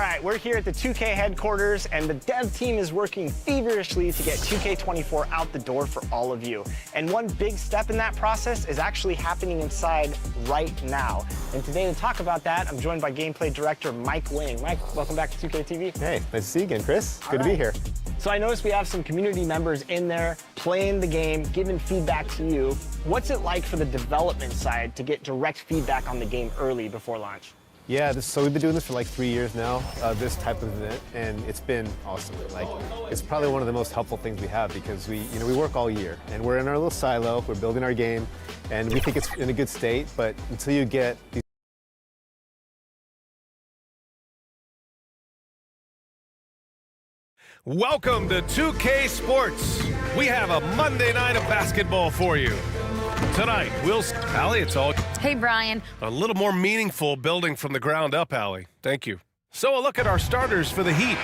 right, we're here at the 2K headquarters, and the dev team is working feverishly to get 2K24 out the door for all of you. And one big step in that process is actually happening inside right now. And today to talk about that, I'm joined by gameplay director Mike Wing. Mike, welcome back to 2K TV. Hey, nice to see you again, Chris. Good to be here. So I noticed we have some community members in there playing the game, giving feedback to you. What's it like for the development side to get direct feedback on the game early before launch? Yeah, so we've been doing this for like 3 years now, this type of event, and it's been awesome. Like, it's probably one of the most helpful things we have because we work all year, and we're in our little silo, we're building our game, and we think it's in a good state, but until you get these Welcome to 2K Sports. We have a Monday night of basketball for you. Tonight, Allie, it's all Hey, Brian. a little more meaningful building from the ground up, Allie. Thank you. So a look at our starters for the Heat.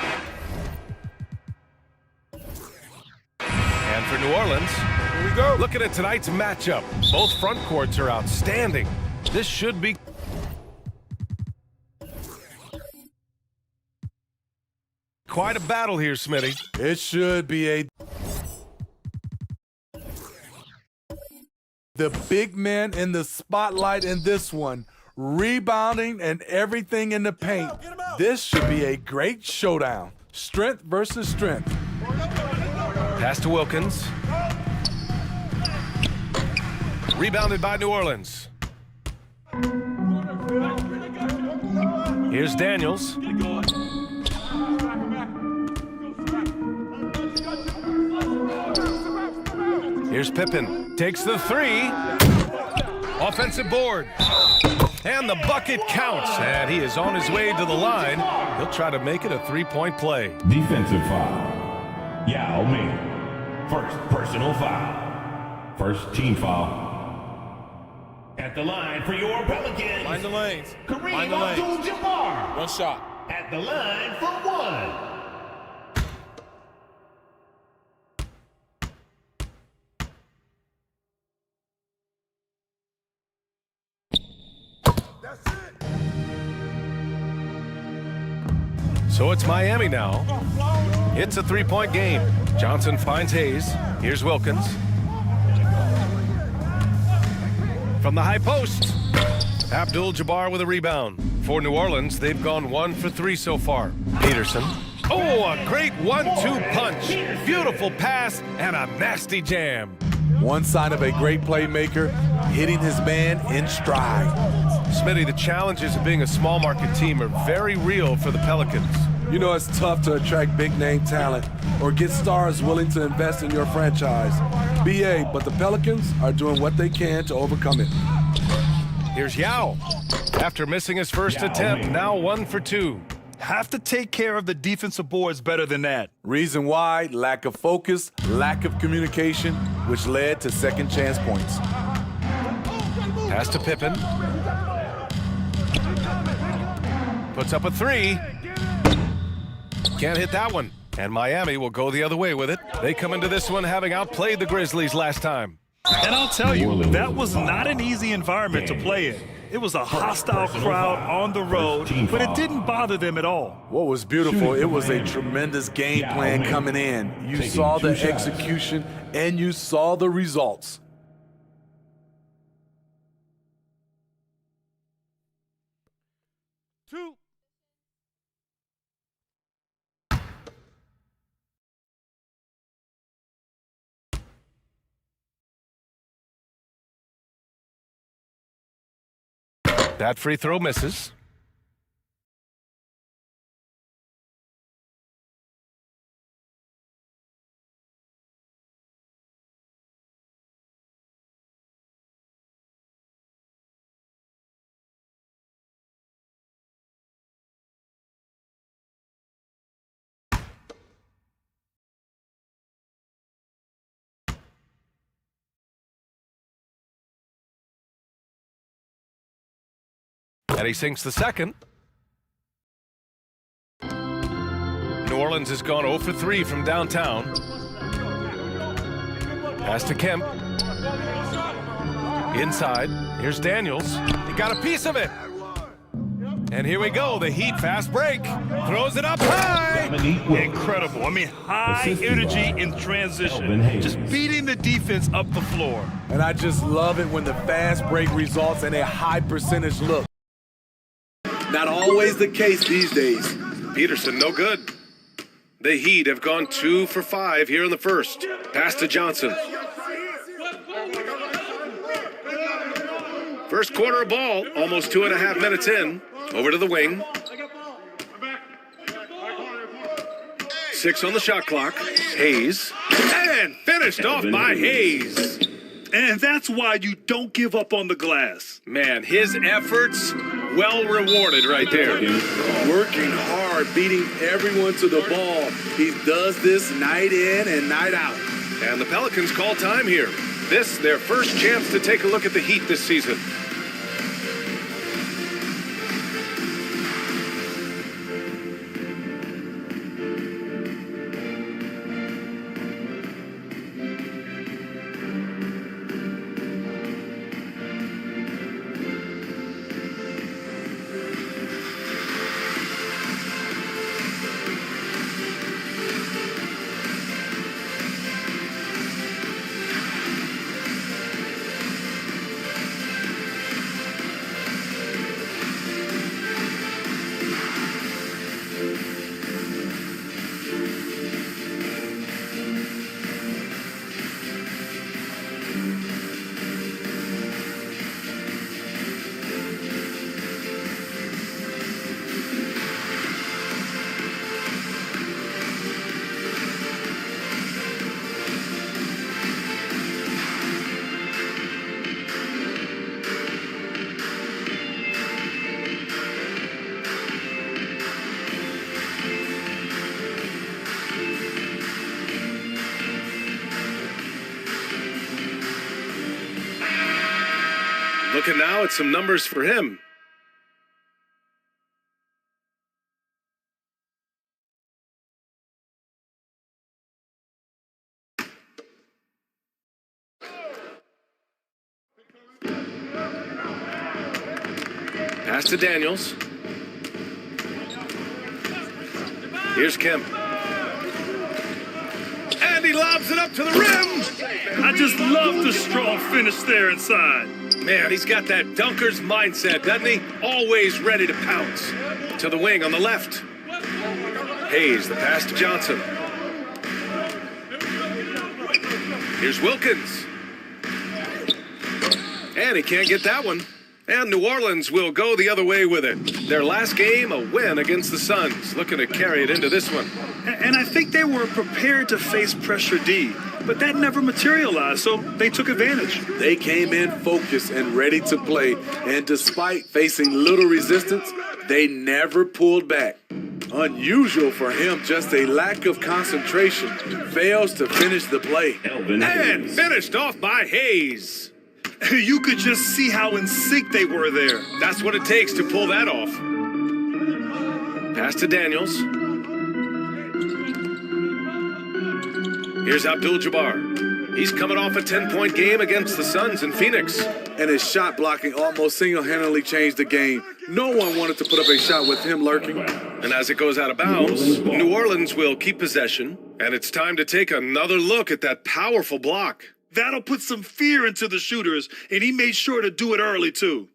And for New Orleans, here we go. Looking at tonight's matchup, both front courts are outstanding. This should be quite a battle here, Smitty. It should be the big man in the spotlight in this one, rebounding and everything in the paint. This should be a great showdown. Strength versus strength. Pass to Wilkins. Rebounded by New Orleans. Here's Daniels. Here's Pippen. Takes the three. Offensive board. And the bucket counts. And he is on his way to the line. He'll try to make it a three-point play. Defensive foul. Yao Ming. First personal foul. First team foul. At the line for your Pelicans. Mind the lanes. Kareem Abdul-Jabbar. One shot. At the line for one. So it's Miami now. It's a three-point game. Johnson finds Hayes. Here's Wilkins. From the high post. Abdul-Jabbar with a rebound. For New Orleans, they've gone 1 for 3 so far. Peterson. Oh, a great 1-2 punch. Beautiful pass and a nasty jam. One sign of a great playmaker, hitting his man in stride. Smitty, the challenges of being a small market team are very real for the Pelicans. You know it's tough to attract big-name talent or get stars willing to invest in your franchise. BA, but the Pelicans are doing what they can to overcome it. Here's Yao. After missing his first attempt, now 1 for 2. Have to take care of the defensive boards better than that. Reason why? Lack of focus, lack of communication, which led to second chance points. Pass to Pippen. Puts up a three. Can't hit that one. And Miami will go the other way with it. They come into this one having outplayed the Grizzlies last time. And I'll tell you, that was not an easy environment to play in. It was a hostile crowd on the road, but it didn't bother them at all. What was beautiful, it was a tremendous game plan coming in. You saw the execution and you saw the results. That free throw misses. And he sinks the second. New Orleans has gone 0 for 3 from downtown. Pass to Kemp. Inside. Here's Daniels. He got a piece of it. And here we go, the Heat fast break. Throws it up high. Incredible. I mean, high energy in transition. Just beating the defense up the floor. And I just love it when the fast break results in a high percentage look. Not always the case these days. Peterson, no good. The Heat have gone 2 for 5 here in the first. Pass to Johnson. First quarter of ball, almost 2.5 minutes in. Over to the wing. 6 on the shot clock. Hayes. And finished off by Hayes. And that's why you don't give up on the glass. Man, his efforts well rewarded right there. Working hard, beating everyone to the ball. He does this night in and night out. And the Pelicans call time here. This, their first chance to take a look at the Heat this season. Looking now at some numbers for him. Pass to Daniels. Here's Kemp. And he lobs it up to the rim. I just love the strong finish there inside. Man, he's got that dunker's mindset, doesn't he? Always ready to pounce. To the wing on the left. Hayes, the pass to Johnson. Here's Wilkins. And he can't get that one. And New Orleans will go the other way with it. Their last game, a win against the Suns. Looking to carry it into this one. And I think they were prepared to face pressure D, but that never materialized, so they took advantage. They came in focused and ready to play, and despite facing little resistance, they never pulled back. Unusual for him, just a lack of concentration. Fails to finish the play. And finished off by Hayes. You could just see how in sync they were there. That's what it takes to pull that off. Pass to Daniels. Here's Abdul-Jabbar. He's coming off a 10-point game against the Suns in Phoenix. And his shot blocking almost single-handedly changed the game. No one wanted to put up a shot with him lurking. And as it goes out of bounds, New Orleans will keep possession. And it's time to take another look at that powerful block. That'll put some fear into the shooters, and he made sure to do it early, too.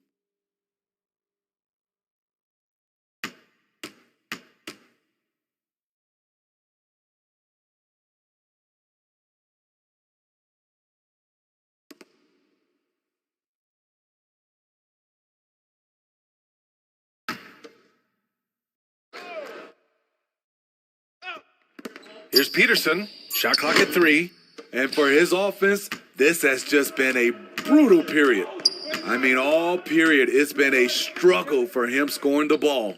Here's Peterson. Shot clock at 3. And for his offense, this has just been a brutal period. I mean, all period, it's been a struggle for him scoring the ball.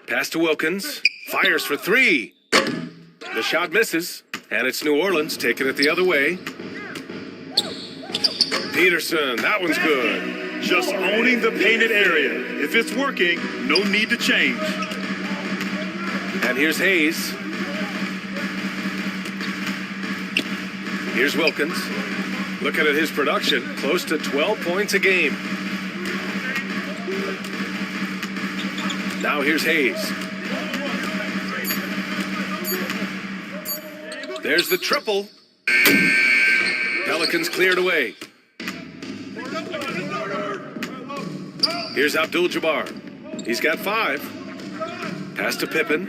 Pass to Wilkins. Fires for 3. The shot misses. And it's New Orleans taking it the other way. Peterson, that one's good. Just owning the painted area. If it's working, no need to change. And here's Hayes. Here's Wilkins. Looking at his production, close to 12 points a game. Now here's Hayes. There's the triple. Pelicans cleared away. Here's Abdul-Jabbar. He's got 5. Pass to Pippen.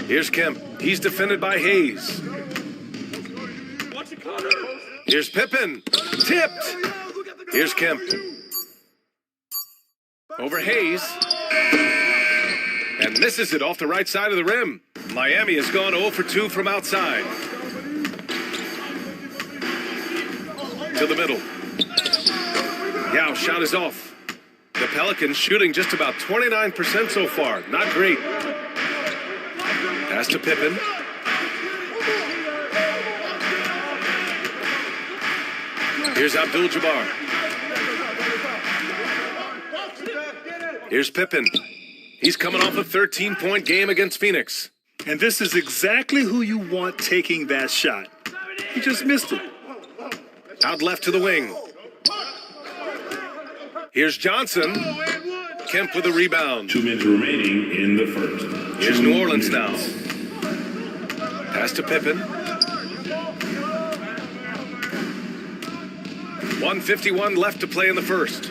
Here's Kemp. He's defended by Hayes. Here's Pippen. Tipped. Here's Kemp. Over Hayes. And misses it off the right side of the rim. Miami has gone 0 for 2 from outside. To the middle. Yao shot is off. The Pelicans shooting just about 29% so far. Not great. Pass to Pippen. Here's Abdul-Jabbar. Here's Pippen. He's coming off a 13-point game against Phoenix. And this is exactly who you want taking that shot. He just missed it. Out left to the wing. Here's Johnson. Kemp with a rebound. 2 minutes remaining in the first. Here's New Orleans now. Pass to Pippen. 1:51 left to play in the first.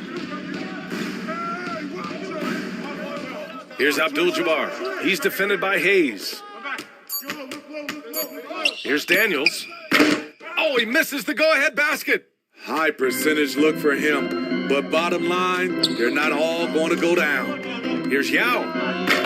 Here's Abdul-Jabbar. He's defended by Hayes. Here's Daniels. Oh, he misses the go-ahead basket. High percentage look for him, but bottom line, they're not all going to go down. Here's Yao.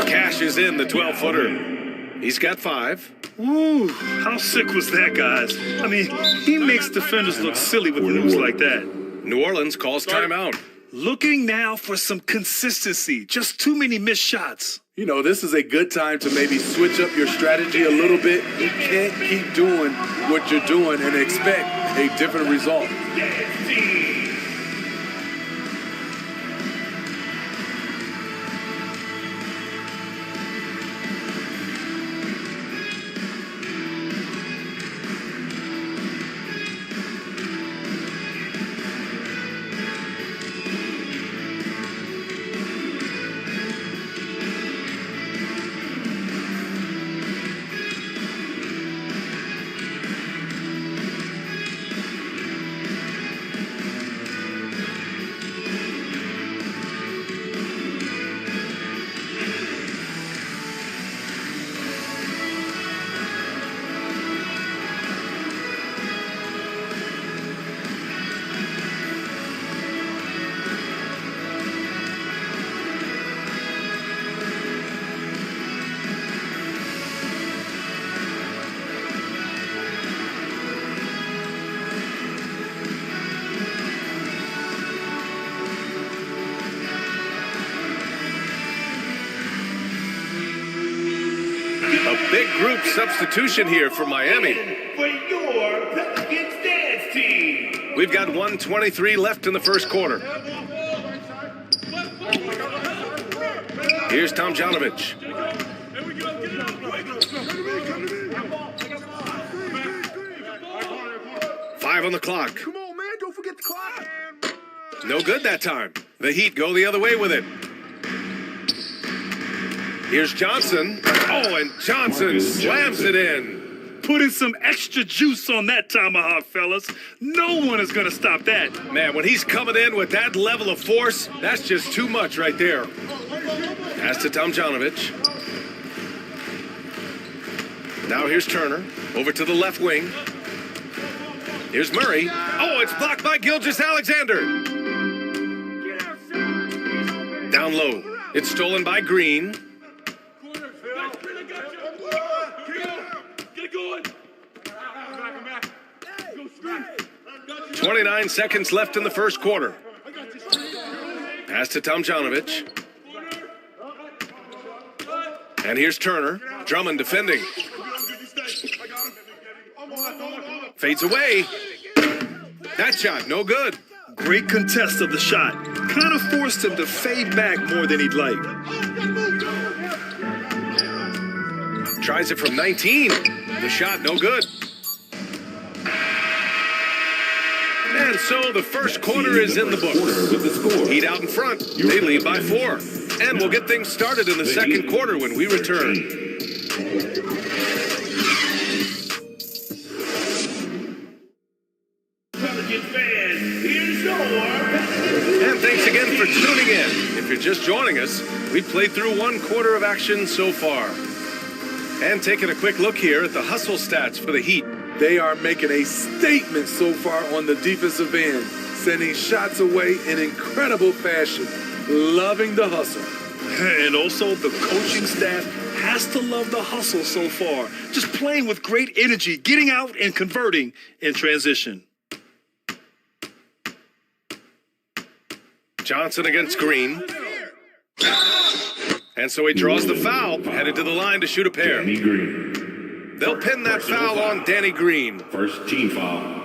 Cashes in the 12-footer. He's got 5. Ooh, how sick was that, guys? I mean, he makes defenders look silly with moves like that. New Orleans calls timeout. Looking now for some consistency. Just too many missed shots. You know, this is a good time to maybe switch up your strategy a little bit. You can't keep doing what you're doing and expect a different result. Big group substitution here for Miami. For your Pelicans dance team. We've got 1:23 left in the first quarter. Here's Tomjanovich. 5 on the clock. Come on, man, don't forget the clock. No good that time. The Heat go the other way with it. Here's Johnson. Oh, and Johnson slams it in. Putting some extra juice on that tomahawk, fellas. No one is going to stop that. Man, when he's coming in with that level of force, that's just too much right there. Pass to Tomjanovich. Now here's Turner. Over to the left wing. Here's Murray. Oh, it's blocked by Gilgeous-Alexander. Down low. It's stolen by Green. 29 seconds left in the first quarter. Pass to Tomjanovich. And here's Turner. Drummond defending. Fades away. That shot, no good. Great contest of the shot. Kind of forced him to fade back more than he'd like. Tries it from 19. The shot, no good. And so the first quarter is in the books. Heat out in front. They lead by 4. And we'll get things started in the second quarter when we return. And thanks again for tuning in. If you're just joining us, we've played through 1 quarter of action so far. And taking a quick look here at the hustle stats for the Heat. They are making a statement so far on the defensive end, sending shots away in incredible fashion. Loving the hustle. And also the coaching staff has to love the hustle so far. Just playing with great energy, getting out and converting in transition. Johnson against Green. And so he draws the foul, headed to the line to shoot a pair. Danny Green. They'll pin that foul on Danny Green. First team foul.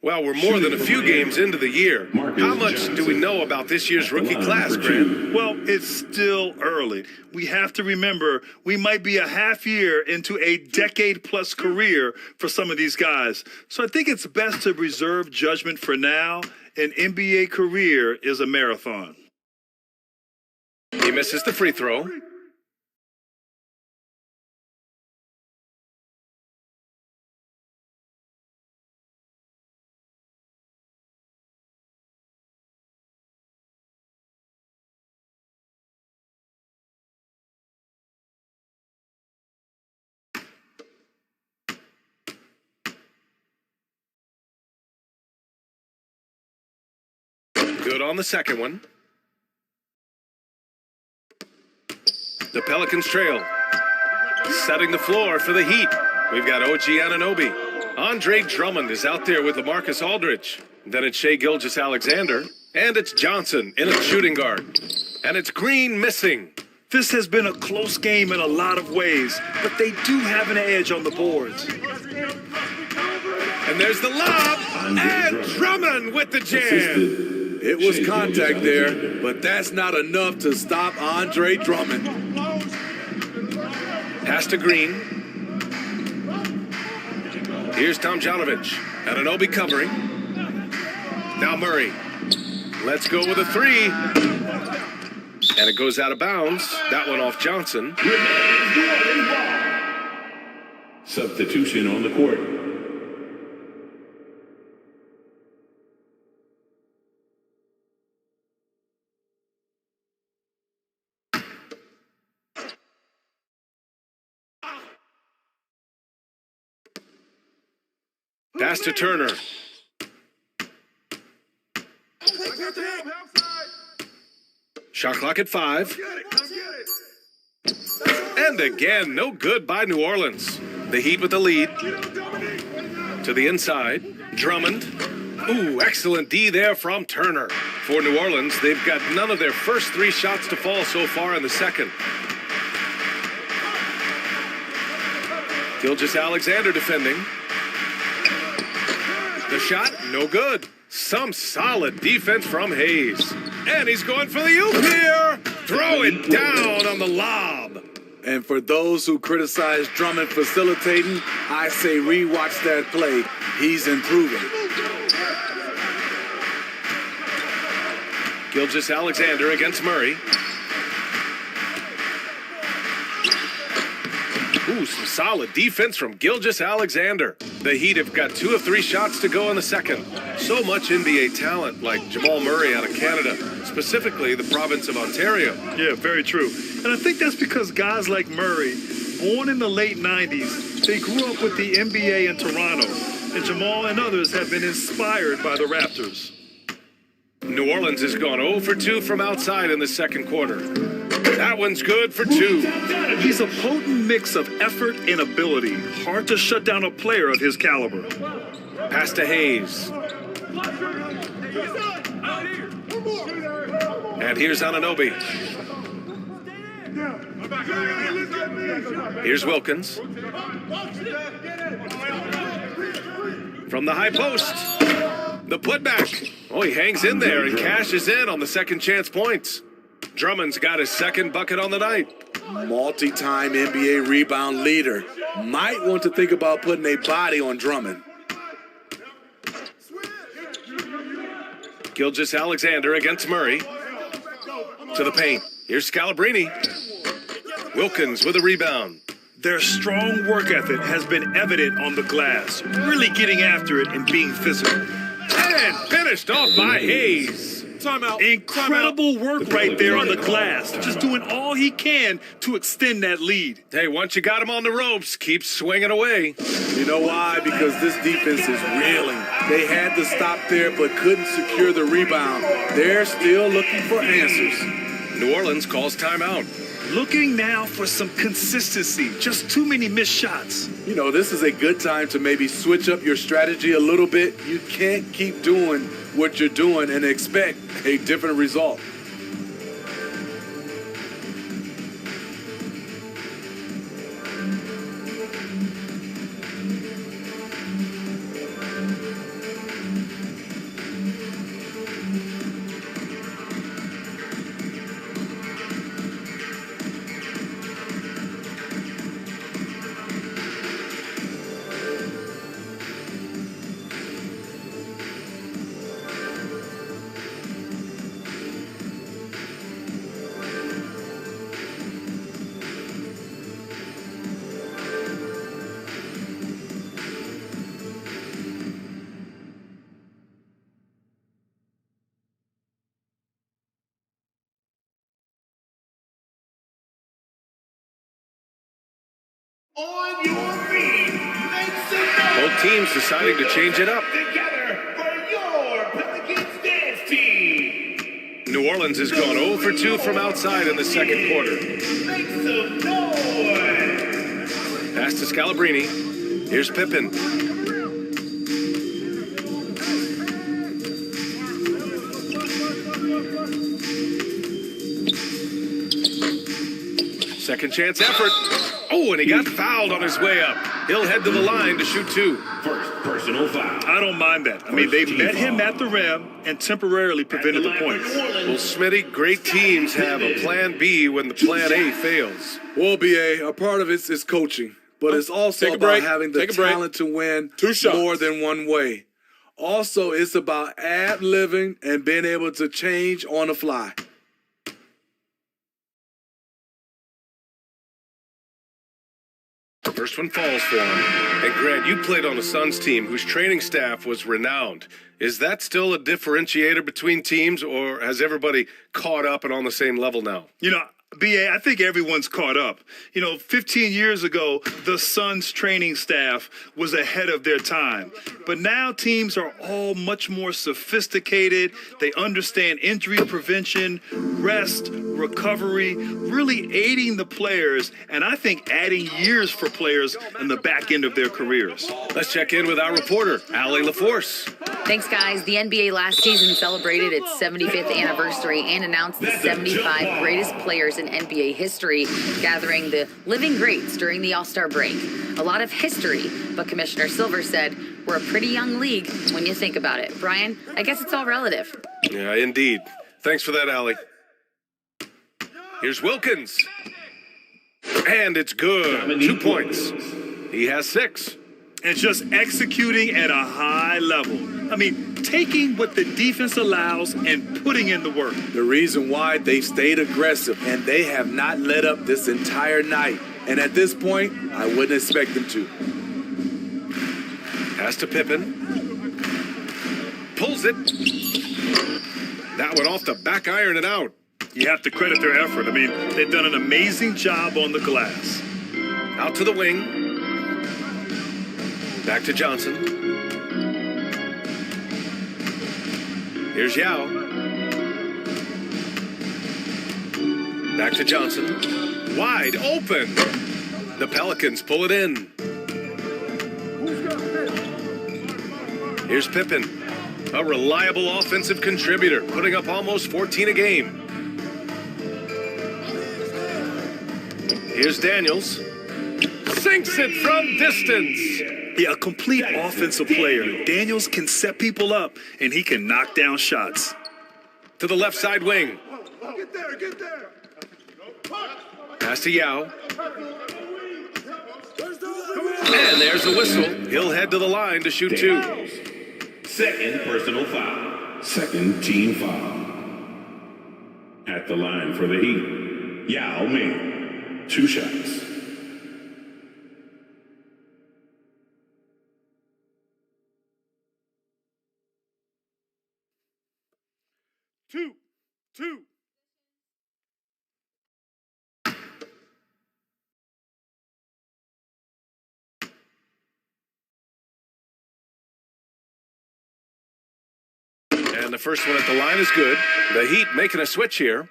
Well, we're more than a few games into the year. How much do we know about this year's rookie class, Grant? Well, it's still early. We have to remember we might be a half year into a decade-plus career for some of these guys. So I think it's best to reserve judgment for now. An NBA career is a marathon. He misses the free throw. Good on the second one. The Pelicans trail. Setting the floor for the Heat. We've got OG Anunoby. Andre Drummond is out there with LaMarcus Aldridge. Then it's Shai Gilgeous-Alexander. And it's Johnson in a shooting guard. And it's Green missing. This has been a close game in a lot of ways, but they do have an edge on the boards. And there's the lob. And Drummond with the jam. It was contact there, but that's not enough to stop Andre Drummond. Pass to Green. Here's Tomjanovich. Anunoby covering. Now Murray. Let's go with a 3. And it goes out of bounds. That one off Johnson. Substitution on the court. Pass to Turner. Shot clock at 5. And again, no good by New Orleans. The Heat with the lead. To the inside. Drummond. Ooh, excellent D there from Turner. For New Orleans, they've got none of their first 3 shots to fall so far in the second. Gilgeous-Alexander defending. The shot, no good. Some solid defense from Hayes. And he's going for the oop here. Throw it down on the lob. And for those who criticize Drummond facilitating, I say rewatch that play. He's improving. Gilgeous-Alexander against Murray. Ooh, some solid defense from Gilgeous-Alexander. The Heat have got 2 of 3 shots to go in the second. So much NBA talent like Jamal Murray out of Canada, specifically the province of Ontario. Yeah, very true. And I think that's because guys like Murray, born in the late 90s, they grew up with the NBA in Toronto. And Jamal and others have been inspired by the Raptors. New Orleans has gone 0 for 2 from outside in the second quarter. That one's good for 2. He's a potent mix of effort and ability. Hard to shut down a player of his caliber. Pass to Hayes. And here's Anunoby. Here's Wilkins. From the high post. The putback. Oh, he hangs in there and cashes in on the second chance points. Drummond's got his second bucket on the night. multi-time NBA rebound leader, might want to think about putting a body on Drummond. Gilgeous-Alexander against Murray. To the paint. Here's Scalabrine. Wilkins with a rebound. Their strong work ethic has been evident on the glass, really getting after it and being physical. And finished off by Hayes. Incredible work right there on the glass, just doing all he can to extend that lead. Hey, once you got him on the ropes, keep swinging away. You know why? Because this defense is reeling. They had to stop there but couldn't secure the rebound. They're still looking for answers. New Orleans calls timeout. Looking now for some consistency, just too many missed shots. You know, this is a good time to maybe switch up your strategy a little bit. You can't keep doing what you're doing and expect a different result. On your feet, make some noise. Both teams deciding to change it up. Together for your Pelicans dance team. New Orleans has gone 0 for 2 from outside in the second quarter. Make some noise. Pass to Scalabrine. Here's Pippen. Second chance effort. Oh, and he got fouled on his way up. He'll head to the line to shoot 2. First personal foul. I don't mind that. I mean, they met him at the rim and temporarily prevented the points. Well, Smitty, great teams have a plan B when the plan A fails. Well, BA, a part of it is coaching, but it's also about having the talent to win more than one way. Also, it's about ad-libbing and being able to change on the fly. First one falls for him. And Grant, you played on a Suns team whose training staff was renowned. Is that still a differentiator between teams, or has everybody caught up and on the same level now? You know, BA, I think everyone's caught up. 15 years ago, the Suns training staff was ahead of their time. But now teams are all much more sophisticated. They understand injury prevention, rest, recovery, really aiding the players, and I think adding years for players in the back end of their careers. Let's check in with our reporter, Allie LaForce. Thanks, guys. The NBA last season celebrated its 75th anniversary and announced the 75 greatest players in NBA history, gathering the living greats during the All-Star break. A lot of history, but Commissioner Silver said we're a pretty young league when you think about it. Brian, I guess it's all relative. Yeah, indeed. Thanks for that, Allie. Here's Wilkins. And it's good. 2 points. He has 6. And just executing at a high level. I mean, taking what the defense allows and putting in the work. The reason why they've stayed aggressive and they have not let up this entire night. And at this point, I wouldn't expect them to. Pass to Pippen. Pulls it. That one off the back iron and out. You have to credit their effort. I mean, they've done an amazing job on the glass. Out to the wing. Back to Johnson. Here's Yao. Back to Johnson. Wide open. The Pelicans pull it in. Here's Pippen. A reliable offensive contributor, putting up almost 14 a game. Here's Daniels. Sinks it from distance. Yeah, a complete offensive player. Daniels can set people up, and he can knock down shots. To the left side wing. Get there. Pass to Yao. And there's the whistle. He'll head to the line to shoot two. Second personal foul. Second team foul. At the line for the Heat, Yao Ming. 2 shots. Two. And the first one at the line is good. The Heat making a switch here.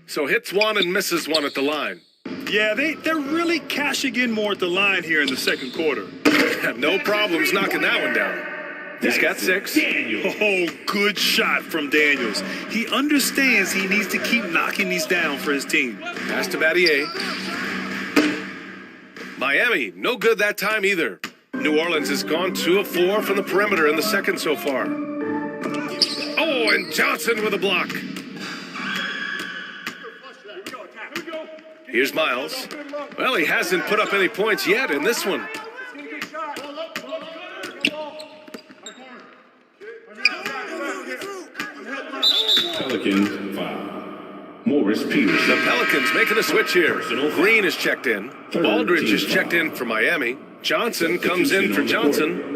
So hits one and misses one at the line. Yeah, they're really cashing in more at the line here in the second quarter. No problems knocking that one down. He's got 6. Oh, good shot from Daniels. He understands he needs to keep knocking these down for his team. Pass to Battier. Miami, no good that time either. New Orleans has gone 2 of 4 from the perimeter in the second so far. Oh, and Johnson with a block. Here's Miles. Well, he hasn't put up any points yet in this one. Pelicans foul. Morris Peterson. The Pelicans making a switch here. Green is checked in. Aldridge is checked in for Miami. Johnson comes in for Johnson.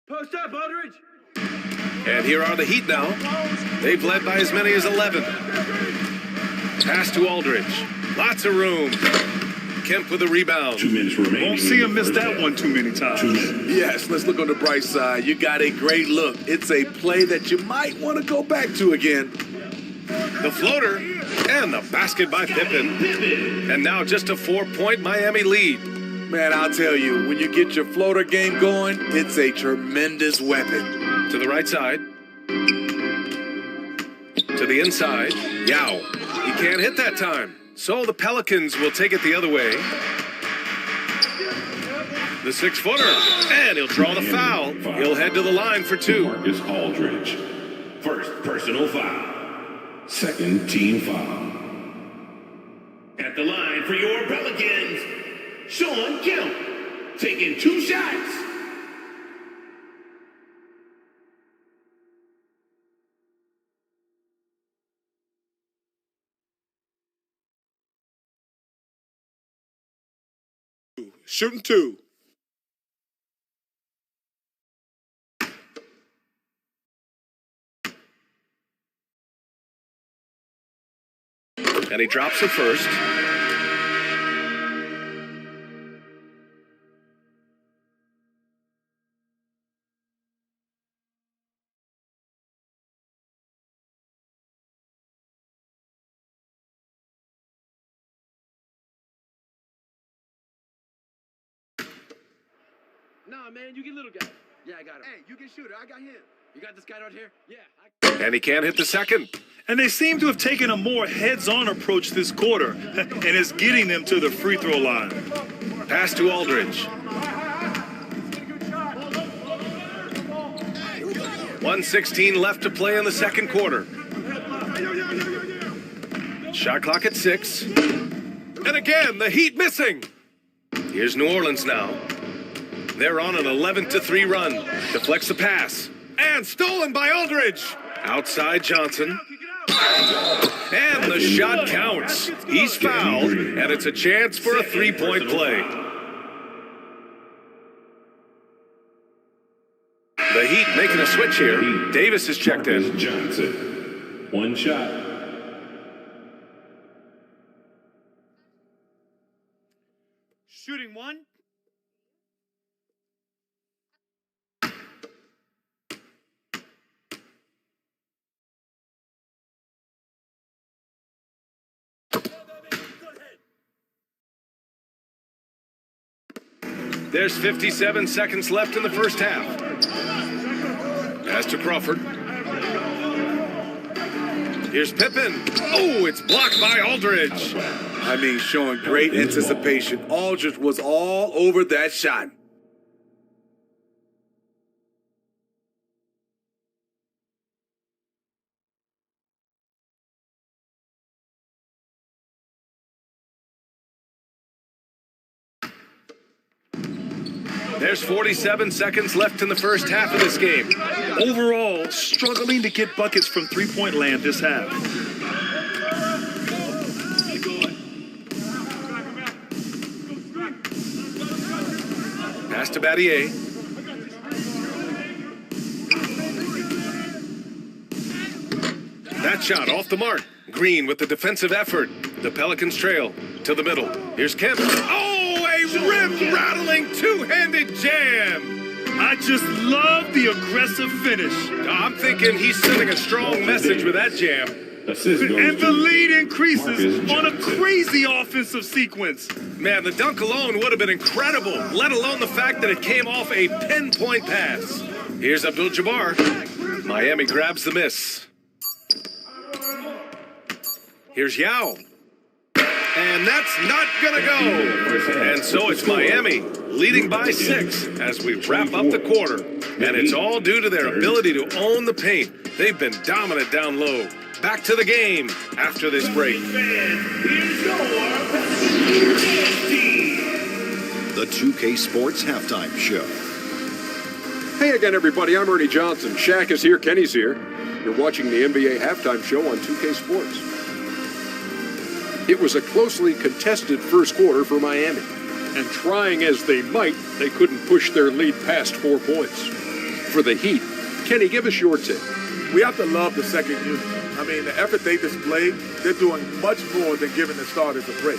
Post up, Aldridge. And here are the Heat now. They've led by as many as 11. Pass to Aldridge. Lots of room. Kemp with a rebound. 2 minutes remaining. Won't see him miss that one too many times. 2 minutes. Yes, let's look on the bright side. You got a great look. It's a play that you might want to go back to again. The floater and the basket by Pippen. And now just a 4-point Miami lead. Man, I'll tell you, when you get your floater game going, it's a tremendous weapon. To the right side. To the inside. Yao. He can't hit that time. So the Pelicans will take it the other way. The 6-footer. And he'll draw the foul. He'll head to the line for 2. Marcus Aldridge. First personal foul. Second team foul. At the line for your Pelicans, Sean Kemp. Taking 2 shots. Shooting 2. And he drops it first. Nah, man, you get little guy. Yeah, I got him. Hey, you get shooter. I got him. You got this guy right here? Yeah. And he can't hit the second. And they seem to have taken a more heads-on approach this quarter, and it's getting them to the free throw line. Pass to Aldridge. 1:16 left to play in the second quarter. Shot clock at 6. And again, the Heat missing. Here's New Orleans now. They're on an 11-3 run. Deflects the pass. And stolen by Aldridge. Outside Johnson. And the shot counts. He's fouled, and it's a chance for a 3-point play. The Heat making a switch here. Davis is checked in. Johnson. 1 shot. Shooting 1. There's 57 seconds left in the first half. Pass to Crawford. Here's Pippen. Oh, it's blocked by Aldridge. I mean, showing great anticipation. Aldridge was all over that shot. There's 47 seconds left in the first half of this game. Overall, struggling to get buckets from three-point land this half. Pass to Battier. That shot off the mark. Green with the defensive effort. The Pelicans trail to the middle. Here's Kemp. Oh, a rib-rattling two-handed jam. I just love the aggressive finish. I'm thinking he's sending a strong message with that jam. And the lead increases on a crazy offensive sequence. Man, the dunk alone would have been incredible, let alone the fact that it came off a pinpoint pass. Here's Abdul-Jabbar. Miami grabs the miss. Here's Yao. And that's not gonna go. And so it's Miami leading by 6 as we wrap up the quarter. And it's all due to their ability to own the paint. They've been dominant down low. Back to the game after this break. The 2K Sports Halftime Show. Hey again, everybody. I'm Ernie Johnson. Shaq is here. Kenny's here. You're watching the NBA Halftime Show on 2K Sports. It was a closely contested first quarter for Miami. And trying as they might, they couldn't push their lead past 4 points. For the Heat, Kenny, give us your take. We have to love the second unit. I mean, the effort they displayed, they're doing much more than giving the starters a break.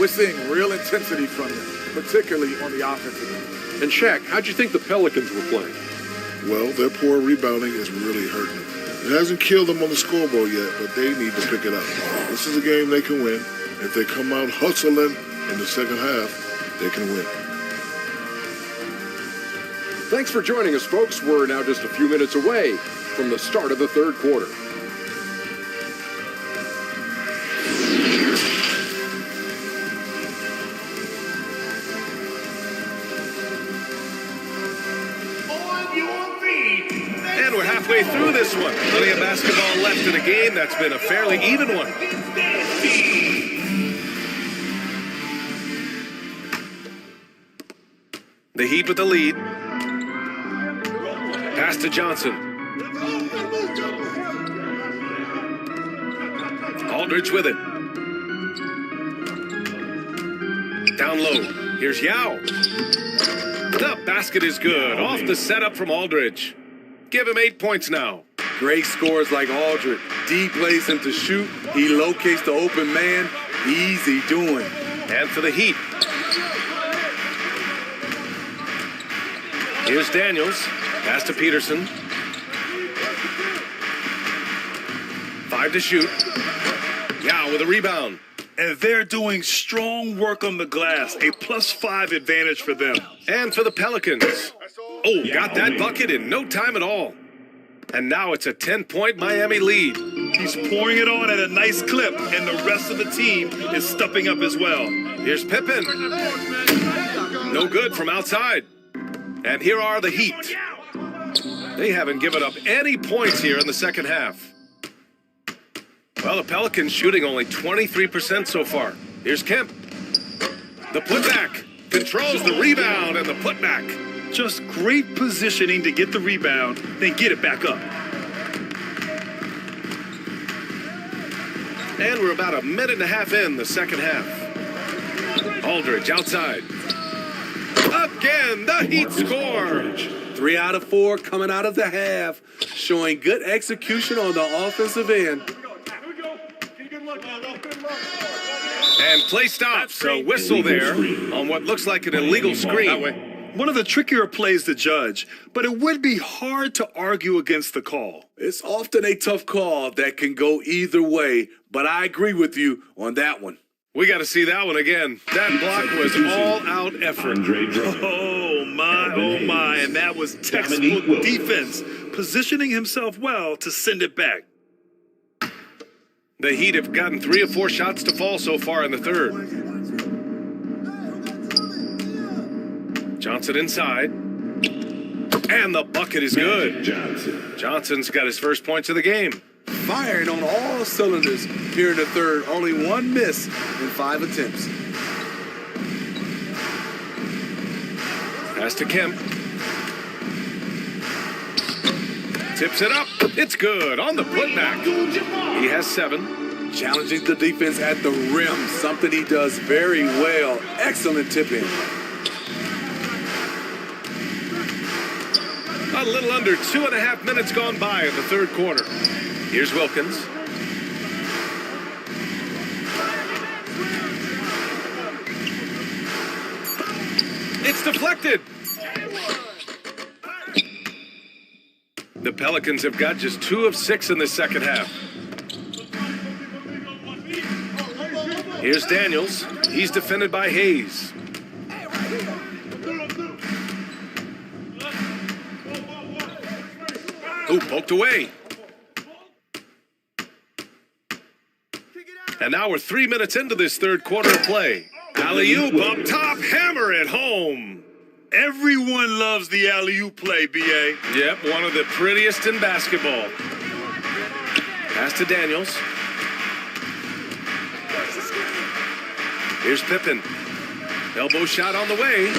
We're seeing real intensity from them, particularly on the offensive end. And Shaq, how'd you think the Pelicans were playing? Well, their poor rebounding is really hurting them. It hasn't killed them on the scoreboard yet, but they need to pick it up. This is a game they can win. If they come out hustling in the second half, they can win. Thanks for joining us, folks. We're now just a few minutes away from the start of the third quarter. And we're halfway through this one. Plenty of basketball left in a game that's been a fairly even one. The Heat with the lead. Pass to Johnson. Aldridge with it. Down low. Here's Yao. The basket is good. Off the setup from Aldridge. Give him 8 points now. Great scores like Aldridge. D plays him to shoot. He locates the open man. Easy doing. And for the Heat. Here's Daniels. Pass to Peterson. 5 to shoot. Yao with a rebound. And they're doing strong work on the glass. A +5 advantage for them. And for the Pelicans. Oh, got that bucket in no time at all. And now it's a 10-point Miami lead. He's pouring it on at a nice clip, and the rest of the team is stepping up as well. Here's Pippen. No good from outside. And here are the Heat. They haven't given up any points here in the second half. Well, the Pelicans shooting only 23% so far. Here's Kemp. The putback. Controls the rebound and the putback. Just great positioning to get the rebound, then get it back up. And we're about a minute and a half in the second half. Aldridge outside. Again, the Heat score. 3 out of 4 coming out of the half, showing good execution on the offensive end. And play stops. A whistle there on what looks like an illegal screen. One of the trickier plays to judge, but it would be hard to argue against the call. It's often a tough call that can go either way, but I agree with you on that one. We got to see that one again. That block was all-out effort. Oh, my. And that was textbook defense, positioning himself well to send it back. The Heat have gotten 3 or 4 shots to fall so far in the third. Johnson inside. And the bucket is good. Johnson's got his first points of the game. Firing on all cylinders here in the third. Only one miss in 5 attempts. Pass to Kemp. Tips it up. It's good on the putback. He has 7. Challenging the defense at the rim, something he does very well. Excellent tipping. A little under 2.5 minutes gone by in the third quarter. Here's Wilkins. It's deflected. The Pelicans have got just 2 of 6 in the second half. Here's Daniels. He's defended by Hayes. Ooh, poked away. And now we're 3 minutes into this third quarter of play. Alley-oop up top, hammer it home. Everyone loves the alley-oop play, B.A. Yep, one of the prettiest in basketball. Pass to Daniels. Here's Pippen. Elbow shot on the way.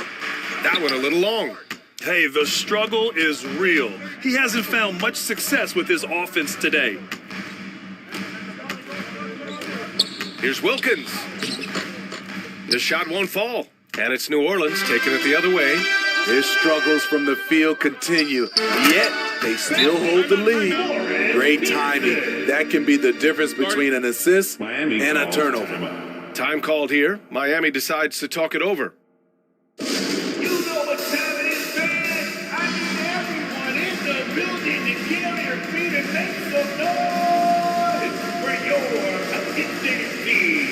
That one a little long. Hey, the struggle is real. He hasn't found much success with his offense today. Here's Wilkins. The shot won't fall. And it's New Orleans taking it the other way. His struggles from the field continue, yet they still hold the lead. Great timing. That can be the difference between an assist and a turnover. Time called here. Miami decides to talk it over. You know what time it is, man. I need everyone in the building to get on your feet and make some noise for your Pistons team.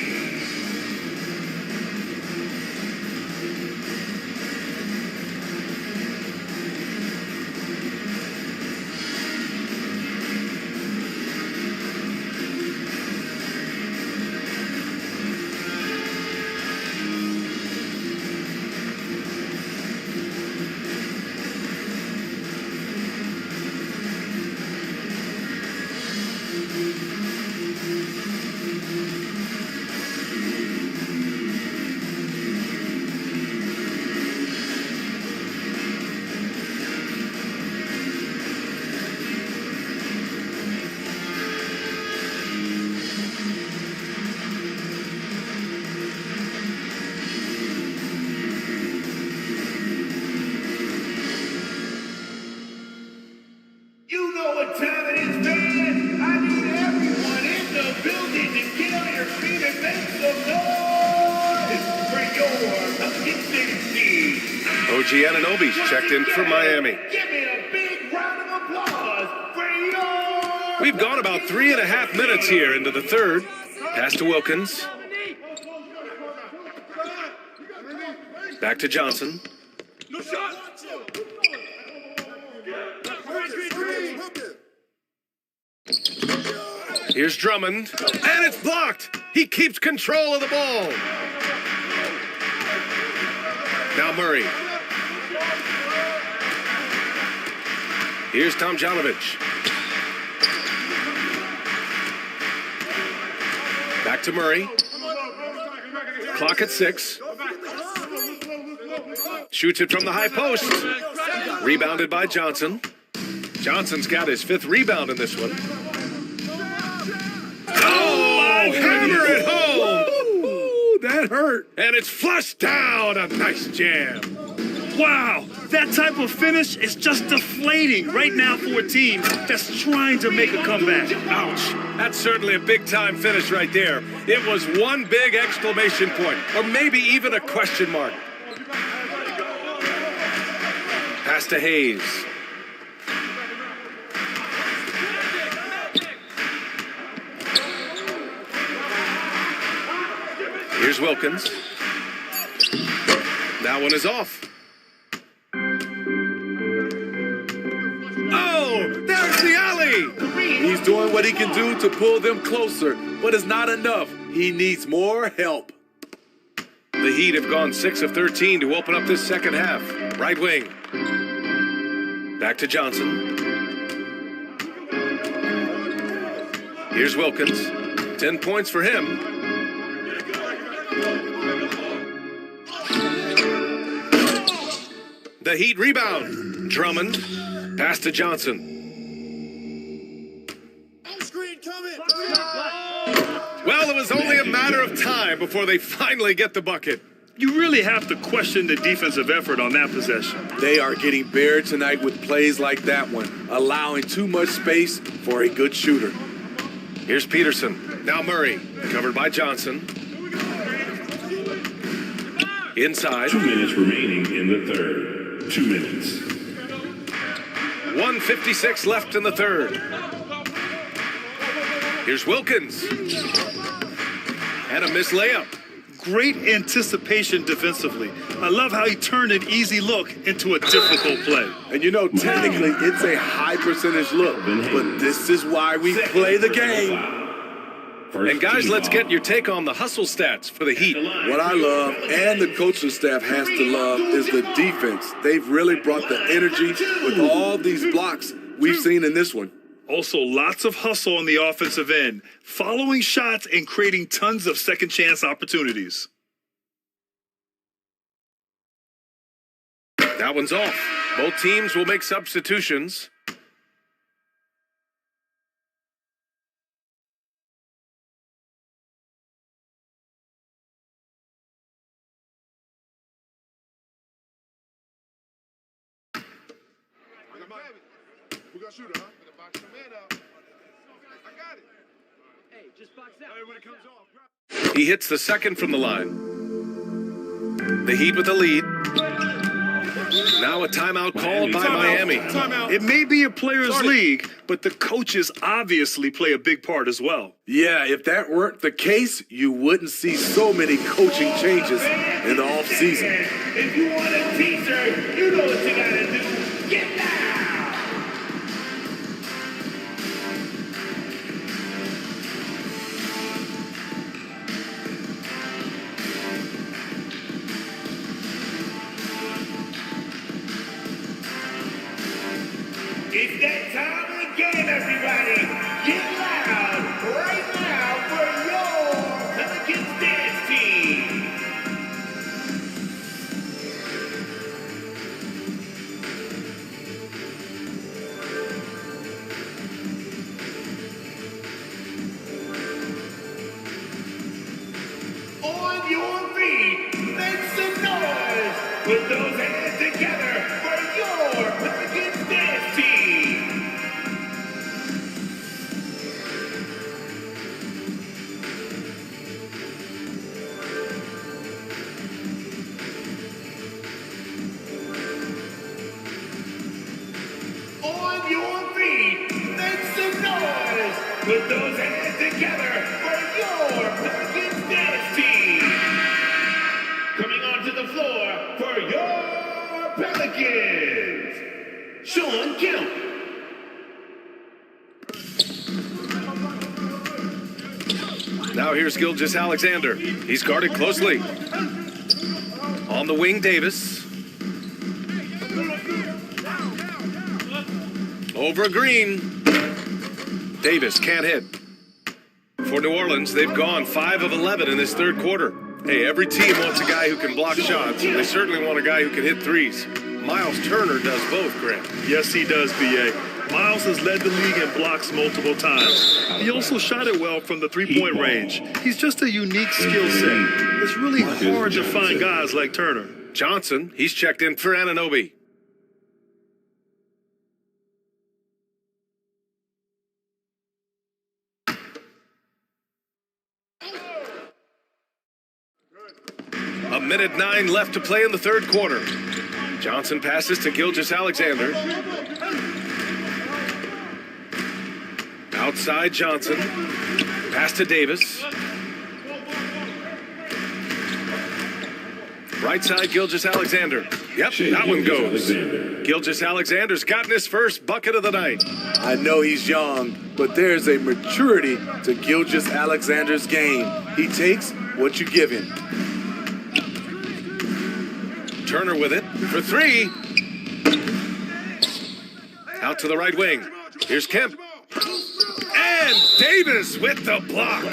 You know what time it is, man. I need everyone in the building to get on your feet and make some noise for your Pistons team. OG Anunoby's checked in for Miami. Give me a big round of applause for your... We've gone about 3.5 minutes here into the third. Pass to Wilkins. Back to Johnson. Here's Drummond, and it's blocked. He keeps control of the ball. Now Murray. Here's Tomjanovich. Back to Murray. Clock at 6. Shoots it from the high post. Rebounded by Johnson. Johnson's got his 5th rebound in this one. Oh, hammer it home! Ooh, that hurt. And it's flushed down. A nice jam. Wow, that type of finish is just deflating right now for a team that's trying to make a comeback. Ouch. That's certainly a big-time finish right there. It was one big exclamation point, or maybe even a question mark. Pass to Hayes. Here's Wilkins. That one is off. Oh, there's the alley. He's doing what he can do to pull them closer, but it's not enough. He needs more help. The Heat have gone 6 of 13 to open up this second half. Right wing. Back to Johnson. Here's Wilkins. 10 points for him. The Heat rebound. Drummond. Pass to Johnson. Well, it was only a matter of time before they finally get the bucket. You really have to question the defensive effort on that possession. They are getting buried tonight with plays like that one, allowing too much space for a good shooter. Here's Peterson. Now Murray. Covered by Johnson. Inside. 2 minutes remaining in the third. 2 minutes. 1:56 left in the third. Here's Wilkins. And a missed layup. Great anticipation defensively. I love how he turned an easy look into a difficult play. And you know, technically, it's a high percentage look, but this is why we play the game. And guys, let's get your take on the hustle stats for the Heat. What I love, and the coaching staff has to love, is the defense. They've really brought the energy with all these blocks we've seen in this one. Also, lots of hustle on the offensive end, following shots and creating tons of second chance opportunities. That one's off. Both teams will make substitutions. We got shooter, huh? Box the man out. I got it. Hey, just box out. Hey, when it comes off. He hits the second from the line. The Heat with the lead. Now a timeout called by Miami. It may be a players' league, but the coaches obviously play a big part as well. Yeah, if that weren't the case, you wouldn't see so many coaching changes in the offseason. If you want a t-shirt, you know what you gotta do. Get down! It's that time of the game, everybody. Get loud right now for your Pelicans dance team. On your feet, make some noise. Put those hands together for your Pelicans dance team. On your feet, make some noise. Put those hands together for your Pelicans dance team. Coming onto the floor for your Pelicans, Sean Kemp. Now here's Gilgeous-Alexander. He's guarded closely. On the wing, Davis. Over Green. Davis can't hit. For New Orleans, they've gone 5 of 11 in this third quarter. Hey, every team wants a guy who can block shots, and they certainly want a guy who can hit threes. Miles Turner does both, Grant. Yes, he does, B.A. Miles has led the league in blocks multiple times. He also shot it well from the three-point range. He's just a unique skill set. It's really hard to find guys like Turner. Johnson, he's checked in for Anunoby. A minute 9 left to play in the third quarter. Johnson passes to Gilgeous-Alexander. Outside Johnson. Pass to Davis. Right side, Gilgeous-Alexander. Yep, that one goes. Gilgeous-Alexander's gotten his first bucket of the night. I know he's young, but there's a maturity to Gilgeous-Alexander's game. He takes what you give him. Turner with it for three. Out to the right wing. Here's Kemp. And Davis with the block.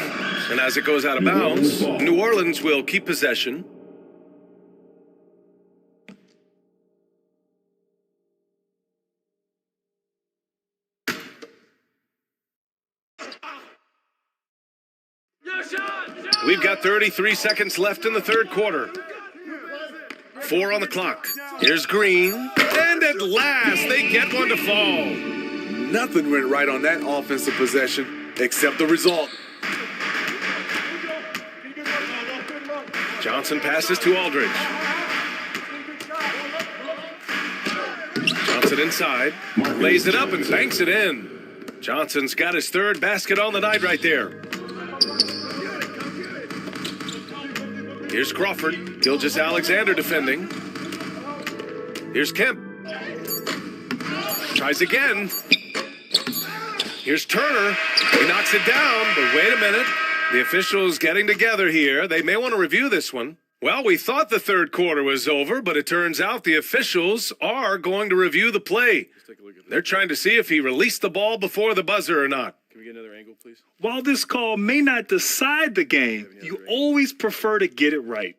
And as it goes out of bounds, New Orleans will keep possession. We've got 33 seconds left in the third quarter. 4 on the clock. Here's Green. And at last, they get one to fall. Nothing went right on that offensive possession except the result. Johnson passes to Aldridge. Johnson inside. Lays it up and banks it in. Johnson's got his third basket on the night right there. Here's Crawford. Gilgeous-Alexander defending. Here's Kemp. Tries again. Here's Turner. He knocks it down, but wait a minute. The officials getting together here. They may want to review this one. Well, we thought the third quarter was over, but it turns out the officials are going to review the play. They're trying to see if he released the ball before the buzzer or not. Can we get another angle, please? While this call may not decide the game, you always prefer to get it right.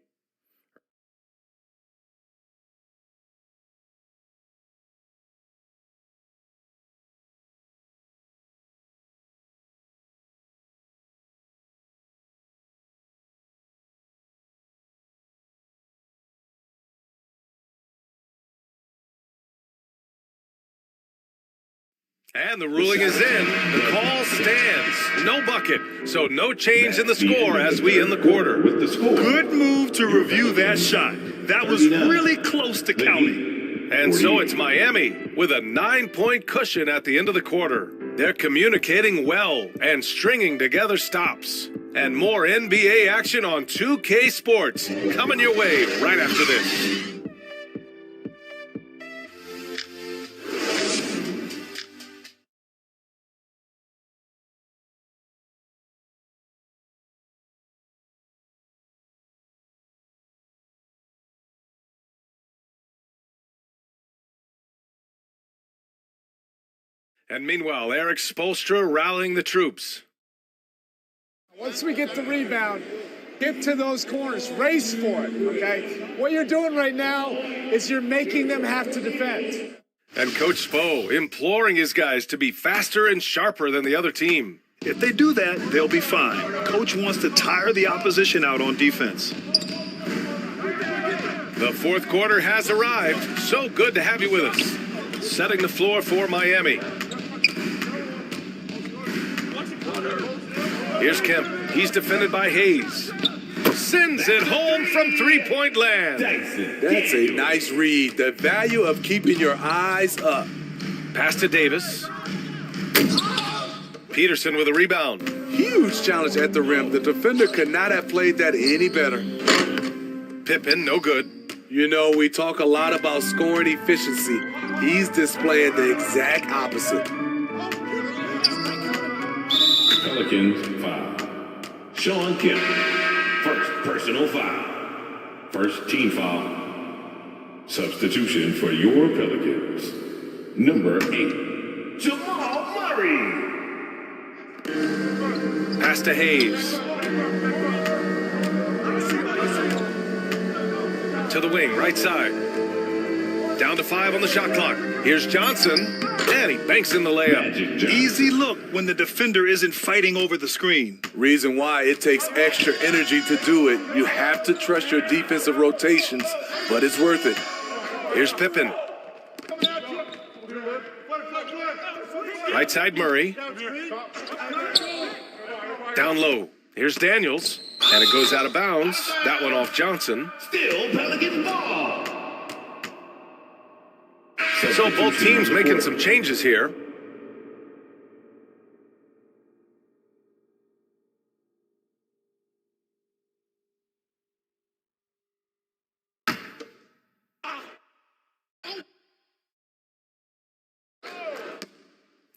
And the ruling is in. The call stands. No bucket. So no change in the score as we end the quarter. Good move to review that shot. That was really close to counting. And so it's Miami with a 9-point cushion at the end of the quarter. They're communicating well and stringing together stops. And more NBA action on 2K Sports coming your way right after this. And meanwhile, Eric Spoelstra rallying the troops. Once we get the rebound, get to those corners, race for it, okay? What you're doing right now is you're making them have to defend. And Coach Spo imploring his guys to be faster and sharper than the other team. If they do that, they'll be fine. Coach wants to tire the opposition out on defense. The fourth quarter has arrived. So good to have you with us. Setting the floor for Miami. Here's Kemp. He's defended by Hayes. Sends it home from three-point land. That's a nice read. The value of keeping your eyes up. Pass to Davis. Peterson with a rebound. Huge challenge at the rim. The defender could not have played that any better. Pippen, no good. You know, we talk a lot about scoring efficiency. He's displaying the exact opposite. Pelicans foul. Sean Kemp, first personal foul. First team foul. Substitution for your Pelicans. Number 8, Jamal Murray. Pass to Hayes. To the wing, right side. Down to 5 on the shot clock. Here's Johnson. And he banks in the layup. Easy look when the defender isn't fighting over the screen. Reason why it takes extra energy to do it. You have to trust your defensive rotations, but it's worth it. Here's Pippen. Right side, Murray. Down low. Here's Daniels. And it goes out of bounds. That one off Johnson. Still Pelican ball. So both teams making some changes here.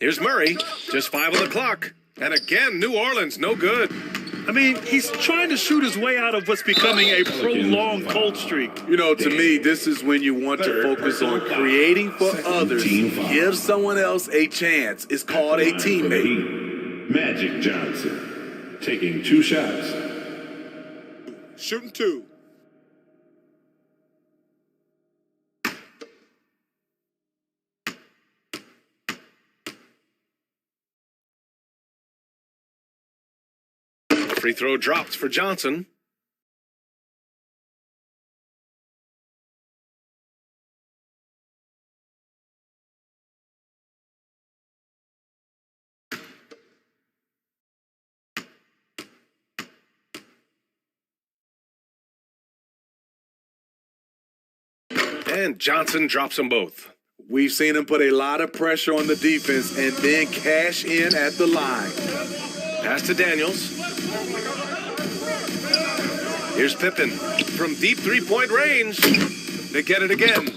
Here's Murray, just 5 on the clock. And again, New Orleans, no good. I mean, he's trying to shoot his way out of what's becoming a prolonged cold streak. You know, to me, this is when you want to focus on creating for others. Give someone else a chance. It's called a teammate. Magic Johnson taking 2 shots. Shooting 2. Free throw drops for Johnson. And Johnson drops them both. We've seen him put a lot of pressure on the defense and then cash in at the line. Pass to Daniels. Here's Pippen from deep three-point range. They get it again.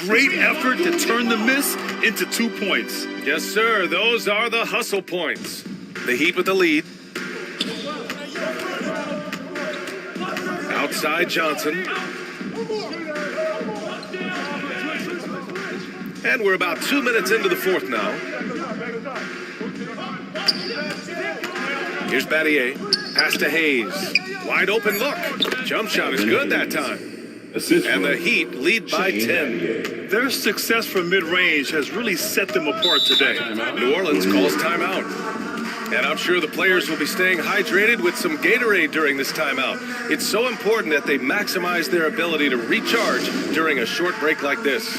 Great effort to turn the miss into 2 points. Yes, sir. Those are the hustle points. The Heat with the lead. Outside Johnson. And we're about 2 minutes into the fourth now. Here's Battier. Pass to Hayes. Wide open look. Jump shot is good that time. And the Heat lead by 10. Their success from mid-range has really set them apart today. New Orleans calls timeout. And I'm sure the players will be staying hydrated with some Gatorade during this timeout. It's so important that they maximize their ability to recharge during a short break like this.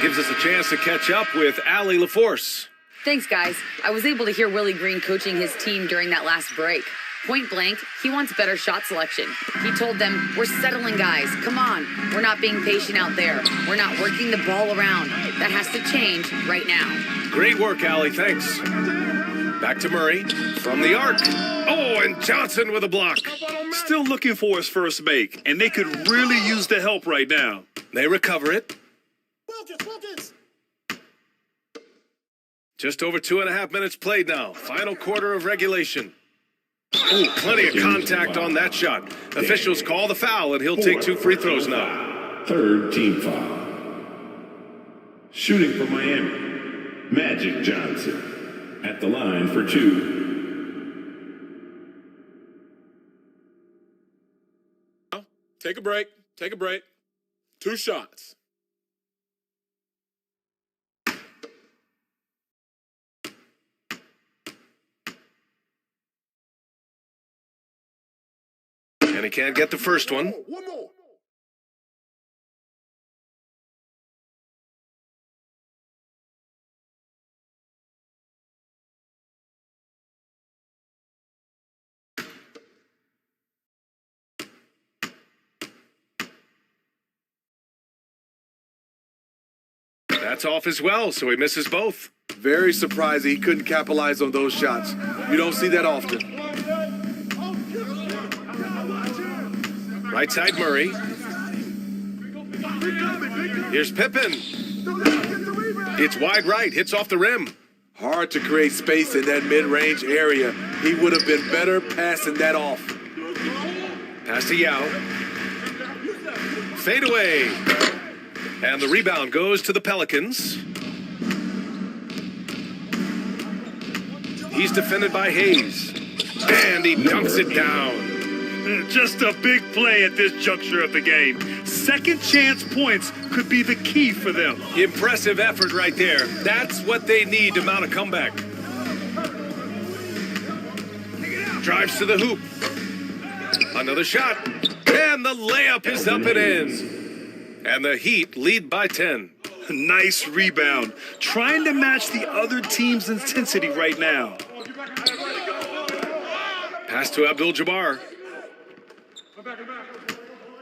Gives us a chance to catch up with Allie LaForce. Thanks, guys. I was able to hear Willie Green coaching his team during that last break. Point blank, he wants better shot selection. He told them, we're settling, guys. Come on. We're not being patient out there. We're not working the ball around. That has to change right now. Great work, Allie. Thanks. Back to Murray from the arc. Oh, and Johnson with a block. Still looking for his first make, and they could really use the help right now. They recover it. Just over 2.5 minutes played now. Final quarter of regulation. Oh, plenty of contact on that shot. Officials call the foul, and he'll take 2 free throws now. Third team foul. Shooting for Miami, Magic Johnson at the line for 2. Take a break. Take a break. 2 shots. And he can't get the first one. One more. That's off as well, so he misses both. Very surprised he couldn't capitalize on those shots. You don't see that often. Right side Murray. Here's Pippen. It's wide right, hits off the rim. Hard to create space in that mid-range area. He would have been better passing that off. Pass to Yao. Fade away. And the rebound goes to the Pelicans. He's defended by Hayes. And he dunks it down. Just a big play at this juncture of the game. Second chance points could be the key for them. Impressive effort right there. That's what they need to mount a comeback. Drives to the hoop. Another shot. And the layup is up and in. And the Heat lead by 10. Nice rebound. Trying to match the other team's intensity right now. Pass to Abdul-Jabbar.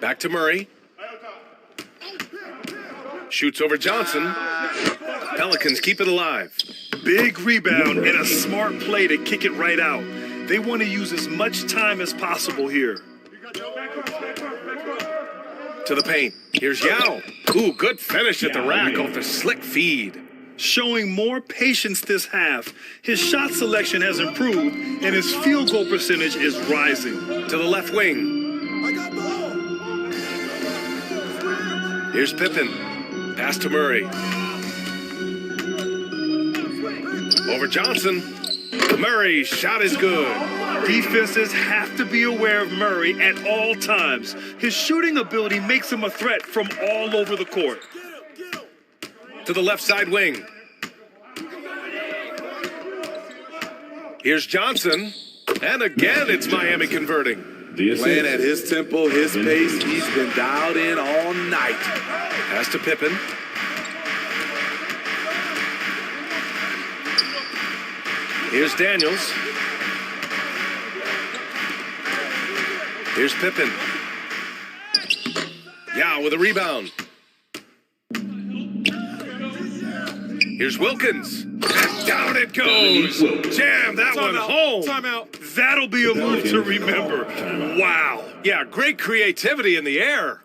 Back to Murray. Shoots over Johnson. Pelicans keep it alive. Big rebound and a smart play to kick it right out. They want to use as much time as possible here. To the paint. Here's Yao. Ooh, good finish at the rack off the slick feed. Showing more patience this half. His shot selection has improved and his field goal percentage is rising. To the left wing. Here's Pippen. Pass to Murray. Over Johnson. Murray's shot is good. Defenses have to be aware of Murray at all times. His shooting ability makes him a threat from all over the court. To the left side wing. Here's Johnson. And again, it's Miami converting. Playing at his tempo, his pace. He's been dialed in all night. Pass to Pippen. Here's Daniels. Here's Pippen. Yao with a rebound. Here's Wilkins. And down it goes. Jam that one home. Timeout. That'll be a move to remember. Wow. Yeah, great creativity in the air.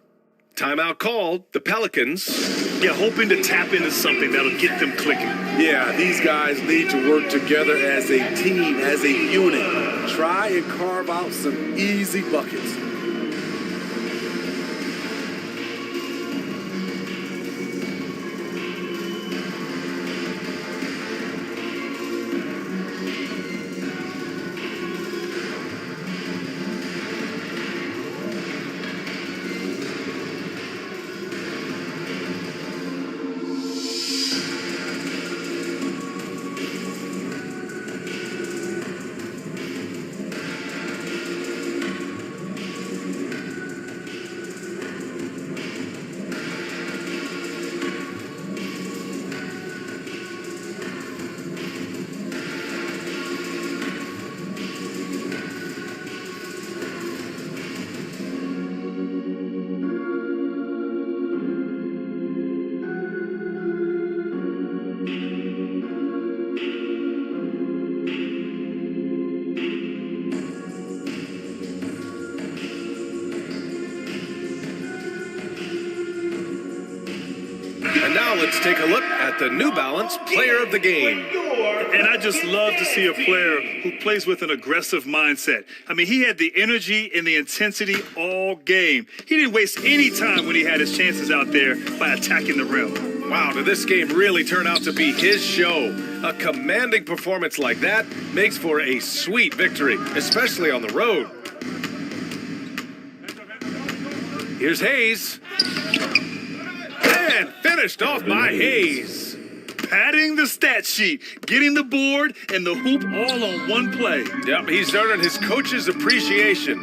Timeout called. The Pelicans. Yeah, hoping to tap into something that'll get them clicking. Yeah, these guys need to work together as a team, as a unit. Try and carve out some easy buckets. And now let's take a look at the New Balance Player of the Game. And I just love to see a player who plays with an aggressive mindset. I mean, he had the energy and the intensity all game. He didn't waste any time when he had his chances out there by attacking the rim. Wow, did this game really turn out to be his show? A commanding performance like that makes for a sweet victory, especially on the road. Here's Hayes. And finished off by Hayes. Padding the stat sheet, getting the board and the hoop all on one play. Yep, he's earned his coach's appreciation.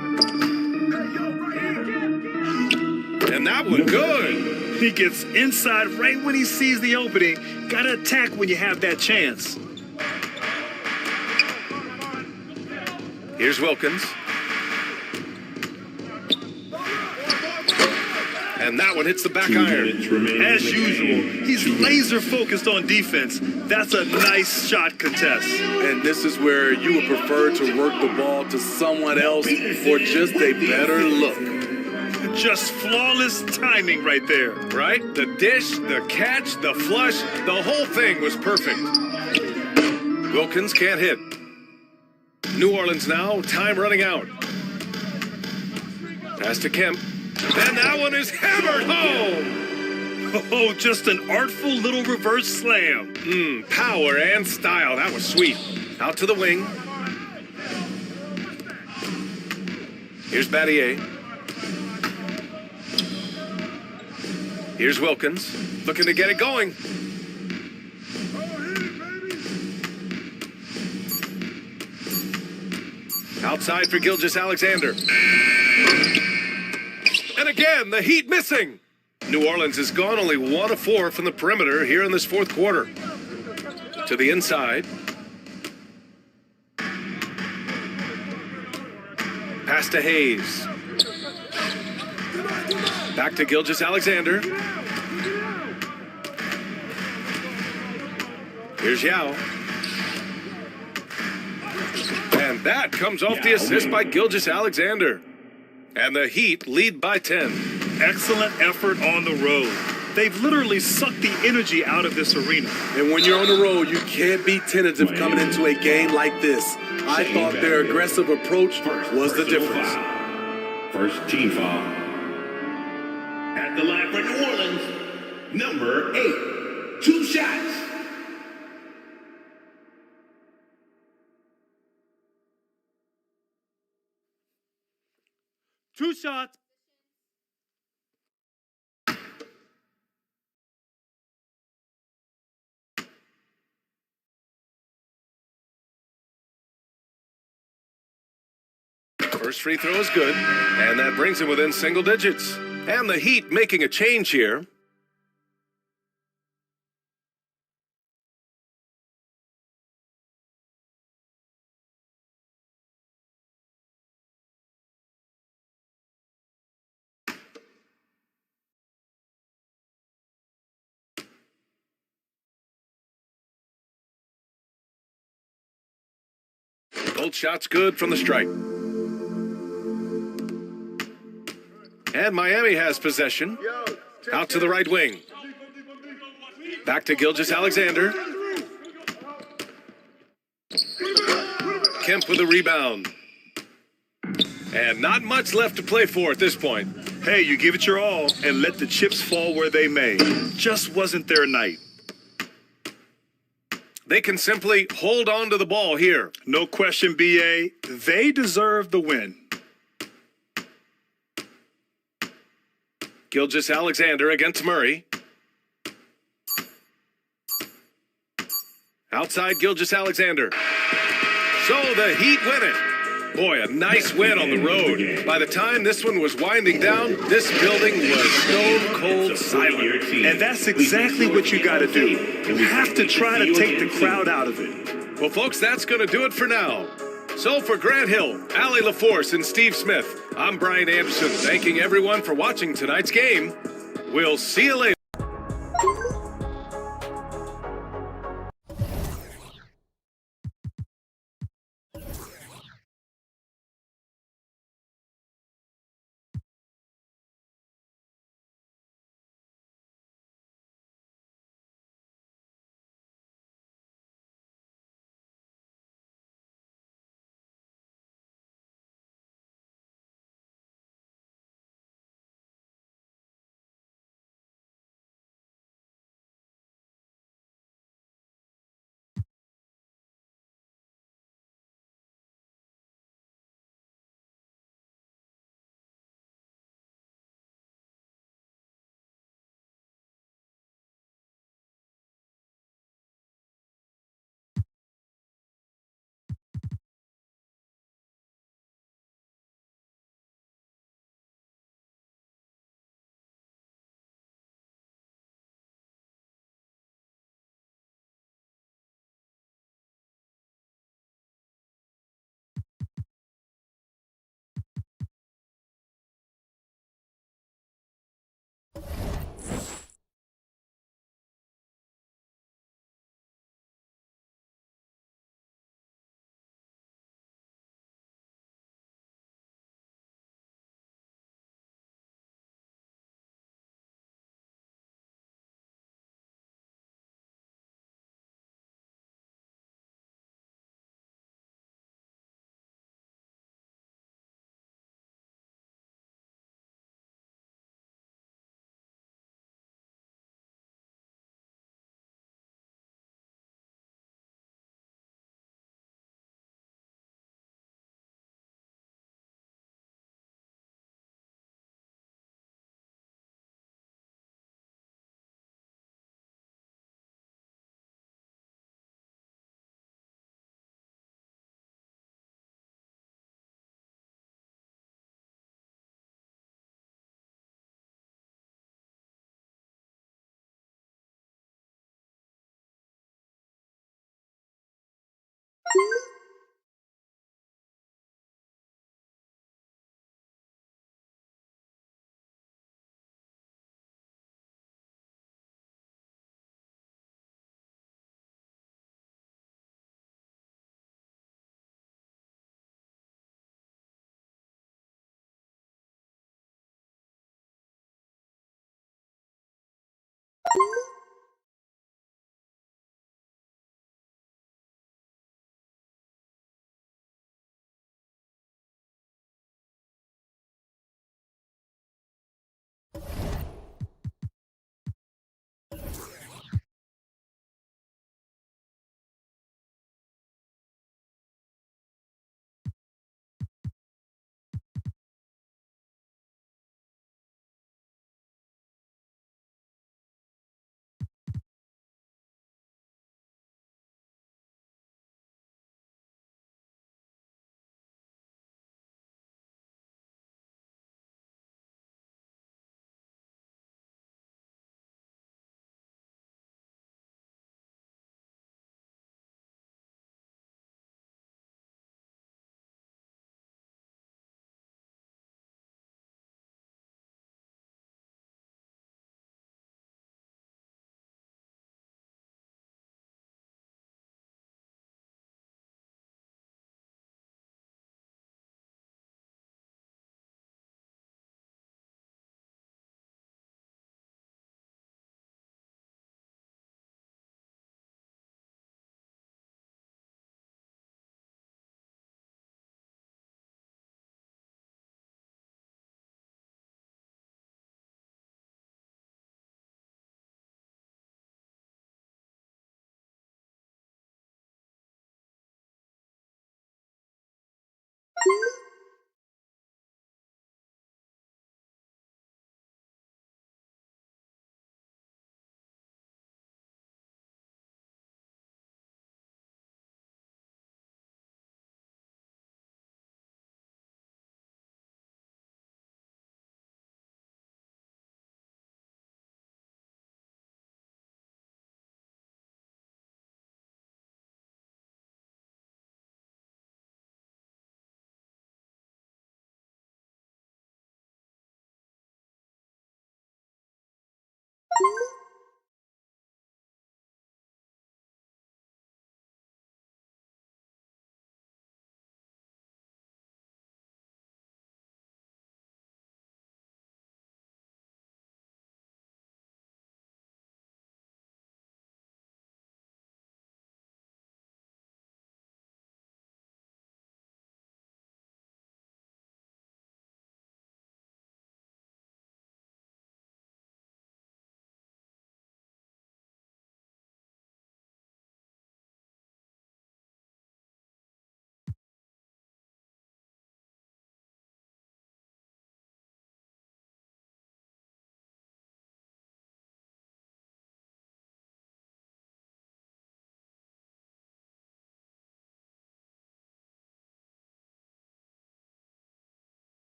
And that one good. He gets inside right when he sees the opening. Gotta attack when you have that chance. Here's Wilkins. And that one hits the back iron. As usual, he's laser focused on defense. That's a nice shot contest. And this is where you would prefer to work the ball to someone else for just a better look. Just flawless timing right there. Right? The dish, the catch, the flush, the whole thing was perfect. Wilkins can't hit. New Orleans now, time running out. Pass to Kemp. And that one is hammered home. Oh, just an artful little reverse slam. Power and style. That was sweet. Out to the wing. Here's Battier. Here's Wilkins. Looking to get it going. Outside for Gilgeous-Alexander. And again, the Heat missing. New Orleans has gone only 1 of 4 from the perimeter here in this fourth quarter. To the inside. Pass to Hayes. Back to Gilgeous-Alexander. Here's Yao. And that comes off the assist by Gilgeous-Alexander. And the Heat lead by 10. Excellent effort on the road. They've literally sucked the energy out of this arena. And when you're on the road, you can't be tentative coming into a game like this. I thought their aggressive approach was the difference. First team foul. At the line for New Orleans, number 8. 2 shots. Two shots. First free throw is good, and that brings him within single digits. And the Heat making a change here. Both shots good from the stripe. And Miami has possession. Out to the right wing. Back to Gilgeous-Alexander. Kemp with a rebound. And not much left to play for at this point. Hey, you give it your all and let the chips fall where they may. Just wasn't their night. They can simply hold on to the ball here. No question, BA. They deserve the win. Gilgeous-Alexander against Murray. Outside Gilgeous-Alexander. So the Heat win it. Boy, a nice win on the road. By the time this one was winding down, this building was stone cold silent. And that's exactly what you got to do. You have to try to take the crowd out of it. Well, folks, that's going to do it for now. So for Grant Hill, Allie LaForce, and Steve Smith, I'm Brian Anderson, thanking everyone for watching tonight's game. We'll see you later.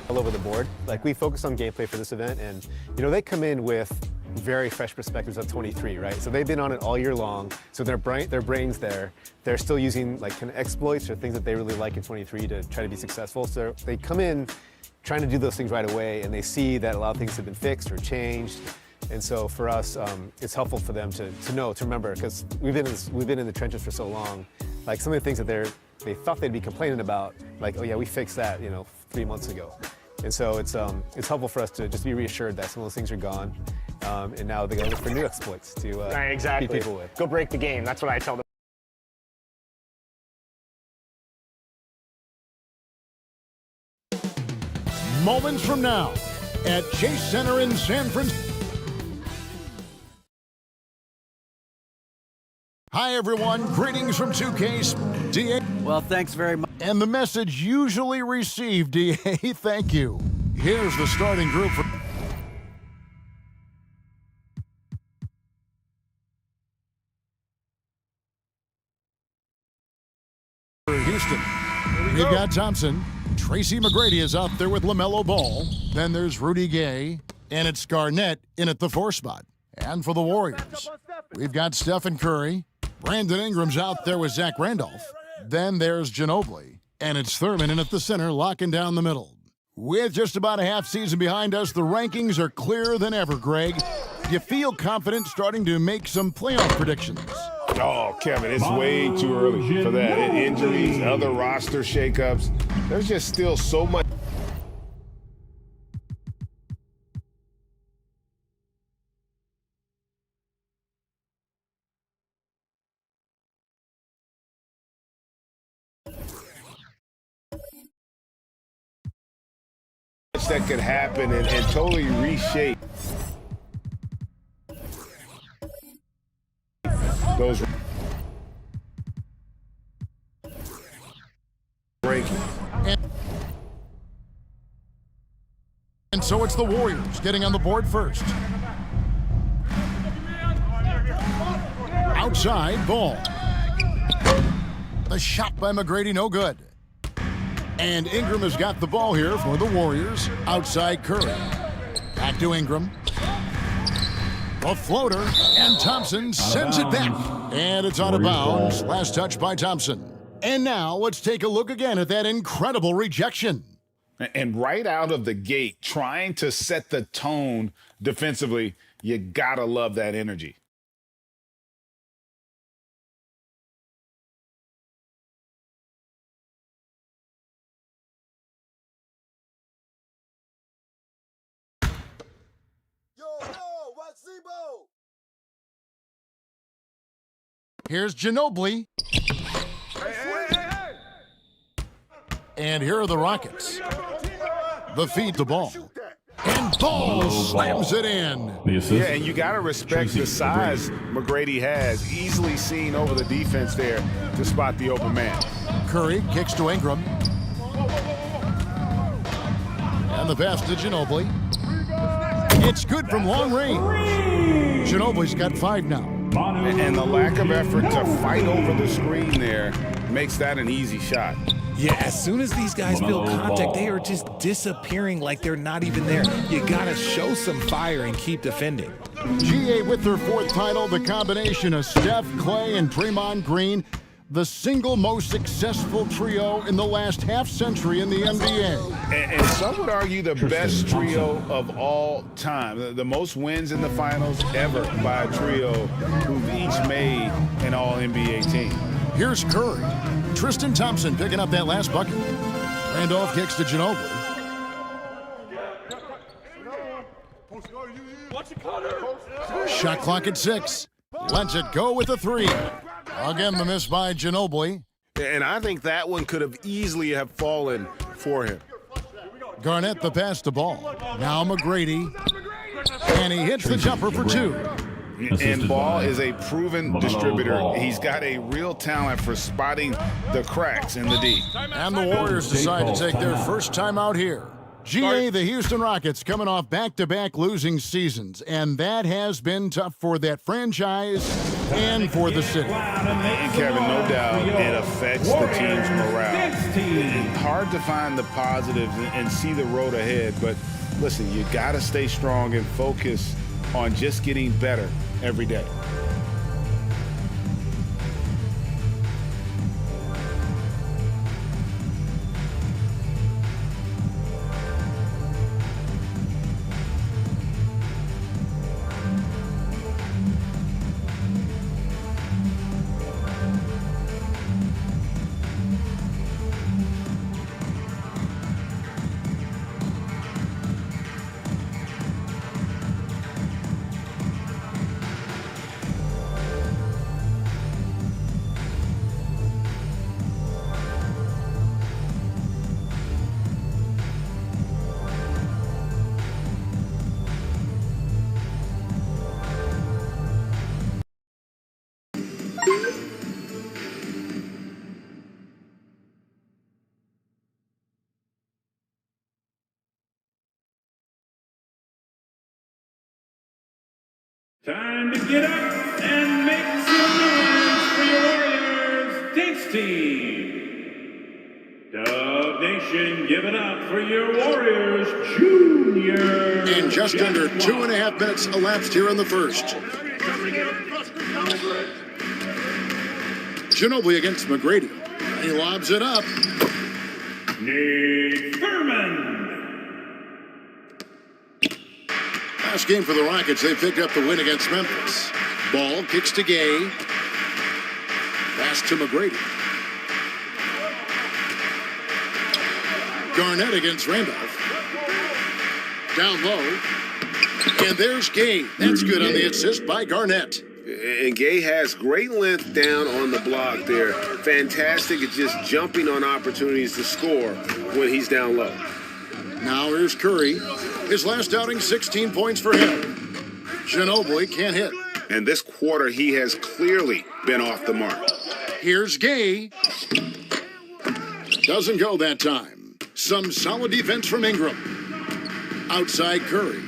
all over the board. Like, we focus on gameplay for this event, and they come in with very fresh perspectives of 23, right? So they've been on it all year long. So their brains there, they're still using like kind of exploits or things that they really like in 23 to try to be successful. So they come in trying to do those things right away, and they see that a lot of things have been fixed or changed. And so for us, it's helpful for them to remember, because we've been in the trenches for so long. Like, some of the things that they thought they'd be complaining about, like, oh yeah, we fixed that 3 months ago. And so it's helpful for us to just be reassured that some of those things are gone, and now they got to look for new exploits to beat people with. Go break the game. That's what I tell them. Moments from now at Chase Center in San Francisco. Hi, everyone. Greetings from 2K's DA. Well, thanks very much. And the message usually received, DA, thank you. Here's the starting group for Houston. We've got Thompson. Tracy McGrady is out there with LaMelo Ball. Then there's Rudy Gay. And it's Garnett in at the 4 spot. And for the Warriors, we've got Stephen Curry. Brandon Ingram's out there with Zach Randolph. Then there's Ginobili. And it's Thurman in at the center, locking down the middle. With just about a half season behind us, the rankings are clearer than ever, Greg. Do you feel confident starting to make some playoff predictions? Oh, Kevin, it's way too early for that. Injuries, other roster shakeups. There's just still so much. That could happen and totally reshape those rankings. And so it's the Warriors getting on the board first. Outside, Ball. The shot by McGrady, no good. And Ingram has got the ball here for the Warriors. Outside Curry. Back to Ingram. A floater, and Thompson sends it back. And it's out of bounds. Last touch by Thompson. And now let's take a look again at that incredible rejection. And right out of the gate, trying to set the tone defensively, you gotta love that energy. Here's Ginobili. And here are the Rockets. The feed the ball. And Ball slams it in. Yeah, and you got to respect the size McGrady has. Easily seen over the defense there to spot the open man. Curry kicks to Ingram. And the pass to Ginobili. It's good from long range. Ginobili's got 5 now. And the lack of effort to fight over the screen there makes that an easy shot. Yeah, as soon as these guys feel contact, they are just disappearing like they're not even there. You gotta show some fire and keep defending. GA with their 4th title, the combination of Steph, Clay, and Draymond Green, the single most successful trio in the last half-century in the NBA. And some would argue the best trio of all time. The most wins in the finals ever by a trio who've each made an All-NBA team. Here's Curry. Tristan Thompson picking up that last bucket. Randolph kicks to Ginobili. Shot clock at 6. Lets it go with a 3. Again, the miss by Ginobili. And I think that one could have easily have fallen for him. Garnett the pass to Ball. Now McGrady. And he hits the jumper for 2. And Ball is a proven distributor. He's got a real talent for spotting the cracks in the D. And the Warriors decide to take their first time out here. GA, the Houston Rockets coming off back-to-back losing seasons, and that has been tough for that franchise and for the city. And Kevin, no doubt it affects the team's morale. It's hard to find the positives and see the road ahead, but listen, you got to stay strong and focus on just getting better every day. Time to get up and make some noise for your Warriors dance team. Dub Nation, give it up for your Warriors Junior. And just under 2.5 minutes elapsed here in the first. Ginobili against McGrady. He lobs it up. Nate Furman. Last game for the Rockets, they picked up the win against Memphis. Ball kicks to Gay. Pass to McGrady. Garnett against Randolph. Down low. And there's Gay. That's good on the assist by Garnett. And Gay has great length down on the block there. Fantastic at just jumping on opportunities to score when he's down low. Now here's Curry. His last outing, 16 points for him. Ginobili can't hit. And this quarter, he has clearly been off the mark. Here's Gay. Doesn't go that time. Some solid defense from Ingram. Outside Curry.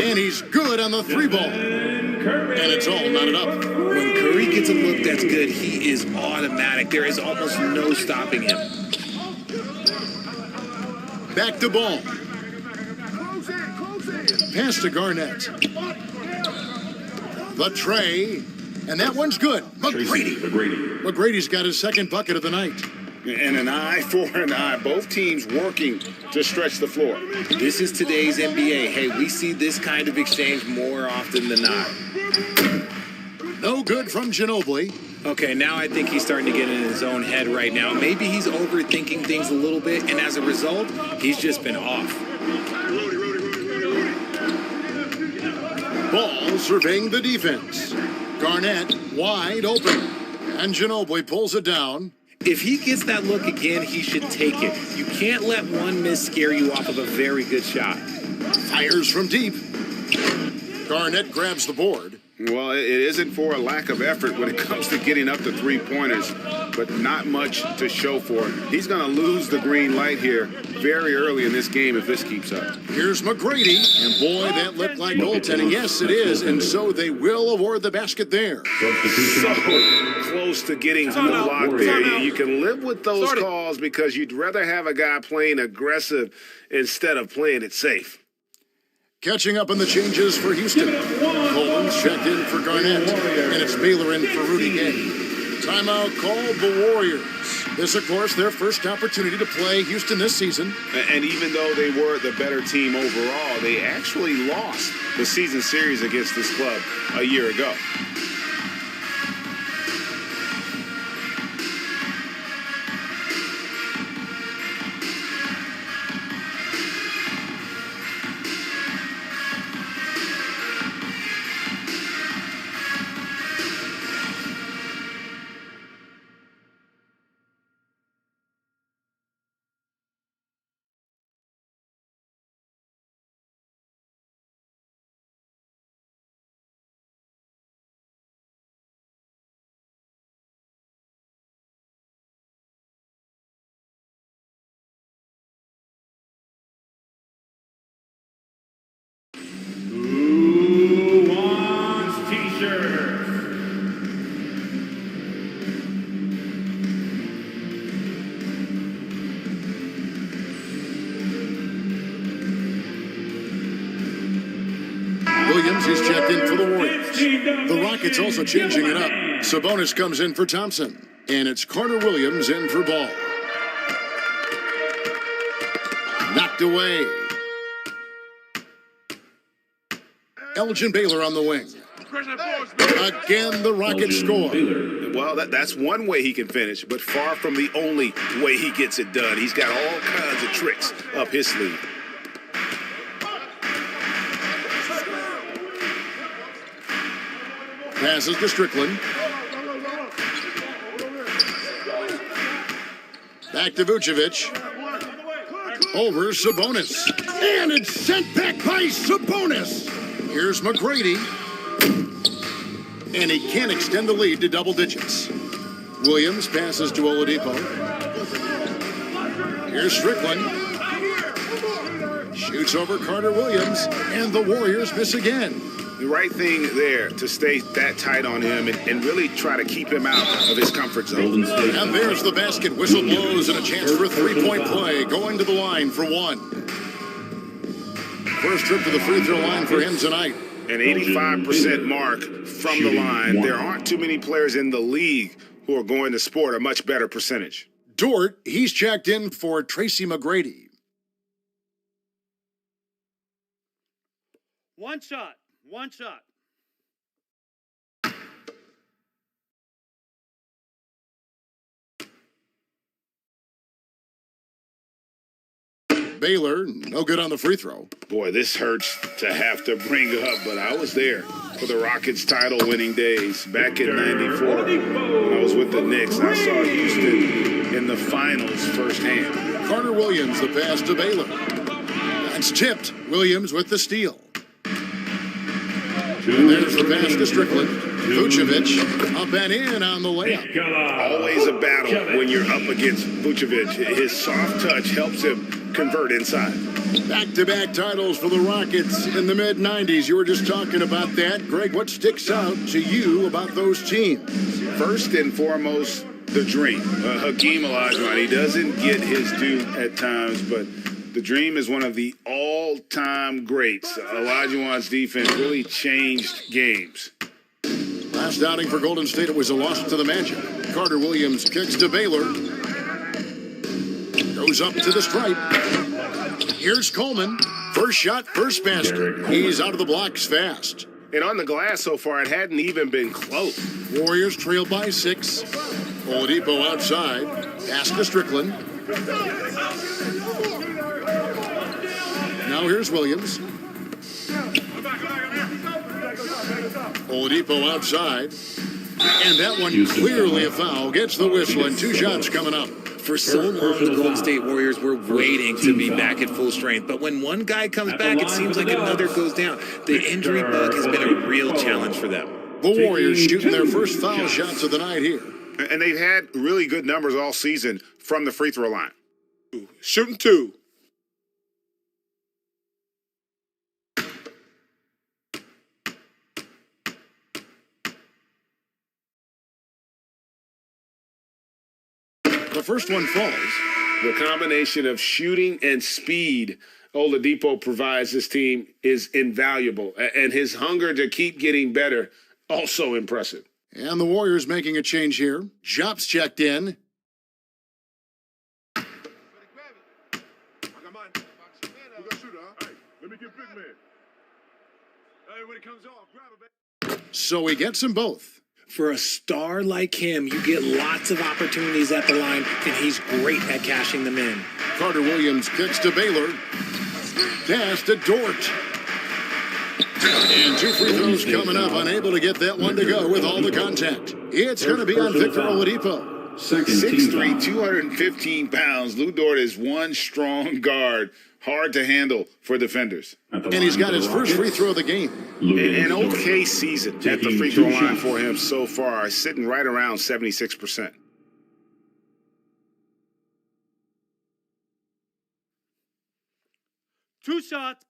And he's good on the three ball. And it's all knotted up. When Curry gets a look that's good, he is automatic. There is almost no stopping him. Back to Ball. Pass to Garnett. The tray. And that one's good. McGrady. McGrady's got his second bucket of the night. And an eye for an eye. Both teams working to stretch the floor. This is today's NBA. Hey, we see this kind of exchange more often than not. No good from Ginobili. Okay, now I think he's starting to get in his own head right now. Maybe he's overthinking things a little bit, and as a result, he's just been off. Ball surveying the defense. Garnett wide open. And Ginobili pulls it down. If he gets that look again, he should take it. You can't let one miss scare you off of a very good shot. Fires from deep. Garnett grabs the board. Well, it isn't for a lack of effort when it comes to getting up to three-pointers, but not much to show for it. He's going to lose the green light here very early in this game if this keeps up. Here's McGrady, and boy, that looked like goaltending. Yes, it is, and so they will award the basket there. So close to getting to the block there. You can live with those calls because you'd rather have a guy playing aggressive instead of playing it safe. Catching up on the changes for Houston. Coleman's checked in for Garnett, and it's Baylor in for Rudy Gay. Timeout called the Warriors. This, of course, their first opportunity to play Houston this season. And even though they were the better team overall, they actually lost the season series against this club a year ago. Williams is checked in for the Warriors. The Rockets also changing it up. Sabonis comes in for Thompson. And it's Carter Williams in for Ball. Knocked away. Elgin Baylor on the wing. Again, the Rockets score. Well, that's one way he can finish, but far from the only way he gets it done. He's got all kinds of tricks up his sleeve. Passes to Strickland. Back to Vucevic. Over Sabonis. And it's sent back by Sabonis. Here's McGrady. And he can't extend the lead to double digits. Williams passes to Oladipo. Here's Strickland. Shoots over Carter Williams. And the Warriors miss again. The right thing there to stay that tight on him and really try to keep him out of his comfort zone. And there's the basket. Whistle blows and a chance for a three-point play. Going to the line for one. First trip to the free throw line for him tonight. An 85% mark from the line. There aren't too many players in the league who are going to sport a much better percentage. Dort, he's checked in for Tracy McGrady. One shot. One shot. Baylor, no good on the free throw. Boy, this hurts to have to bring up, but I was there for the Rockets title-winning days back in '94. When I was with the Knicks, I saw Houston in the finals firsthand. Carter Williams, the pass to Baylor. That's tipped. Williams with the steal. And there's the pass to Strickland. Vucevic up and in on the layup. Always a battle when you're up against Vucevic. His soft touch helps him convert inside. Back-to-back titles for the Rockets in the mid-'90s. You were just talking about that. Greg, what sticks out to you about those teams? First and foremost, the dream. Hakeem Olajuwon, he doesn't get his due at times, but the Dream is one of the all-time greats. Olajuwon's defense really changed games. Last outing for Golden State, it was a loss to the Magic. Carter Williams kicks to Baylor. Goes up to the stripe. Here's Coleman. First shot, first basket. He's out of the blocks fast. And on the glass so far, it hadn't even been close. Warriors trail by 6. Oladipo outside. Pass to Strickland. Now here's Williams. Oladipo outside. And that one clearly a foul. Gets the whistle and 2 shots coming up. For so long, the Golden State Warriors were waiting to be back at full strength. But when one guy comes back, it seems like another goes down. The injury bug has been a real challenge for them. The Warriors shooting their first foul shots of the night here. And they've had really good numbers all season from the free throw line. Shooting 2. The first one falls. The combination of shooting and speed Oladipo provides this team is invaluable. And his hunger to keep getting better, also impressive. And the Warriors making a change here. Jop's checked in. So he gets them both. For a star like him, you get lots of opportunities at the line, and he's great at cashing them in. Carter Williams kicks to Baylor. Pass to Dort. And 2 free throws coming up. Unable to get that one to go with all the contact. It's going to be on Victor Oladipo. 6'3", 215 pounds. Lou Dort is one strong guard. Hard to handle for defenders. And he's got his first free throw of the game. An okay season at the free throw line for him so far, sitting right around 76%. Two shots.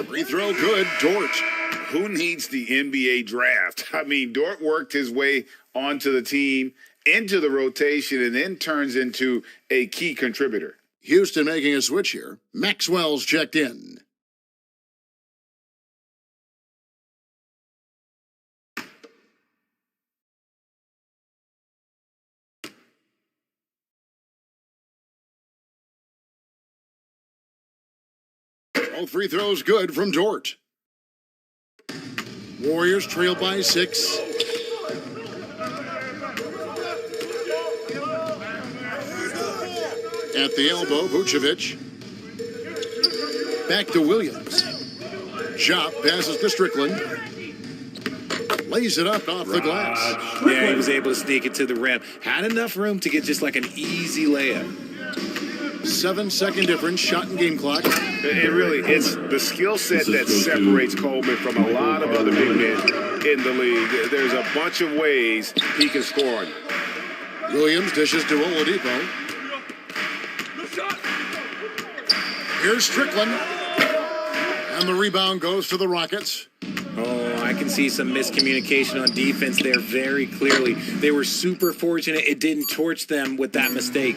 Free throw good. Dort. who needs the NBA draft? I mean, Dort worked his way onto the team, into the rotation, and then turns into a key contributor. Houston making a switch here. Maxwell's checked in. All free throws good from Dort. Warriors trail by 6. At the elbow, Vucevic. Back to Williams. Chop passes to Strickland. Lays it up off the glass. Yeah, he was able to sneak it to the rim. Had enough room to get just like an easy layup. 7-second difference, shot and game clock. It really, it's the skill set that separates Coleman from a lot of other big men in the league. There's a bunch of ways he can score on you. Williams dishes to Oladipo. Here's Strickland. And the rebound goes to the Rockets. Oh, I can see some miscommunication on defense there very clearly. They were super fortunate it didn't torch them with that mistake.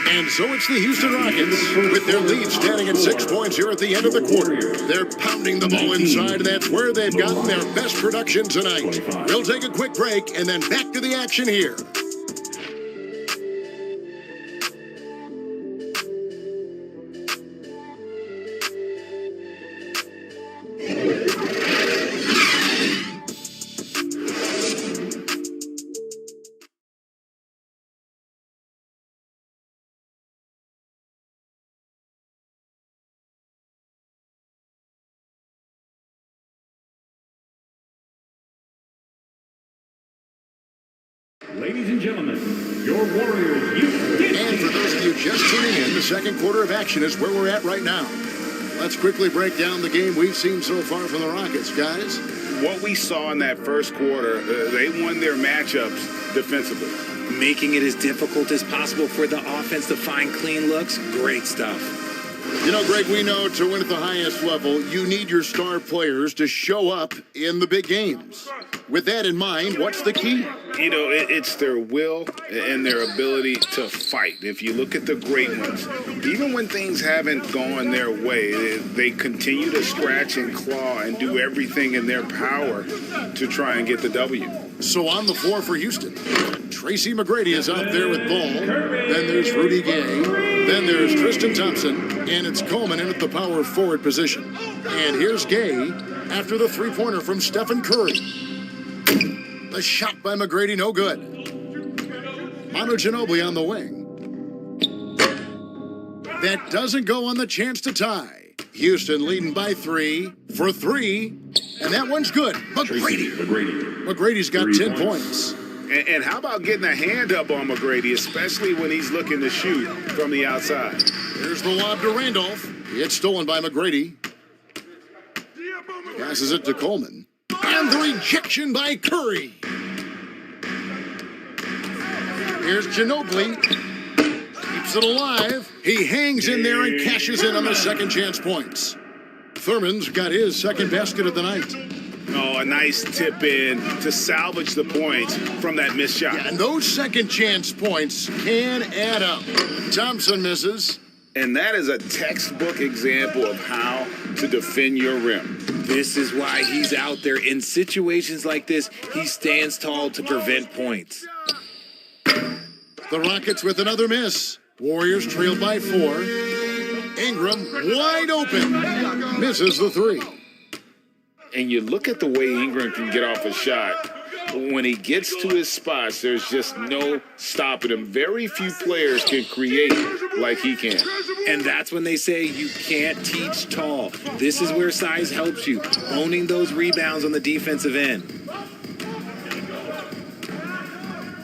And so it's the Houston Rockets with their lead standing at 6 points here at the end of the quarter. They're pounding the ball inside, and that's where they've gotten their best production tonight. We'll take a quick break and then back to the action here. Ladies and gentlemen, your Warriors, Houston. And for those of you just tuning in, the second quarter of action is where we're at right now. Let's quickly break down the game we've seen so far from the Rockets, guys. What we saw in that first quarter, they won their matchups defensively. Making it as difficult as possible for the offense to find clean looks. Great stuff. You know, Greg, we know to win at the highest level, you need your star players to show up in the big games. With that in mind, what's the key? You know, it's their will and their ability to fight. If you look at the great ones, even when things haven't gone their way, they continue to scratch and claw and do everything in their power to try and get the W. So on the floor for Houston, Tracy McGrady is out there with ball. Then there's Rudy Gay. Then there's Tristan Thompson. And it's Coleman in at the power forward position. And here's Gay after the three-pointer from Stephen Curry. The shot by McGrady, no good. Manu Ginobili on the wing. That doesn't go on the chance to tie. Houston leading by 3 for 3. And that one's good. McGrady's got 10 points. And how about getting a hand up on McGrady, especially when he's looking to shoot from the outside? Here's the lob to Randolph. It's stolen by McGrady. Passes it to Coleman. And the rejection by Curry. Here's Ginobili. Keeps it alive. He hangs in there and cashes in on the second chance points. Thurman's got his second basket of the night. Oh, a nice tip in to salvage the points from that missed shot. Yeah, and those second chance points can add up. Thompson misses. And that is a textbook example of how to defend your rim. This is why he's out there. In situations like this, he stands tall to prevent points. The Rockets with another miss. Warriors trailed by 4. Ingram wide open. Misses the 3. And you look at the way Ingram can get off a shot. When he gets to his spots, there's just no stopping him. Very few players can create like he can. And that's when they say you can't teach tall. This is where size helps you, owning those rebounds on the defensive end.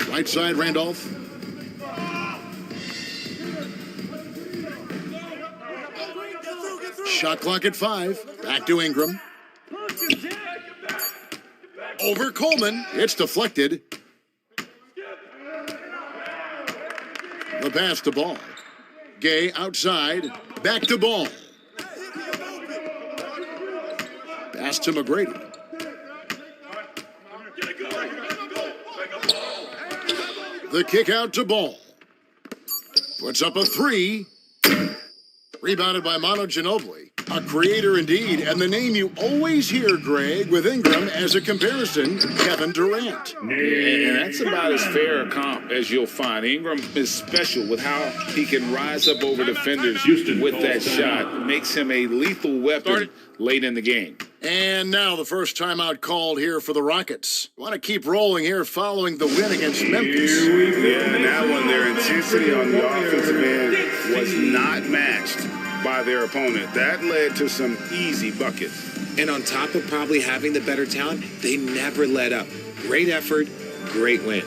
Right side, Randolph. Shot clock at 5. Back to Ingram. Over Coleman. It's deflected. The pass to Ball. Gay outside. Back to Ball. Pass to McGrady. The kick out to Ball. Puts up a three. Rebounded by Manu Ginobili. A creator indeed, and the name you always hear, Greg, with Ingram as a comparison, Kevin Durant. And that's about as fair a comp as you'll find. Ingram is special with how he can rise up over defenders with that shot. It makes him a lethal weapon late in the game. And now the first timeout called here for the Rockets. Want to keep rolling here following the win against Memphis. Yeah, and that one, their intensity on the offensive end was not matched by their opponent. That led to some easy buckets. And on top of probably having the better talent, they never let up. Great effort, great win.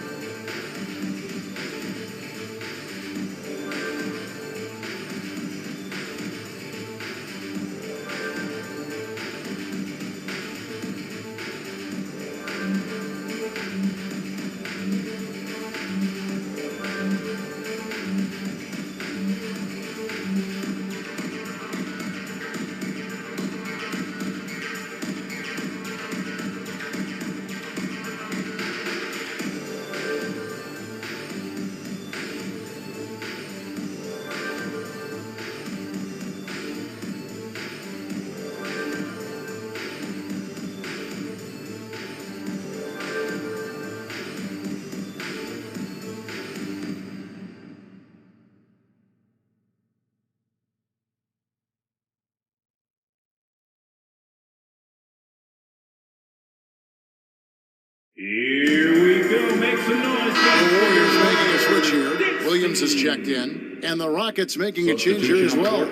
Here we go. Make some noise. The Warriors making a switch here. Williams is checked in. And the Rockets making a change here as well.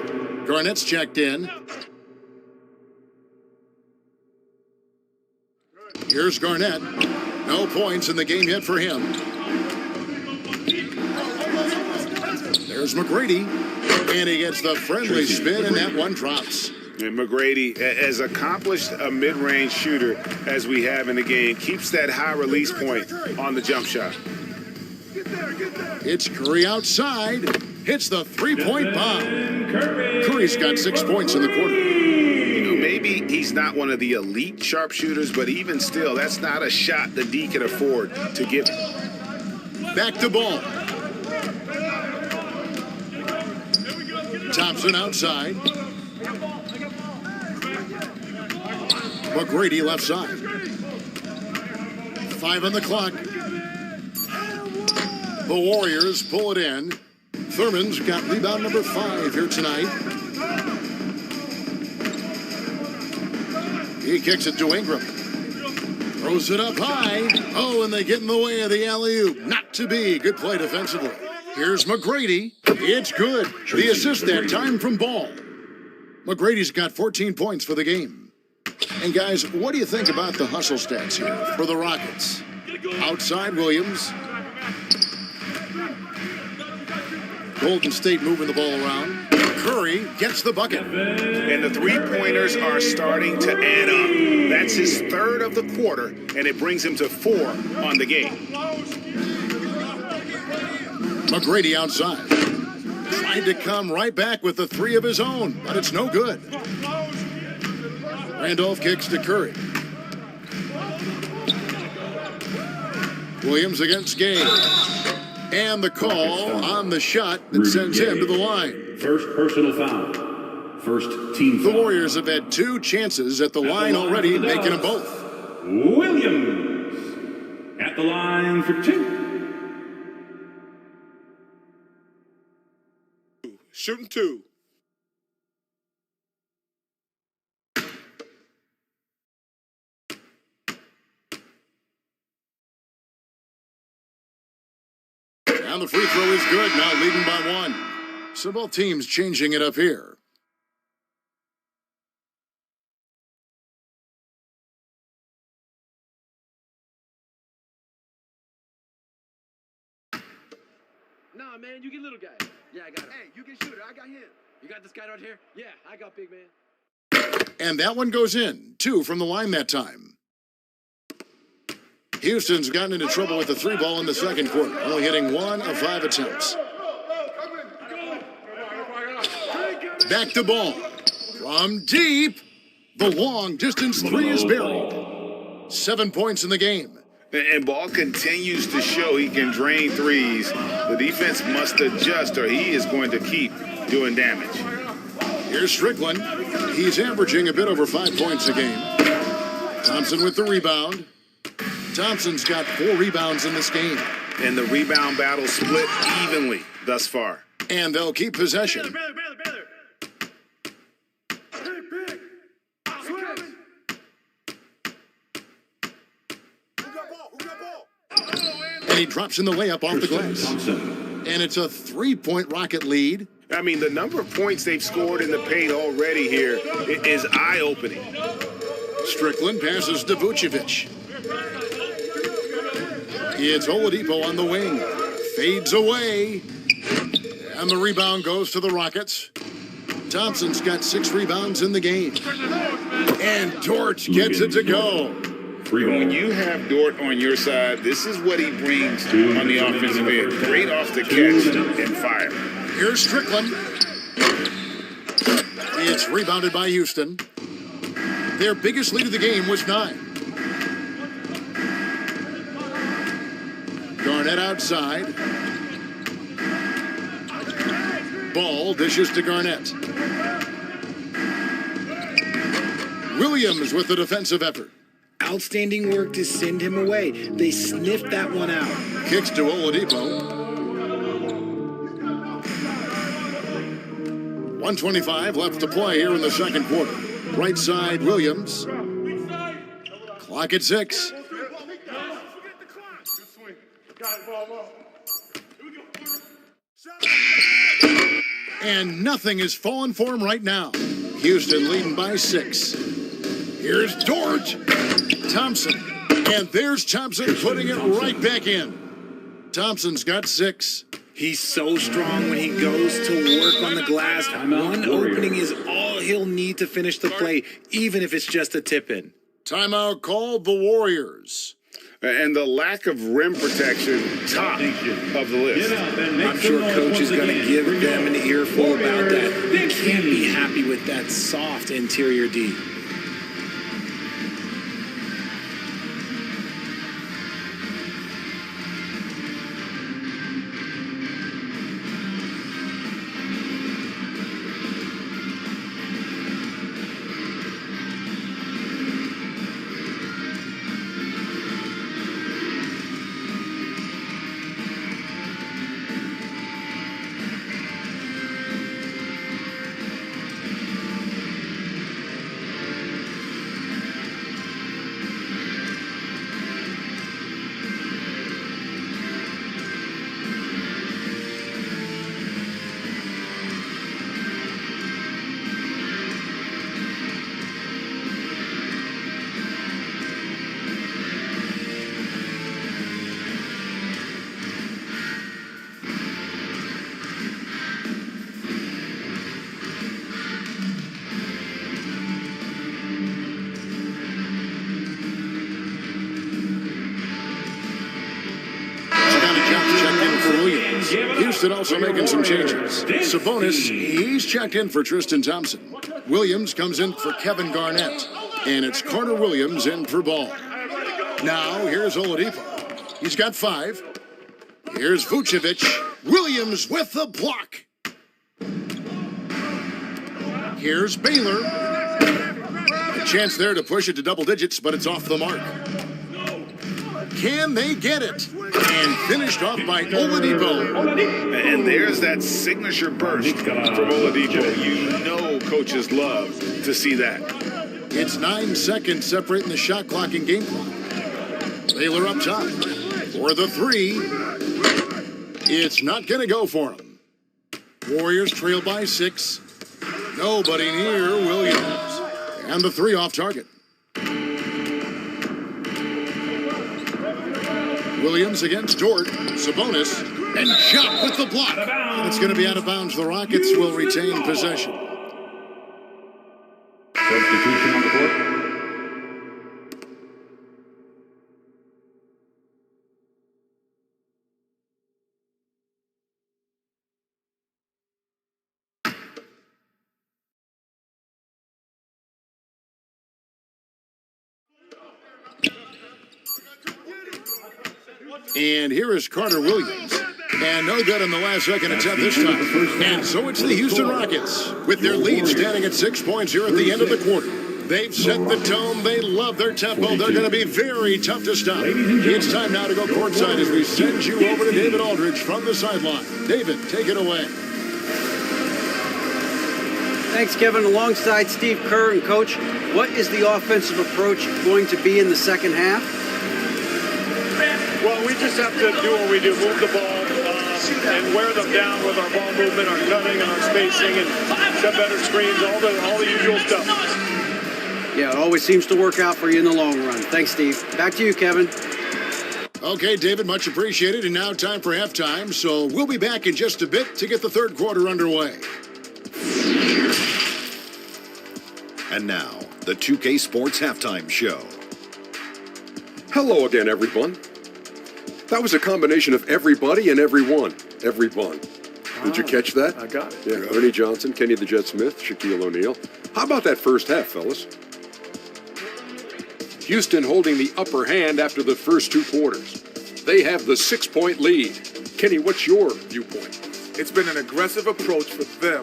Garnett's checked in. Here's Garnett. No points in the game yet for him. There's McGrady. And he gets the friendly spin, and that one drops. And McGrady, as accomplished a mid-range shooter as we have in the game, keeps that high release point on the jump shot. It's Curry outside. Hits the three-point bomb. Curry's got 6 points in the quarter. You know, maybe he's not one of the elite sharpshooters, but even still, that's not a shot the D can afford to give. Back to Ball. Thompson outside. McGrady left side. 5 on the clock. The Warriors pull it in. Thurman's got rebound number 5 here tonight. He kicks it to Ingram. Throws it up high. Oh, and they get in the way of the alley-oop. Not to be. Good play defensively. Here's McGrady. It's good. The assist that time from Ball. McGrady's got 14 points for the game. And guys, what do you think about the hustle stats here for the Rockets? Outside Williams. Golden State moving the ball around. Curry gets the bucket. And the three-pointers are starting to add up. That's his third of the quarter, and it brings him to 4 on the game. McGrady outside. Trying to come right back with the 3 of his own, but it's no good. Randolph kicks to Curry. Williams against Gay. And the call on the shot that sends him to the line. First personal foul. First team foul. The Warriors have had 2 chances at the line already, making them both. Williams at the line for 2. Shooting 2. And the free throw is good, now leading by 1. So both teams changing it up here. Nah, man, you get little guy. Yeah, I got it. Hey, you get shooter. I got him. You got this guy right here? Yeah, I got big man. And that one goes in. 2 from the line that time. Houston's gotten into trouble with the 3 ball in the second quarter, only hitting 1 of 5 attempts. Back to Ball. From deep. The long distance three is buried. 7 points in the game. And Ball continues to show he can drain threes. The defense must adjust or he is going to keep doing damage. Here's Strickland. He's averaging a bit over 5 points a game. Thompson with the rebound. Thompson's got 4 rebounds in this game. And the rebound battle split evenly thus far. And they'll keep possession. Baylor. Hey, big. Switch. And he drops in the layup off the glass. And it's a 3-point Rocket lead. I mean, the number of points they've scored in the paint already here is eye-opening. Strickland passes to Vucevic. It's Oladipo on the wing. Fades away. And the rebound goes to the Rockets. Thompson's got 6 rebounds in the game. And Dort gets it to go. When you have Dort on your side, this is what he brings on the offensive end. Great off the catch and fire. Here's Strickland. It's rebounded by Houston. Their biggest lead of the game was 9. Garnett outside. Ball dishes to Garnett. Williams with the defensive effort. Outstanding work to send him away. They sniffed that one out. Kicks to Oladipo. 1:25 left to play here in the second quarter. Right side, Williams. Clock at 6. And nothing is falling for him right now. Houston leading by 6. Here's Dort. Thompson. And there's Thompson putting it right back in. Thompson's got 6. He's so strong when he goes to work on the glass. One opening is all he'll need to finish the play, even if it's just a tip-in. Timeout called the Warriors. And the lack of rim protection, top of the list. I'm sure Coach is going to give them an earful about that. They can't be happy with that soft interior D. Houston also making some changes. Sabonis, he's checked in for Tristan Thompson. Williams comes in for Kevin Garnett. And it's Carter Williams in for Ball. Now, here's Oladipo. He's got 5. Here's Vucevic. Williams with the block. Here's Baylor. A chance there to push it to double digits, but it's off the mark. Can they get it? And finished off by Oladipo. And there's that signature burst from Oladipo. You know coaches love to see that. It's 9 seconds separating the shot clock and game clock. Baylor up top for the 3. It's not going to go for him. Warriors trail by 6. Nobody near Williams. And the 3 off target. Williams against Dort. Sabonis. And shot with the block. And it's going to be out of bounds. The Rockets will retain possession. Substitution on the court. And here is Carter Williams. And no good in the last second attempt this time. And so it's the Houston Rockets with their lead standing at 6 points here at the end of the quarter. They've set the tone. They love their tempo. They're going to be very tough to stop. It's time now to go courtside as we send you over to David Aldridge from the sideline. David, take it away. Thanks, Kevin. Alongside Steve Kerr and Coach, what is the offensive approach going to be in the second half? Well, we just have to do what we do, move the ball and wear them down with our ball movement, our cutting, and our spacing, and set better screens, all the usual stuff. Yeah, it always seems to work out for you in the long run. Thanks, Steve. Back to you, Kevin. Okay, David, much appreciated. And now time for halftime. So we'll be back in just a bit to get the third quarter underway. And now, the 2K Sports Halftime Show. Hello again, everyone. That was a combination of everybody and everyone. Everyone. Did you catch that? I got it. Yeah, Ernie Johnson, Kenny the Jet Smith, Shaquille O'Neal. How about that first half, fellas? Houston holding the upper hand after the first two quarters. They have the 6-point lead. Kenny, what's your viewpoint? It's been an aggressive approach for them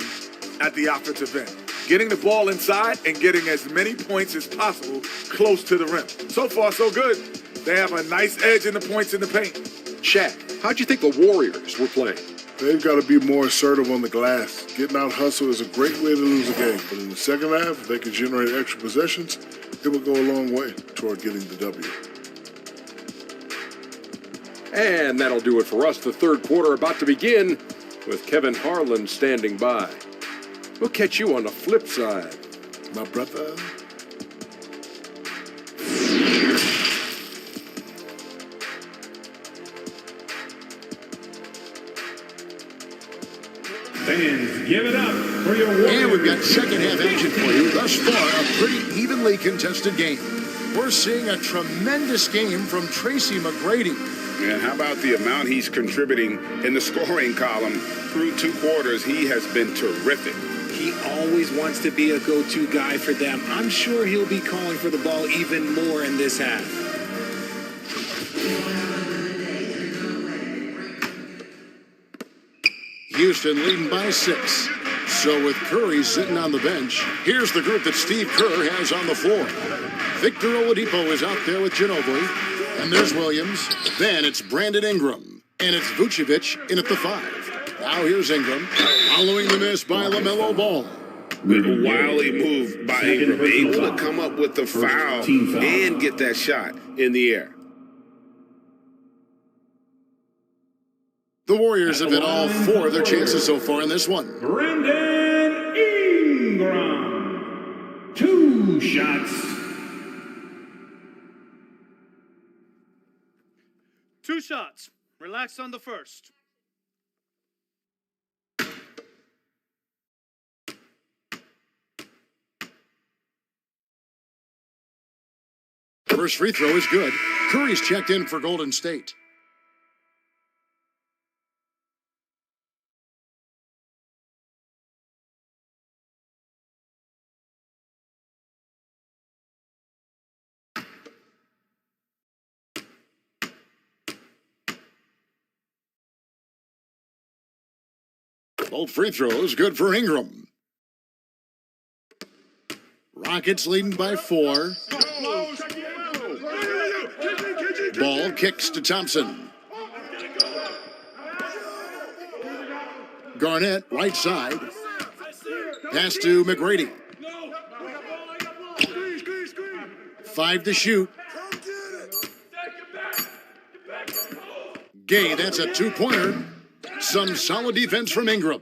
at the offensive end. Getting the ball inside and getting as many points as possible close to the rim. So far, so good. They have a nice edge in the points in the paint. Shaq, how'd you think the Warriors were playing? They've got to be more assertive on the glass. Getting out hustled is a great way to lose a game. But in the second half, if they can generate extra possessions, it will go a long way toward getting the W. And that'll do it for us. The third quarter about to begin with Kevin Harlan standing by. We'll catch you on the flip side, my brother. Fans, give it up for your Warriors. And we've got second half action for you. Thus far, a pretty evenly contested game. We're seeing a tremendous game from Tracy McGrady. And how about the amount he's contributing in the scoring column through two quarters? He has been terrific. He always wants to be a go-to guy for them. I'm sure he'll be calling for the ball even more in this half. Houston leading by 6. So with Curry sitting on the bench, here's the group that Steve Kerr has on the floor. Victor Oladipo is out there with Ginobili. And there's Williams. Then it's Brandon Ingram. And it's Vucevic in at the 5. Now here's Ingram, following the miss by LaMelo Ball. A wily move by Ingram, able to come up with the foul and get that shot in the air. The Warriors have hit all 4 of their chances so far in this one. Brandon Ingram. 2 shots. 2 shots. Relax on the first. First free throw is good. Curry's checked in for Golden State. Both free throws good for Ingram. Rockets leading by 4. Ball kicks to Thompson. Garnett, right side. Pass to McGrady. 5 to shoot. Gay, that's a 2-pointer. Some solid defense from Ingram.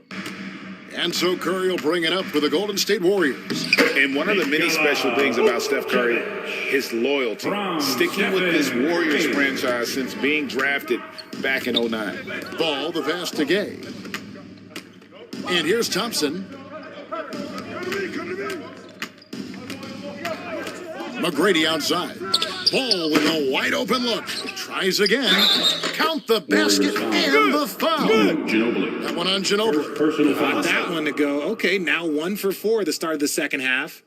And so Curry will bring it up for the Golden State Warriors. And one of the many special things about Steph Curry, his loyalty. Sticking with this Warriors franchise since being drafted back in 2009. Ball, the pass to Gay. And here's Thompson. McGrady outside. Ball with a wide open look. Tries again. Count the basket and the foul. That one on Ginobili. Got that one to go. Okay, now 1 for 4 at the start of the second half.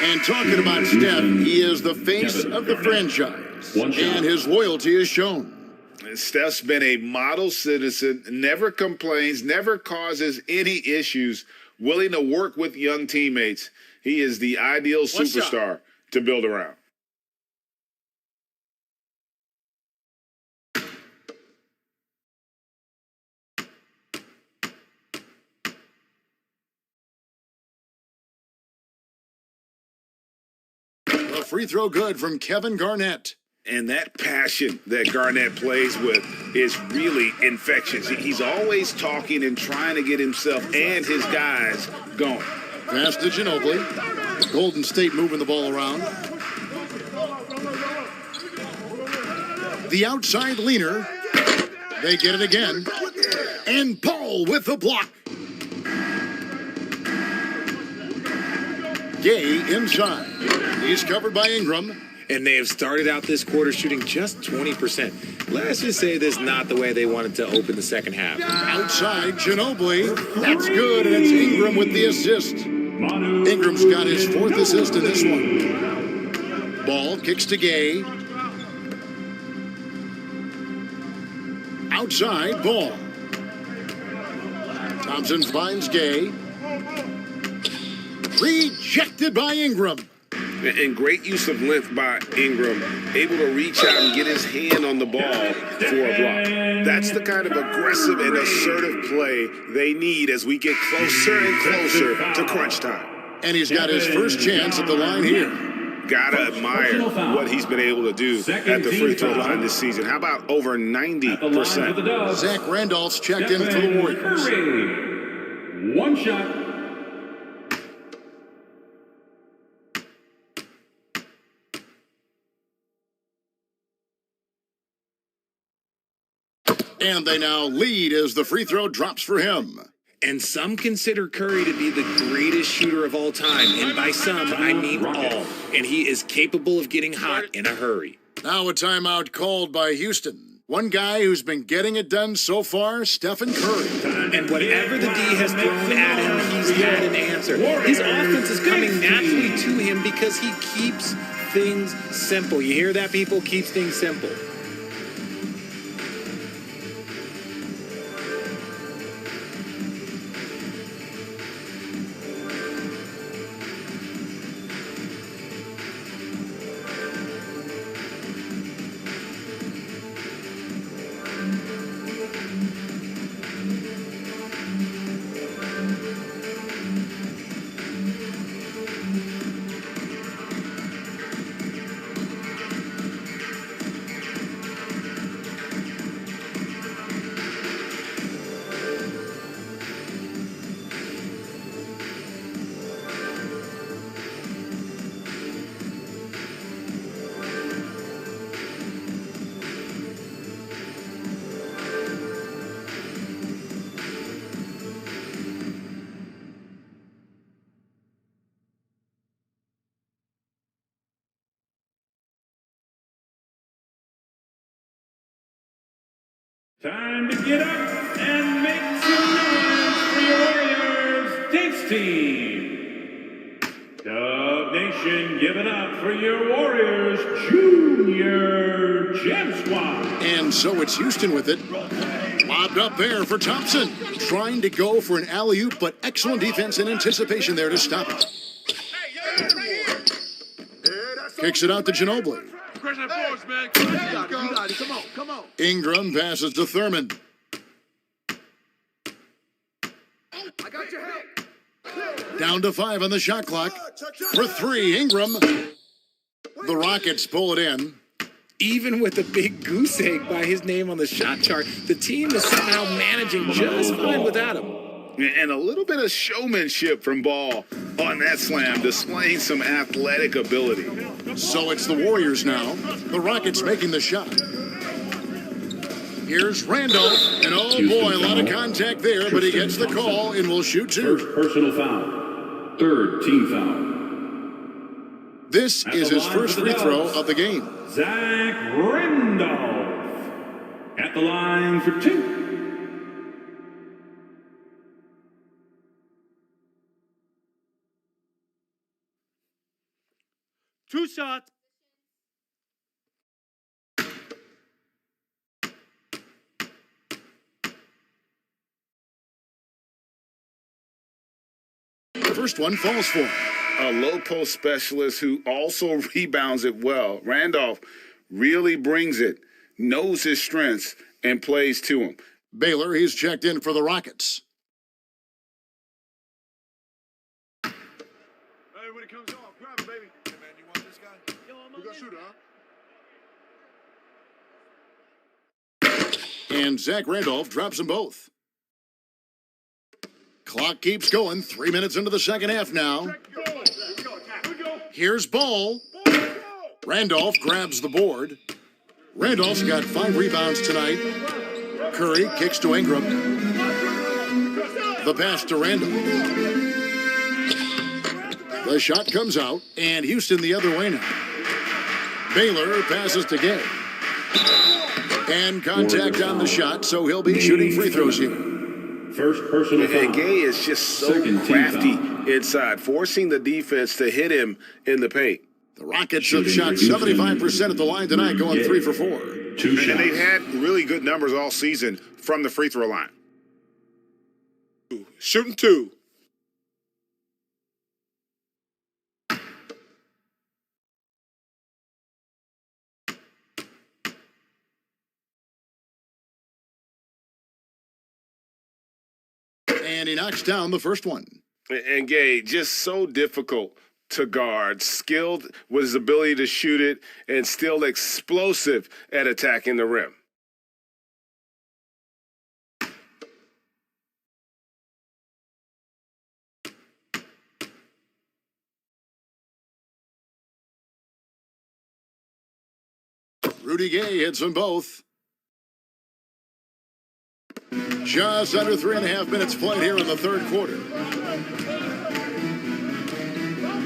And talking about Steph, he is the face of the franchise. And his loyalty is shown. Steph's been a model citizen, never complains, never causes any issues, willing to work with young teammates. He is the ideal superstar to build around. A free throw good from Kevin Garnett. And that passion that Garnett plays with is really infectious. He's always talking and trying to get himself and his guys going. Pass to Ginobili. Golden State moving the ball around. The outside leaner. They get it again. And Paul with the block. Gay inside. He's covered by Ingram. And they have started out this quarter shooting just 20%. Let's just say this is not the way they wanted to open the second half. Outside, Ginobili. That's good, and it's Ingram with the assist. Ingram's got his 4th assist in this one. Ball kicks to Gay. Outside, Ball. Thompson finds Gay. Rejected by Ingram. And great use of length by Ingram, able to reach out and get his hand on the ball for a block. That's the kind of aggressive and assertive play they need as we get closer and closer to crunch time. And he's got his first chance at the line here. Gotta admire what he's been able to do at the free throw line this season. How about over 90%? Zach Randolph's checked in for the Warriors. One shot. And they now lead as the free throw drops for him. And some consider Curry to be the greatest shooter of all time. And by some, I mean all. And he is capable of getting hot in a hurry. Now a timeout called by Houston. One guy who's been getting it done so far, Stephen Curry. And whatever the D has thrown at him, he's had an answer. His offense is coming naturally to him because he keeps things simple. You hear that, people? Keeps things simple. Time to get up and make some noise for your Warriors Dance Team. Dub Nation, give it up for your Warriors Junior Gem Squad. And so it's Houston with it. Lobbed up there for Thompson. Trying to go for an alley-oop, but excellent defense and anticipation there to stop it. Kicks it out to Ginobili. Come on. Ingram passes to Thurman. I got your help. Down to 5 on the shot clock. For 3, Ingram. The Rockets pull it in. Even with a big goose egg by his name on the shot chart, the team is somehow managing just fine without him. And a little bit of showmanship from Ball on that slam, displaying some athletic ability. So it's the Warriors now. The Rockets making the shot. Here's Randall. And oh boy, a lot of contact there, but he gets the call and will shoot 2. First personal foul. Third team foul. This is his first free throw of the game. Zach Randolph at the line for 2. Two shots. First one falls for him. A low post specialist who also rebounds it well. Randolph really brings it, knows his strengths, and plays to him. Baylor, he's checked in for the Rockets. Hey, when it comes off, grab it, baby. Hey, man, you want this guy? You got shooter, huh? And Zach Randolph drops them both. Clock keeps going. 3 minutes into the second half now. Here's Ball. Randolph grabs the board. Randolph's got 5 rebounds tonight. Curry kicks to Ingram. The pass to Randolph. The shot comes out, and Houston the other way now. Baylor passes to Gay. And contact on the shot, so he'll be shooting free throws here. First personal foul. And Gay is just so crafty inside, forcing the defense to hit him in the paint. The Rockets have shot 75% at the line tonight, going 3 for 4. And they've had really good numbers all season from the free throw line. Shooting 2. And he knocks down the first one. And Gay, just so difficult to guard, skilled with his ability to shoot it, and still explosive at attacking the rim. Rudy Gay hits them both. Just under 3.5 minutes played here in the third quarter.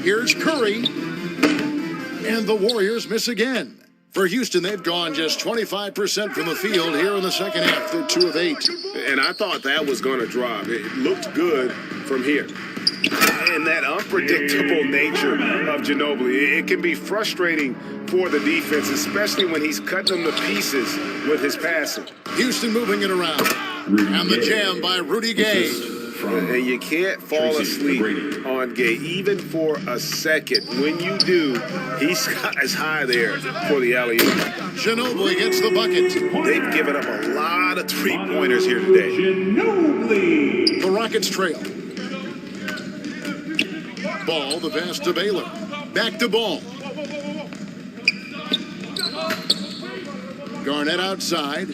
Here's Curry. And the Warriors miss again. For Houston, they've gone just 25% from the field here in the second half. They're 2 of 8. And I thought that was going to drop. It looked good from here. And that unpredictable nature of Ginobili, it can be frustrating for the defense, especially when he's cutting them to pieces with his passing. Houston moving it around. And the jam by Rudy Gay. And you can't fall asleep on Gay, even for a second. When you do, he's guys high there for the alley-oop. Ginobili gets the bucket. They've given up a lot of three-pointers here today. Ginobili. The Rockets trail. Ball, the pass to Baylor. Back to Ball. Garnett outside.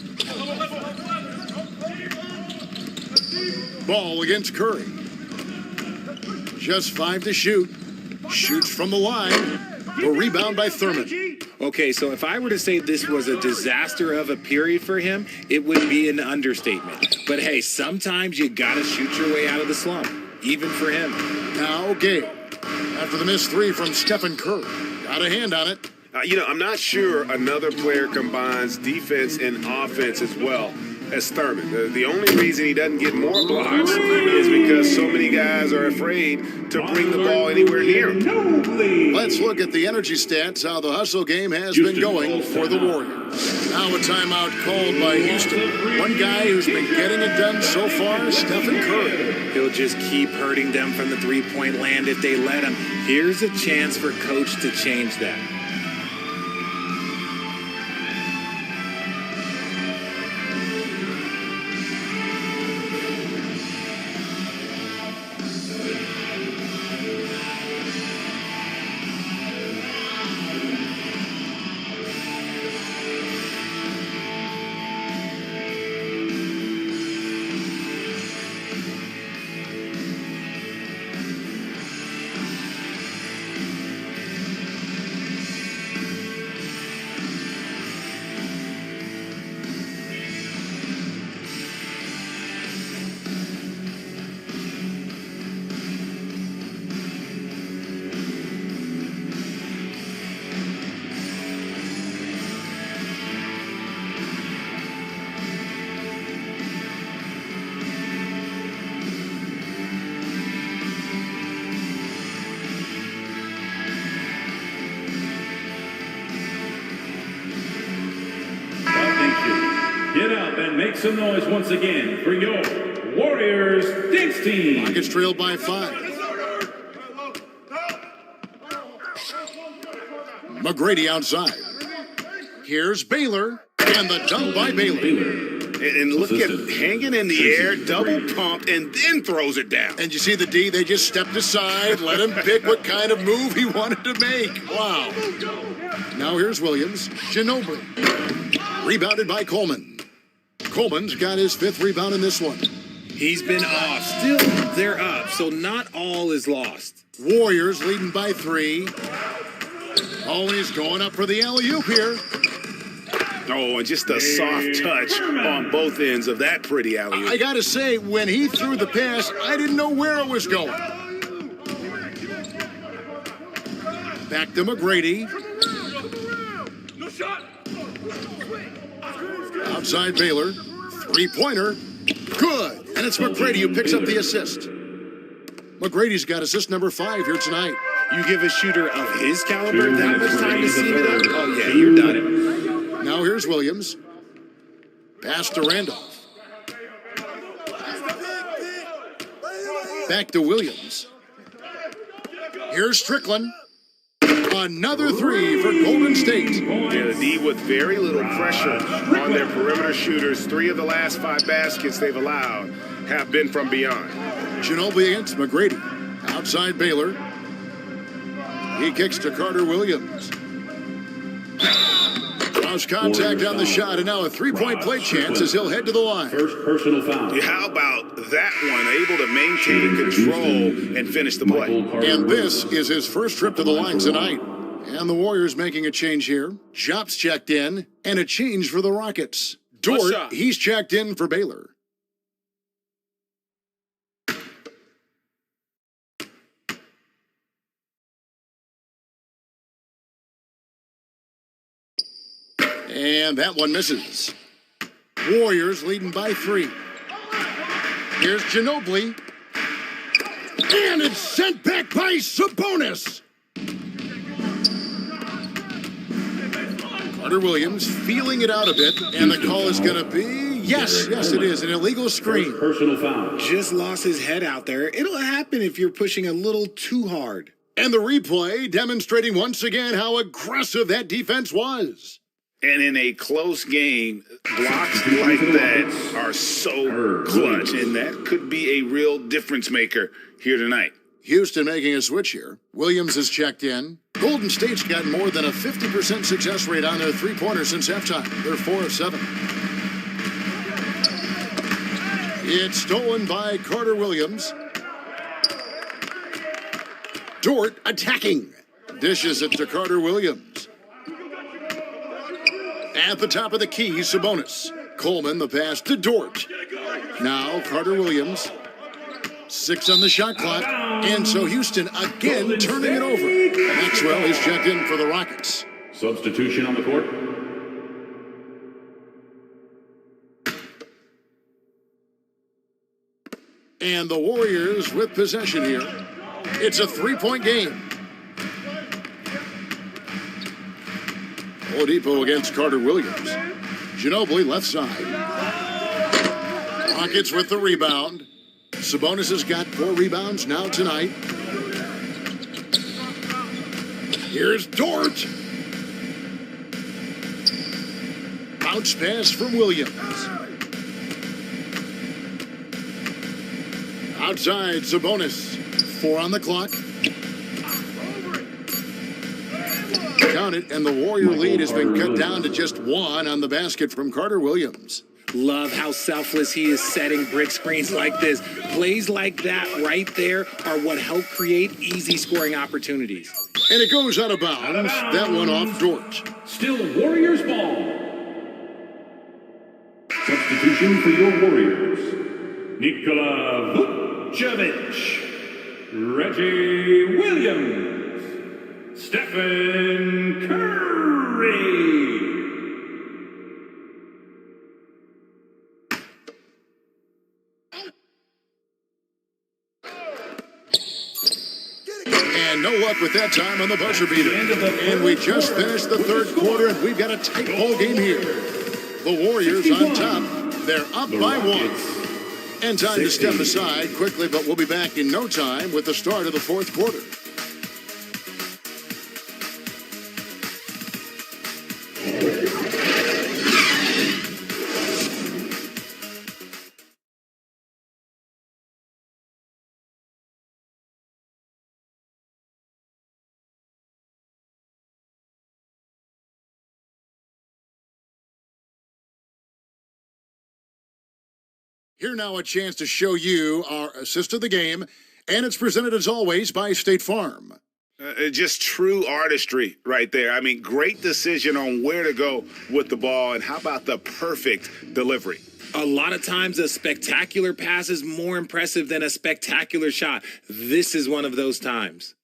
Ball against Curry. Just 5 to shoot. Shoots from the line. The rebound by Thurman. Okay, so if I were to say this was a disaster of a period for him, it would be an understatement. But hey, sometimes you gotta shoot your way out of the slump, even for him. Now Gay. After the missed 3 from Stephen Curry. Got a hand on it. I'm not sure another player combines defense and offense as well as Thurman. The only reason he doesn't get more blocks is because so many guys are afraid to bring the ball anywhere near him. Let's look at the energy stats, how the hustle game has been going for the Warriors. Now a timeout called by Houston. One guy who's been getting it done so far, Stephen Curry. He'll just keep hurting them from the three-point land if they let him. Here's a chance for Coach to change that. Get up and make some noise once again for your Warriors Dinks team. Rockets trailed by 5. McGrady outside. Here's Baylor, and the dunk by Baylor. And look at hanging in the air, double pumped, and then throws it down. And you see the D, they just stepped aside, let him pick what kind of move he wanted to make. Wow. Now here's Williams. Ginobili. Rebounded by Coleman. Coleman's got his 5th rebound in this one. He's been off. Still, they're up, so not all is lost. Warriors leading by 3. Oh, he's going up for the alley-oop here. Oh, and just a soft touch on both ends of that pretty alley-oop. I got to say, when he threw the pass, I didn't know where it was going. Back to McGrady. Outside Baylor. 3-pointer. Good. And it's McGrady who picks up the assist. McGrady's got assist number 5 here tonight. You give a shooter of his caliber that much time to see it up? Oh, yeah, you're done. Now here's Williams. Pass to Randolph. Back to Williams. Here's Strickland. Another 3 for Golden State. Yeah, the D with very little pressure on their perimeter shooters. 3 of the last 5 baskets they've allowed have been from beyond. Ginobili against McGrady. Outside Baylor. He kicks to Carter Williams. Draws contact on the shot, and now a 3-point play chance as he'll head to the line. First personal foul. Yeah, how about that one? Able to maintain control and finish the play. And this is his first trip to the line tonight. And the Warriors making a change here. Jop's checked in, and a change for the Rockets. Dort, he's checked in for Baylor. And that one misses. Warriors leading by 3. Here's Ginobili. And it's sent back by Sabonis. Carter Williams feeling it out a bit, and the call is going to be, yes, it is, an illegal screen. Personal foul. Just lost his head out there. It'll happen if you're pushing a little too hard. And the replay demonstrating once again how aggressive that defense was. And in a close game, blocks like that are so clutch, and that could be a real difference maker here tonight. Houston making a switch here. Williams is checked in. Golden State's got more than a 50% success rate on their 3-pointer since halftime. They're 4 of 7. It's stolen by Carter Williams. Dort attacking. Dishes it to Carter Williams. At the top of the key, Sabonis. Coleman, the pass to Dort. Now Carter Williams. 6 on the shot clock. And so Houston again turning it over. Maxwell is checked in for the Rockets. Substitution on the court. And the Warriors with possession here. It's a 3-point game. Oladipo against Carter Williams. Ginobili left side. Rockets with the rebound. Sabonis has got 4 rebounds now tonight. Here's Dort. Bounce pass from Williams. Outside, Sabonis. 4 on the clock. Count it, and the Warrior lead has been cut down to just 1 on the basket from Carter Williams. Love how selfless he is setting brick screens like this. Plays like that right there are what help create easy scoring opportunities. And it goes out of bounds. That one off Dort. Still Warriors ball. Substitution for your Warriors. Nikola Vucevic. Reggie Williams. Stephen Curry. And no luck with that time on the buzzer beater. And we just finished the third quarter, and we've got a tight ball game here. The Warriors on top. They're up by 1. And time to step aside quickly, but we'll be back in no time with the start of the fourth quarter. Here now a chance to show you our assist of the game, and it's presented as always by State Farm. Just true artistry right there. I mean, great decision on where to go with the ball, and how about the perfect delivery? A lot of times a spectacular pass is more impressive than a spectacular shot. This is one of those times.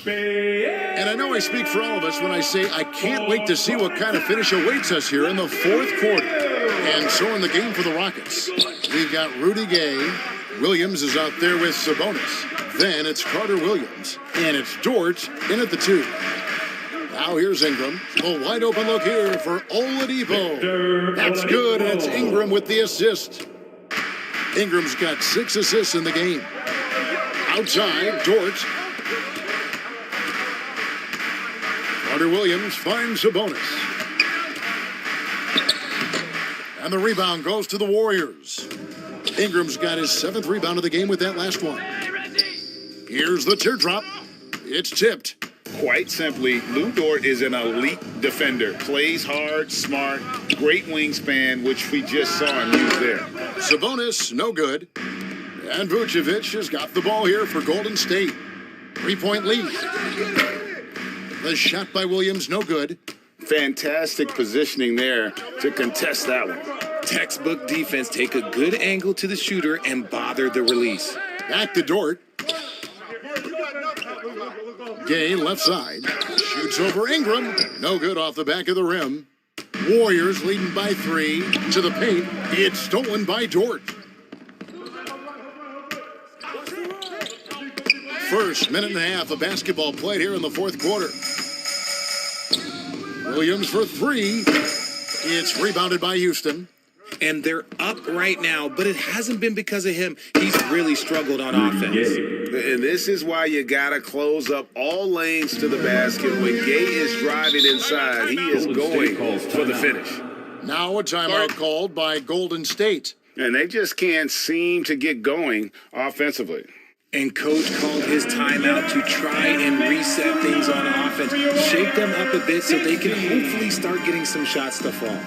And I know I speak for all of us when I say I can't wait to see what kind of finish awaits us here in the fourth quarter. And so in the game for the Rockets, we've got Rudy Gay. Williams is out there with Sabonis. Then it's Carter Williams. And it's Dort in at the 2. Now here's Ingram. A wide open look here for Oladipo. That's good, and it's Ingram with the assist. Ingram's got 6 assists in the game. Outside, Dort. Carter Williams finds Sabonis. And the rebound goes to the Warriors. Ingram's got his 7th rebound of the game with that last one. Here's the teardrop. It's tipped. Quite simply, Lou Dort is an elite defender. Plays hard, smart, great wingspan, which we just saw him use there. Sabonis, no good. And Vucevic has got the ball here for Golden State. 3-point lead. The shot by Williams, no good. Fantastic positioning there to contest that one. Textbook defense. Take a good angle to the shooter and bother the release. Back to Dort. Gay left side. Shoots over Ingram. No good off the back of the rim. Warriors leading by 3 to the paint. It's stolen by Dort. First minute and a half of basketball played here in the fourth quarter. Williams for 3. It's rebounded by Houston. And they're up right now, but it hasn't been because of him. He's really struggled on offense. And this is why you got to close up all lanes to the basket. When Gay is driving inside, he is going for the finish. Now a timeout called by Golden State. And they just can't seem to get going offensively. And Coach called his timeout to try and reset things on offense. Shake them up a bit so they can hopefully start getting some shots to fall.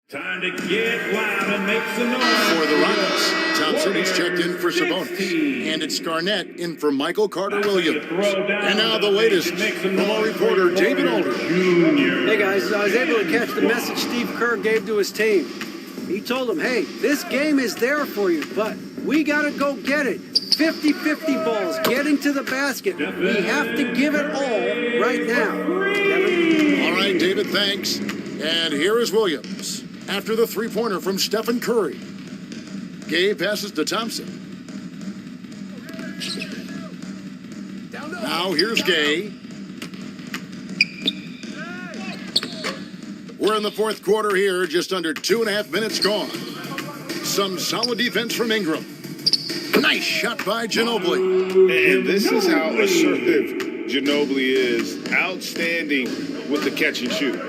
Time to get wild and make some noise. For the Rockets, Thompson is checked in for Sabonis. And it's Garnett in for Michael Carter Williams. And now the latest from our reporter, David Aldridge. Hey guys, I was able to catch the message Steve Kerr gave to his team. He told them, hey, this game is there for you, but we got to go get it. 50-50 balls, getting to the basket. We have to give it all right now. Kevin? All right, David, thanks. And here is Williams. After the three-pointer from Stephen Curry. Gay passes to Thompson. Now here's Gay. We're in the fourth quarter here, just under 2.5 minutes gone. Some solid defense from Ingram. Nice shot by Ginobili. And this is how assertive Ginobili is. Outstanding with the catch and shoot.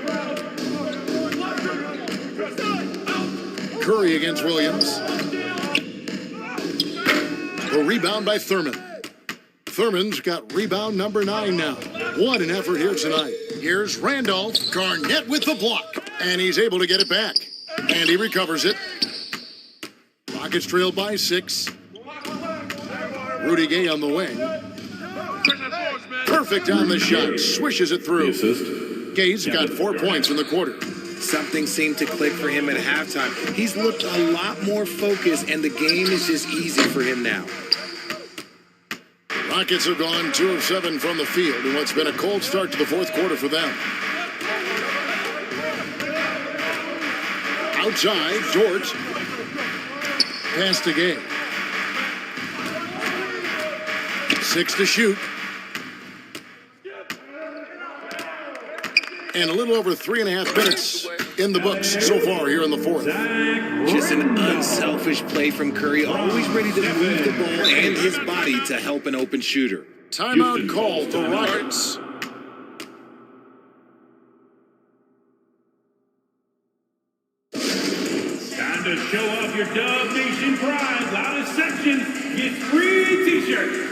Curry against Williams. The rebound by Thurman. Thurman's got rebound number 9 now. What an effort here tonight. Here's Randolph. Garnett with the block. And he's able to get it back. And he recovers it. Rockets trail by 6. Rudy Gay on the wing. Perfect on the shot. Swishes it through. Gay's got 4 points in the quarter. Something seemed to click for him at halftime. He's looked a lot more focused, and the game is just easy for him now. Rockets have gone 2 of 7 from the field in what's been a cold start to the fourth quarter for them. Outside, Dort. Pass to Gay. 6 to shoot. And a little over 3.5 minutes in the books so far here in the fourth. Just an unselfish play from Curry, always ready to move the ball and his body to help an open shooter. Timeout called for Rockets. Time to show off your Dub Nation pride. Loudest section gets free t-shirts.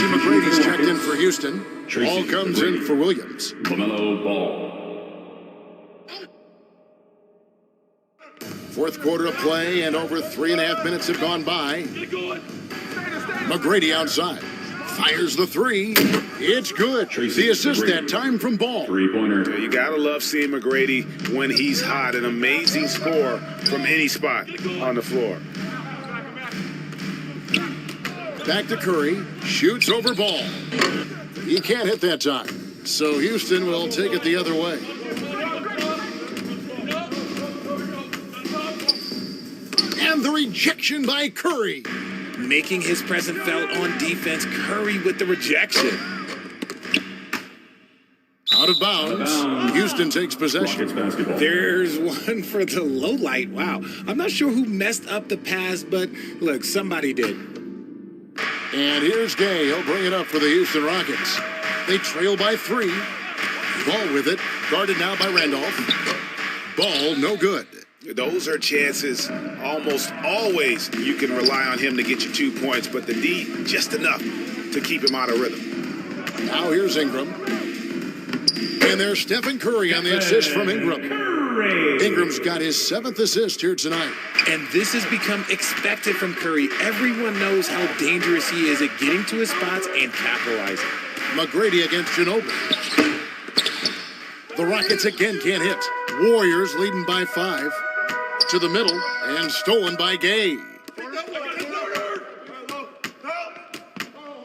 McGrady's checked in for Houston. Ball comes in for Williams. LaMelo Ball. Fourth quarter of play, and over 3.5 minutes have gone by. McGrady outside. Fires the three. It's good. The assist that time from Ball. Three-pointer. You gotta love seeing McGrady when he's hot. An amazing score from any spot on the floor. Back to Curry. Shoots over Ball. He can't hit that time. So Houston will take it the other way. And the rejection by Curry. Making his presence felt on defense. Curry with the rejection. Out of bounds. Houston takes possession. There's one for the low light. Wow. I'm not sure who messed up the pass, but look, somebody did. And here's Gay. He'll bring it up for the Houston Rockets. They trail by 3. Ball with it. Guarded now by Randolph. Ball no good. Those are chances almost always you can rely on him to get you 2 points, but the D just enough to keep him out of rhythm. Now here's Ingram. And there's Stephen Curry on the assist from Ingram. Ingram's got his 7th assist here tonight. And this has become expected from Curry. Everyone knows how dangerous he is at getting to his spots and capitalizing. McGrady against Ginobili. The Rockets again can't hit. Warriors leading by 5. To the middle and stolen by Gay.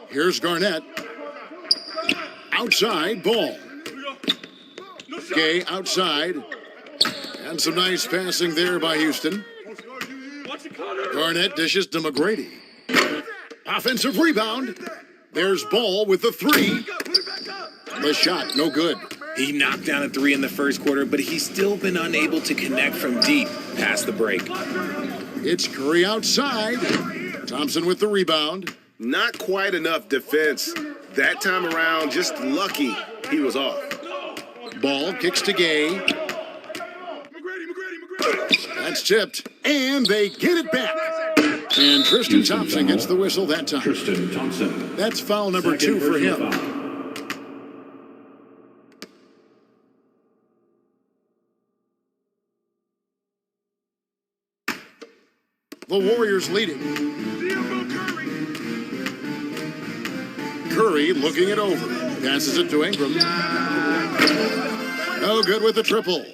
Here's Garnett. Outside, Ball. Gay outside. And some nice passing there by Houston. Garnett dishes to McGrady. Offensive rebound. There's Ball with the 3. The shot, no good. He knocked down a 3 in the first quarter, but he's still been unable to connect from deep past the break. It's Curry outside. Thompson with the rebound. Not quite enough defense. That time around, just lucky he was off. Ball kicks to Gay. That's tipped, and they get it back. And Tristan Thompson gets the whistle that time. Tristan Thompson. That's foul number 2 for him. Foul. The Warriors leading. Curry looking it over. Passes it to Ingram. No good with the triple.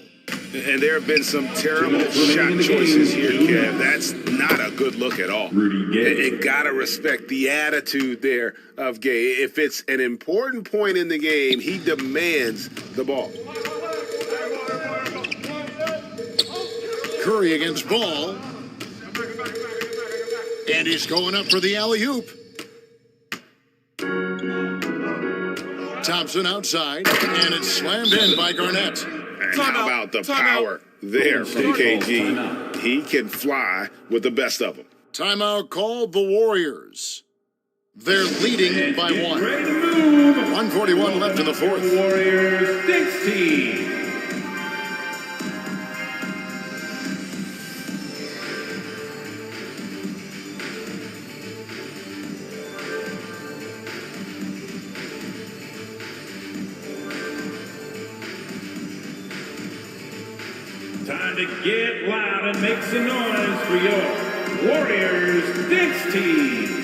And there have been some terrible shot choices here, Kev. That's not a good look at all. And gotta respect the attitude there of Gay. If it's an important point in the game, he demands the ball. Curry against Ball. And he's going up for the alley-oop. Thompson outside, and it's slammed in by Garnett. And how about the power there from KG? He can fly with the best of them. Timeout called the Warriors. They're leading by 1. 1:41 left in the fourth. Warriors 16. Time to get loud and make some noise for your Warriors 16.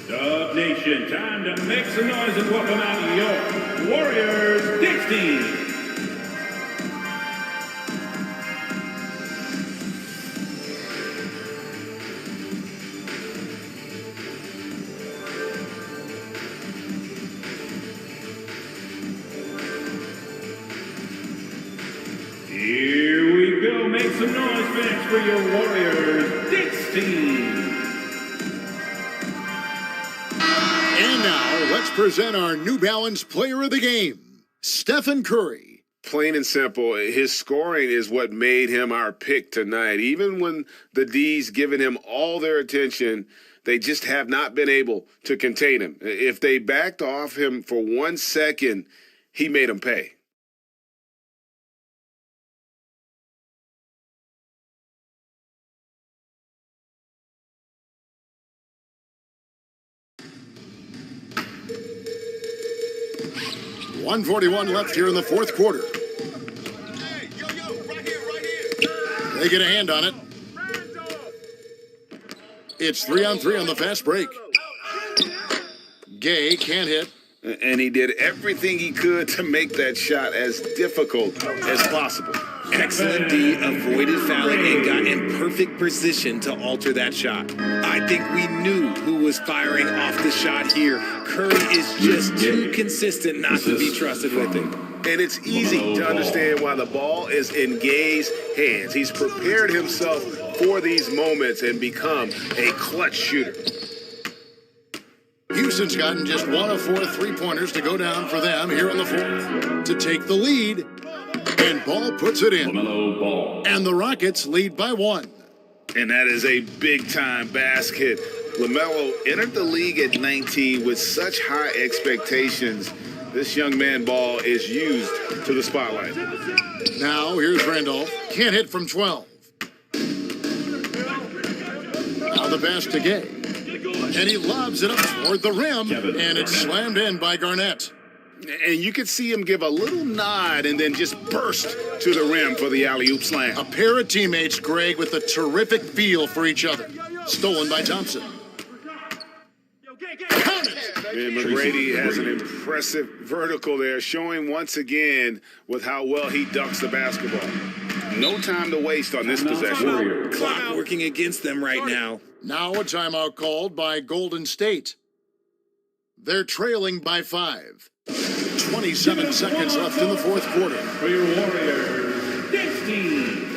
Dub Nation, time to make some noise and welcome out your Warriors 16. Here we go. Make some noise, fans, for your Warriors 16. And now, let's present our New Balance Player of the Game, Stephen Curry. Plain and simple, his scoring is what made him our pick tonight. Even when the D's given him all their attention, they just have not been able to contain him. If they backed off him for 1 second, he made them pay. .141 left here in the fourth quarter. They get a hand on it. It's 3-on-3 on the fast break. Gay can't hit. And he did everything he could to make that shot as difficult as possible. Excellent D, avoided fouling and got in perfect position to alter that shot. I think we knew who was firing off the shot here. Curry is just too consistent not to be trusted with it. And it's easy to understand why the ball is in Gay's hands. He's prepared himself for these moments and become a clutch shooter. Houston's gotten just 1 of 4 three-pointers to go down for them here in the fourth to take the lead. And Ball puts it in. And the Rockets lead by 1. And that is a big-time basket. LaMelo entered the league at 19 with such high expectations. This young man, Ball, is used to the spotlight. Now, here's Randolph. Can't hit from 12. Now the pass to Gay. And he lobs it up toward the rim. And it's slammed in by Garnett. And you could see him give a little nod and then just burst to the rim for the alley-oop slam. A pair of teammates, Greg, with a terrific feel for each other. Stolen by Thompson. And McGrady has an impressive vertical there, showing once again with how well he dunks the basketball. No time to waste on this possession. Clock working against them right now. Now a timeout called by Golden State. They're trailing by 5. 27 seconds left in the fourth quarter. For your Warriors 16.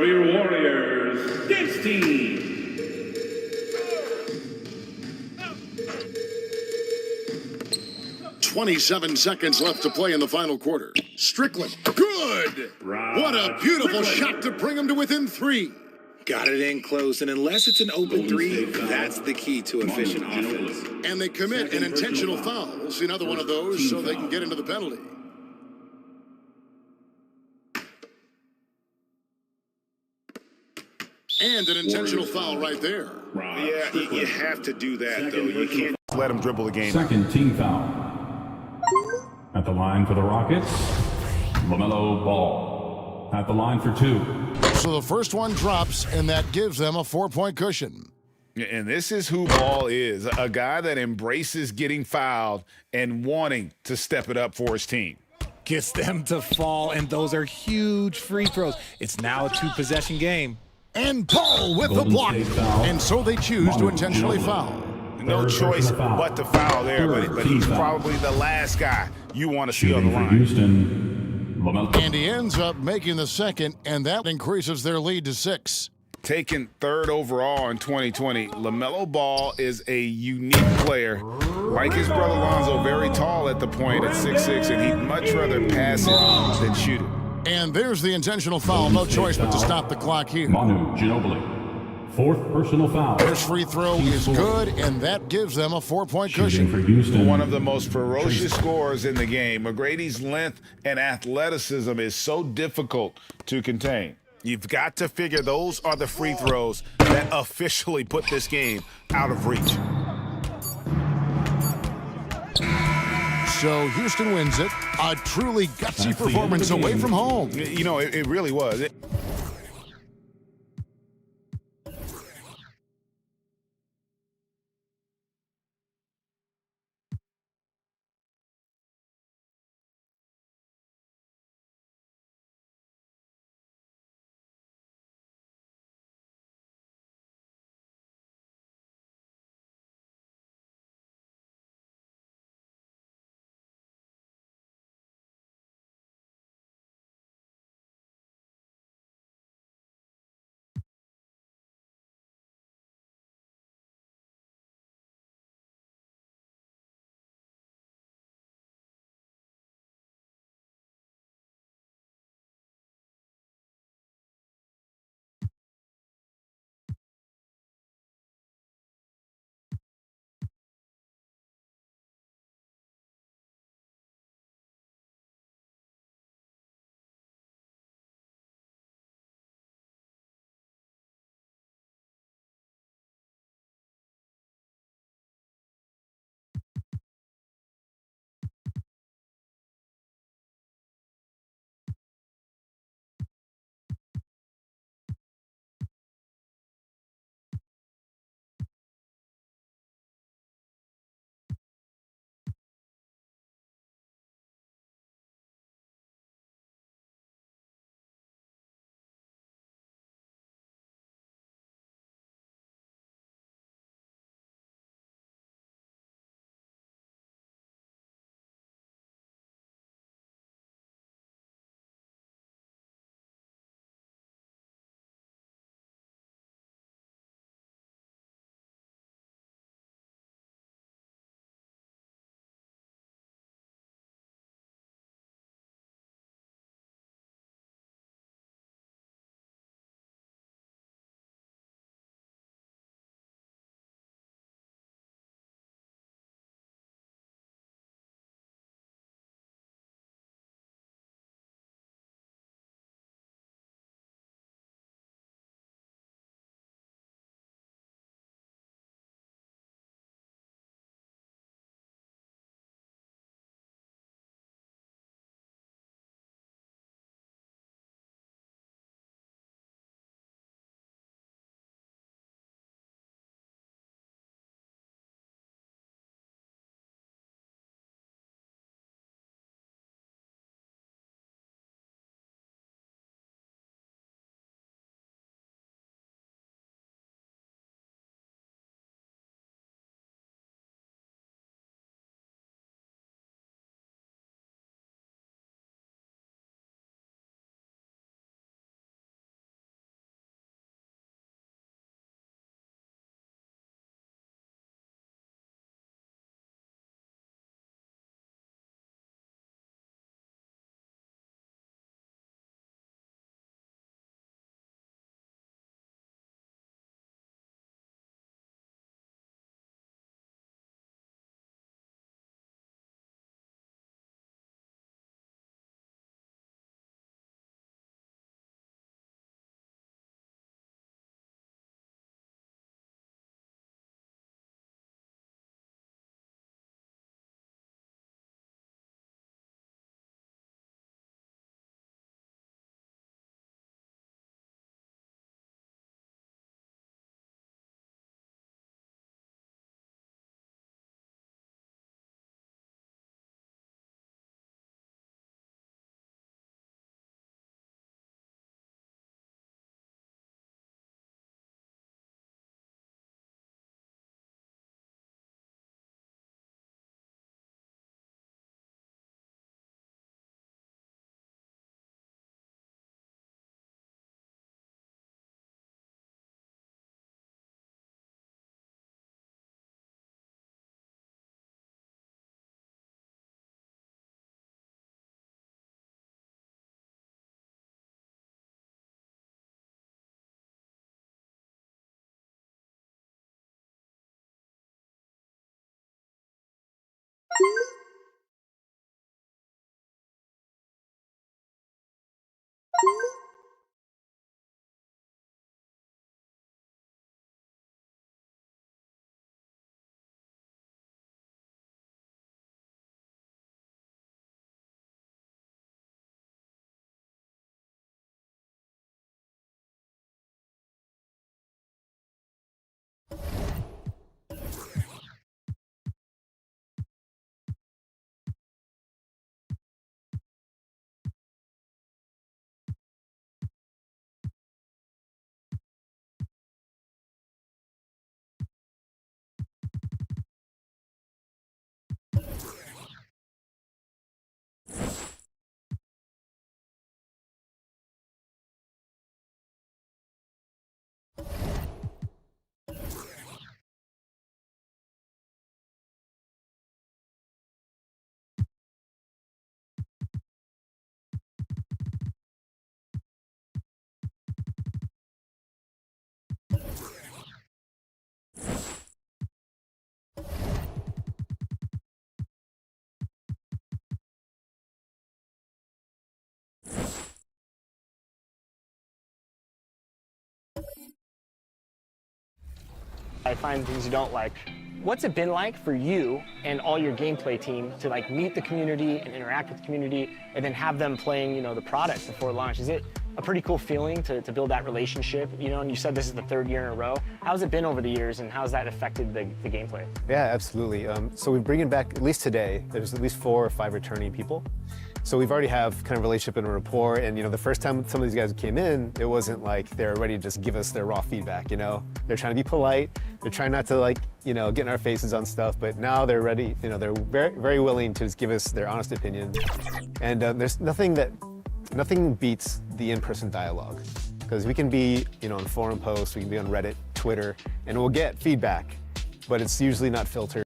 for your Warriors, dance team. 27 seconds left to play in the final quarter. Strickland, good! What a beautiful shot to bring him to within 3. Got it in close, and unless it's an open three, that's the key to efficient offense. And they commit an intentional foul. We'll see another one of those so they can get into the penalty. And an intentional foul right there. Yeah, you have to do that, though. You can't let him dribble the game. Second team foul. At the line for the Rockets, LaMelo Ball. At the line for 2. So the first one drops, and that gives them a 4-point cushion. And this is who Ball is, a guy that embraces getting fouled and wanting to step it up for his team. Gets them to fall, and those are huge free throws. It's now a 2-possession game. And Ball with the block. And so they choose to intentionally foul. No choice but to foul there, but he's probably the last guy you want to see on the line. And he ends up making the second, and that increases their lead to 6. Taken 3rd overall in 2020, LaMelo Ball is a unique player. Like his brother Lonzo, very tall at the point at 6'6", and he'd much rather pass it than shoot it. And there's the intentional foul. No choice but to stop the clock here. Manu Ginobili. 4th personal foul. First free throw is good, and that gives them a 4-point cushion. For Houston. One of the most ferocious scorers in the game. McGrady's length and athleticism is so difficult to contain. You've got to figure those are the free throws that officially put this game out of reach. So Houston wins it. A truly gutsy performance away from home. You know, it really was. I find things you don't like. What's it been like for you and all your gameplay team to like meet the community and interact with the community and then have them playing, the product before launch? Is it a pretty cool feeling to build that relationship? And you said this is the 3rd year in a row. How's it been over the years and how's that affected the gameplay? Yeah, absolutely. So we're bringing back, at least today, there's at least 4 or 5 returning people. So we've already have kind of relationship and a rapport, and the first time some of these guys came in, it wasn't like they're ready to just give us their raw feedback, They're trying to be polite, they're trying not to get in our faces on stuff, but now they're ready, they're very, very willing to just give us their honest opinion. And there's nothing beats the in-person dialogue, because we can be, on forum posts, we can be on Reddit, Twitter, and we'll get feedback, but it's usually not filtered.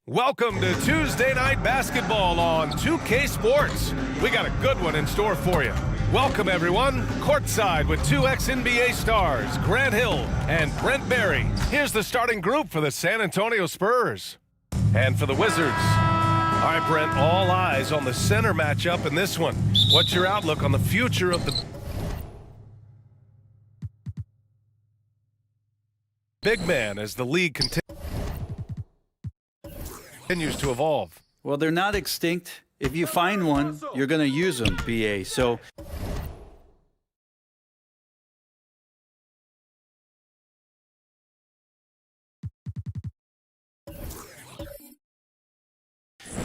Welcome to Tuesday Night Basketball on 2K Sports. We got a good one in store for you. Welcome, everyone. Courtside with 2 ex-NBA stars, Grant Hill and Brent Barry. Here's the starting group for the San Antonio Spurs. And for the Wizards. All right, Brent, all eyes on the center matchup in this one. What's your outlook on the future of the big man as the league continues to evolve? Well, they're not extinct. If you find one, you're going to use them, BA. So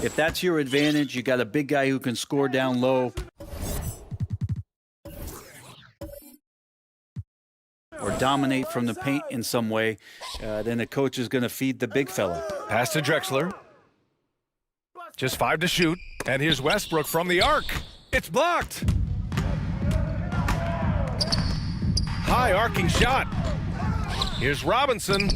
if that's your advantage, you got a big guy who can score down low or dominate from the paint in some way, then the coach is going to feed the big fella. Pass to Drexler. Just 5 to shoot. And here's Westbrook from the arc. It's blocked. High arcing shot. Here's Robinson.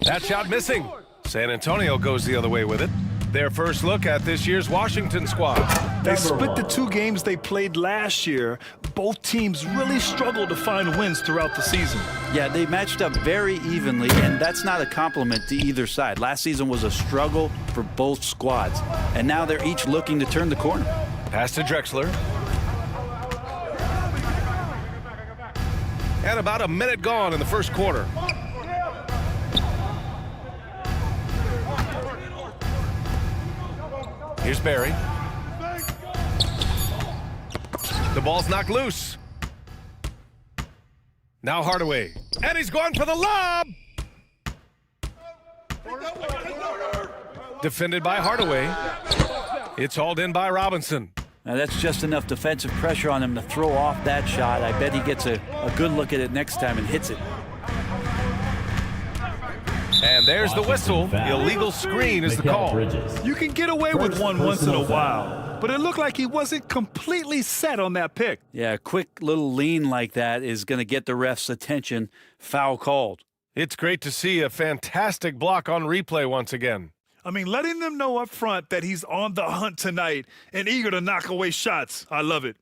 That shot missing. San Antonio goes the other way with it. Their first look at this year's Washington squad. They split the 2 games they played last year. Both teams really struggled to find wins throughout the season. Yeah, they matched up very evenly, and that's not a compliment to either side. Last season was a struggle for both squads, and now they're each looking to turn the corner. Pass to Drexler. And about a minute gone in the first quarter. Here's Barry. The ball's knocked loose. Now Hardaway. And he's going for the lob. Defended by Hardaway. It's hauled in by Robinson. Now that's just enough defensive pressure on him to throw off that shot. I bet he gets a good look at it next time and hits it. And there's the whistle. Illegal screen is the call. You can get away with one once in a while, but it looked like he wasn't completely set on that pick. Yeah, a quick little lean like that is going to get the ref's attention. Foul called. It's great to see a fantastic block on replay once again. I mean, letting them know up front that he's on the hunt tonight and eager to knock away shots. I love it.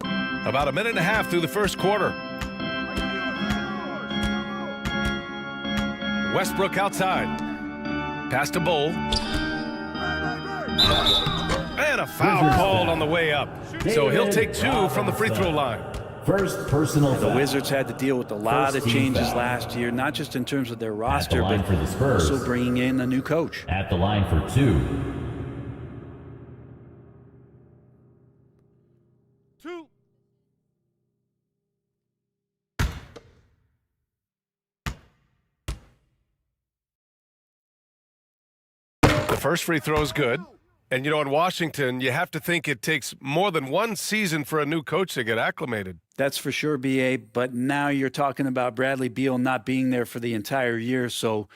About a minute and a half through the first quarter. Westbrook outside. Pass to Bull. And a foul called on the way up. So he'll take 2 from the free throw line. First personal The Wizards had to deal with a lot of changes last year, not just in terms of their roster, but for the Spurs. also bringing in a new coach. At the line for 2. The first free throw is good. And, in Washington, you have to think it takes more than 1 season for a new coach to get acclimated. That's for sure, BA, but now you're talking about Bradley Beal not being there for the entire year. So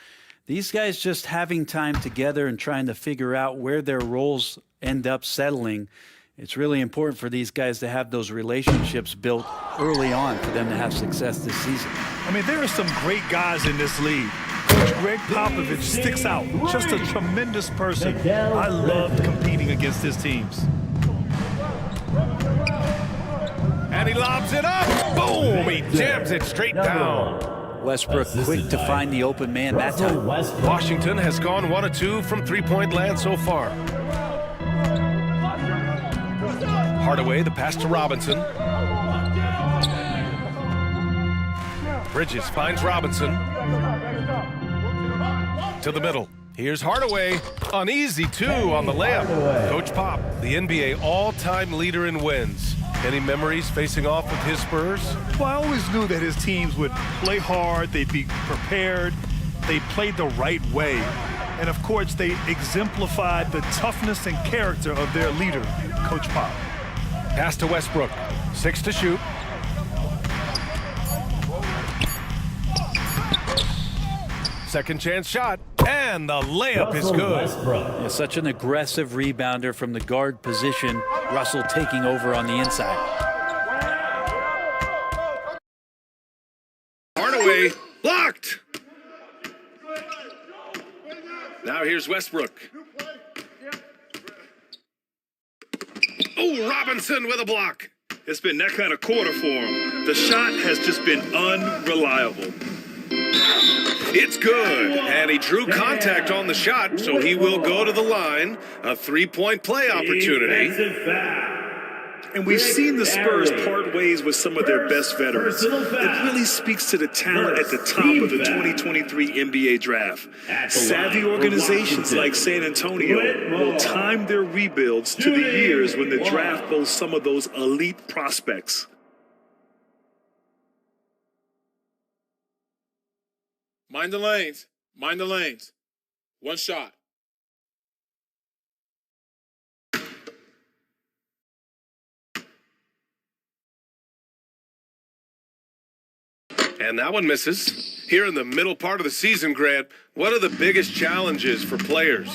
these guys just having time together and trying to figure out where their roles end up settling. It's really important for these guys to have those relationships built early on for them to have success this season. I mean, there are some great guys in this league. Coach Greg Popovich sticks out. Just a tremendous person. I loved competing against his teams. And he lobs it up. Boom! He jams it straight down. Westbrook quick to find the open man that time. Washington has gone 1 of 2 from three-point land so far. Hardaway, the pass to Robinson. Bridges finds Robinson. To the middle. Here's Hardaway. An easy two on the layup. Coach Pop, the NBA all-time leader in wins. Any memories facing off with his Spurs? Well, I always knew that his teams would play hard, they'd be prepared, they played the right way. And of course, they exemplified the toughness and character of their leader, Coach Pop. Pass to Westbrook. 6 to shoot. Second chance shot, and the layup is good. Yeah, such an aggressive rebounder from the guard position. Russell taking over on the inside. Hardaway blocked. Now here's Westbrook. Oh, Robinson with a block. It's been that kind of quarter for him. The shot has just been unreliable. It's good, and he drew contact on the shot, so he will go to the line. A three-point play opportunity. And we've seen the Spurs part ways with some of their best veterans. It really speaks to the talent at the top of the 2023 NBA draft. Savvy organizations like San Antonio will time their rebuilds to the years when the draft boasts some of those elite prospects. Mind the lanes. Mind the lanes. One shot. And that one misses. Here in the middle part of the season, Grant, what are the biggest challenges for players?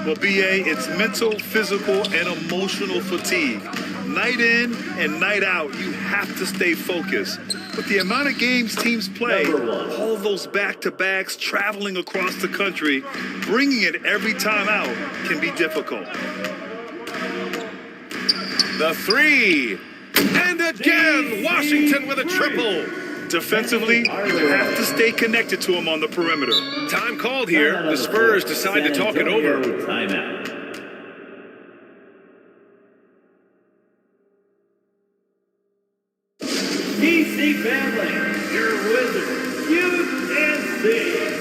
Well, BA, it's mental, physical, and emotional fatigue. Night in and night out, you have to stay focused. With the amount of games teams play, all those back-to-backs, traveling across the country, bringing it every time out can be difficult. The three. And again, Washington with a triple. Defensively, you have to stay connected to him on the perimeter. Time called here. The Spurs decide to talk it over. Timeout. DC family, your Wizards, UNC.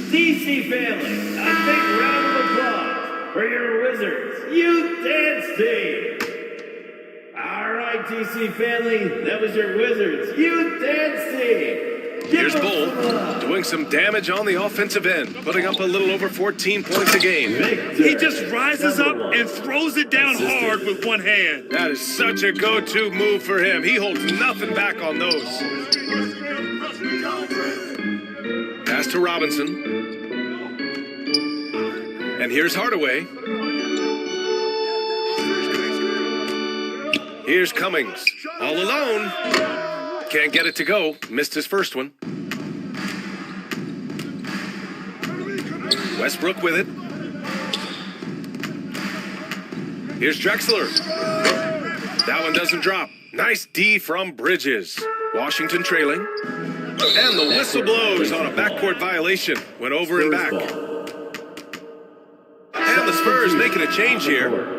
DC family, a big round of applause for your Wizards Youth Dance Team. All right, DC family, that was your Wizards Youth Dance Team. Here's Bull doing some damage on the offensive end, putting up a little over 14 points a game. He just rises up and throws it down hard with one hand. That is such a go-to move for him. He holds nothing back on those. Pass to Robinson. And here's Hardaway. Here's Cummings. All alone. Can't get it to go. Missed his first one. Westbrook with it. Here's Drexler. That one doesn't drop. Nice D from Bridges. Washington trailing. And the whistle blows on a backcourt violation. Went over and back. And the Spurs making a change here.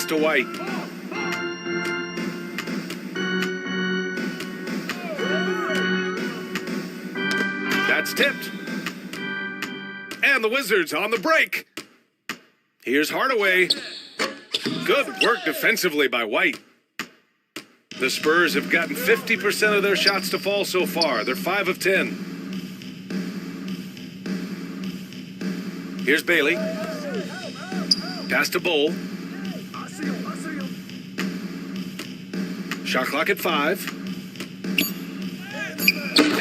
Pass to White. That's tipped. And the Wizards on the break. Here's Hardaway. Good work defensively by White. The Spurs have gotten 50% of their shots to fall so far. They're 5 of 10. Here's Bailey. Pass to Bull. Shot clock at 5.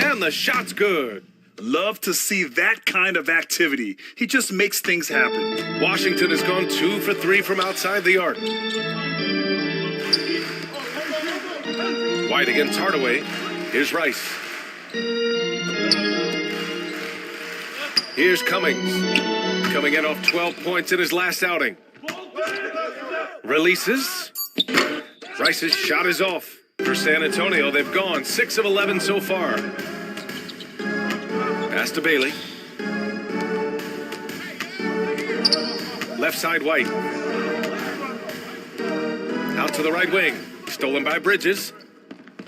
And the shot's good. Love to see that kind of activity. He just makes things happen. Washington has gone 2 for 3 from outside the arc. White against Hardaway. Here's Rice. Here's Cummings. Coming in off 12 points in his last outing. Releases. Rice's shot is off. For San Antonio, they've gone 6 of 11 so far. Pass to Bailey. Left side White. Out to the right wing. Stolen by Bridges.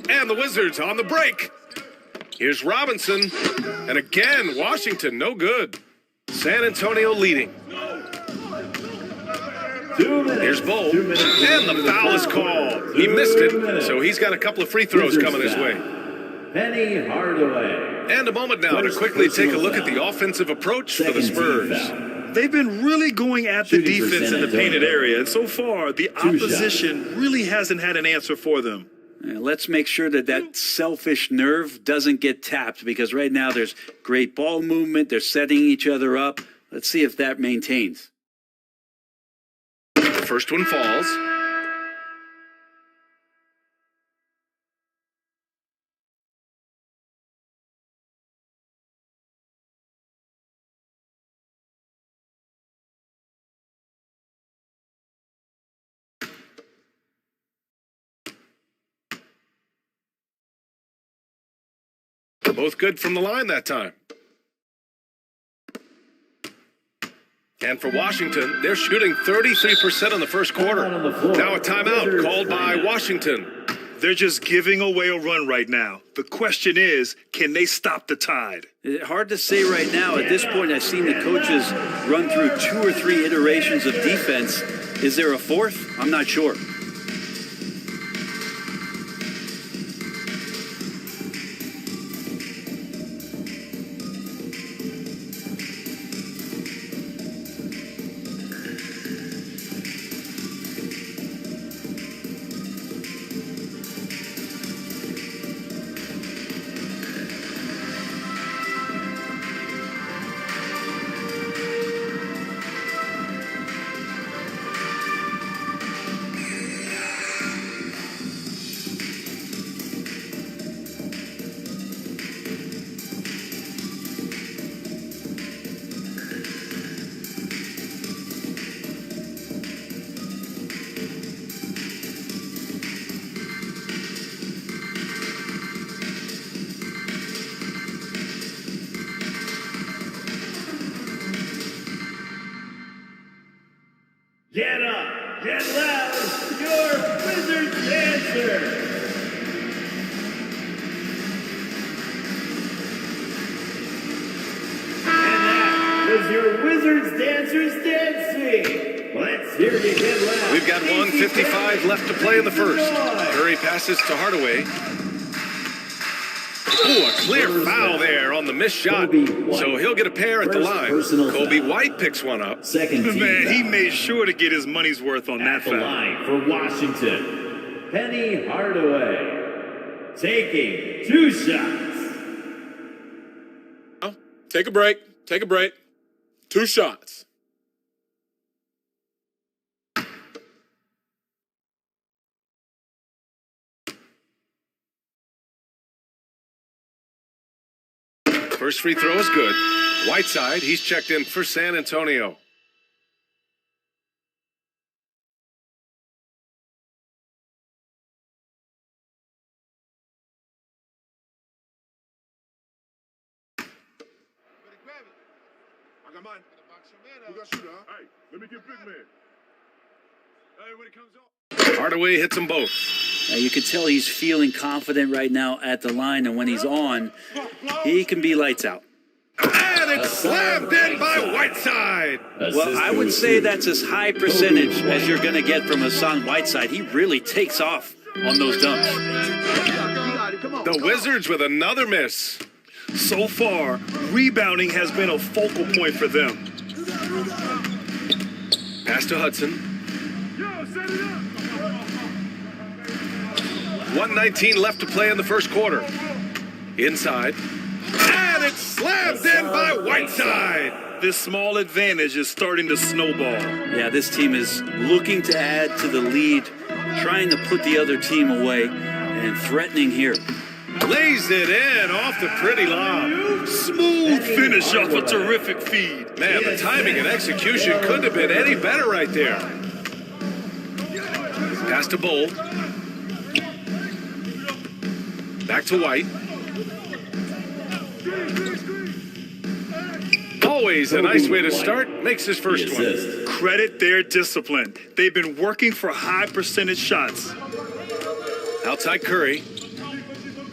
And the Wizards on the break. Here's Robinson. And again, Washington, no good. San Antonio leading. 2 minutes. Here's Bull. 2 minutes. And the foul is called. He missed it, so he's got a couple of free throws coming his way. Penny Hardaway. And a moment now to quickly take a look at the offensive approach for the Spurs. They've been really going at the defense in the painted area, and so far, the opposition really hasn't had an answer for them. Let's make sure that that selfish nerve doesn't get tapped, because right now there's great ball movement. They're setting each other up. Let's see if that maintains. The first one falls. Both good from the line that time. And for Washington, they're shooting 33% in the first quarter. Now a timeout called by Washington. They're just giving away a run right now. The question is, can they stop the tide? Hard to say right now. At this point, I've seen the coaches run through 2 or 3 iterations of defense. Is there a fourth? I'm not sure. Get up, get loud, your Wizards dancer. And that was your Wizards dancers dancing. Let's hear you get loud. We've got 1:55 left to play in the first. Curry passes to Hardaway. Oh, a clear foul there on the missed shot. So he'll get a pair at the line. Kobe White picks one up. Man, he made sure to get his money's worth on that foul. Line for Washington, Penny Hardaway, taking 2 shots. Take a break. Take a break. 2 shots. First free throw is good. Whiteside, he's checked in for San Antonio. I got mine. We got shooter, huh? Hey, let me get big man. Hardaway hits them both. You can tell he's feeling confident right now at the line, and when he's on, he can be lights out. And it's slammed in by Whiteside. Well, I would say that's as high percentage as you're going to get from Hassan Whiteside. He really takes off on those dunks. The Wizards with another miss. So far, rebounding has been a focal point for them. Pass to Hudson. 1:19 left to play in the first quarter. Inside. And it's slammed in by Whiteside. This small advantage is starting to snowball. Yeah, this team is looking to add to the lead, trying to put the other team away, and threatening here. Lays it in off the pretty lob. Smooth finish off a terrific feed. Man, the timing and execution couldn't have been any better right there. Pass to Bull. Back to White. Always a nice way to start. Makes his first one. Credit their discipline. They've been working for high percentage shots. Outside Curry.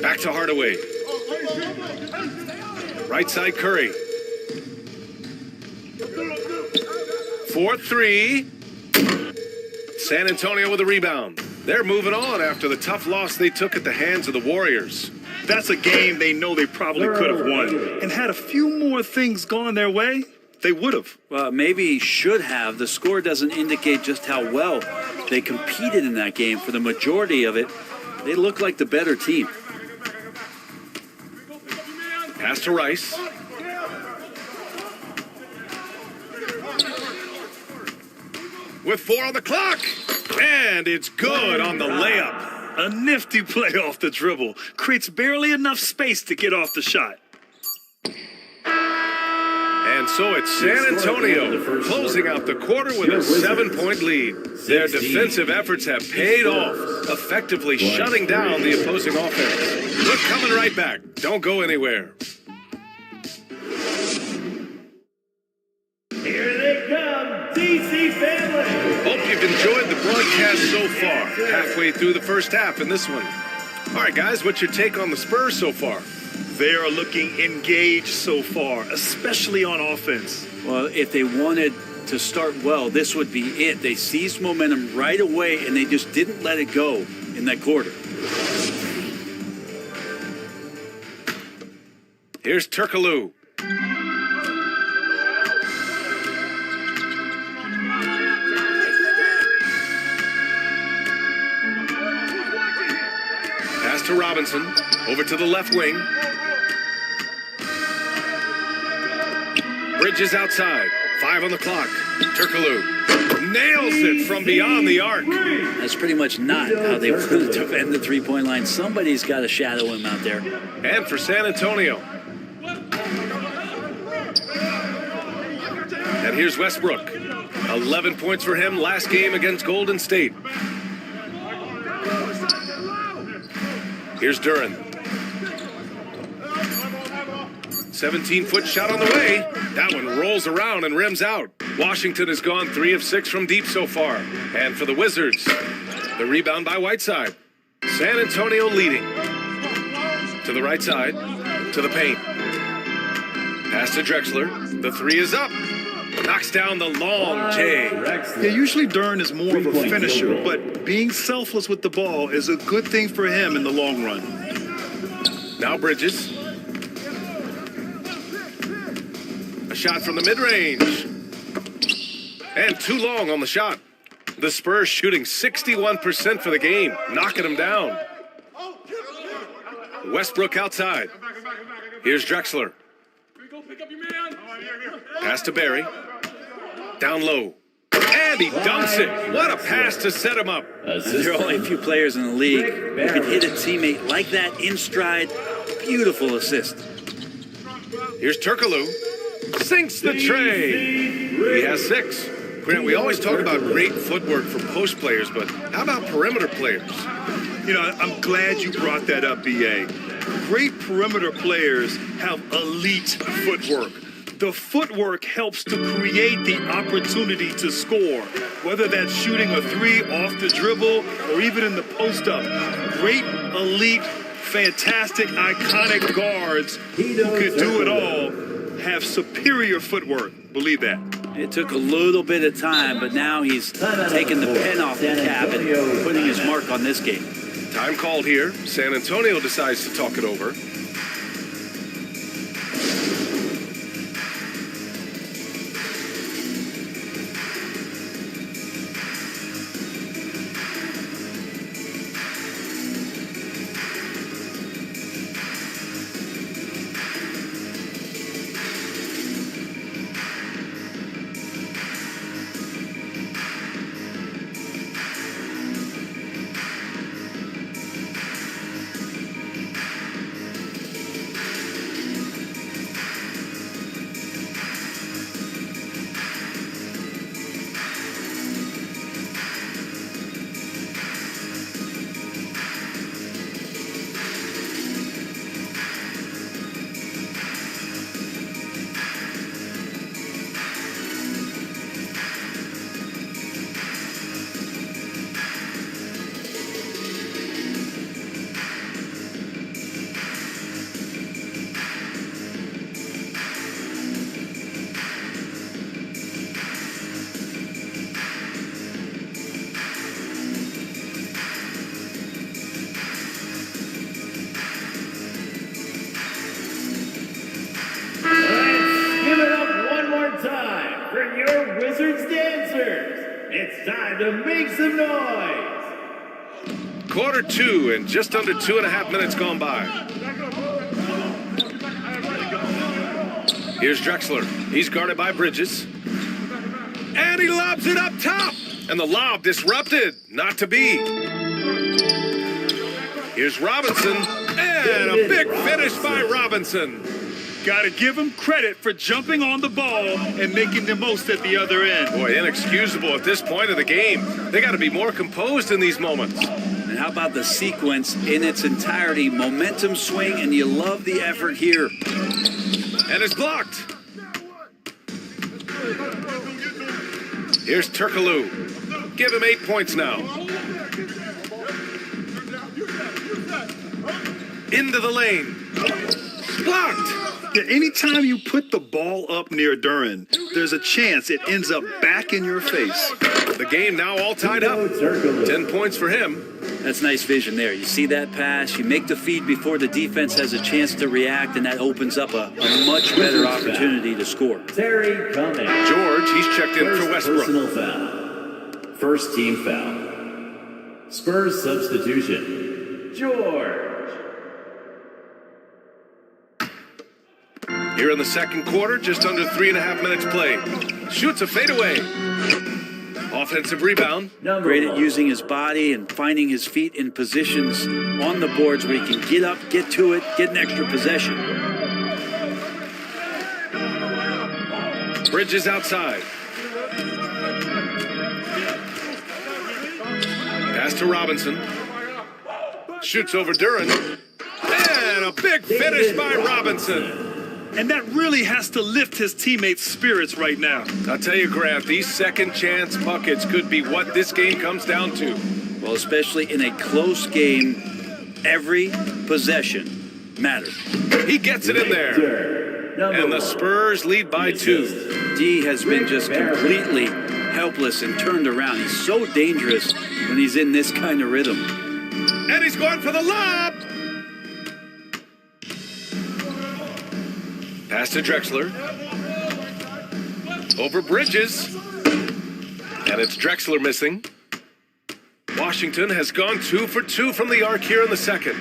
Back to Hardaway. Right side Curry. 4-3. San Antonio with a rebound. They're moving on after the tough loss they took at the hands of the Warriors. That's a game they know they probably could have won. And had a few more things gone their way, they would have. Well, maybe should have. The score doesn't indicate just how well they competed in that game. For the majority of it, they look like the better team. Pass to Rice. With 4 on the clock. And it's good on the layup. A nifty play off the dribble. Creates barely enough space to get off the shot. And so it's San Antonio closing out the quarter with a 7-point lead. Their defensive efforts have paid off, effectively shutting down the opposing offense. We're coming right back. Don't go anywhere. Here they come, DC family. Hope you've enjoyed the broadcast so far. Halfway through the first half in this one. All right, guys, what's your take on the Spurs so far? They are looking engaged so far, especially on offense. Well, if they wanted to start well, this would be it. They seized momentum right away, and they just didn't let it go in that quarter. Here's Turkoglu. Pass to Robinson. Over to the left wing. Bridges outside. 5 on the clock. Turkoglu nails it from beyond the arc. That's pretty much not how they want to defend the three-point line. Somebody's got to shadow him out there. And for San Antonio. And here's Westbrook. 11 points for him last game against Golden State. Here's Duran. 17-foot shot on the way. That one rolls around and rims out. Washington has gone 3 of 6 from deep so far. And for the Wizards, the rebound by Whiteside. San Antonio leading. To the right side, to the paint. Pass to Drexler. The 3 is up. Knocks down the long J. Yeah, usually Duran is more of a finisher, but being selfless with the ball is a good thing for him in the long run. Now Bridges. A shot from the mid-range. And too long on the shot. The Spurs shooting 61% for the game, knocking them down. Westbrook outside. Here's Drexler. Pass to Barry. Down low. And he dunks it. What a pass to set him up. There are only a few players in the league who can hit a teammate like that in stride. Beautiful assist. Here's Turkoglu. Sinks the tray. He has 6. Grant, we always talk about great footwork for post players, but how about perimeter players? You know, I'm glad you brought that up, B.A. Great perimeter players have elite footwork. the footwork helps to create the opportunity to score, whether that's shooting a three off the dribble or even in the post-up. Great, elite, fantastic, iconic guards who could do it all have superior footwork. Believe that. It took a little bit of time, but now he's taking the pen off the cap and putting his mark on this game. Time called here. San Antonio decides to talk it over. Give it up one more time for your Wizards dancers. It's time to make some noise. Quarter two and just under 2.5 minutes gone by. Here's Drexler. He's guarded by Bridges. And he lobs it up top. And the lob disrupted. Not to be. Here's Robinson. And a big finish by Robinson. Got to give him credit for jumping on the ball and making the most at the other end. Boy, inexcusable at this point of the game. They got to be more composed in these moments. And how about the sequence in its entirety? Momentum swing, and you love the effort here. And it's blocked. Here's Turkoglu. Give him 8 points now. Into the lane. Blocked. Yeah, anytime you put the ball up near Duran, there's a chance it ends up back in your face. The game now all tied up. 10 points for him. That's nice vision there. You see that pass, you make the feed before the defense has a chance to react, and that opens up a much better opportunity to score. Terry Cummings. George, he's checked in for Westbrook. Personal foul. First team foul. Spurs substitution. George. Here in the second quarter, just under 3.5 minutes played. Shoots a fadeaway. Offensive rebound. Great at using his body and finding his feet in positions on the boards where he can get up, get to it, get an extra possession. Bridges outside. Pass to Robinson. Shoots over Duran. And a big finish by Robinson. And that really has to lift his teammates' spirits right now. I'll tell you, Grant, these second chance buckets could be what this game comes down to. Well, especially in a close game, every possession matters. He gets it in there. And the Spurs lead by 2. D has been just completely helpless and turned around. He's so dangerous when he's in this kind of rhythm. And he's going for the lob. Pass to Drexler. Over Bridges. And it's Drexler missing. Washington has gone 2 for 2 from the arc here in the second.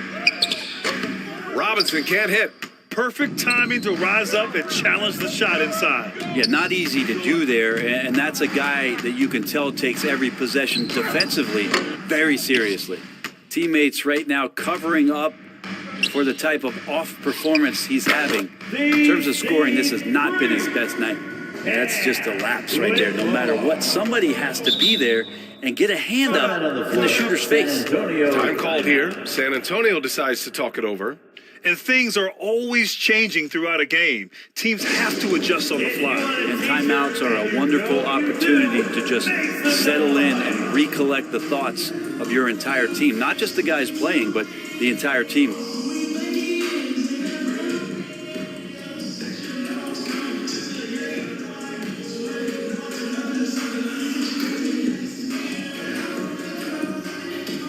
Robinson can't hit. Perfect timing to rise up and challenge the shot inside. Yeah, not easy to do there, and that's a guy that you can tell takes every possession defensively very seriously. Teammates right now covering up for the type of off performance he's having. In terms of scoring, this has not been his best night. That's just a lapse right there. No matter what, somebody has to be there and get a hand up in the shooter's face. Time called here. San Antonio decides to talk it over. and things are always changing throughout a game. Teams have to adjust on the fly. And timeouts are a wonderful opportunity to just settle in and recollect the thoughts of your entire team. Not just the guys playing, but the entire team.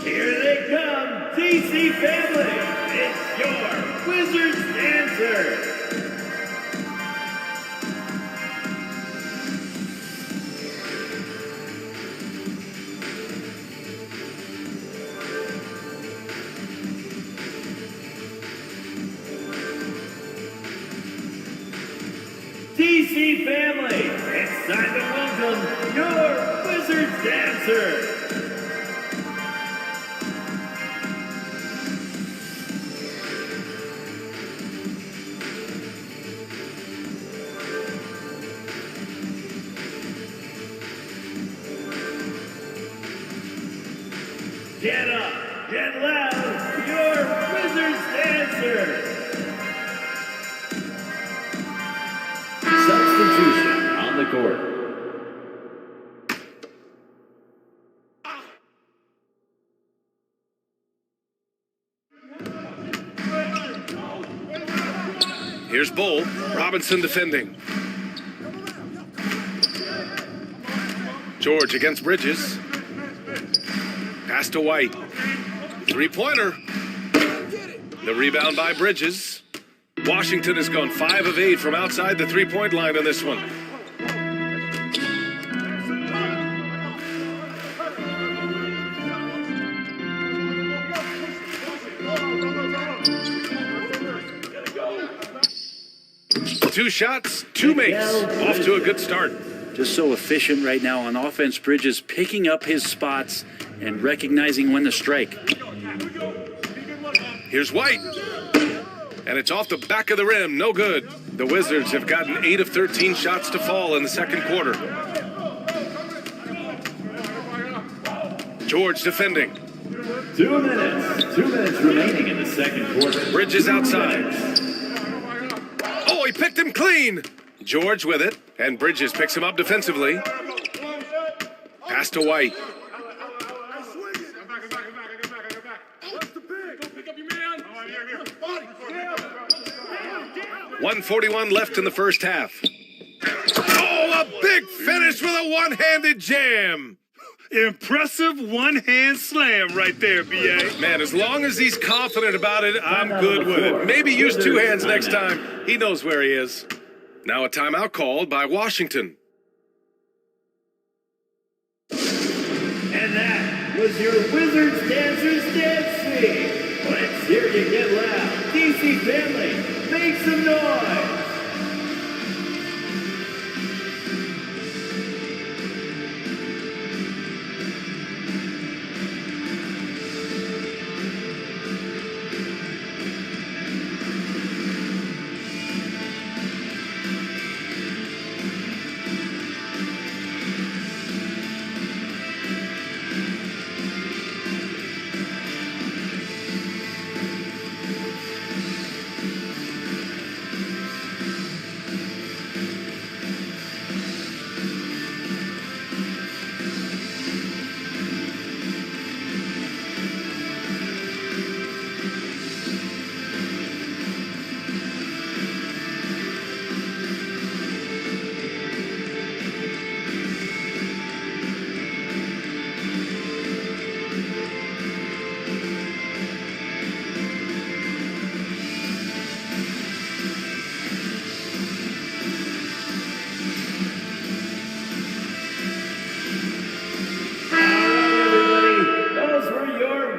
Here they come, DC family. It's your Wizards Dancers. DC family, it's time to welcome your Wizards Dancers. Get up, get loud, your Wizards Dancers. Substitution on the court. Here's Bull. Robinson defending. George against Bridges. Pass to White. Three-pointer. The rebound by Bridges. Washington has gone 5 of 8 from outside the three-point line on this one. Two shots, two makes. Off to a good start. Just so efficient right now on offense. Bridges picking up his spots and recognizing when to strike. Here's White. And it's off the back of the rim. No good. The Wizards have gotten 8 of 13 shots to fall in the second quarter. George defending. 2 minutes. 2 minutes remaining in the second quarter. Bridges outside. Oh, he picked him clean. George with it. And Bridges picks him up defensively. Pass to White. 1:41 left in the first half. Oh, a big finish with a one-handed jam. Impressive one-hand slam right there, B.A. Man, as long as he's confident about it, I'm good with it. Maybe use 2 hands next time. He knows where he is. Now a timeout called by Washington. And that was your Wizards Dancers dance scene. Let's hear you get loud. DC family, make some noise.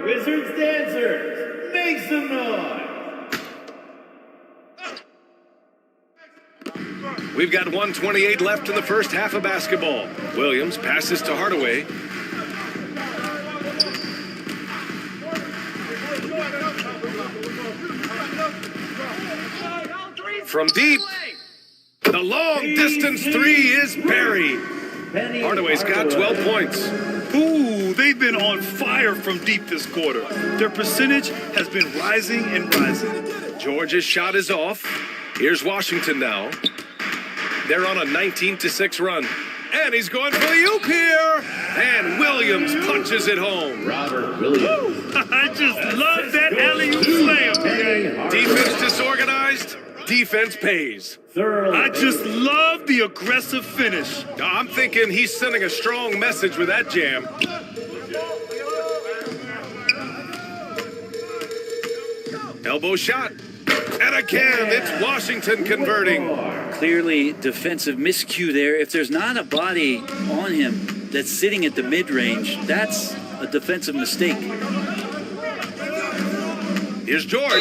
Wizards Dancers, make some noise. We've got 1:28 left in the first half of basketball. Williams passes to Hardaway. From deep, the long distance three is buried. Hardaway's got 12 points. Ooh, they've been on fire from deep this quarter. Their percentage has been rising and rising. Georgia's shot is off. Here's Washington now. They're on a 19-6 run. And he's going for the oop here. And Williams punches it home. Robert Williams. I just love that alley-oop slam. Defense disorganized. Defense pays. I just love the aggressive finish. I'm thinking he's sending a strong message with that jam. Elbow shot. And again, it's Washington converting. Clearly defensive miscue there. If there's not a body on him that's sitting at the mid-range, that's a defensive mistake. Here's George.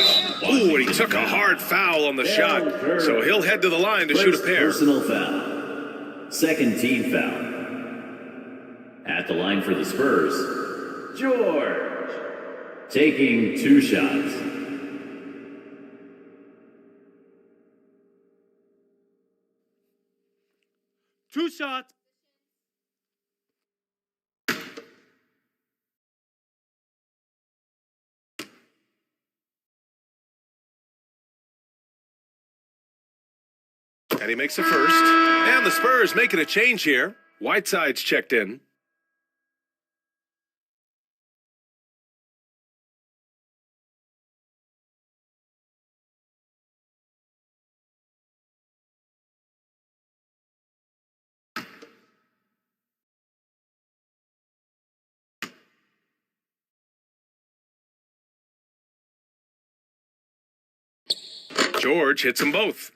Ooh, and he took a hard foul on the shot. So he'll head to the line to shoot a pair. Personal foul. Second team foul. At the line for the Spurs, George. Taking 2 shots. Two shots. And he makes a first. And the Spurs making a change here. Whiteside's checked in. George hits them both.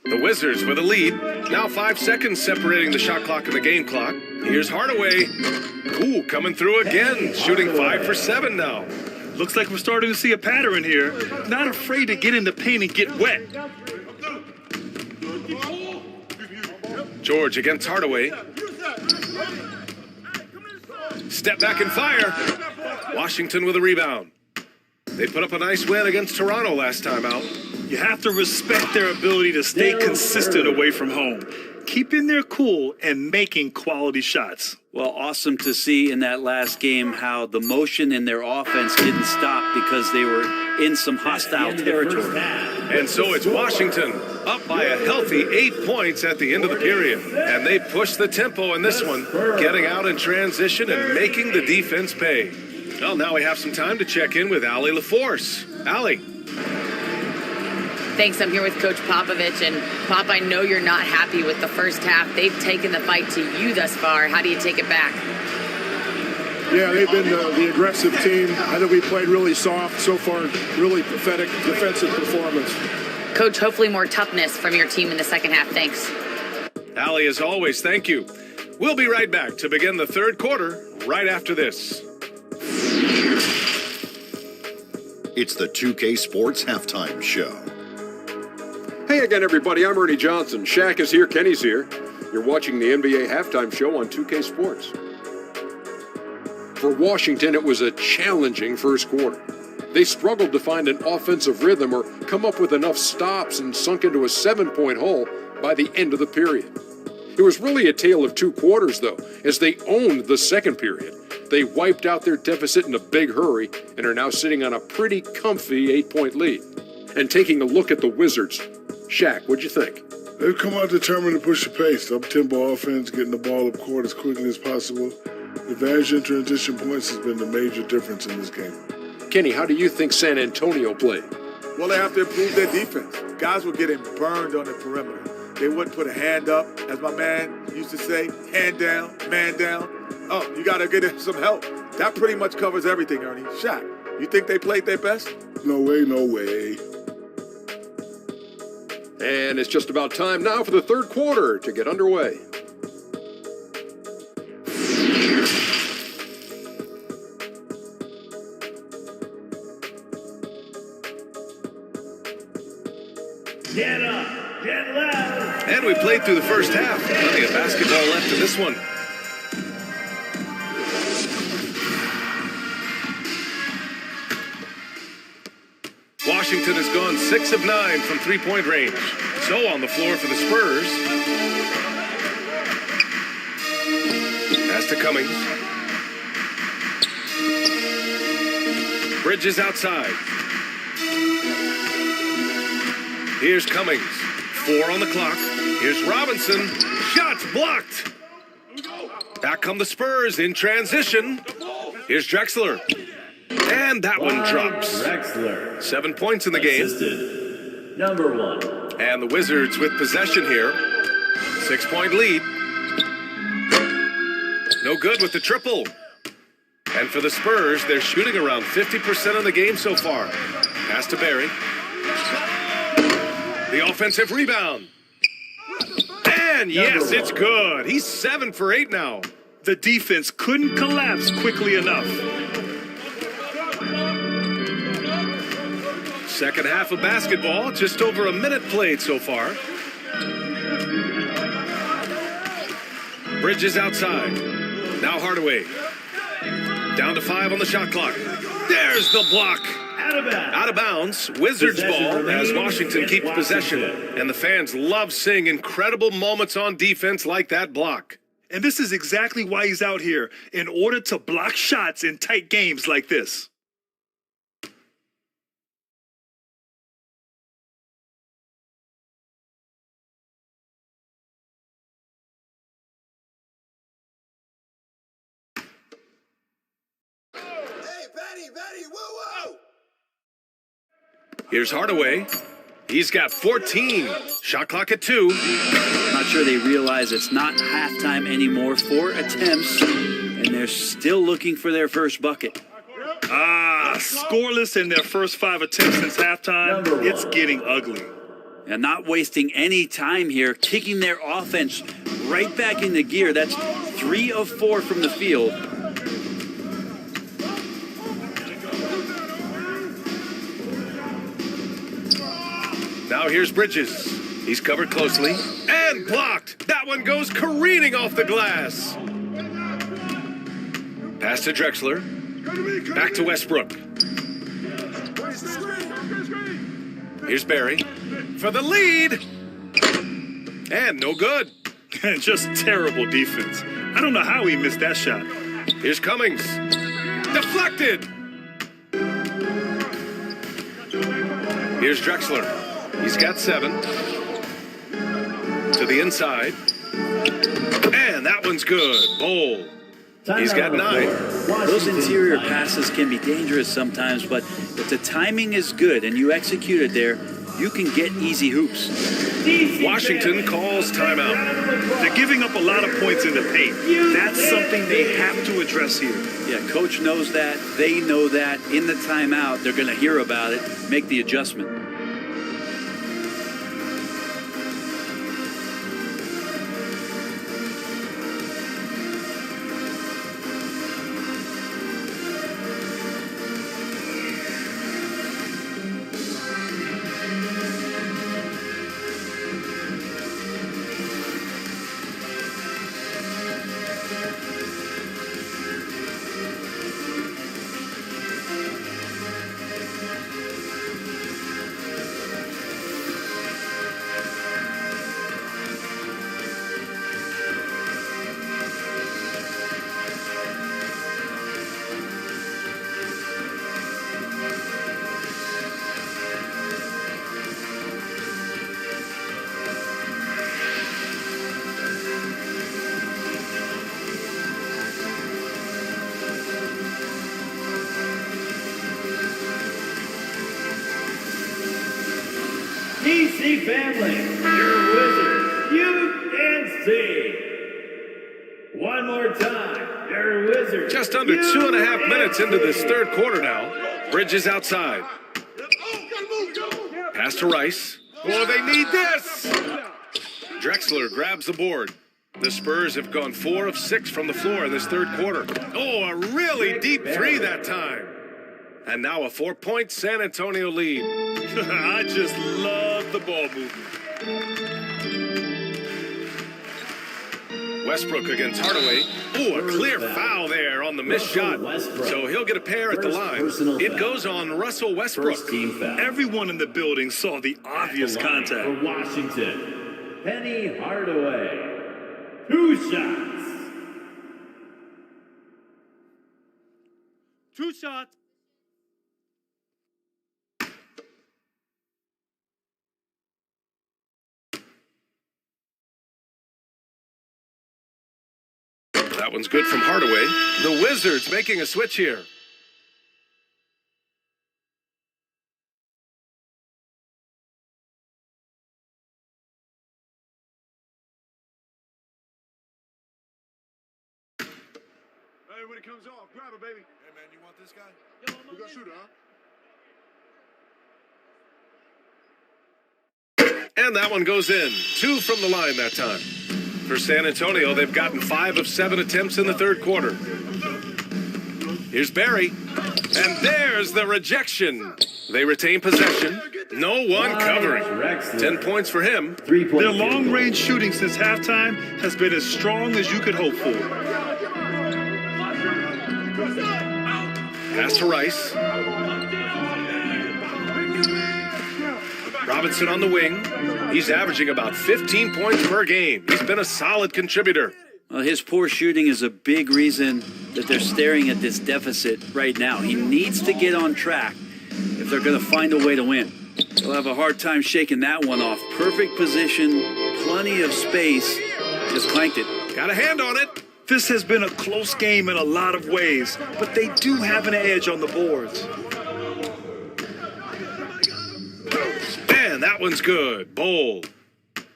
The Wizards with a lead. Now 5 seconds separating the shot clock and the game clock. Here's Hardaway. Ooh, coming through again. Shooting 5 for 7 now. Looks like we're starting to see a pattern here. Not afraid to get in the paint and get wet. George against Hardaway. Step back and fire. Washington with a rebound. They put up a nice win against Toronto last time out. You have to respect their ability to stay consistent away from home, keeping their cool and making quality shots. Well, awesome to see in that last game how the motion in their offense didn't stop because they were in some hostile territory. And so it's Washington up by a healthy 8 points at the end of the period. And they push the tempo in this one, getting out in transition and making the defense pay. Well, now we have some time to check in with Allie LaForce. Allie. Thanks. I'm here with Coach Popovich. And, Pop, I know you're not happy with the first half. They've taken the fight to you thus far. How do you take it back? Yeah, they've been the aggressive team. I think we played really soft so far. Really pathetic defensive performance. Coach, hopefully more toughness from your team in the second half. Thanks. Allie, as always, thank you. We'll be right back to begin the third quarter right after this. It's the 2K Sports Halftime Show. Hey again, everybody. I'm Ernie Johnson. Shaq is here. Kenny's here. You're watching the NBA Halftime Show on 2K Sports. For Washington, it was a challenging first quarter. They struggled to find an offensive rhythm or come up with enough stops and sunk into a 7-point hole by the end of the period. It was really a tale of 2 quarters, though, as they owned the second period. They wiped out their deficit in a big hurry and are now sitting on a pretty comfy 8-point lead. And taking a look at the Wizards, Shaq, what'd you think? They've come out determined to push the pace. Up-tempo offense, getting the ball up court as quickly as possible. Advantage in transition points has been the major difference in this game. Kenny, how do you think San Antonio played? Well, they have to improve their defense. Guys were getting burned on the perimeter. They wouldn't put a hand up, as my man used to say, hand down, man down. Oh, you got to get some help. That pretty much covers everything, Ernie. Shaq, you think they played their best? No way, no way. And it's just about time now for the third quarter to get underway. Get up, get loud. And we played through the first half. Plenty of basketball left in this one. Washington has gone 6 of 9 from three-point range. So on the floor for the Spurs. to Cummings. Bridges outside. Here's Cummings. 4 on the clock. Here's Robinson. Shots blocked. Back come the Spurs in transition. Here's Drexler. And that one drops. Drexler. 7 points in the game. Assisted. Number 1. And the Wizards with possession here. 6-point lead. No good with the triple. And for the Spurs, they're shooting around 50% of the game so far. Pass to Barry. The offensive rebound. And yes, it's good. He's 7 for 8 now. The defense couldn't collapse quickly enough. Second half of basketball, just over a minute played so far. Bridges outside. Now Hardaway. Down to 5 on the shot clock. There's the block. Out of bounds. Wizards ball as Washington keeps possession. And the fans love seeing incredible moments on defense like that block. And this is exactly why he's out here, in order to block shots in tight games like this. Here's Hardaway. He's got 14. Shot clock at 2. Not sure they realize it's not halftime anymore. 4 attempts, and they're still looking for their first bucket. Scoreless in their first 5 attempts since halftime. It's getting ugly. And not wasting any time here, kicking their offense right back into gear. That's 3 of 4 from the field. Now here's Bridges. He's covered closely and blocked. That one goes careening off the glass. Pass to Drexler. Back to Westbrook. Here's Barry for the lead. And no good. Just terrible defense. I don't know how he missed that shot. Here's Cummings. Deflected. Here's Drexler. He's got 7. To the inside. And that one's good. Bowl. He's got 9. Those interior passes can be dangerous sometimes, but if the timing is good and you execute it there, you can get easy hoops. Washington calls timeout. They're giving up a lot of points in the paint. That's something they have to address here. Yeah, coach knows that. They know that. In the timeout, they're going to hear about it, make the adjustment. DC family, your Wizards, UNC. One more time, your Wizards. Just under 2.5 minutes into this third quarter now. Bridges outside. Pass to Rice. Oh, they need this! Drexler grabs the board. The Spurs have gone 4 of 6 from the floor in this third quarter. Oh, a really deep 3 that time. And now a 4-point San Antonio lead. I just love the ball movement. Westbrook against Hardaway. Oh, a clear foul there on the missed shot. So he'll get a pair at the line. It goes on Russell Westbrook. Everyone in the building saw the obvious contact. For Washington, Penny Hardaway. 2 shots. 2 shots. That one's good from Hardaway. The Wizards making a switch here. Hey, when it comes off, grab it, baby. Hey, man, you want this guy? You got shooter, huh? And that one goes in. 2 from the line that time. For San Antonio, they've gotten 5 of 7 attempts in the third quarter. Here's Barry. And there's the rejection. They retain possession. No one covering. 10 points for him. Their long-range shooting since halftime has been as strong as you could hope for. Pass to Rice. Robinson on the wing. He's averaging about 15 points per game. He's been a solid contributor. Well, his poor shooting is a big reason that they're staring at this deficit right now. He needs to get on track if they're going to find a way to win. They'll have a hard time shaking that one off. Perfect position, plenty of space. Just clanked it. Got a hand on it. This has been a close game in a lot of ways, but they do have an edge on the boards. And that one's good. Bold.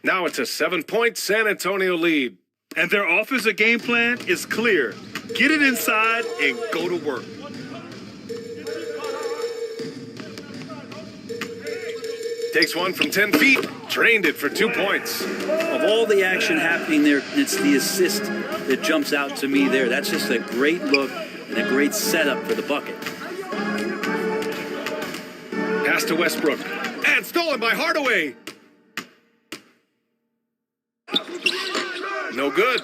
Now it's a 7-point San Antonio lead. And their offensive game plan is clear. Get it inside and go to work. Takes one from 10 feet. Drained it for 2 points. Of all the action happening there, it's the assist that jumps out to me there. That's just a great look and a great setup for the bucket. Pass to Westbrook. And stolen by Hardaway. No good.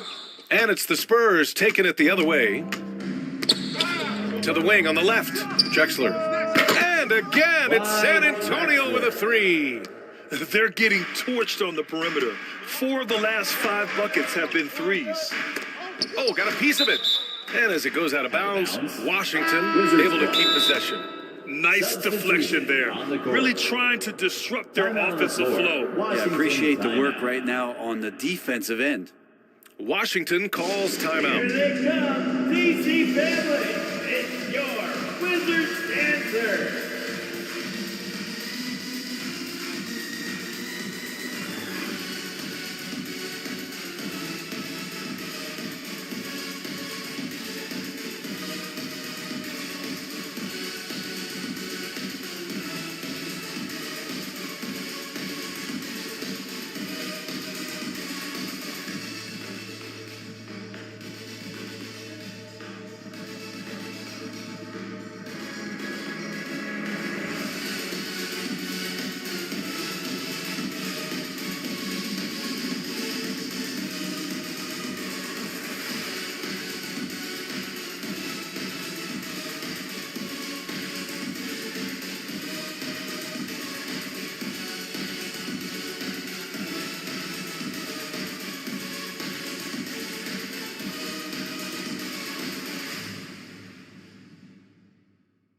And it's the Spurs taking it the other way. To the wing on the left. Drexler. And again, it's San Antonio with a 3. They're getting torched on the perimeter. 4 of the last 5 buckets have been threes. Oh, got a piece of it. And as it goes out of bounds, Washington able to keep possession. Nice deflection there. Really trying to disrupt their offensive flow. Yeah, appreciate the work right now on the defensive end. Washington calls timeout. Here they come, DC family. It's your Wizards dancer.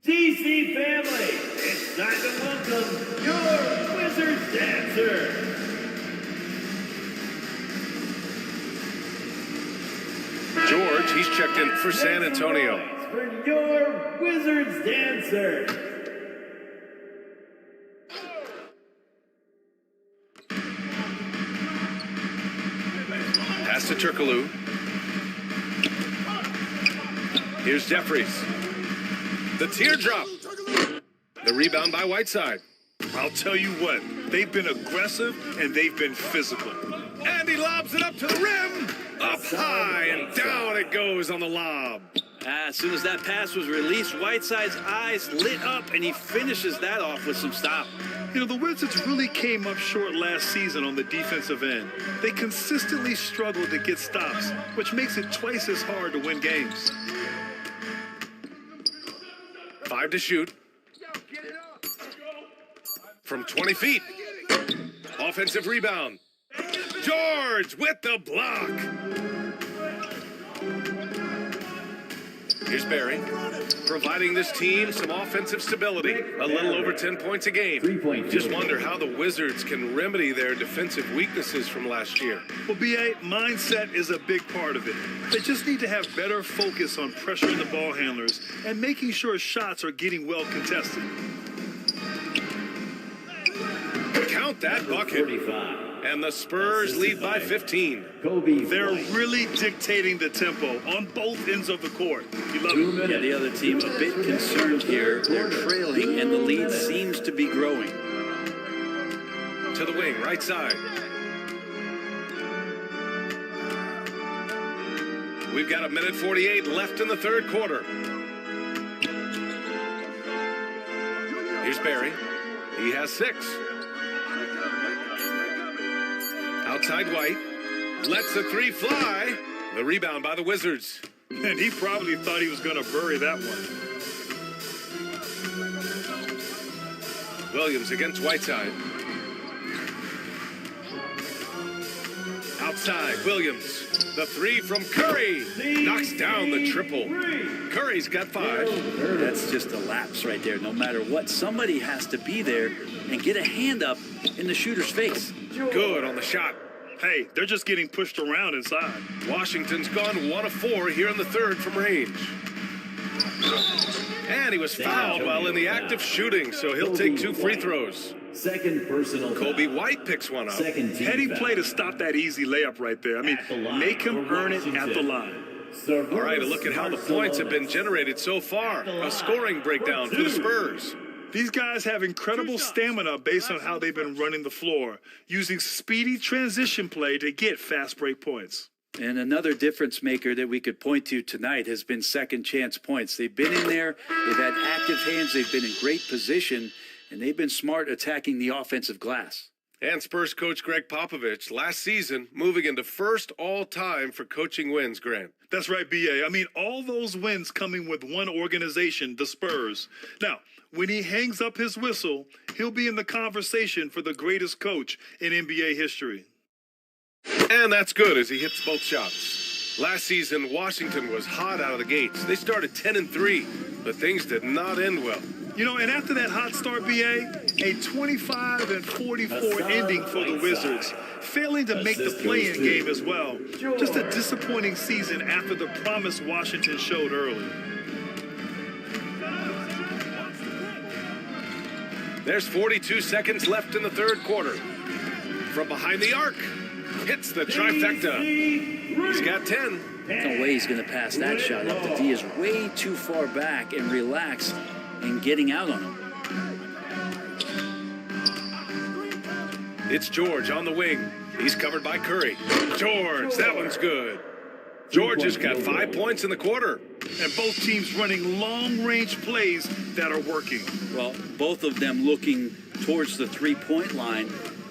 DC family, it's time to welcome your Wizards dancer. George, he's checked in for San Antonio. For your Wizards dancer. Pass to Turkoglu. Here's Jeffries. The teardrop. The rebound by Whiteside. I'll tell you what, they've been aggressive and they've been physical. And he lobs it up to the rim. Up high and down it goes on the lob. As soon as that pass was released, Whiteside's eyes lit up, and he finishes that off with some stop. You know, the Wizards really came up short last season on the defensive end. They consistently struggled to get stops, which makes it twice as hard to win games. 5 to shoot. From 20 feet. Offensive rebound. George with the block. Here's Barry, providing this team some offensive stability, a little over 10 points a game. Just wonder how the Wizards can remedy their defensive weaknesses from last year. Well, BA, mindset is a big part of it. They just need to have better focus on pressuring the ball handlers and making sure shots are getting well contested. Count that bucket. And the Spurs lead by 15. They're really dictating the tempo on both ends of the court. You love it. Yeah, the other team a bit concerned here. They're trailing, and the lead seems to be growing. To the wing, right side. We've got 1:48 left in the third quarter. Here's Barry. He has 6. Outside White. Lets the 3 fly. The rebound by the Wizards. And he probably thought he was going to bury that one. Williams against Whiteside. Outside, Williams. The 3 from Curry. Knocks down the triple. Curry's got 5. That's just a lapse right there. No matter what, somebody has to be there and get a hand up in the shooter's face. Good on the shot. Hey, they're just getting pushed around inside. Washington's gone 1 of 4 here in the third from range. And he was fouled while in the act of shooting, so he'll take 2 free throws. Second personal Kobe White picks one up. Heady play to stop that easy layup right there. I mean, make him earn it at the line. All right, a look at how the points have been generated so far. A scoring breakdown for the Spurs. These guys have incredible stamina based on how they've been running the floor, using speedy transition play to get fast break points. And another difference maker that we could point to tonight has been second chance points. They've been in there, they've had active hands, they've been in great position, and they've been smart attacking the offensive glass. And Spurs coach Greg Popovich last season moving into first all-time for coaching wins, Grant. That's right, BA. I mean, all those wins coming with one organization, the Spurs. Now, when he hangs up his whistle, he'll be in the conversation for the greatest coach in NBA history. And that's good as he hits both shots. Last season, Washington was hot out of the gates. They started 10-3, but things did not end well. You know, and after that hot start, BA, a 25-44 ending for the Wizards, failing to make the play-in game as well. Just a disappointing season after the promise Washington showed early. There's 42 seconds left in the third quarter. From behind the arc, hits the trifecta. He's got 10. There's no way he's going to pass that shot up. The D is way too far back and relaxed in getting out on him. It's George on the wing. He's covered by Curry. George, that one's good. George has got 5 points in the quarter. And both teams running long-range plays that are working. Well, both of them looking towards the three-point line,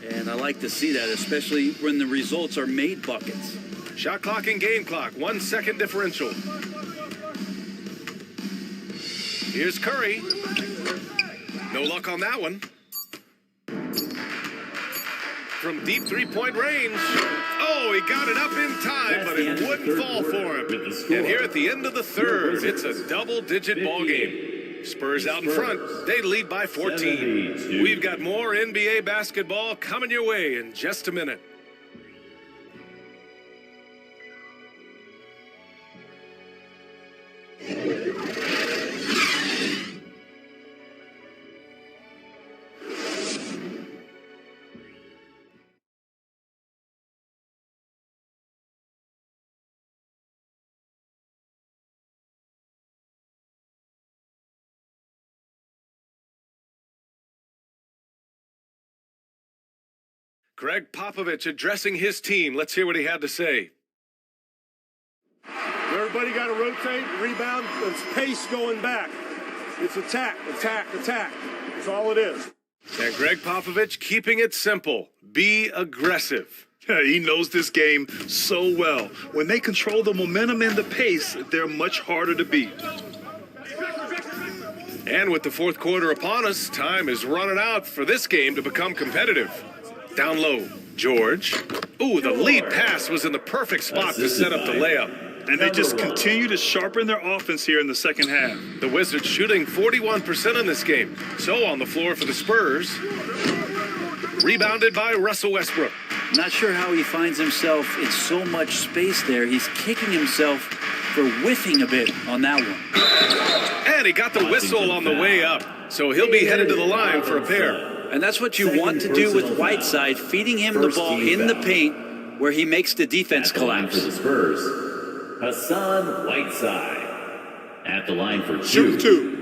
and I like to see that, especially when the results are made buckets. Shot clock and game clock, 1 second differential. Here's Curry. No luck on that one. From deep three-point range. Oh, he got it up in time, but it wouldn't fall for him. And here at the end of the third, it's a double-digit ball game. Spurs out in front. They lead by 14. We've got more NBA basketball coming your way in just a minute. Greg Popovich addressing his team. Let's hear what he had to say. Everybody got to rotate, rebound. It's pace going back. It's attack, attack, attack. That's all it is. And Greg Popovich keeping it simple. Be aggressive. He knows this game so well. When they control the momentum and the pace, they're much harder to beat. And with the fourth quarter upon us, time is running out for this game to become competitive. Down low, George. Ooh, the lead pass was in the perfect spot to set up the layup. And they just continue to sharpen their offense here in the second half. The Wizards shooting 41% in this game. So on the floor for the Spurs. Rebounded by Russell Westbrook. Not sure how he finds himself in so much space there. He's kicking himself for whiffing a bit on that one. And he got the whistle on the way up. So he'll be headed to the line for a pair. And that's what you want to do with Whiteside, feeding him the ball in the paint where he makes the defense collapse. For the Spurs, Hassan Whiteside at the line for Shoot two.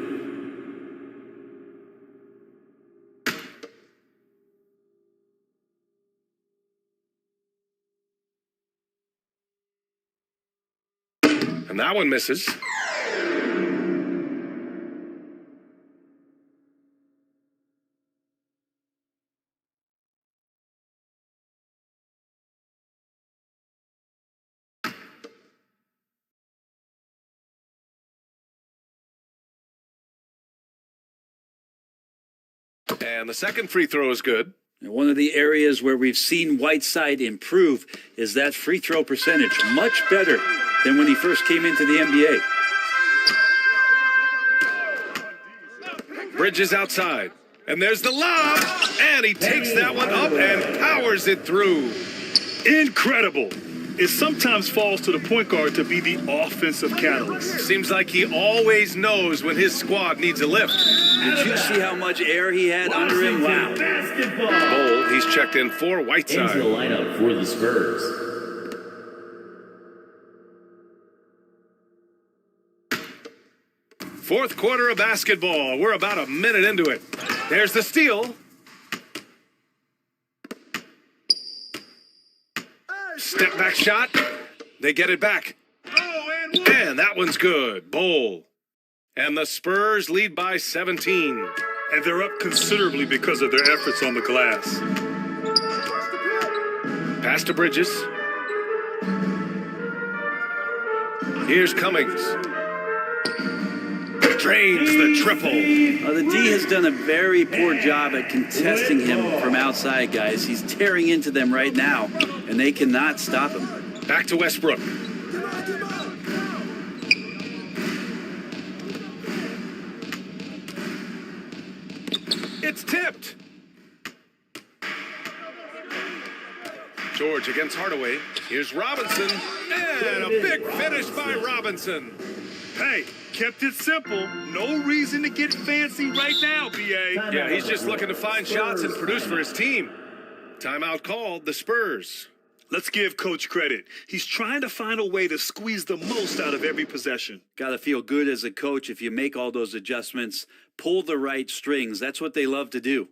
And that one misses. And the second free throw is good. And one of the areas where we've seen Whiteside improve is that free throw percentage. Much better than when he first came into the NBA. Bridges outside. And there's the lob. And he takes that one up and powers it through. Incredible. It sometimes falls to the point guard to be the offensive catalyst. Seems like he always knows when his squad needs a lift. Did you see how much air he had under him? Wow. Bowl, he's checked in for Whiteside. Into the lineup for the Spurs. Fourth quarter of basketball. We're about a minute into it. There's the steal. Step back shot. They get it back. And that one's good. Bowl. And the Spurs lead by 17. And they're up considerably because of their efforts on the glass. Pass to Bridges. Here's Cummings. Drains the triple. The D has done a very poor job at contesting him from outside, guys. He's tearing into them right now, and they cannot stop him. Back to Westbrook. It's tipped. George against Hardaway. Here's Robinson. And a big finish by Robinson. Hey, kept it simple. No reason to get fancy right now, B.A. Yeah, he's just looking to find shots and produce for his team. Timeout called, the Spurs. Let's give Coach credit. He's trying to find a way to squeeze the most out of every possession. Got to feel good as a coach if you make all those adjustments, pull the right strings. That's what they love to do.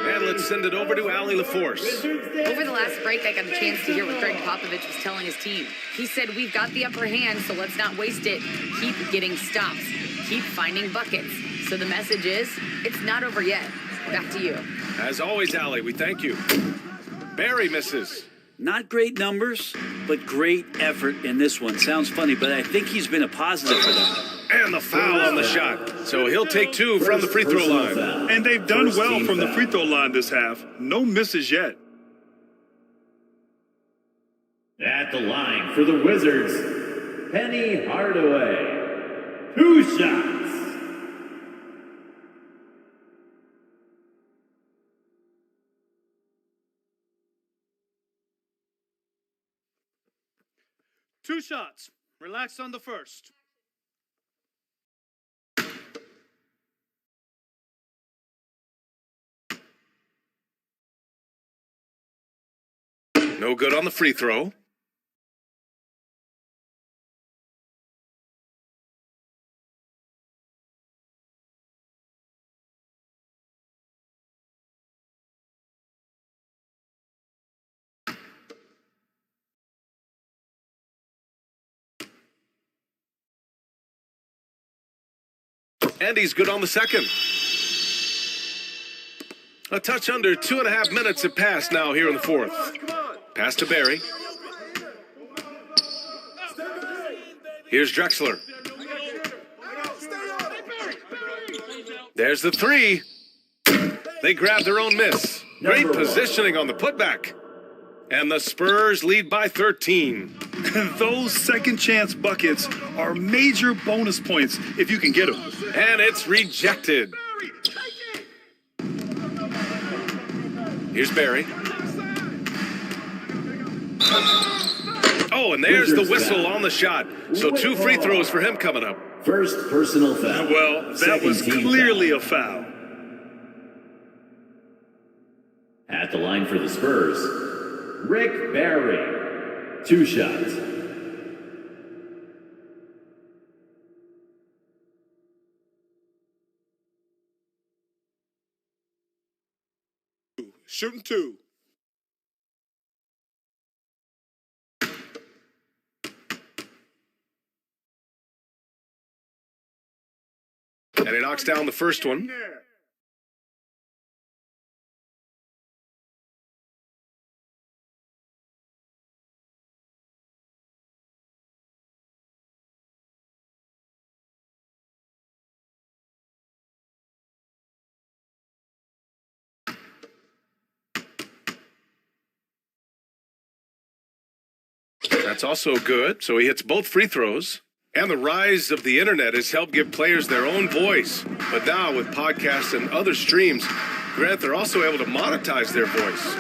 And let's send it over to Allie LaForce. Over the last break, I got a chance to hear what Greg Popovich was telling his team. He said, we've got the upper hand, so let's not waste it. Keep getting stops. Keep finding buckets. So the message is, it's not over yet. Back to you. As always, Allie, we thank you. Barry misses. Not great numbers, but great effort in this one. Sounds funny, but I think he's been a positive for them. And the foul on the shot. So he'll take two from the free throw line. And they've done well from the free throw line this half. No misses yet. At the line for the Wizards, Penny Hardaway. 2 shots. 2 shots. Relax on the first. No good on the free throw. And he's good on the second. A touch under 2.5 minutes have passed now here in the fourth. Pass to Barry. Here's Drexler. There's the three. They grab their own miss. Great positioning on the putback. And the Spurs lead by 13. And those second chance buckets are major bonus points if you can get them. And it's rejected. Here's Barry. Oh, and there's the whistle on the shot. So 2 free throws for him coming up. First personal foul. Well, that was clearly a foul. At the line for the Spurs, Rick Barry. 2 shots. Shooting 2. And he knocks down the first one. That's also good. So he hits both free throws. And the rise of the internet has helped give players their own voice. But now with podcasts and other streams, Grant, they're also able to monetize their voice.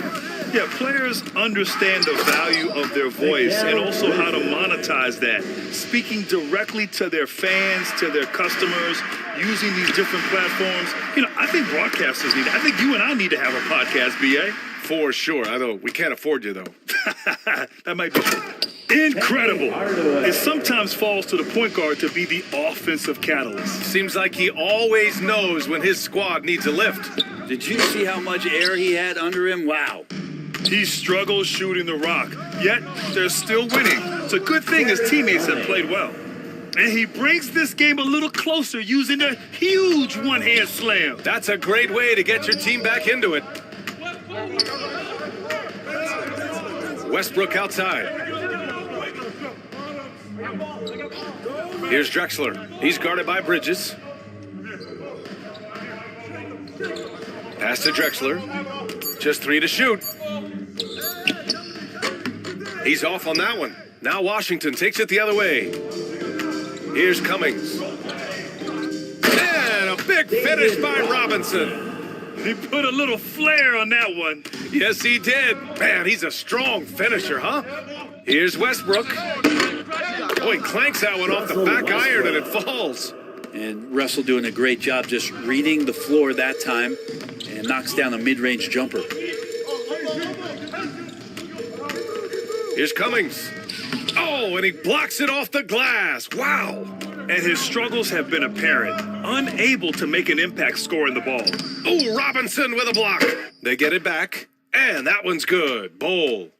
Yeah, players understand the value of their voice and also how to monetize that. Speaking directly to their fans, to their customers, using these different platforms. You know, I think broadcasters need it. I think you and I need to have a podcast, BA. For sure. I know we can't afford you, though. That might be incredible. It sometimes falls to the point guard to be the offensive catalyst. Seems like he always knows when his squad needs a lift. Did you see how much air he had under him? Wow. He struggles shooting the rock, yet they're still winning. It's a good thing his teammates have played well. And he brings this game a little closer using a huge one-hand slam. That's a great way to get your team back into it. Westbrook outside. Here's Drexler. He's guarded by Bridges. Pass to Drexler. Just 3 to shoot. He's off on that one. Now Washington takes it the other way. Here's Cummings. And a big finish by Robinson. He put a little flair on that one. Yes, he did. Man, he's a strong finisher, huh? Here's Westbrook. Oh, he clanks that one off the back iron and it falls. And Russell doing a great job just reading the floor that time and knocks down a mid-range jumper. Here's Cummings. Oh, and he blocks it off the glass. Wow. And his struggles have been apparent. Unable to make an impact scoring the ball. Oh, Robinson with a block. They get it back. And that one's good. Bowl.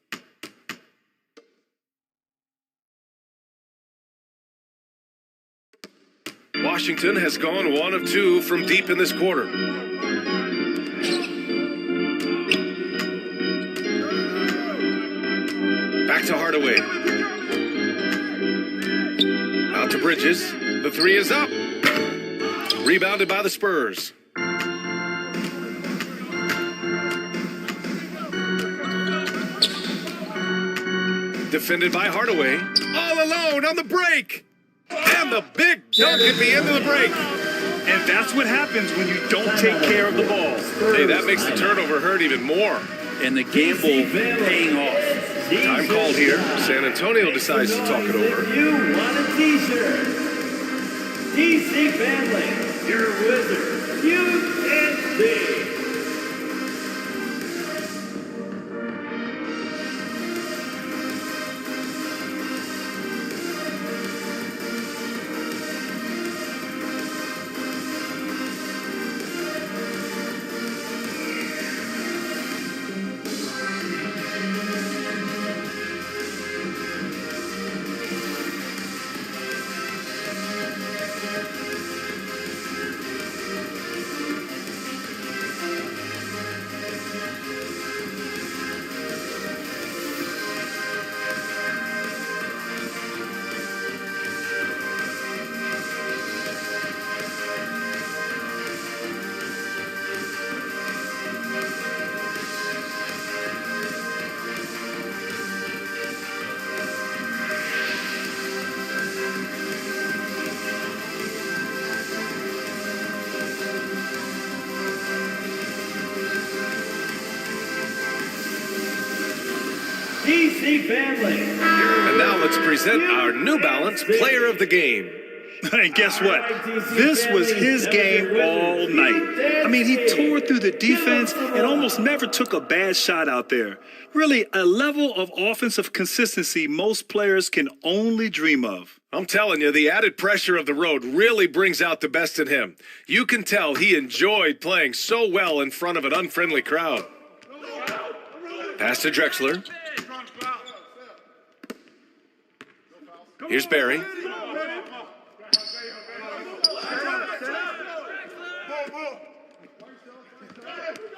Washington has gone 1 of 2 from deep in this quarter. Back to Hardaway. Out to Bridges. The 3 is up. Rebounded by the Spurs. Defended by Hardaway. All alone on the break. And the big dunk at the end of the break. And that's what happens when you don't take care of the ball. Hey, that makes the turnover hurt even more. And the gamble paying off. Time called here. San Antonio decides to talk it over. If you want a t-shirt, DC family, your Wizards, you can see. DC family. And now let's present our New Balance Player of the Game. And guess what? This was his game all night. I mean, he tore through the defense and almost never took a bad shot out there. Really, a level of offensive consistency most players can only dream of. I'm telling you, the added pressure of the road really brings out the best in him. You can tell he enjoyed playing so well in front of an unfriendly crowd. Pass to Drexler. Here's Barry.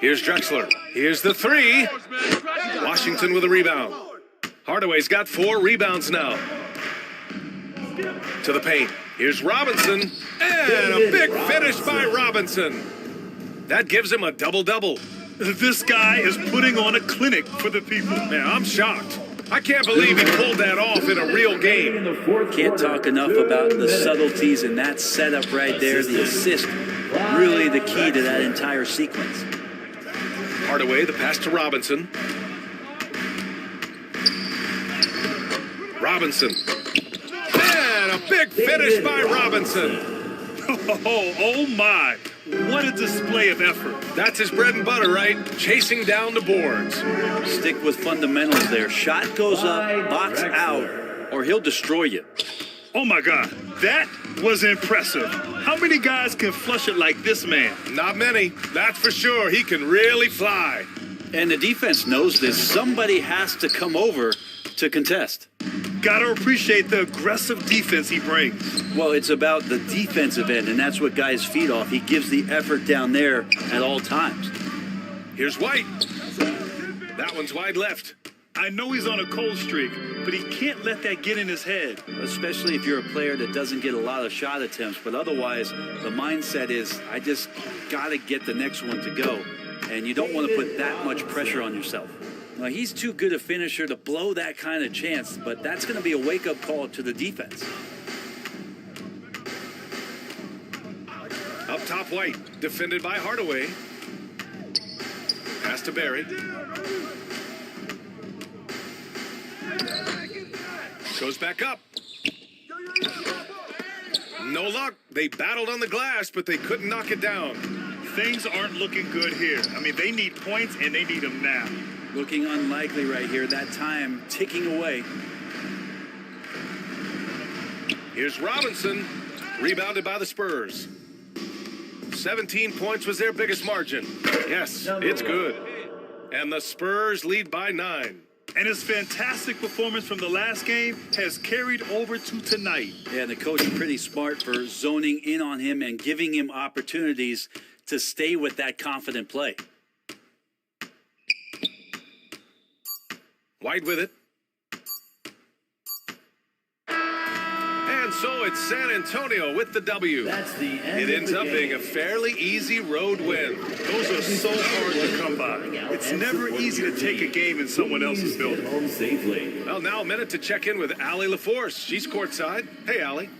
Here's Drexler. Here's the three. Washington with a rebound. Hardaway's got 4 rebounds now. To the paint. Here's Robinson. And a big finish by Robinson. That gives him a double-double. This guy is putting on a clinic for the people. Man, I'm shocked. I can't believe he pulled that off in a real game. Can't talk enough about the subtleties in that setup right there. The assist, really the key to that entire sequence. Hardaway, the pass to Robinson. Robinson. And a big finish by Robinson. Oh my. What a display of effort. That's his bread and butter, right? Chasing down the boards. Stick with fundamentals there. Shot goes up, box out, or he'll destroy you. Oh my God, that was impressive. How many guys can flush it like this man? Not many, that's for sure. He can really fly. And the defense knows this. Somebody has to come over to contest. Gotta appreciate the aggressive defense he brings. Well, it's about the defensive end, and that's what guys feed off. He gives the effort down there at all times. Here's White. That one's wide left. I know he's on a cold streak, but he can't let that get in his head. Especially if you're a player that doesn't get a lot of shot attempts, but otherwise the mindset is, I just gotta get the next one to go. And you don't want to put that much pressure on yourself. Now, he's too good a finisher to blow that kind of chance, but that's going to be a wake-up call to the defense. Up top, White, defended by Hardaway. Pass to Barry. Goes back up. No luck. They battled on the glass, but they couldn't knock it down. Things aren't looking good here. I mean, they need points, and they need them now. Looking unlikely right here. That time ticking away. Here's Robinson, rebounded by the Spurs. 17 points was their biggest margin. Yes, it's good. And the Spurs lead by 9. And his fantastic performance from the last game has carried over to tonight. Yeah, the coach is pretty smart for zoning in on him and giving him opportunities to stay with that confident play. White with it. And so it's San Antonio with the W. That's the end It ends of the up game. being a fairly easy road win. Those are so hard to come by. It's never easy to take a game in someone else's building. Home safely. Well, now a minute to check in with Allie LaForce. She's courtside. Hey, Allie.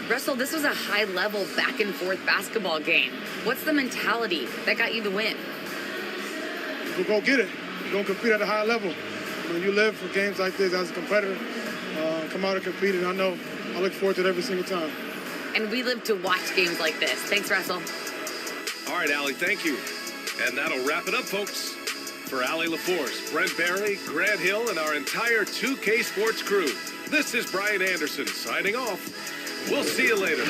Russell, this was a high-level back-and-forth basketball game. What's the mentality that got you the win? We'll go get it. We're going to compete at a high level. When you live for games like this as a competitor, come out and compete, and I look forward to it every single time. And we live to watch games like this. Thanks, Russell. All right, Allie, thank you. And that'll wrap it up, folks. For Allie LaForce, Brent Barry, Grant Hill, and our entire 2K Sports crew, this is Brian Anderson signing off. We'll see you later.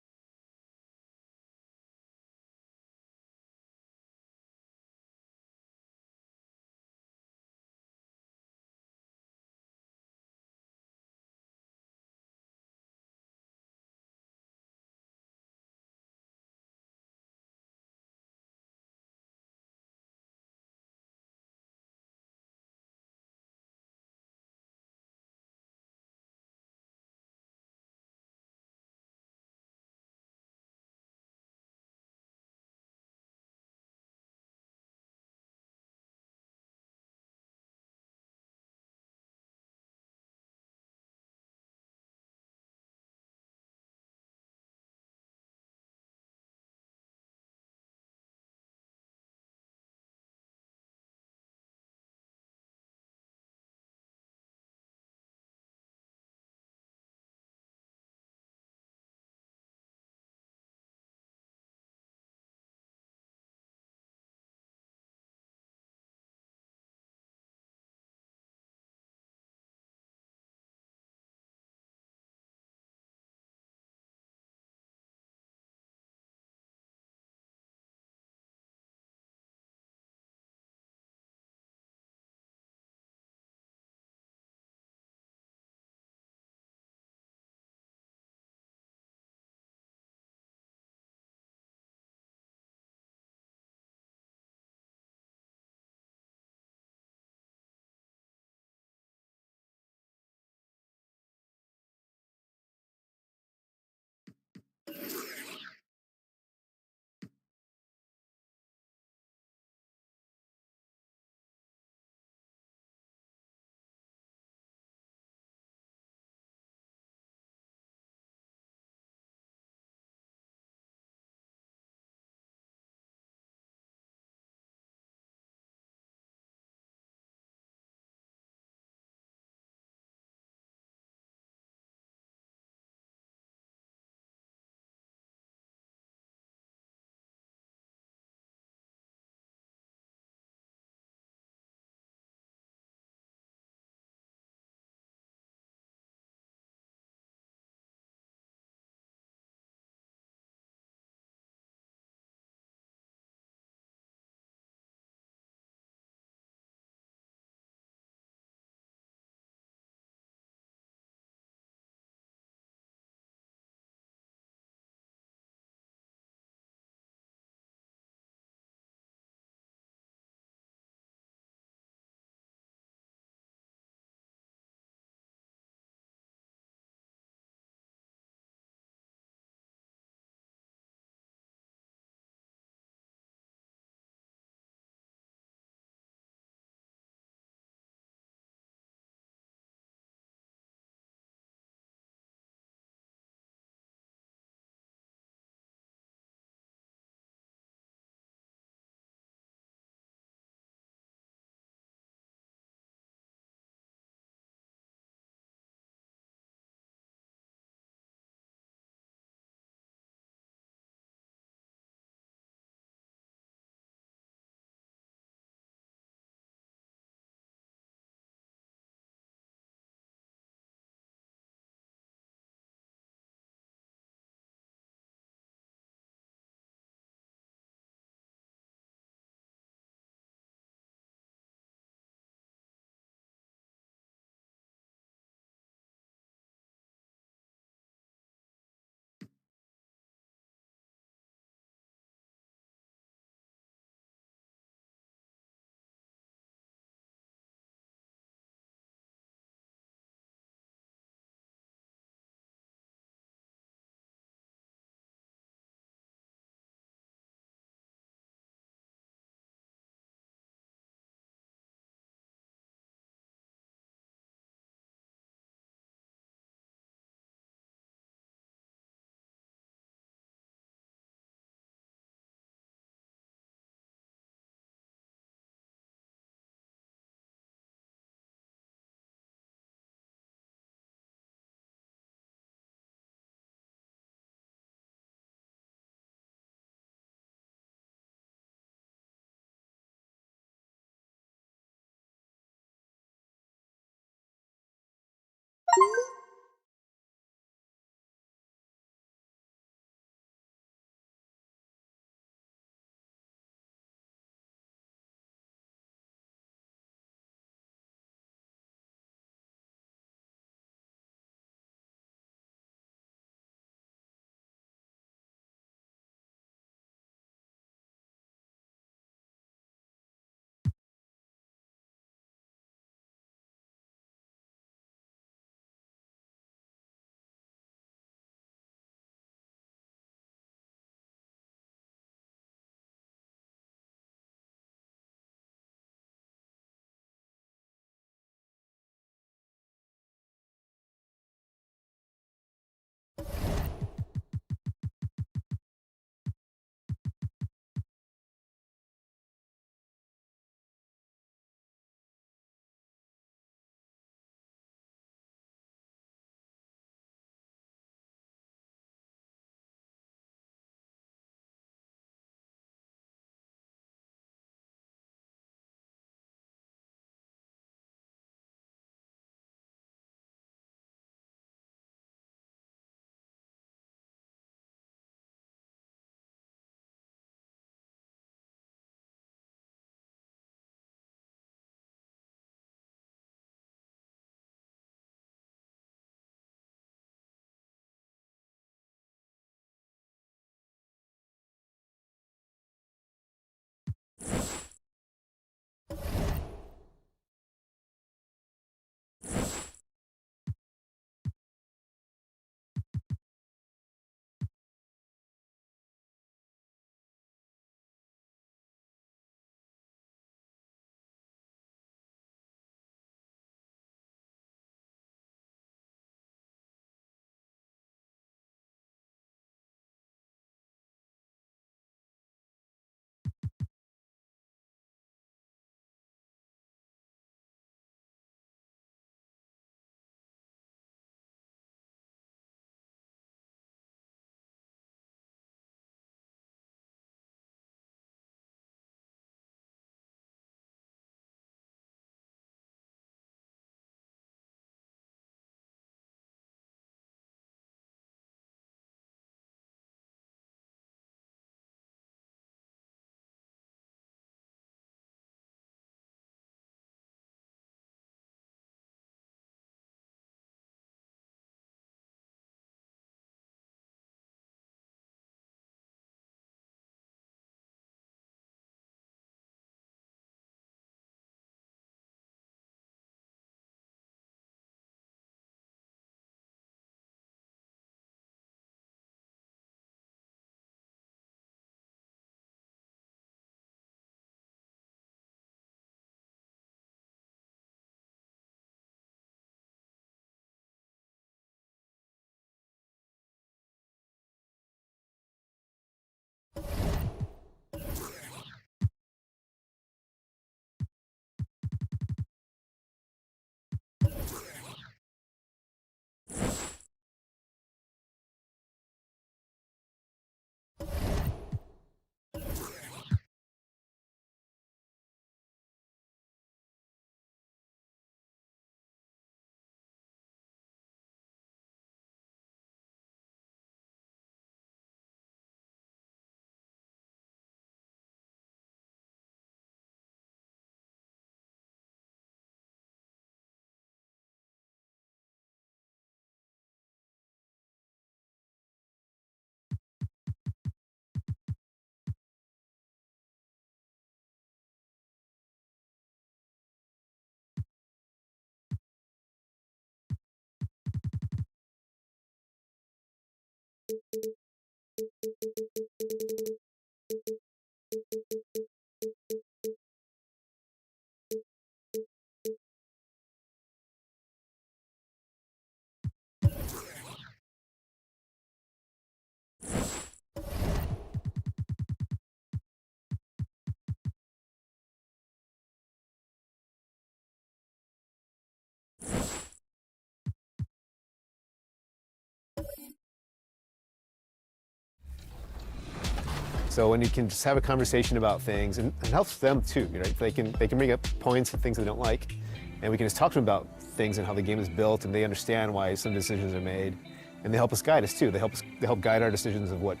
So when you can just have a conversation about things, and it helps them too, right? They can bring up points and things they don't like, and we can just talk to them about things and how the game is built, and they understand why some decisions are made, and they help us guide us too. They help guide our decisions of what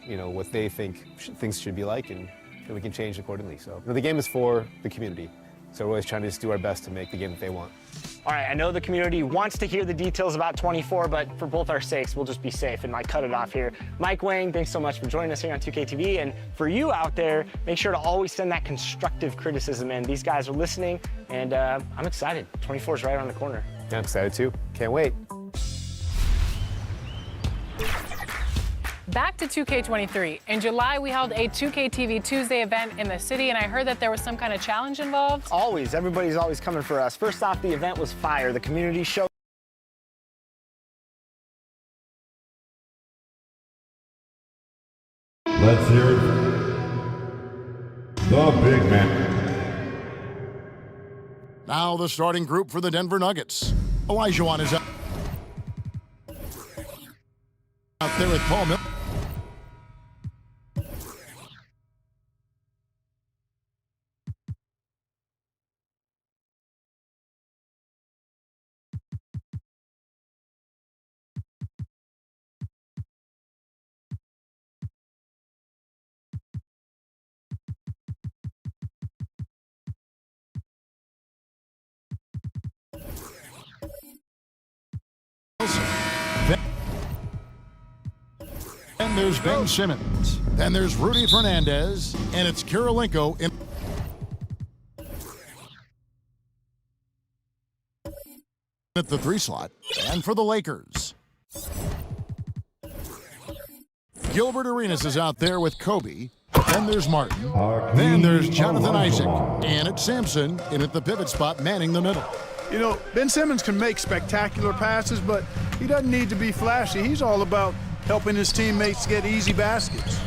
they think things should be like, and we can change accordingly. So the game is for the community, so we're always trying to just do our best to make the game that they want. All right, I know the community wants to hear the details about 24, but for both our sakes, we'll just be safe and cut it off here. Mike Wang, thanks so much for joining us here on 2K TV. And for you out there, make sure to always send that constructive criticism in. These guys are listening, and I'm excited. 24 is right around the corner. Yeah, I'm excited too. Can't wait. Back to 2K23. In July, we held a 2K TV Tuesday event in the city, and I heard that there was some kind of challenge involved. Always. Everybody's always coming for us. First off, the event was fire. The community showed. Let's hear it. The big man. Now the starting group for the Denver Nuggets. Olajuwon is out there with Paul Mills. Then there's Ben Simmons. Then there's Rudy Fernandez. And it's Kirilenko in at the 3 slot. And for the Lakers, Gilbert Arenas is out there with Kobe. Then there's Martin. Then there's Jonathan Isaac. And it's Sampson in at the pivot spot, manning the middle. You know, Ben Simmons can make spectacular passes, but he doesn't need to be flashy. He's all about helping his teammates get easy baskets.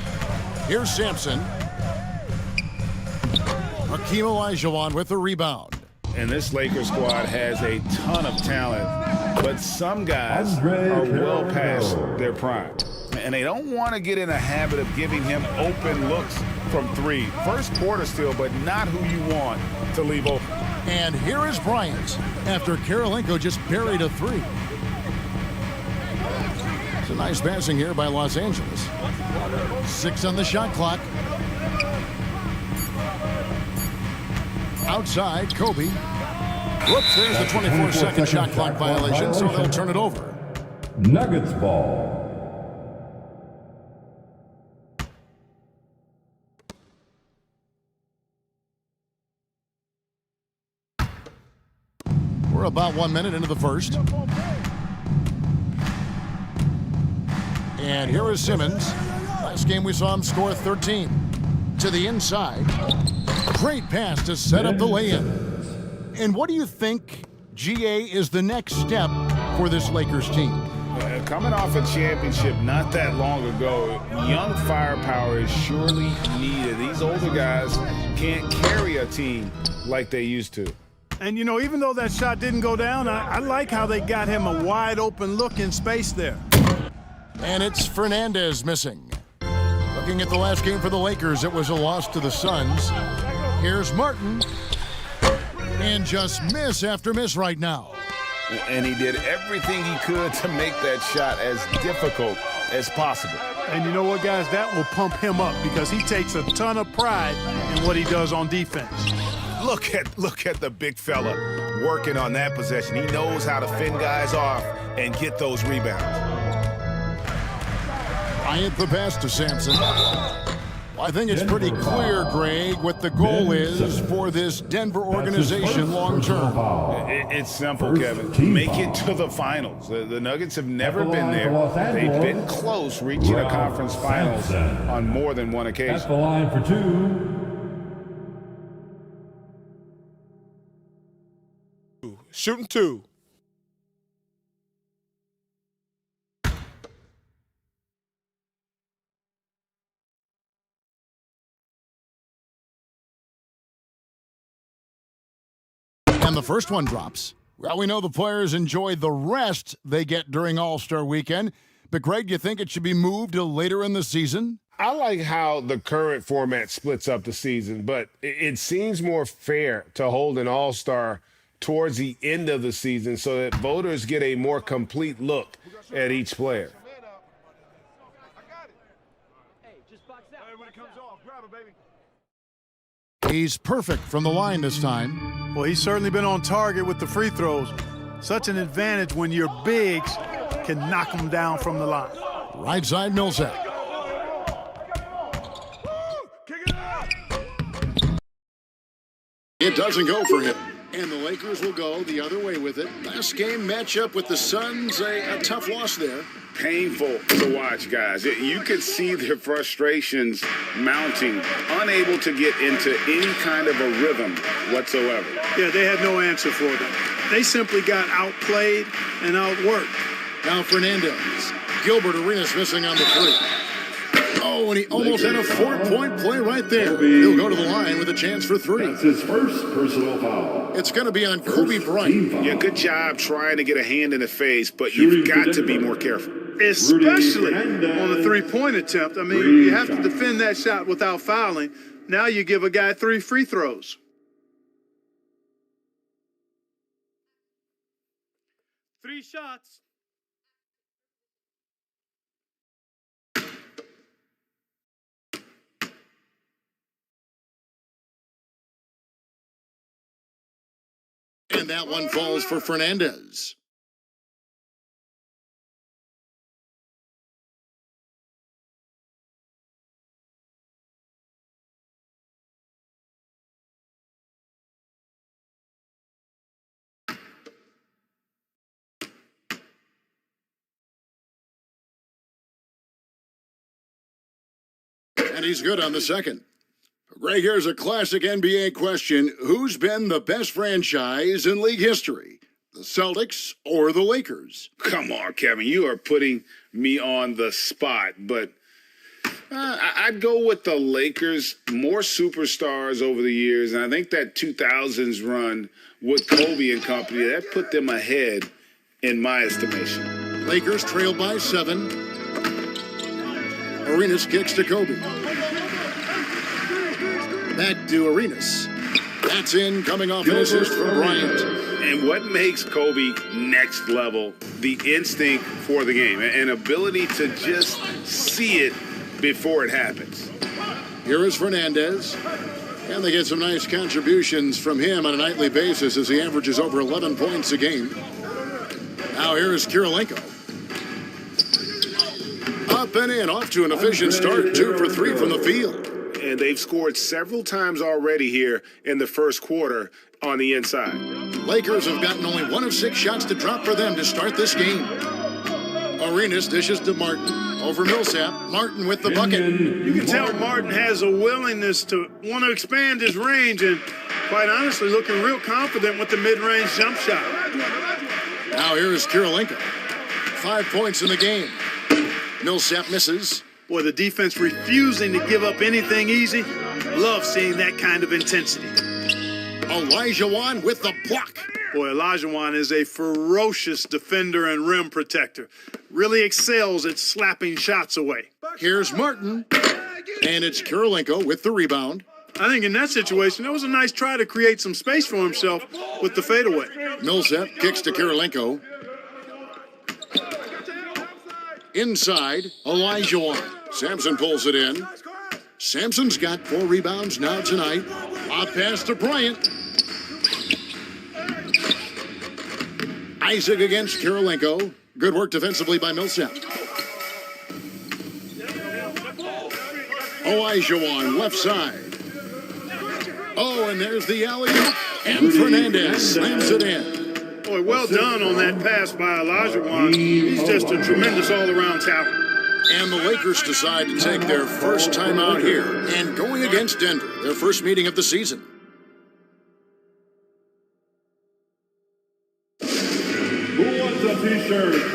Here's Sampson. Hakeem Olajuwon with the rebound. And this Lakers squad has a ton of talent, but some guys are well past their prime. And they don't want to get in a habit of giving him open looks from 3. First quarter still, but not who you want to leave open. And here is Bryant after Kirilenko just buried a 3. It's a nice passing here by Los Angeles. 6 on the shot clock. Outside, Kobe. Whoops, there's the 24-second shot clock violation, so they'll turn it over. Nuggets ball. We're about 1 minute into the first. And here is Simmons. Last game we saw him score 13. To the inside. Great pass to set up the lay-in. And what do you think, GA, is the next step for this Lakers team? Coming off a championship not that long ago, young firepower is surely needed. These older guys can't carry a team like they used to. And, you know, even though that shot didn't go down, I like how they got him a wide-open look in space there. And it's Fernandez missing. Looking at the last game for the Lakers, it was a loss to the Suns. Here's Martin. And just miss after miss right now. And he did everything he could to make that shot as difficult as possible. And you know what, guys? That will pump him up because he takes a ton of pride in what he does on defense. Look at the big fella working on that possession. He knows how to fend guys off and get those rebounds. Bryant the pass to Sampson. I think it's pretty clear, Greg, what the goal is for this Denver organization long term. It's simple, Kevin. Make it to the finals. The Nuggets have never been there. They've been close reaching a conference finals on more than one occasion. At the line for 2. Shooting 2. And the first one drops. Well, we know the players enjoy the rest they get during All-Star Weekend. But, Greg, you think it should be moved to later in the season? I like how the current format splits up the season, but it seems more fair to hold an all-star towards the end of the season so that voters get a more complete look at each player. He's perfect from the line this time. Well, he's certainly been on target with the free throws. Such an advantage when your bigs can knock them down from the line. Right side, Millsap. It doesn't go for him. And the Lakers will go the other way with it. Last game matchup with the Suns, a tough loss there. Painful to watch, guys. You could see their frustrations mounting, unable to get into any kind of a rhythm whatsoever. Yeah, they had no answer for them. They simply got outplayed and outworked. Now Fernandez. Gilbert Arenas missing on the three. Oh, and he almost had a 4-point play right there. He'll go to the line with a chance for three. That's his first personal foul. It's going to be on Kobe Bryant. Yeah, good job trying to get a hand in the face, but you've got to be more careful. Especially on the three-point attempt. I mean, you have to defend that shot without fouling. Now you give a guy 3 free throws. 3 shots. And that one falls for Fernandez. And he's good on the second. Greg, here's a classic NBA question. Who's been the best franchise in league history? The Celtics or the Lakers? Come on, Kevin. You are putting me on the spot, but I'd go with the Lakers. More superstars over the years, and I think that 2000s run with Kobe and company, that put them ahead in my estimation. Lakers trail by 7. Arenas kicks to Kobe. Back to Arenas. That's in, coming off an assist from Bryant. And what makes Kobe next level? The instinct for the game, an ability to just see it before it happens. Here is Fernandez. And they get some nice contributions from him on a nightly basis as he averages over 11 points a game. Now here is Kirilenko. Up and in, off to an efficient start, 2 for 3 from the field. And they've scored several times already here in the first quarter on the inside. Lakers have gotten only 1 of 6 shots to drop for them to start this game. Arenas dishes to Martin. Over Millsap. Martin with the bucket. You can tell Martin has a willingness to want to expand his range and, quite honestly, looking real confident with the mid-range jump shot. Now here is Kirilenko. 5 points in the game. Millsap misses. Boy, the defense refusing to give up anything easy. Love seeing that kind of intensity. Olajuwon with the block. Boy, Olajuwon is a ferocious defender and rim protector. Really excels at slapping shots away. Here's Martin. And it's Kirilenko with the rebound. I think in that situation, that was a nice try to create some space for himself with the fadeaway. Millsap kicks to Kirilenko. Inside, Olajuwon. Sampson pulls it in. Sampson's got 4 rebounds now tonight. Lob pass to Bryant. Isaac against Kirilenko. Good work defensively by Millsap. Olajuwon, left side. Oh, and there's the alley-oop. And Fernandez slams it in. Boy, well done on that pass by Olajuwon. He's just a tremendous all-around talent. And the Lakers decide to take their first time out here and going against Denver, their first meeting of the season. Who wants a t-shirt?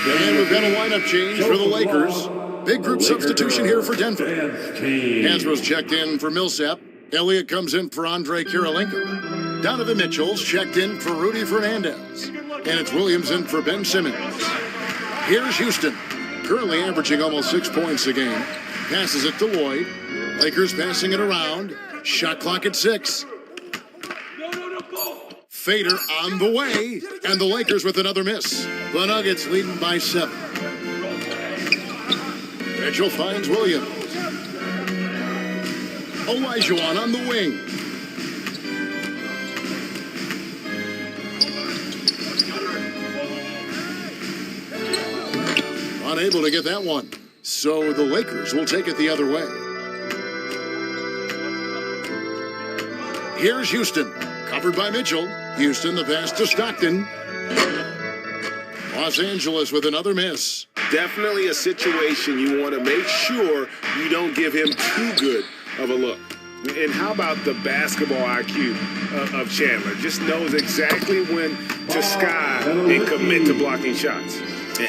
And we've got a lineup change for the Lakers. Big group substitution here for Denver. Hansbrough's checked in for Millsap. Elliott comes in for Andre Kirilenko. Donovan Mitchell's checked in for Rudy Fernandez. And it's Williams in for Ben Simmons. Here's Houston, currently averaging almost 6 points a game. Passes it to Lloyd. Lakers passing it around. Shot clock at 6. Fader on the way. And the Lakers with another miss. The Nuggets leading by 7. Mitchell finds Williams. Olajuwon on the wing. Unable to get that one. So the Lakers will take it the other way. Here's Houston. Covered by Mitchell. Houston, the pass to Stockton. Los Angeles with another miss. Definitely a situation you want to make sure you don't give him too good of a look. And how about the basketball IQ of Chandler? Just knows exactly when to sky and commit to blocking shots.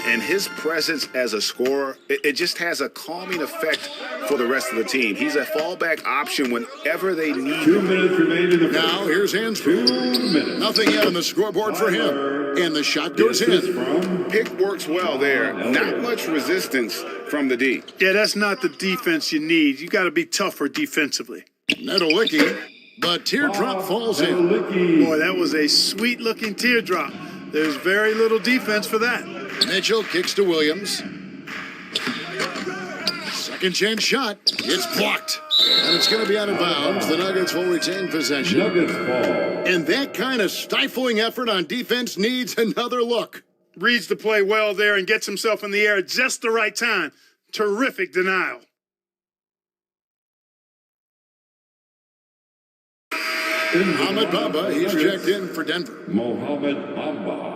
And his presence as a scorer, it just has a calming effect for the rest of the team. He's a fallback option whenever they need 2 minutes remain in the first. Now here's Hansbrough. 2 minutes. Nothing yet on the scoreboard for him. And the shot goes in. Pick works well there. Not much resistance from the D. Yeah, that's not the defense you need. You got to be tougher defensively. Nedolicki, the teardrop falls in. Boy, that was a sweet-looking teardrop. There's very little defense for that. Mitchell kicks to Williams. Second chance shot. It's blocked. And it's going to be out of bounds. The Nuggets will retain possession. Nuggets ball. And that kind of stifling effort on defense needs another look. Reads the play well there and gets himself in the air at just the right time. Terrific denial. Mohamed Bamba, he's checked in for Denver. Mohamed Bamba.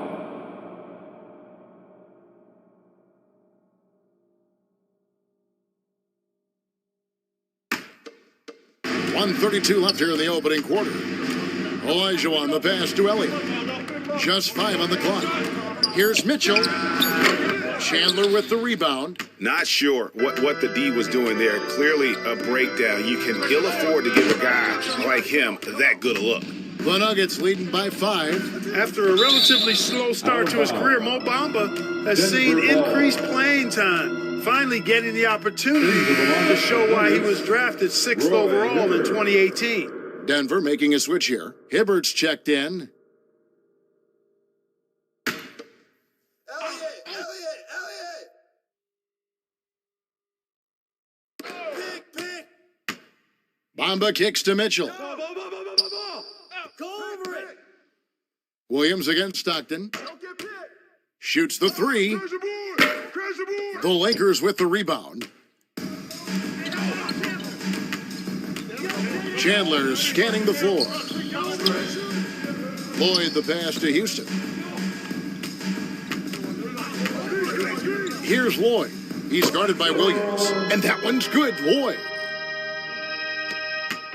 .132 left here in the opening quarter. Olajuwon, the pass to Elliott. Just 5 on the clock. Here's Mitchell. Chandler with the rebound. Not sure what the D was doing there. Clearly a breakdown. You can ill afford to give a guy like him that good a look. The Nuggets leading by 5. After a relatively slow start to his career, Mo Bamba has seen increased playing time, finally getting the opportunity to show why he was drafted 6th overall in 2018. Denver making a switch here. Hibbert's checked in. Bamba kicks to Mitchell. Williams against Stockton. Shoots the 3. The Lakers with the rebound. Chandler scanning the floor. Lloyd the pass to Houston. Here's Lloyd. He's guarded by Williams. And that one's good, Lloyd.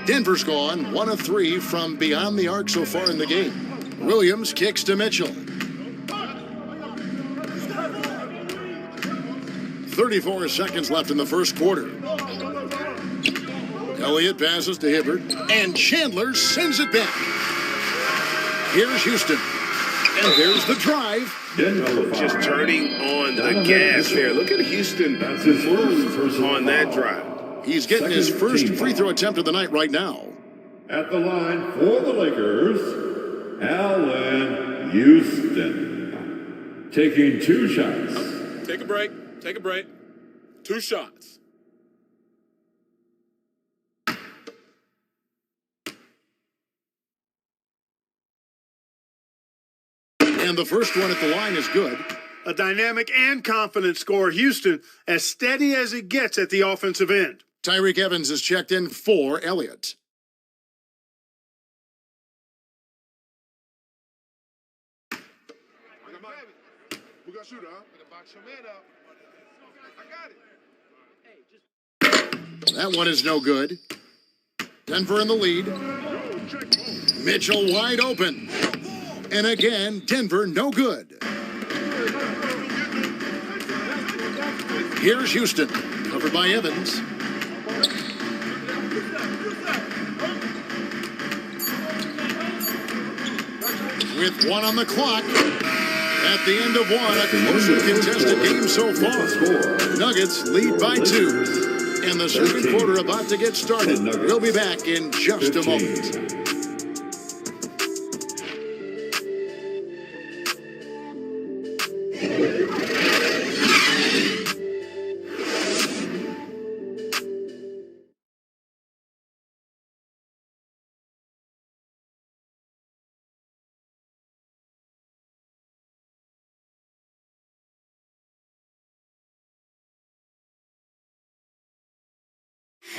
Denver's gone 1 of 3 from beyond the arc so far in the game. Williams kicks to Mitchell. 34 seconds left in the first quarter. Elliott passes to Hibbert, and Chandler sends it back. Here's Houston, and there's the drive. Just turning on the gas there. Look at Houston move on that drive. He's getting his first free throw attempt of the night right now. At the line for the Lakers, Allen Houston. Taking 2 shots. Take a break. Take a break. 2 shots. And the first one at the line is good. A dynamic and confident scorer, Houston, as steady as it gets at the offensive end. Tyreek Evans is checked in for Elliott. That one is no good. Denver in the lead. Mitchell wide open. And again, Denver no good. Here's Houston, covered by Evans. With 1 on the clock. At the end of 1, a closely contested game so far. Nuggets lead by 2. And the second quarter about to get started. We'll be back in just a moment.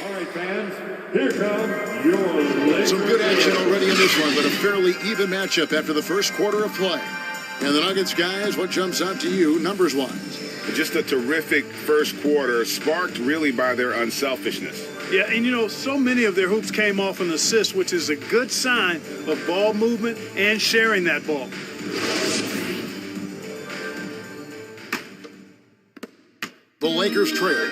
All right, fans, here come your Lakers. Some good action already in this one, but a fairly even matchup after the first quarter of play. And the Nuggets guys, what jumps out to you numbers-wise? Just a terrific first quarter, sparked really by their unselfishness. Yeah, and you know, so many of their hoops came off an assist, which is a good sign of ball movement and sharing that ball. The Lakers trail.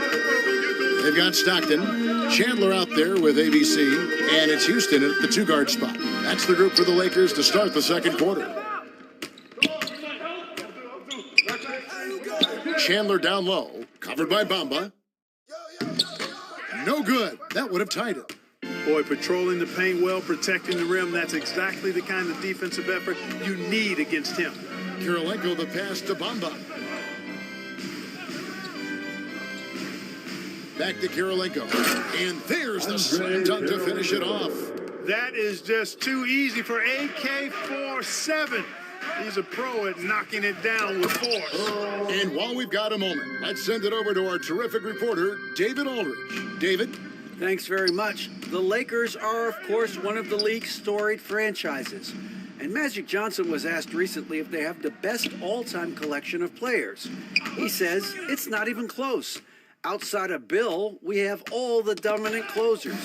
They've got Stockton, Chandler out there with ABC, and it's Houston at the 2-guard spot. That's the group for the Lakers to start the second quarter. Chandler down low, covered by Bamba. No good. That would have tied it. Boy, patrolling the paint well, protecting the rim, that's exactly the kind of defensive effort you need against him. Kirilenko the pass to Bamba. Back to Kirilenko. And there's the slam dunk to finish it off. That is just too easy for AK-47. He's a pro at knocking it down with force. And while we've got a moment, let's send it over to our terrific reporter, David Aldridge. David? Thanks very much. The Lakers are, of course, one of the league's storied franchises. And Magic Johnson was asked recently if they have the best all-time collection of players. He says it's not even close. Outside of Bill, we have all the dominant closers.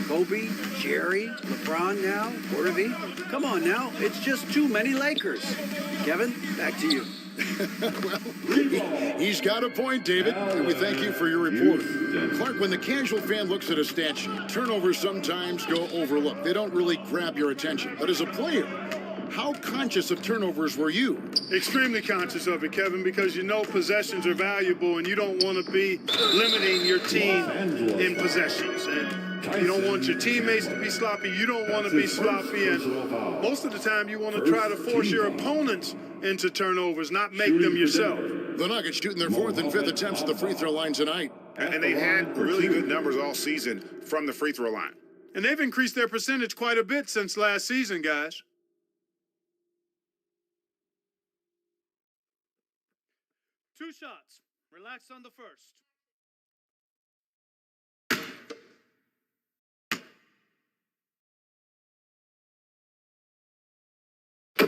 Kobe, Jerry, LeBron now, Worthy. Come on now, it's just too many Lakers. Kevin, back to you. Well, he's got a point, David, and we thank you for your report. Clark, when the casual fan looks at a stat sheet, turnovers sometimes go overlooked. They don't really grab your attention. But as a player, how conscious of turnovers were you? Extremely conscious of it, Kevin, because you know possessions are valuable and you don't want to be limiting your team in possessions. And you don't want your teammates to be sloppy. You don't want to be sloppy. And most of the time you want to try to force your opponents into turnovers, not make them yourself. The Nuggets shooting their 4th and 5th attempts at the free throw line tonight. And they've had really good numbers all season from the free throw line. And they've increased their percentage quite a bit since last season, guys. Two shots. Relax on the first.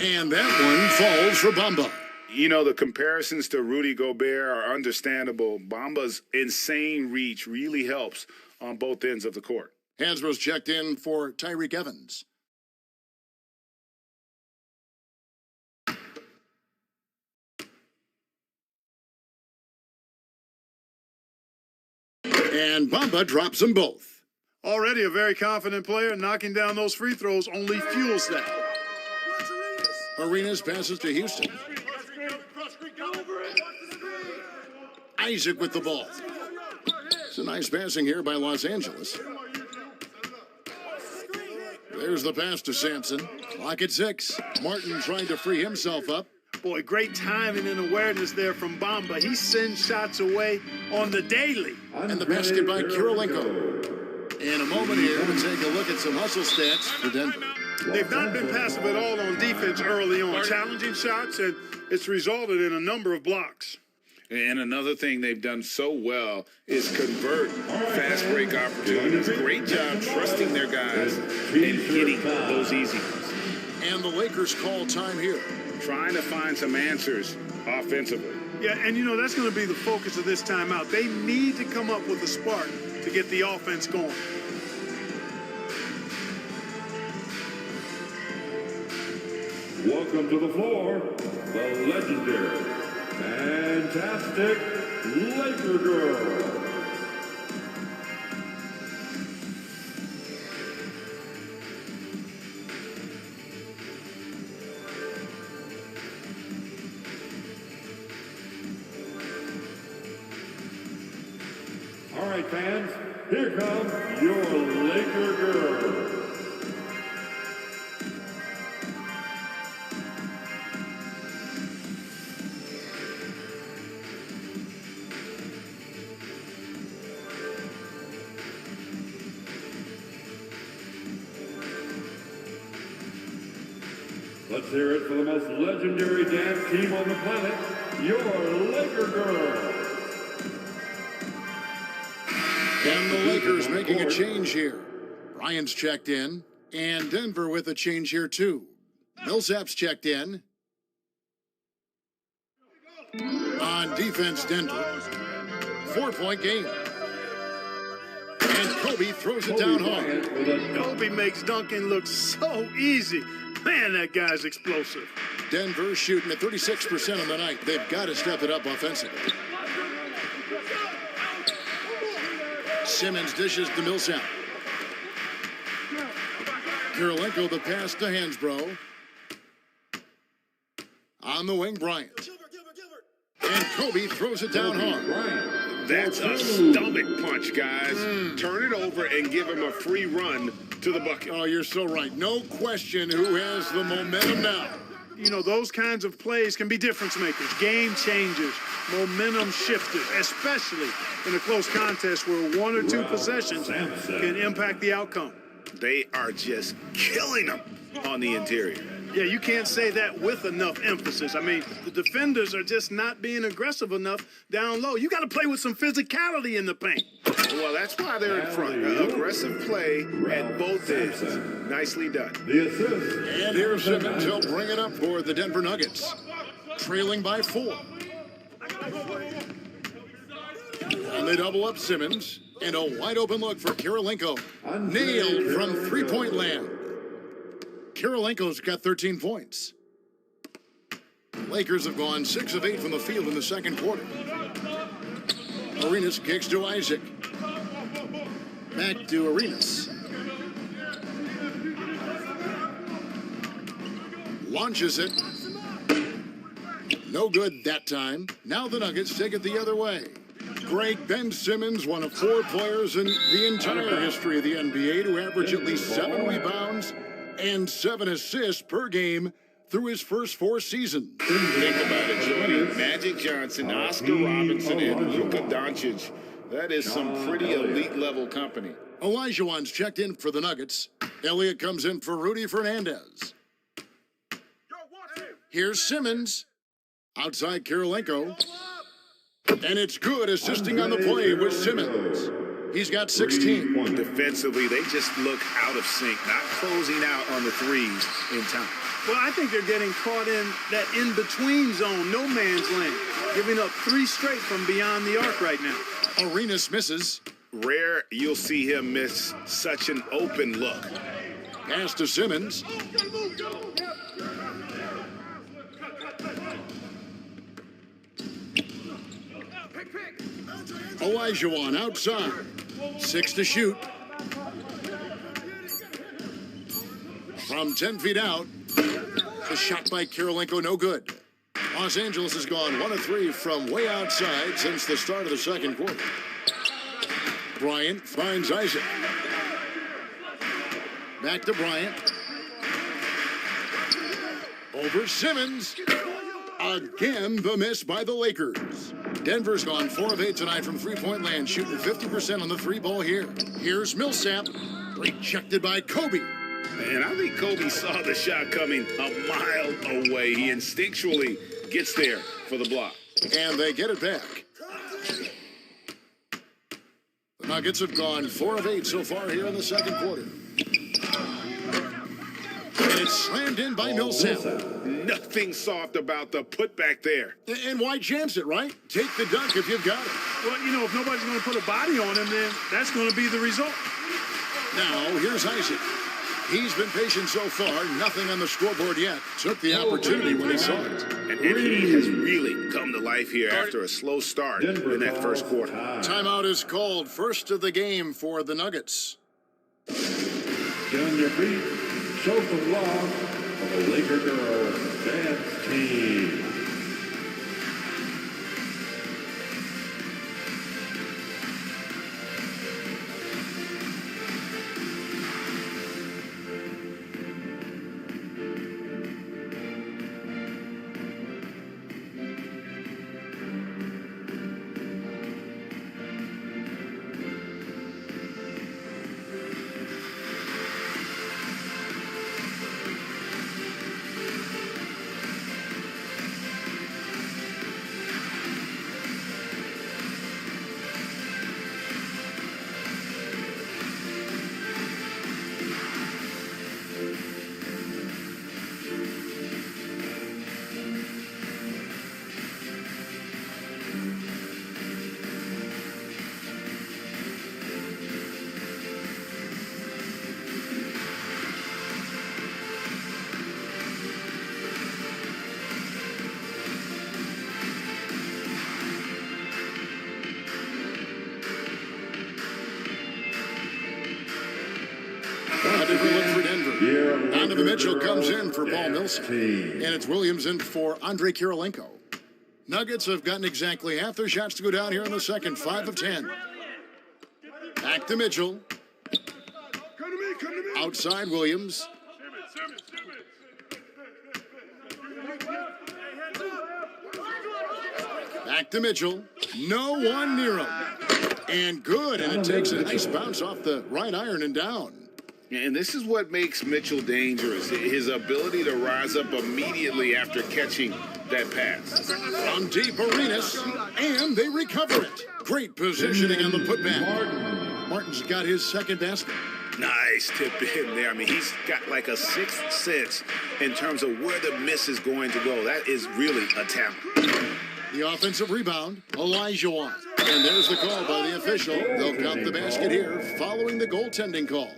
And that one falls for Bamba. You know, the comparisons to Rudy Gobert are understandable. Bamba's insane reach really helps on both ends of the court. Hansbrough's checked in for Tyreek Evans. And Bamba drops them both. Already a very confident player, knocking down those free throws only fuels that. Arenas passes to Houston. Isaac with the ball. It's a nice passing here by Los Angeles. There's the pass to Sampson. Clock at 6. Martin trying to free himself up. Boy, great timing and awareness there from Bamba. He sends shots away on the daily. And the basket by Kirilenko. In a moment here, we'll take a look at some hustle stats for Denver. They've not been passive at all on defense early on. Challenging shots, and it's resulted in a number of blocks. And another thing they've done so well is convert fast break opportunities. Great job trusting their guys and hitting those easy ones. And the Lakers call time here. Trying to find some answers offensively. Yeah, and you know, that's going to be the focus of this timeout. They need to come up with a spark to get the offense going. Welcome to the floor, the legendary, fantastic Laker girl. All right, fans, here comes your Laker girl. Let's hear it for the most legendary dance team on the planet, your Laker girl. And the Lakers making a change here. Bryant's checked in, and Denver with a change here too. Millsap's checked in. On defense, Denver. 4-point game. And Kobe throws it down hard. Kobe makes dunking look so easy. Man, that guy's explosive. Denver shooting at 36% on the night. They've got to step it up offensively. Simmons dishes to Millsap. Kirilenko the pass to Hansbrough. On the wing, Bryant. And Kobe throws it down hard. That's a stomach punch, guys. Turn it over and give him a free run to the bucket. Oh, you're so right. No question who has the momentum now. You know, those kinds of plays can be difference makers, game changers, momentum shifters, especially in a close contest where one or two possessions can impact the outcome. They are just killing them on the interior. Yeah, you can't say that with enough emphasis. I mean, the defenders are just not being aggressive enough down low. You got to play with some physicality in the paint. Well, that's why they're in front. Aggressive play at both ends. Nicely done. The assist. And here's Simmons. He'll bring it up for the Denver Nuggets. Trailing by 4. And they double up Simmons. And a wide open look for Kirilenko. Nailed from three-point land. Kirilenko's got 13 points. Lakers have gone 6 of 8 from the field in the second quarter. Arenas kicks to Isaac. Back to Arenas. Launches it. No good that time. Now the Nuggets take it the other way. Greg Ben Simmons, one of 4 players in the entire history of the NBA to average at least 7 rebounds and 7 assists per game through his first 4 seasons. Think about it, Jody. Magic Johnson, Oscar Robinson, and Luka Doncic. That is some pretty elite-level company. Olajuwon's checked in for the Nuggets. Elliott comes in for Rudy Fernandez. Here's Simmons. Outside Kirilenko. And it's good, assisting on the play with Simmons. He's got 16. Defensively, they just look out of sync, not closing out on the threes in time. Well, I think they're getting caught in that in-between zone, no man's land, giving up 3 straight from beyond the arc right now. Arenas misses. Rare you'll see him miss such an open look. Pass to Simmons. Olajuwon outside. 6 to shoot. From 10 feet out. The shot by Kirilenko, no good. Los Angeles has gone 1 of 3 from way outside since the start of the second quarter. Bryant finds Isaac. Back to Bryant. Over Simmons. Again, the miss by the Lakers. Denver's gone 4 of 8 tonight from three-point land, shooting 50% on the 3-ball here. Here's Millsap, rejected by Kobe. And I think Kobe saw the shot coming a mile away. He instinctually gets there for the block. And they get it back. The Nuggets have gone 4 of 8 so far here in the second quarter. And it's slammed in by Millsap. Nothing soft about the putback there. And why chance it, right? Take the dunk if you've got it. Well, you know, if nobody's going to put a body on him, then that's going to be the result. Now, here's Isaac. He's been patient so far. Nothing on the scoreboard yet. Took the opportunity when he saw it. And he has really come to life here after a slow start in that first quarter. Timeout is called. First of the game for the Nuggets. Get on your feet. Show some love for the Laker girls dance team. For Denver. Donovan Mitchell comes in for Paul Millsap. And it's Williams in for Andrei Kirilenko. Nuggets have gotten exactly half their shots to go down here in the second. 5 of 10. Back to Mitchell. Outside Williams. Back to Mitchell. No one near him. And good. And it takes a nice bounce off the right iron and down. And this is what makes Mitchell dangerous, his ability to rise up immediately after catching that pass. From deep Arenas, and they recover it. Great positioning on the putback. Martin's got his second basket. Nice tip in there. I mean, he's got like a sixth sense in terms of where the miss is going to go. That is really a talent. The offensive rebound, Elijah Watt. And there's the call by the official. They'll count the basket here following the goaltending call.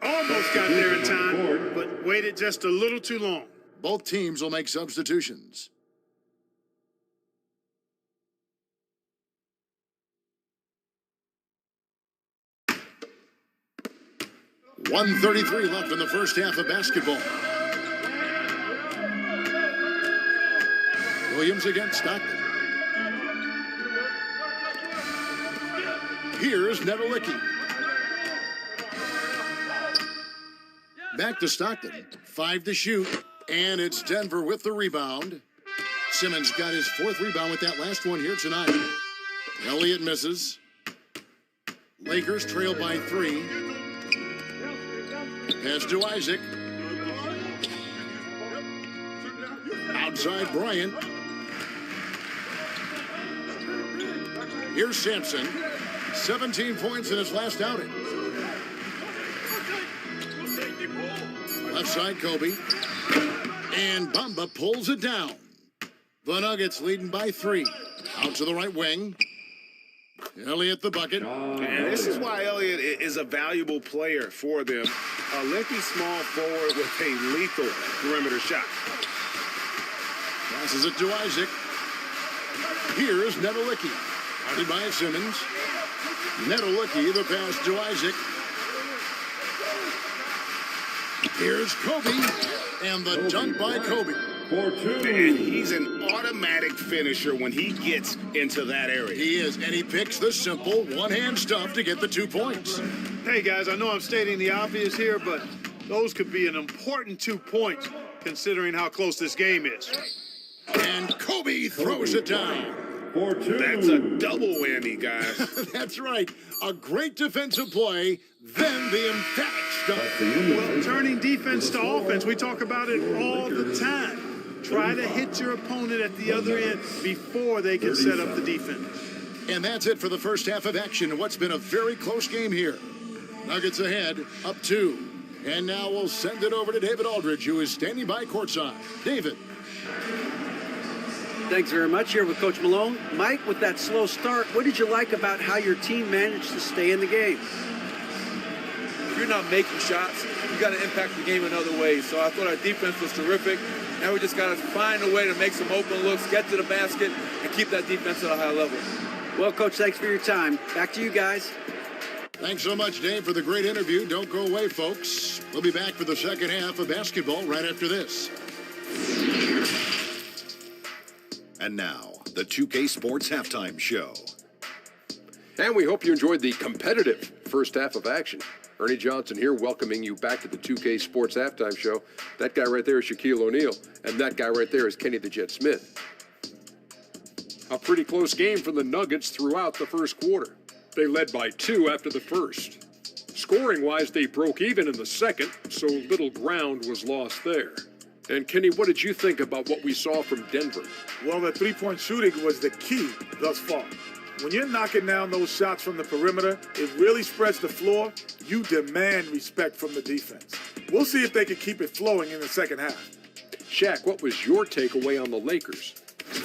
Almost got there in time, but waited just a little too long. Both teams will make substitutions. .133 left in the first half of basketball. Williams against Stockton. Here's Nedelicki. Back to Stockton. 5 to shoot. And it's Denver with the rebound. Simmons got his 4th rebound with that last one here tonight. Elliott misses. Lakers trail by 3. Pass to Isaac. Outside Bryant. Here's Sampson. 17 points in his last outing. Left side, Kobe. And Bamba pulls it down. The Nuggets leading by 3. Out to the right wing. Elliott the bucket. And this is why Elliott is a valuable player for them. A lengthy small forward with a lethal perimeter shot. Passes it to Isaac. Here's Nedelicki. Guarded by Simmons. Nedelicki, the pass to Isaac. Here's Kobe, and the dunk by Kobe. And he's an automatic finisher when he gets into that area. He is, and he picks the simple one-hand stuff to get the 2 points. Hey, guys, I know I'm stating the obvious here, but those could be an important 2 points considering how close this game is. And Kobe throws it down. That's a double whammy, guys. That's right. A great defensive play, then the emphatic stuff. Well, turning defense to offense, we talk about it all the time. Try to hit your opponent at the other end before they can set up the defense. And that's it for the first half of action in what's been a very close game here. Nuggets ahead, up 2. And now we'll send it over to David Aldridge, who is standing by courtside. David. Thanks very much. Here with Coach Malone. Mike, with that slow start, what did you like about how your team managed to stay in the game? If you're not making shots, got to impact the game in other ways. So I thought our defense was terrific. Now we just got to find a way to make some open looks, get to the basket, and keep that defense at a high level. Well, Coach, thanks for your time. Back to you guys. Thanks so much, Dave, for the great interview. Don't go away, folks. We'll be back for the second half of basketball right after this. And now, the 2K Sports Halftime Show. And we hope you enjoyed the competitive first half of action. Ernie Johnson here, welcoming you back to the 2K Sports Halftime Show. That guy right there is Shaquille O'Neal, and that guy right there is Kenny the Jet Smith. A pretty close game for the Nuggets throughout the first quarter. They led by 2 after the first. Scoring-wise, they broke even in the second, so little ground was lost there. And Kenny, what did you think about what we saw from Denver? Well, the three-point shooting was the key thus far. When you're knocking down those shots from the perimeter, it really spreads the floor. You demand respect from the defense. We'll see if they can keep it flowing in the second half. Shaq, what was your takeaway on the Lakers?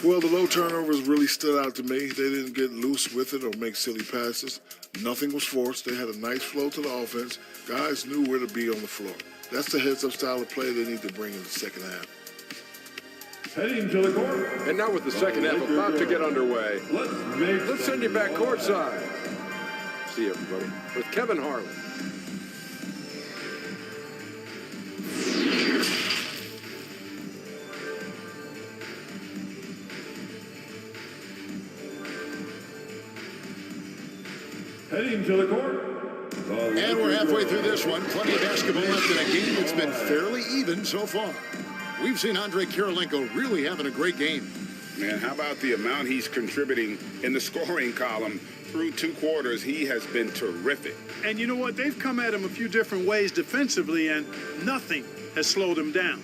Well, the low turnovers really stood out to me. They didn't get loose with it or make silly passes. Nothing was forced. They had a nice flow to the offense. Guys knew where to be on the floor. That's the heads-up style of play they need to bring in the second half. Heading to the court. And now with the second half about to get underway, let's send you back courtside. See you, everybody, with Kevin Harlan. Heading to the court. And we're halfway through this one. Plenty of basketball left in a game that's been fairly even so far. We've seen Andrei Kirilenko really having a great game. Man, how about the amount he's contributing in the scoring column? Through 2 quarters, he has been terrific. And you know what? They've come at him a few different ways defensively, and nothing has slowed him down.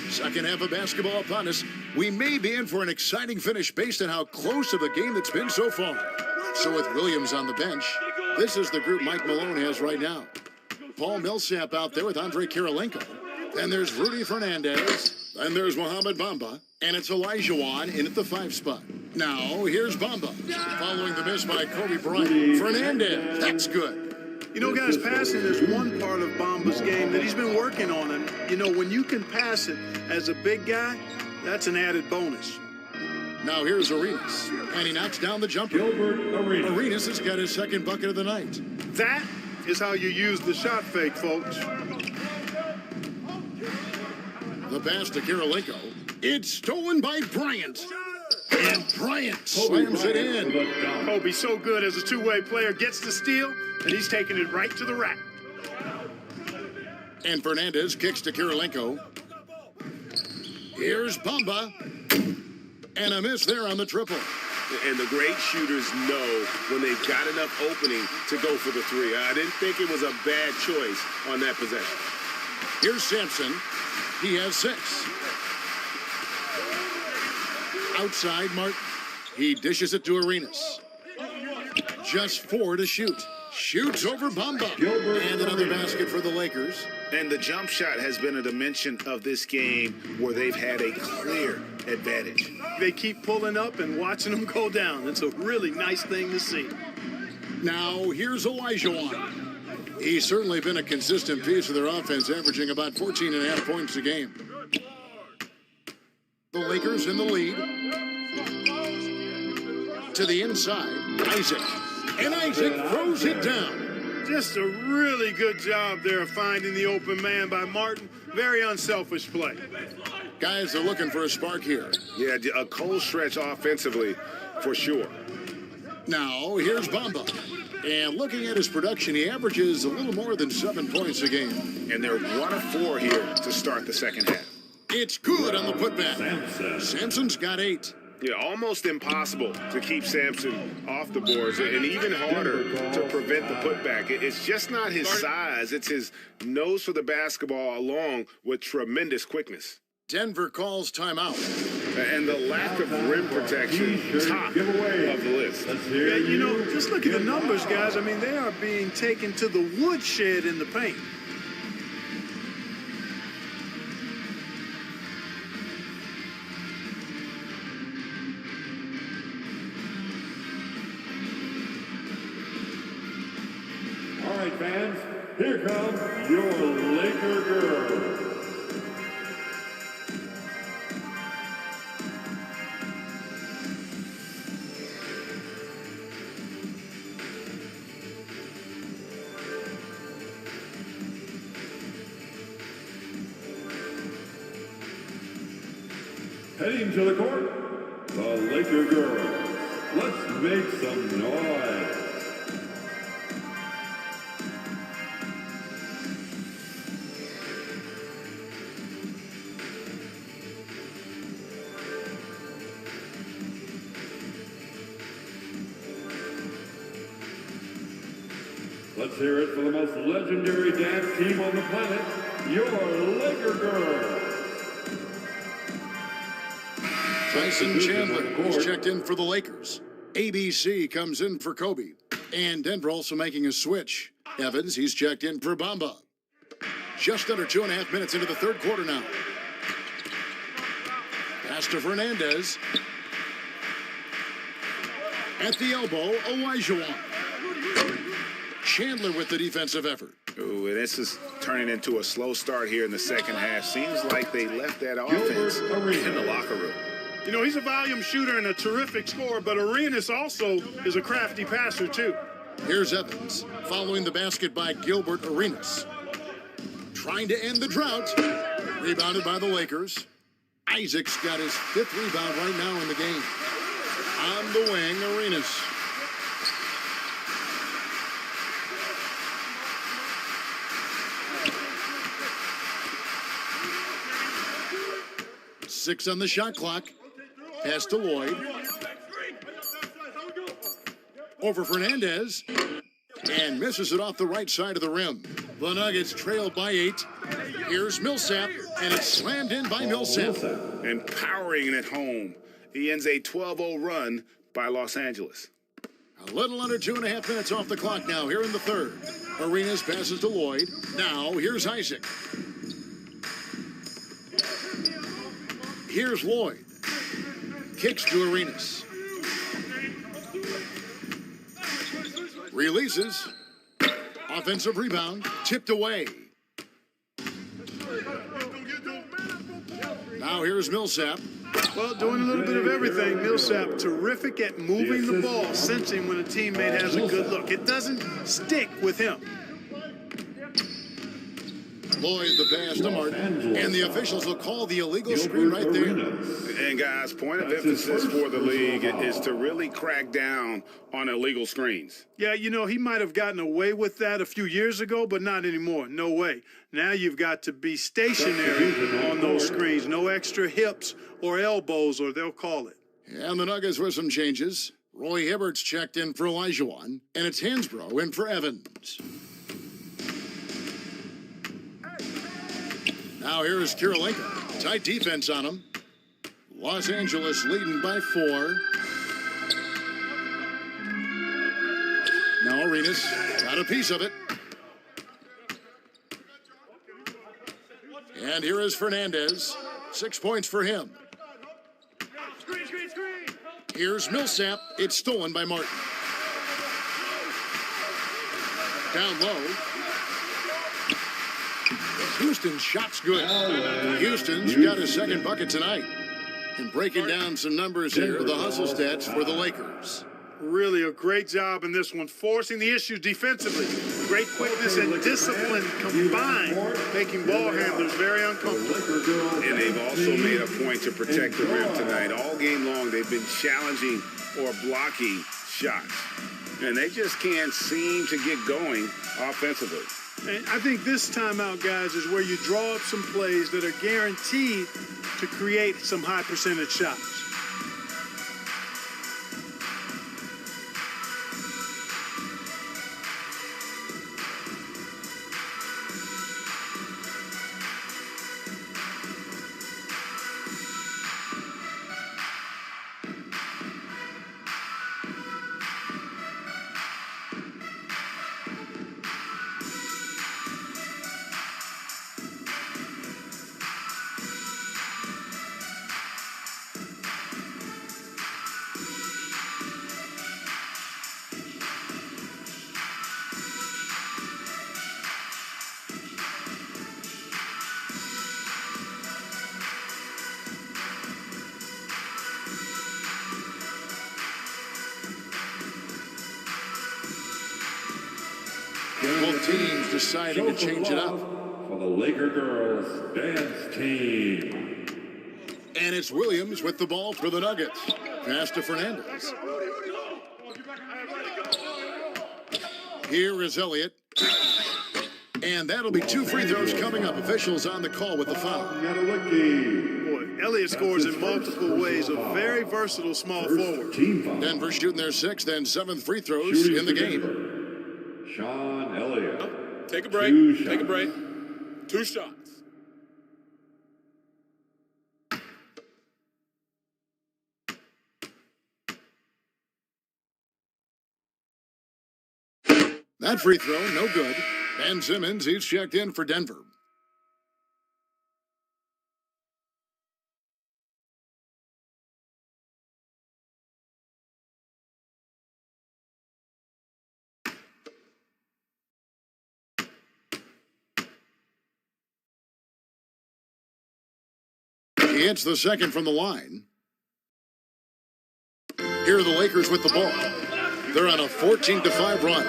Second half of basketball upon us. We may be in for an exciting finish based on how close of the game that's been so far. So with Williams on the bench, this is the group Mike Malone has right now. Paul Millsap out there with Andrei Kirilenko. Then there's Rudy Fernandez. Then there's Mohamed Bamba. And it's Elijah Wan in at the 5 spot. Now, here's Bamba. Following the miss by Kobe Bryant. Fernandez, that's good. You know, guys, passing is one part of Bamba's game that he's been working on. And, you know, when you can pass it as a big guy, that's an added bonus. Now here's Arenas. And he knocks down the jumper. Arenas has got his second bucket of the night. That is how you use the shot fake, folks. The pass to Kirilenko. It's stolen by Bryant. And Bryant slams it in. Kobe's so good as a two-way player, gets the steal, and he's taking it right to the rack. And Fernandez kicks to Kirilenko. Here's Bamba. And a miss there on the triple. And the great shooters know when they've got enough opening to go for the three. I didn't think it was a bad choice on that possession. Here's Sampson. He has 6. Outside Martin. He dishes it to Arenas. Just 4 to shoot. Shoots over Bamba. And another basket for the Lakers. And the jump shot has been a dimension of this game where they've had a clear advantage. They keep pulling up and watching them go down. It's a really nice thing to see. Now here's Elijah Wan. He's certainly been a consistent piece of their offense, averaging about 14.5 points a game. The Lakers in the lead. To the inside, Isaac. And Isaac throws it down. Just a really good job there of finding the open man by Martin. Very unselfish play. Guys are looking for a spark here. Yeah, a cold stretch offensively, for sure. Now, here's Bamba. And looking at his production, he averages a little more than 7 points a game. And they're 1 of 4 here to start the second half. It's good on the putback. Sampson's got 8. Yeah, almost impossible to keep Sampson off the boards, and even harder to prevent the putback. It's just not his size. It's his nose for the basketball along with tremendous quickness. Denver calls timeout. And the lack of rim protection, top of the list. Yeah, you know, just look at the numbers, guys. I mean, they are being taken to the woodshed in the paint. All right, fans, here comes your Laker girl. Heading to the court, the Laker girl. Let's make some noise. Let's hear it for the most legendary dance team on the planet, your Laker girl. Tyson Chandler is checked in for the Lakers. ABC comes in for Kobe. And Denver also making a switch. Evans, he's checked in for Bamba. Just under 2.5 minutes into the third quarter now. Pass to Fernandez. At the elbow, Olajuwon. Chandler with the defensive effort. Ooh, this is turning into a slow start here in the second half. Seems like they left that offense in the locker room. You know, he's a volume shooter and a terrific scorer, but Arenas also is a crafty passer, too. Here's Evans, following the basket by Gilbert Arenas. Trying to end the drought. Rebounded by the Lakers. Isaac's got his 5th rebound right now in the game. On the wing, Arenas. Six on the shot clock. Pass to Lloyd. Over Fernandez. And misses it off the right side of the rim. The Nuggets trail by 8. Here's Millsap. And it's slammed in by Millsap. And powering it home. He ends a 12-0 run by Los Angeles. A little under 2.5 minutes off the clock now here in the third. Arenas passes to Lloyd. Now here's Isaac. Here's Lloyd. Kicks to Arenas. Releases. Offensive rebound. Tipped away. Now here's Millsap. Well, doing a little bit of everything. Millsap, terrific at moving the ball, sensing when a teammate has a good look. It doesn't stick with him. Lloyd the pass to Martin, and the officials will call the illegal screen right there. And guys, point of emphasis for the league is to really crack down on illegal screens. Yeah, you know, he might have gotten away with that a few years ago, but not anymore. No way. Now you've got to be stationary on those screens. No extra hips or elbows, or they'll call it. And the Nuggets with some changes. Roy Hibbert's checked in for Olajuwon, and it's Hansbrough in for Evans. Now here's Kirilenko. Tight defense on him. Los Angeles leading by 4. Now Arenas got a piece of it. And here is Fernandez. 6 points for him. Here's Millsap. It's stolen by Martin. Down low. Houston's shot's good. Houston's got his second bucket tonight. And breaking down some numbers here, the hustle stats for the Lakers. Really a great job in this one, forcing the issues defensively. Great quickness and discipline combined, making ball handlers very uncomfortable. And they've also made a point to protect the rim tonight. All game long, they've been challenging or blocking shots. And they just can't seem to get going offensively. And I think this timeout, guys, is where you draw up some plays that are guaranteed to create some high percentage shots. Both teams deciding to change it up. For the Laker girls dance team. And it's Williams with the ball for the Nuggets. Pass to Fernandez. Here is Elliott. And that'll be 2 free throws coming up. Officials on the call with the foul. Boy, Elliott scores in multiple ways. A very versatile small forward. Denver shooting their 6th and 7th free throws in the game. Sean Elliott. Take a break. Take a break. 2 shots. That free throw, no good. Ben Simmons, he's checked in for Denver. He hits the second from the line. Here are the Lakers with the ball. They're on a 14-5 run.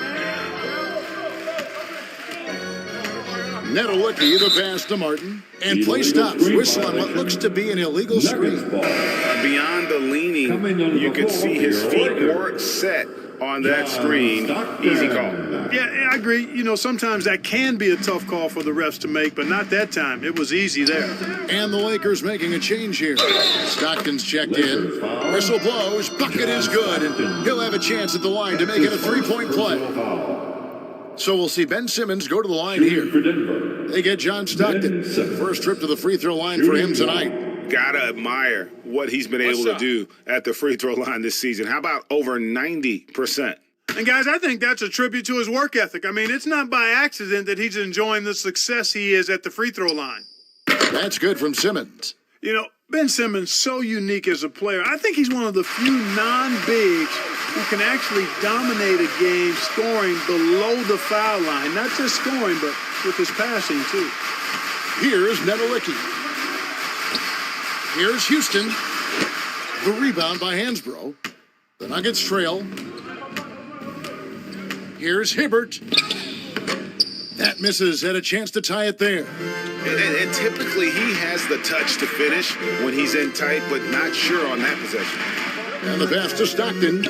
Netolicky, the pass to Martin. And play stops. Whistle on what looks to be an illegal screen. Beyond the leaning, you could see his feet weren't set on that screen. Easy call. Yeah, I agree. You know, sometimes that can be a tough call for the refs to make, but not that time. It was easy there. And the Lakers making a change here. Stockton's checked in. Whistle blows. Bucket is good. And he'll have a chance at the line to make it a 3-point play. So we'll see Ben Simmons go to the line here. They get John Stockton. First trip to the free throw line for him tonight. Gotta admire what he's been able to do at the free throw line this season. How about over 90%? And guys, I think that's a tribute to his work ethic. I mean, it's not by accident that he's enjoying the success he is at the free throw line. That's good from Simmons. You know, Ben Simmons, so unique as a player. I think he's one of the few non-bigs who can actually dominate a game scoring below the foul line. Not just scoring, but with his passing, too. Here's Netolicky. Here's Houston. The rebound by Hansbrough. The Nuggets trail. Here's Hibbert. That misses. Had a chance to tie it there. And typically he has the touch to finish when he's in tight, but not sure on that possession. And the pass to Stockton.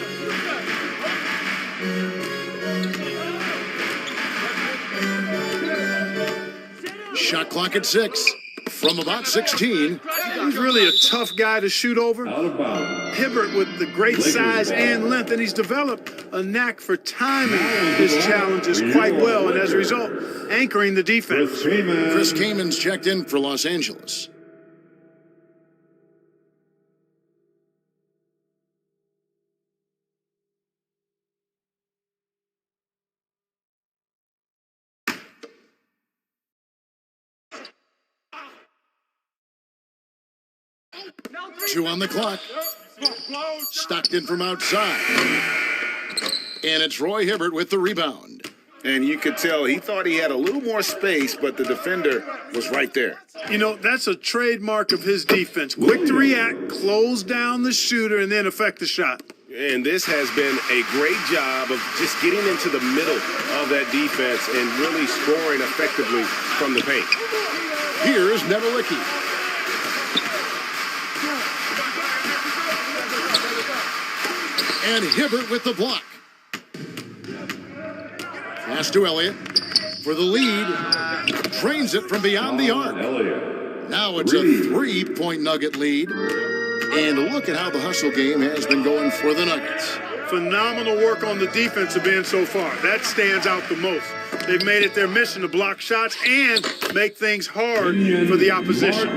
Shot clock at 6. From about 16. He's really a tough guy to shoot over. Hibbert with the great size and length, and he's developed a knack for timing his challenges quite well, and as a result, anchoring the defense. Chris Kamen's checked in for Los Angeles. Two on the clock. Stockton from outside. And it's Roy Hibbert with the rebound. And you could tell he thought he had a little more space, but the defender was right there. You know, that's a trademark of his defense. Quick to react, close down the shooter, and then affect the shot. And this has been a great job of just getting into the middle of that defense and really scoring effectively from the paint. Here's Netolicky. And Hibbert with the block. Pass to Elliott for the lead. Trains it from beyond the arc. Now it's a 3-point Nugget lead. And look at how the hustle game has been going for the Nuggets. Phenomenal work on the defensive end so far. That stands out the most. They've made it their mission to block shots and make things hard for the opposition.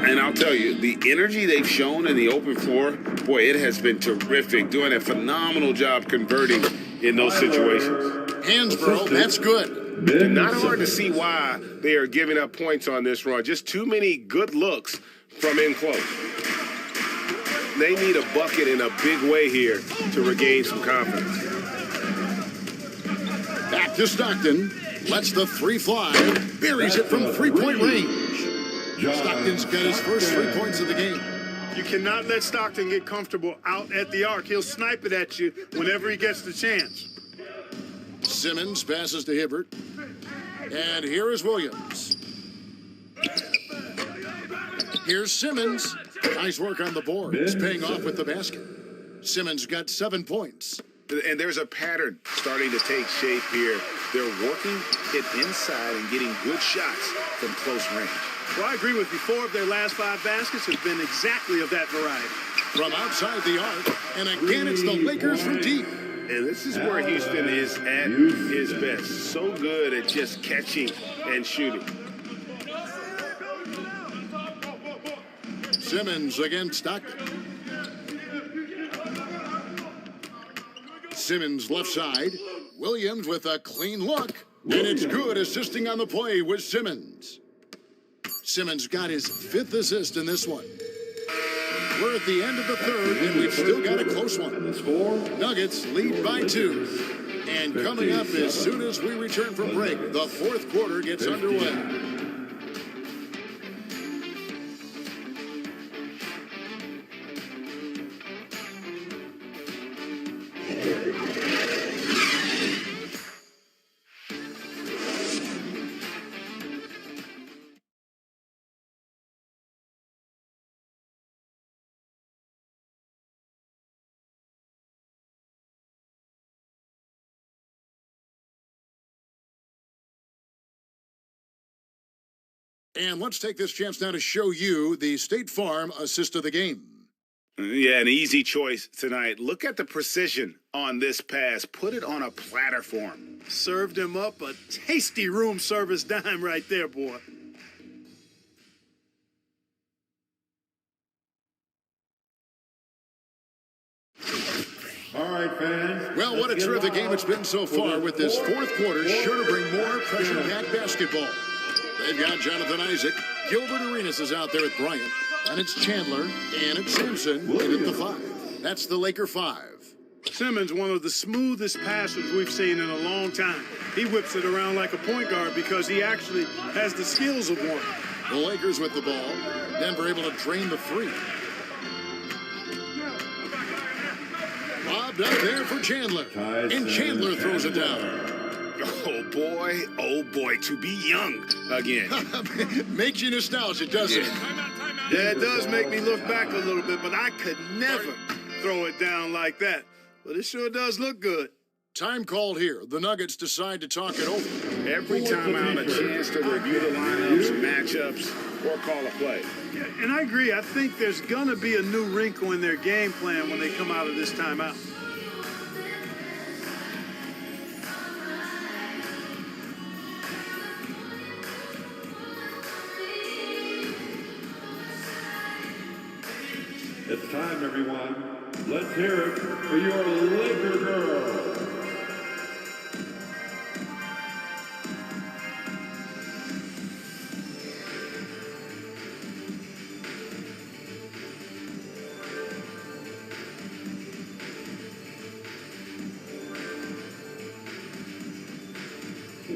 And I'll tell you, the energy they've shown in the open floor, boy, it has been terrific. Doing a phenomenal job converting in those situations. Hansbrough, that's good. Not hard to see why they are giving up points on this run. Just too many good looks from in close. They need a bucket in a big way here to regain some confidence. Back to Stockton. Lets the 3 fly. Buries it from 3-point range. Stockton's got his first 3 points of the game. You cannot let Stockton get comfortable out at the arc. He'll snipe it at you whenever he gets the chance. Simmons passes to Hibbert. And here is Williams. Here's Simmons. Nice work on the boards, paying off with the basket. Simmons got 7 points. And there's a pattern starting to take shape here. They're working it inside and getting good shots from close range. Well, I agree with you. 4 of their last 5 baskets have been exactly of that variety. From outside the arc, and again it's the Lakers from deep. And this is where Houston is at his best. So good at just catching and shooting. Simmons against Stockton. Simmons left side. Williams with a clean look. And it's good, assisting on the play with Simmons. Simmons got his 5th assist in this one. We're at the end of the 3rd, and we've still got a close one. Nuggets lead by 2. And coming up as soon as we return from break, the 4th quarter gets underway. And let's take this chance now to show you the State Farm assist of the game. Yeah, an easy choice tonight. Look at the precision on this pass. Put it on a platter for him. Served him up a tasty room service dime right there, boy. All right, fans. Well, what a terrific game it's been so far, with this 4th quarter sure to bring more pressure-packed basketball. They've got Jonathan Isaac. Gilbert Arenas is out there at Bryant. And it's Chandler. And it's Simpson in at the 5. That's the Laker 5. Simmons, one of the smoothest passers we've seen in a long time. He whips it around like a point guard because he actually has the skills of one. The Lakers with the ball. Denver able to drain the 3. Lobbed up there for Chandler. And Chandler throws it down. Oh boy, to be young again. Makes you nostalgic, doesn't it? Yeah, it does make me look back a little bit, but I could never throw it down like that. But it sure does look good. Time called here. The Nuggets decide to talk it over. Every time out, a chance to review the lineups, matchups, or call a play. Yeah, and I agree. I think there's going to be a new wrinkle in their game plan when they come out of this timeout. It's time, everyone. Let's hear it for your Laker girl.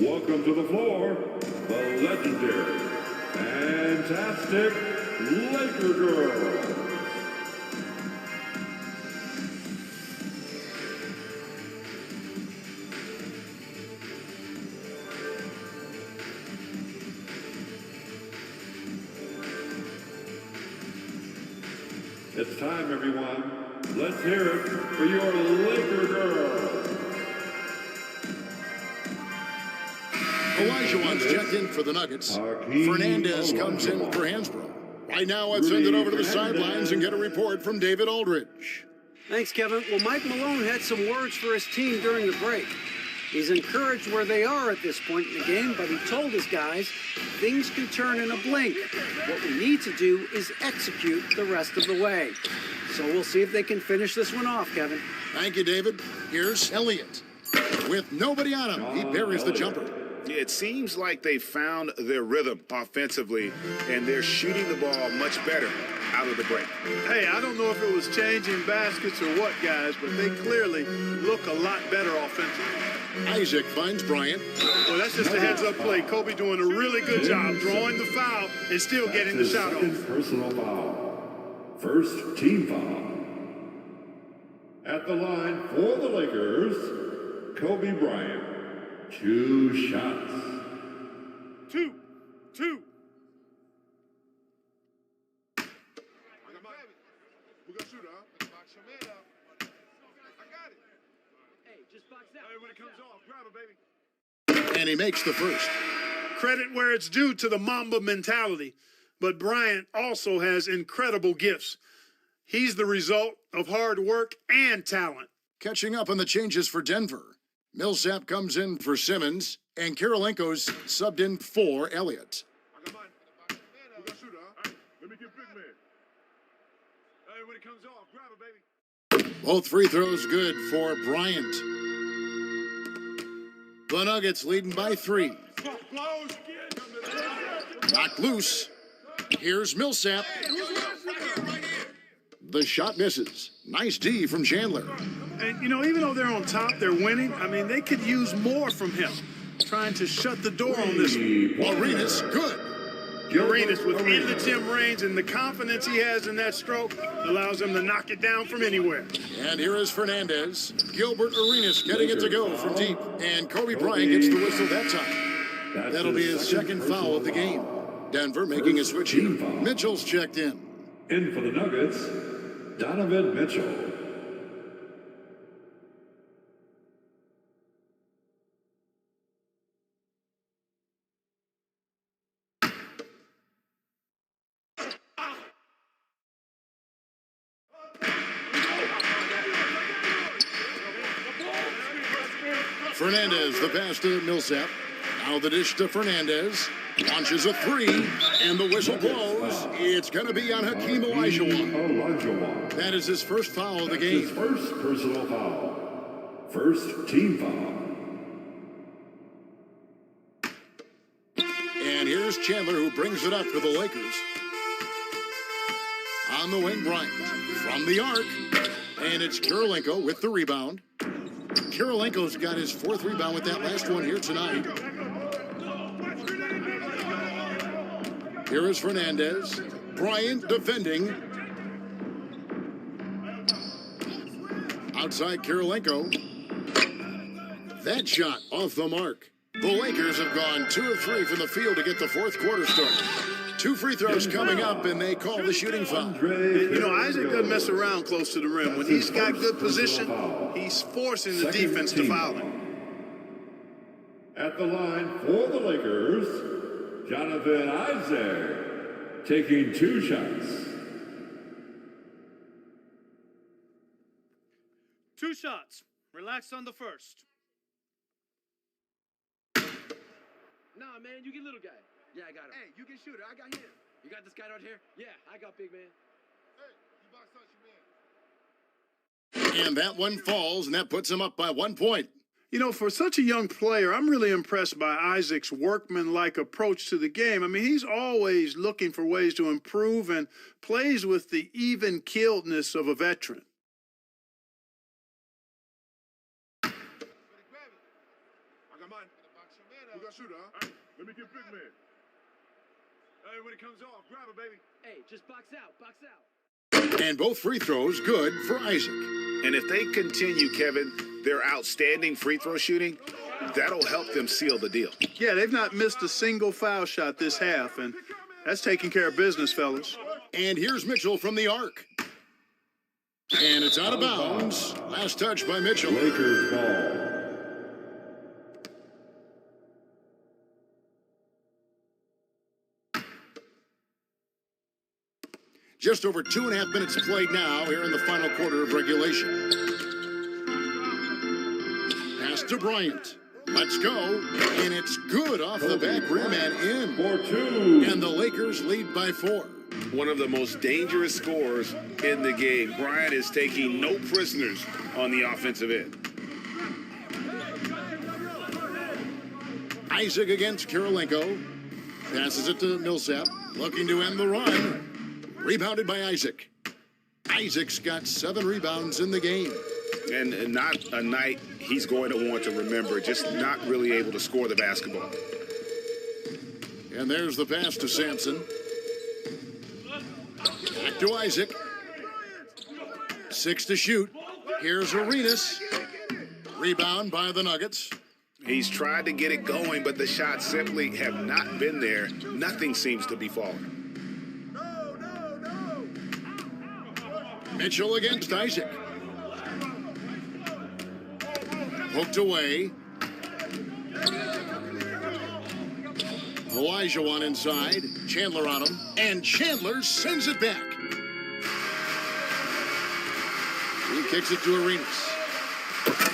Welcome to the floor, the legendary, fantastic Laker girl. It's time, everyone. Let's hear it for your Laker girl. Olajuwon's checked in for the Nuggets. Fernandez comes in for Hansbrough. Right now, let's send it over to the sidelines and get a report from David Aldridge. Thanks, Kevin. Well, Mike Malone had some words for his team during the break. He's encouraged where they are at this point in the game, but he told his guys things can turn in a blink. What we need to do is execute the rest of the way. So we'll see if they can finish this one off, Kevin. Thank you, David. Here's Elliott. With nobody on him, he buries the jumper. It seems like they found their rhythm offensively, and they're shooting the ball much better out of the break. Hey, I don't know if it was changing baskets or what, guys, but they clearly look a lot better offensively. Isaac finds Bryant. Well, that's just a heads-up play. Kobe doing a really good job drawing the foul and still getting the shot off. Personal foul. First team foul. At the line for the Lakers, Kobe Bryant. 2 shots. when it comes off, grab it, baby. And he makes the first. Credit where it's due to the Mamba mentality, but Bryant also has incredible gifts. He's the result of hard work and talent. Catching up on the changes for Denver. Millsap comes in for Simmons, and Kirilenko's subbed in for Elliott. I got mine. Who got shooter, huh? Let me get big man. Hey, when it comes off, grab it, baby. Both free throws good for Bryant. The Nuggets leading by 3. Knocked loose. Here's Millsap. The shot misses. Nice D from Chandler. And, you know, even though they're on top, they're winning. I mean, they could use more from him, trying to shut the door on this one. Arenas, good. Arenas within the Tim range, and the confidence he has in that stroke allows him to knock it down from anywhere. And here is Fernandez. Gilbert Arenas getting it to go from deep. And Kobe Bryant gets the whistle that time. That'll be his second foul of the game. Denver making a switch here. Mitchell's checked in. In for the Nuggets, Donovan Mitchell. Fernandez, the pass to Millsap. Now the dish to Fernandez. Launches a 3, and the whistle blows. It's going to be on Hakeem Olajuwon. That is his first foul of the game. His first personal foul. First team foul. And here's Chandler, who brings it up for the Lakers. On the wing, Bryant from the arc. And it's Kirilenko with the rebound. Kirilenko's got his 4th rebound with that last one here tonight. Here is Fernandez. Bryant defending. Outside Kirilenko. That shot off the mark. The Lakers have gone 2 of 3 from the field to get the 4th quarter started. 2 free throws coming up, and they call the shooting foul. You know, Isaac doesn't mess around close to the rim. When he's got good position, he's forcing the defense to foul him. At the line for the Lakers, Jonathan Isaac taking 2 shots. 2 shots. Relax on the first. Nah, man, you get little guy. Yeah, I got him. Hey, you get shooter. I got him. You got this guy right here? Yeah, I got big man. Hey, you box out your man. And that one falls, and that puts him up by 1 point. You know, for such a young player, I'm really impressed by Isaac's workman-like approach to the game. I mean, he's always looking for ways to improve and plays with the even-keeledness of a veteran. I got mine. Who got shooter, huh? Let me get big man. Hey, when it comes off, grab it, baby. Hey, just box out, box out. And both free throws good for Isaac. And if they continue, Kevin, their outstanding free throw shooting, that'll help them seal the deal. Yeah, they've not missed a single foul shot this half, and that's taking care of business, fellas. And here's Mitchell from the arc. And it's out of bounds. Last touch by Mitchell. Lakers ball. Just over 2.5 minutes played now here in the final quarter of regulation. Pass to Bryant. Let's go. And it's good off the back rim and in. For 2. And the Lakers lead by 4. One of the most dangerous scorers in the game. Bryant is taking no prisoners on the offensive end. Isaac against Kirilenko. Passes it to Millsap. Looking to end the run. Rebounded by Isaac. Isaac's got 7 rebounds in the game. And not a night he's going to want to remember, just not really able to score the basketball. And there's the pass to Sampson. Back to Isaac. 6 to shoot. Here's Arenas. Rebound by the Nuggets. He's tried to get it going, but the shots simply have not been there. Nothing seems to be falling. Mitchell against Isaac. Poked away. Olajuwon inside. Chandler on him. And Chandler sends it back. He kicks it to Arenas.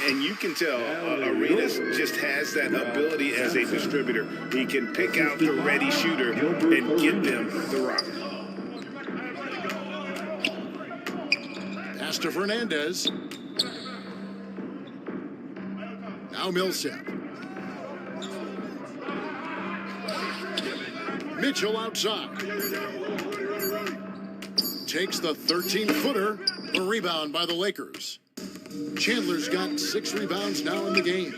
And you can tell Arenas just has that ability as a distributor. He can pick out the ready shooter and get them the rock. Pass to Fernandez. Now Millsap. Mitchell outside. Takes the 13-footer. A rebound by the Lakers. Chandler's got 6 rebounds now in the game.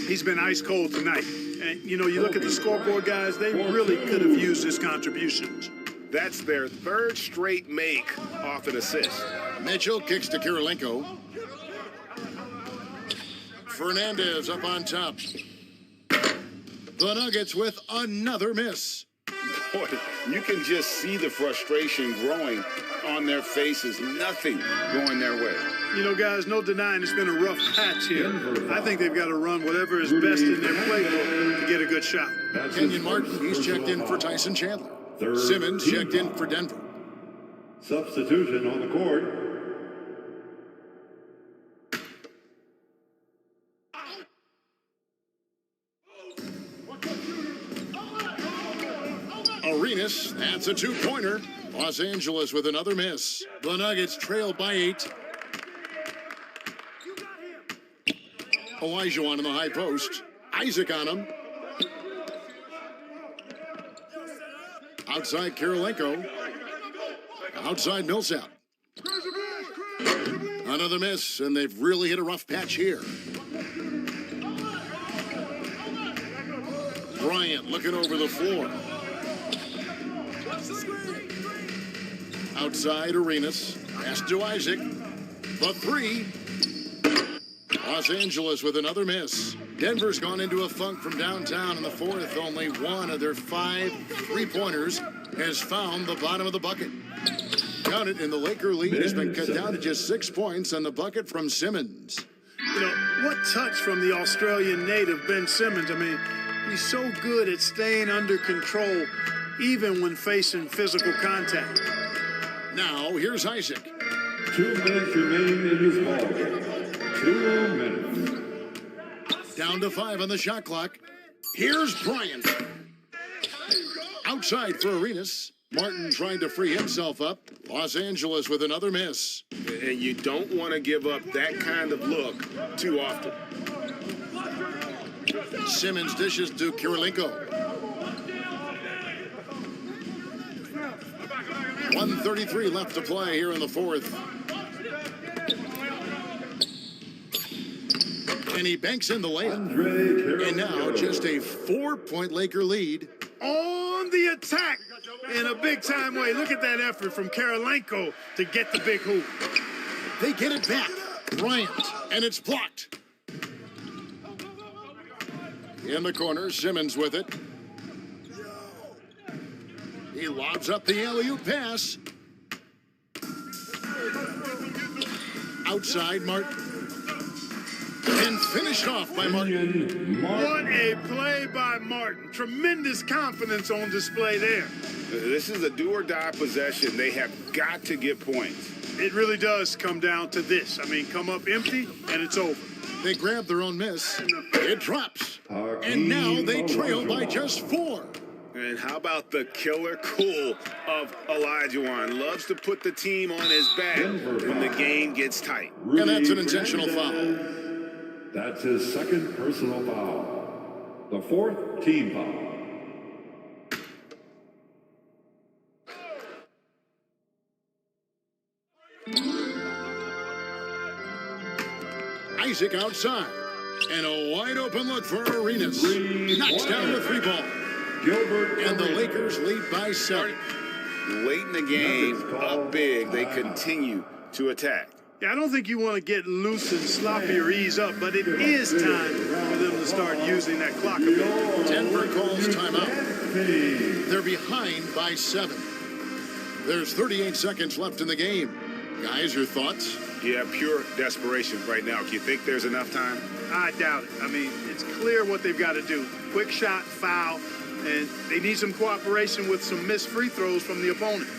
He's been ice cold tonight. And, you know, you look at the scoreboard, guys, they really could have used his contributions. That's their 3rd straight make off an assist. Mitchell kicks to Kirilenko. Fernandez up on top. The Nuggets with another miss. Boy, you can just see the frustration growing on their faces. Nothing going their way. You know, guys, no denying it's been a rough patch here. I think they've got to run whatever is best in their playbook to get a good shot. Kenyon Martin, he's checked in for Tyson Chandler. Simmons checked in for Denver. Substitution on the court. Arenas, that's a 2-pointer. Los Angeles with another miss. The Nuggets trail by 8. Olajuwon in the high post. Isaac on him. Outside Kirilenko. Outside Millsap. Another miss, and they've really hit a rough patch here. Bryant looking over the floor. Outside Arenas. Pass to Isaac. The 3. Los Angeles with another miss. Denver's gone into a funk from downtown in the 4th. Only one of their 5 3-pointers has found the bottom of the bucket. Count it, and the Laker lead has been cut down to just 6 points on the bucket from Simmons. You know, what touch from the Australian native, Ben Simmons. I mean, he's so good at staying under control, even when facing physical contact. Now, here's Isaac. 2 minutes remaining in this ball game. 2 minutes. Down to 5 on the shot clock. Here's Bryant. Outside for Arenas. Martin trying to free himself up. Los Angeles with another miss. And you don't want to give up that kind of look too often. Simmons dishes to Kirilenko. 1:33 left to play here in the 4th. And he banks in the layup. And now just a 4-point Laker lead. On the attack in a big-time way. Look at that effort from Kirilenko to get the big hoop. They get it back. Bryant, and it's blocked. In the corner, Simmons with it. He lobs up the alley-oop pass. Outside, Martin. And finished off by Martin. What a play by Martin. Tremendous confidence on display there. This is a do-or-die possession. They have got to get points. It really does come down to this. I mean, come up empty, and it's over. They grab their own miss. It drops. And now they trail by just 4. And how about the killer cool of Olajuwon? Loves to put the team on his back when the game gets tight. And that's an intentional foul. That's his 2nd personal foul. The 4th team foul. Isaac outside. And a wide open look for Arenas. Knocks down the 3-ball. And the Lakers lead by 7. Late in the game, up big, they continue to attack. Yeah, I don't think you want to get loose and sloppy or ease up, but it is time for them to start using that clock a bit. Denver calls timeout. They're behind by 7. There's 38 seconds left in the game. Guys, your thoughts? Yeah, pure desperation right now. Do you think there's enough time? I doubt it. I mean, it's clear what they've got to do. Quick shot, foul, and they need some cooperation with some missed free throws from the opponent.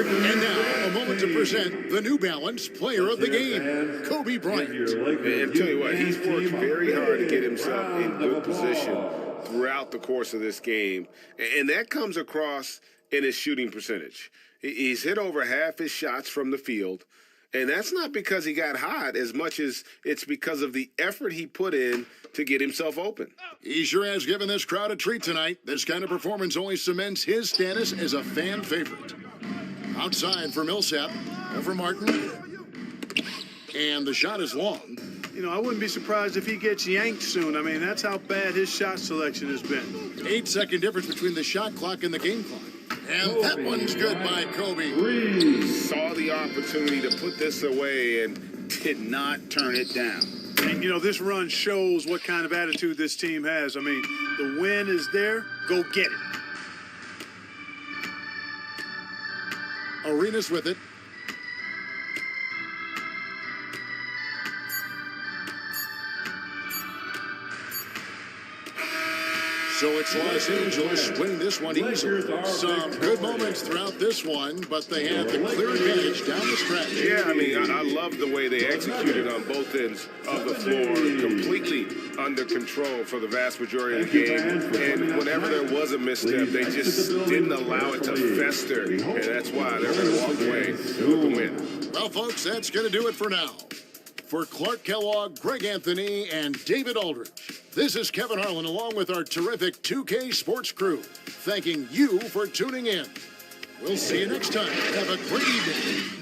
And now, a moment to present the New Balance Player of the Game, Kobe Bryant. And tell you what, he's worked very hard to get himself in good position throughout the course of this game. And that comes across in his shooting percentage. He's hit over half his shots from the field. And that's not because he got hot as much as it's because of the effort he put in to get himself open. He sure has given this crowd a treat tonight. This kind of performance only cements his status as a fan favorite. Outside for Millsap, over Martin, and the shot is long. You know, I wouldn't be surprised if he gets yanked soon. I mean, that's how bad his shot selection has been. 8-second difference between the shot clock and the game clock. And that one's good by Kobe. Saw the opportunity to put this away and did not turn it down. And, you know, this run shows what kind of attitude this team has. I mean, the win is there. Go get it. Arenas with it. So it's Los Angeles winning this one easily. Some good moments throughout this one, but they had the clear advantage down the stretch. Yeah, I mean, I love the way they executed on both ends of the floor, completely under control for the vast majority of the game. And whenever there was a misstep, they just didn't allow it to fester. And that's why they're going to walk away with the win. Well, folks, that's going to do it for now. For Clark Kellogg, Greg Anthony, and David Aldridge, this is Kevin Harlan along with our terrific 2K Sports crew, thanking you for tuning in. We'll see you next time. Have a great evening.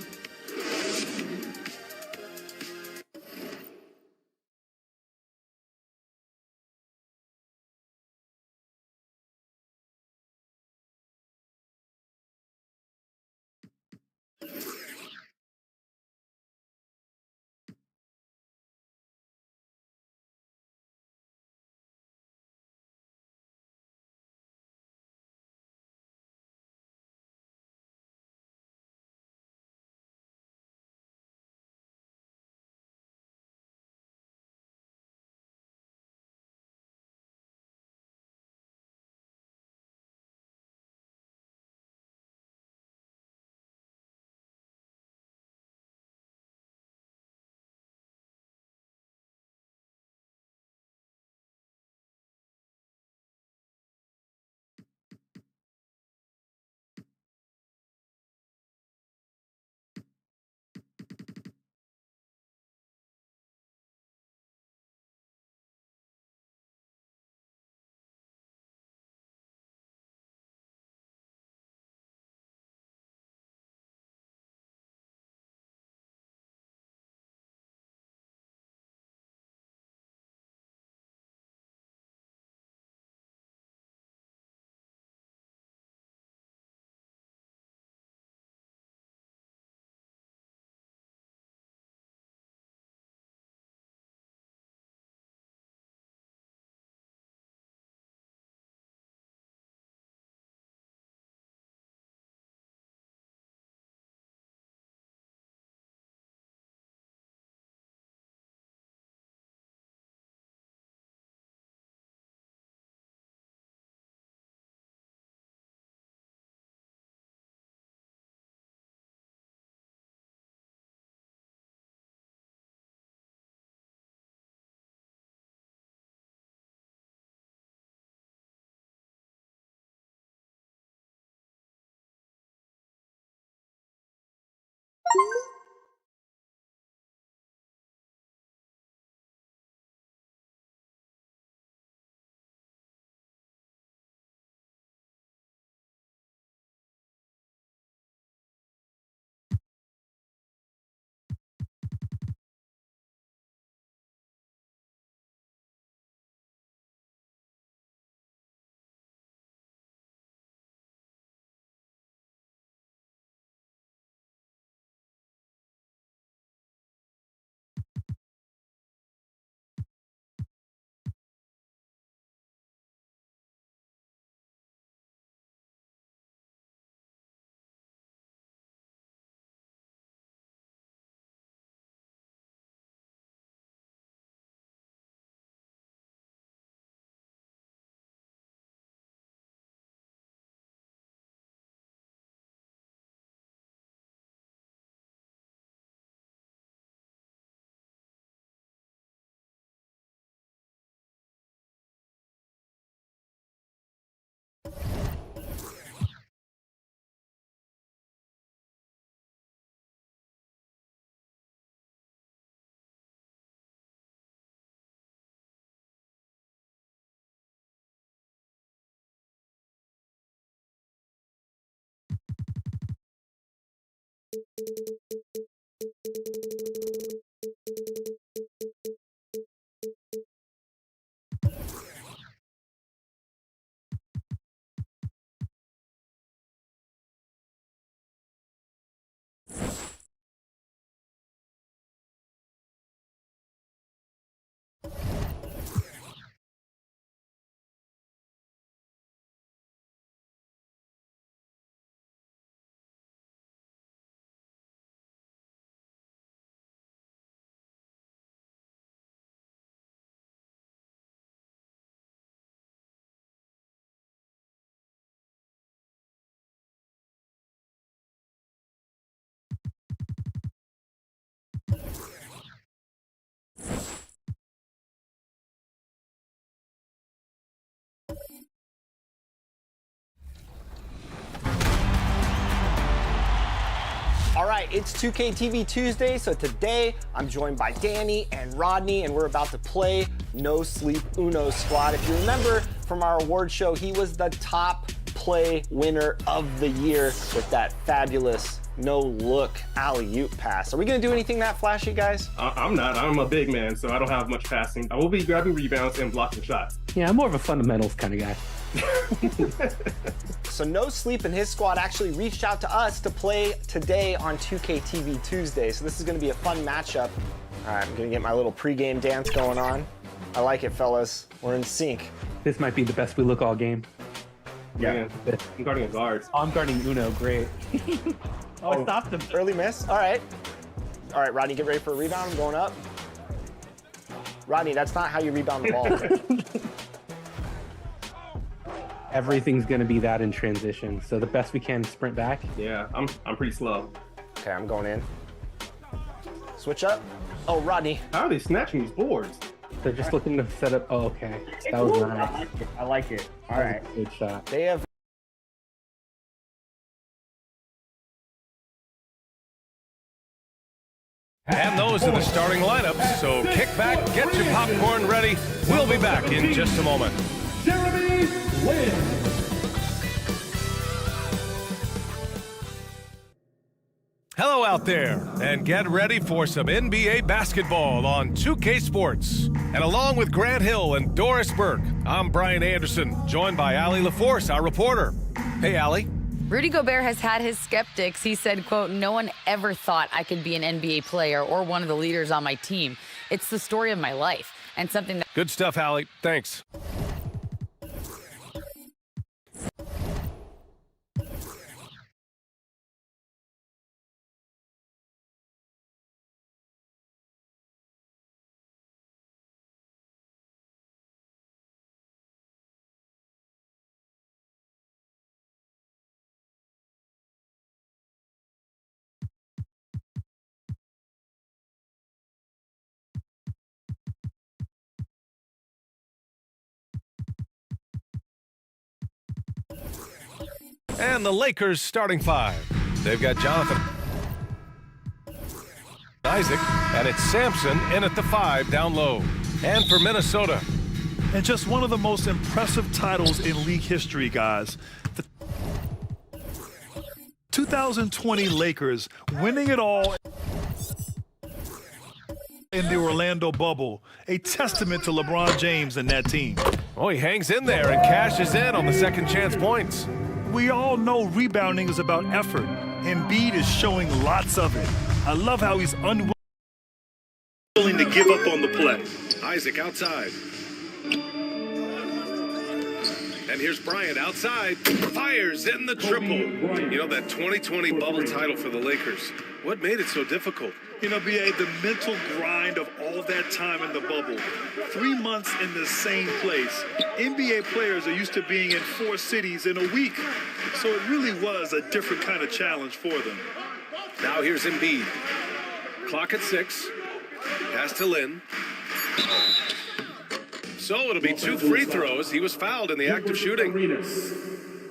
All right, it's 2K TV Tuesday, so today I'm joined by Danny and Rodney, and we're about to play No Sleep Uno Squad. If you remember from our award show, he was the top play winner of the year with that fabulous no-look alley-oop pass. Are we gonna do anything that flashy, guys? I'm not. I'm a big man, so I don't have much passing. I will be grabbing rebounds and blocking shots. Yeah, I'm more of a fundamentals kind of guy. So No Sleep and his squad actually reached out to us to play today on 2K TV Tuesday. So this is gonna be a fun matchup. All right, I'm gonna get my little pregame dance going on. I like it, fellas. We're in sync. This might be the best we look all game. Yeah. I'm guarding a guard. Oh, I'm guarding Uno, great. I stopped him. Early miss, all right. All right, Rodney, get ready for a rebound. I'm going up. Rodney, that's not how you rebound the ball. Everything's going to be that in transition. So the best we can, sprint back. Yeah, I'm pretty slow. Okay, I'm going in. Switch up. Oh, Rodney. How are they snatching these boards? They're just looking to set up. Oh, okay. That was nice. I like it. All right. Good shot. They have. And those are the starting lineups, so kick back, get your popcorn ready. We'll be back in just a moment. Jeremy Lin. Hello out there, and get ready for some NBA basketball on 2K Sports. And along with Grant Hill and Doris Burke, I'm Brian Anderson, joined by Allie LaForce, our reporter. Hey, Allie. Rudy Gobert has had his skeptics. He said, quote, "No one ever thought I could be an NBA player or one of the leaders on my team. It's the story of my life and something that..." Good stuff, Allie. Thanks. And the Lakers starting five. They've got Jonathan Isaac, and it's Sampson in at the 5 down low. And for Minnesota. And just one of the most impressive titles in league history, guys. The 2020 Lakers winning it all in the Orlando bubble. A testament to LeBron James and that team. Oh, he hangs in there and cashes in on the second chance points. We all know rebounding is about effort. Embiid is showing lots of it. I love how he's unwilling to give up on the play. Isaac outside. And here's Bryant outside. Fires in the triple. You know, that 2020 bubble title for the Lakers. What made it so difficult? You know, B.A., the mental grind of all that time in the bubble. 3 months in the same place. NBA players are used to being in 4 cities in a week. So it really was a different kind of challenge for them. Now here's Embiid. Clock at 6. Pass to Lin. So it'll be 2 free throws. He was fouled in the act of shooting.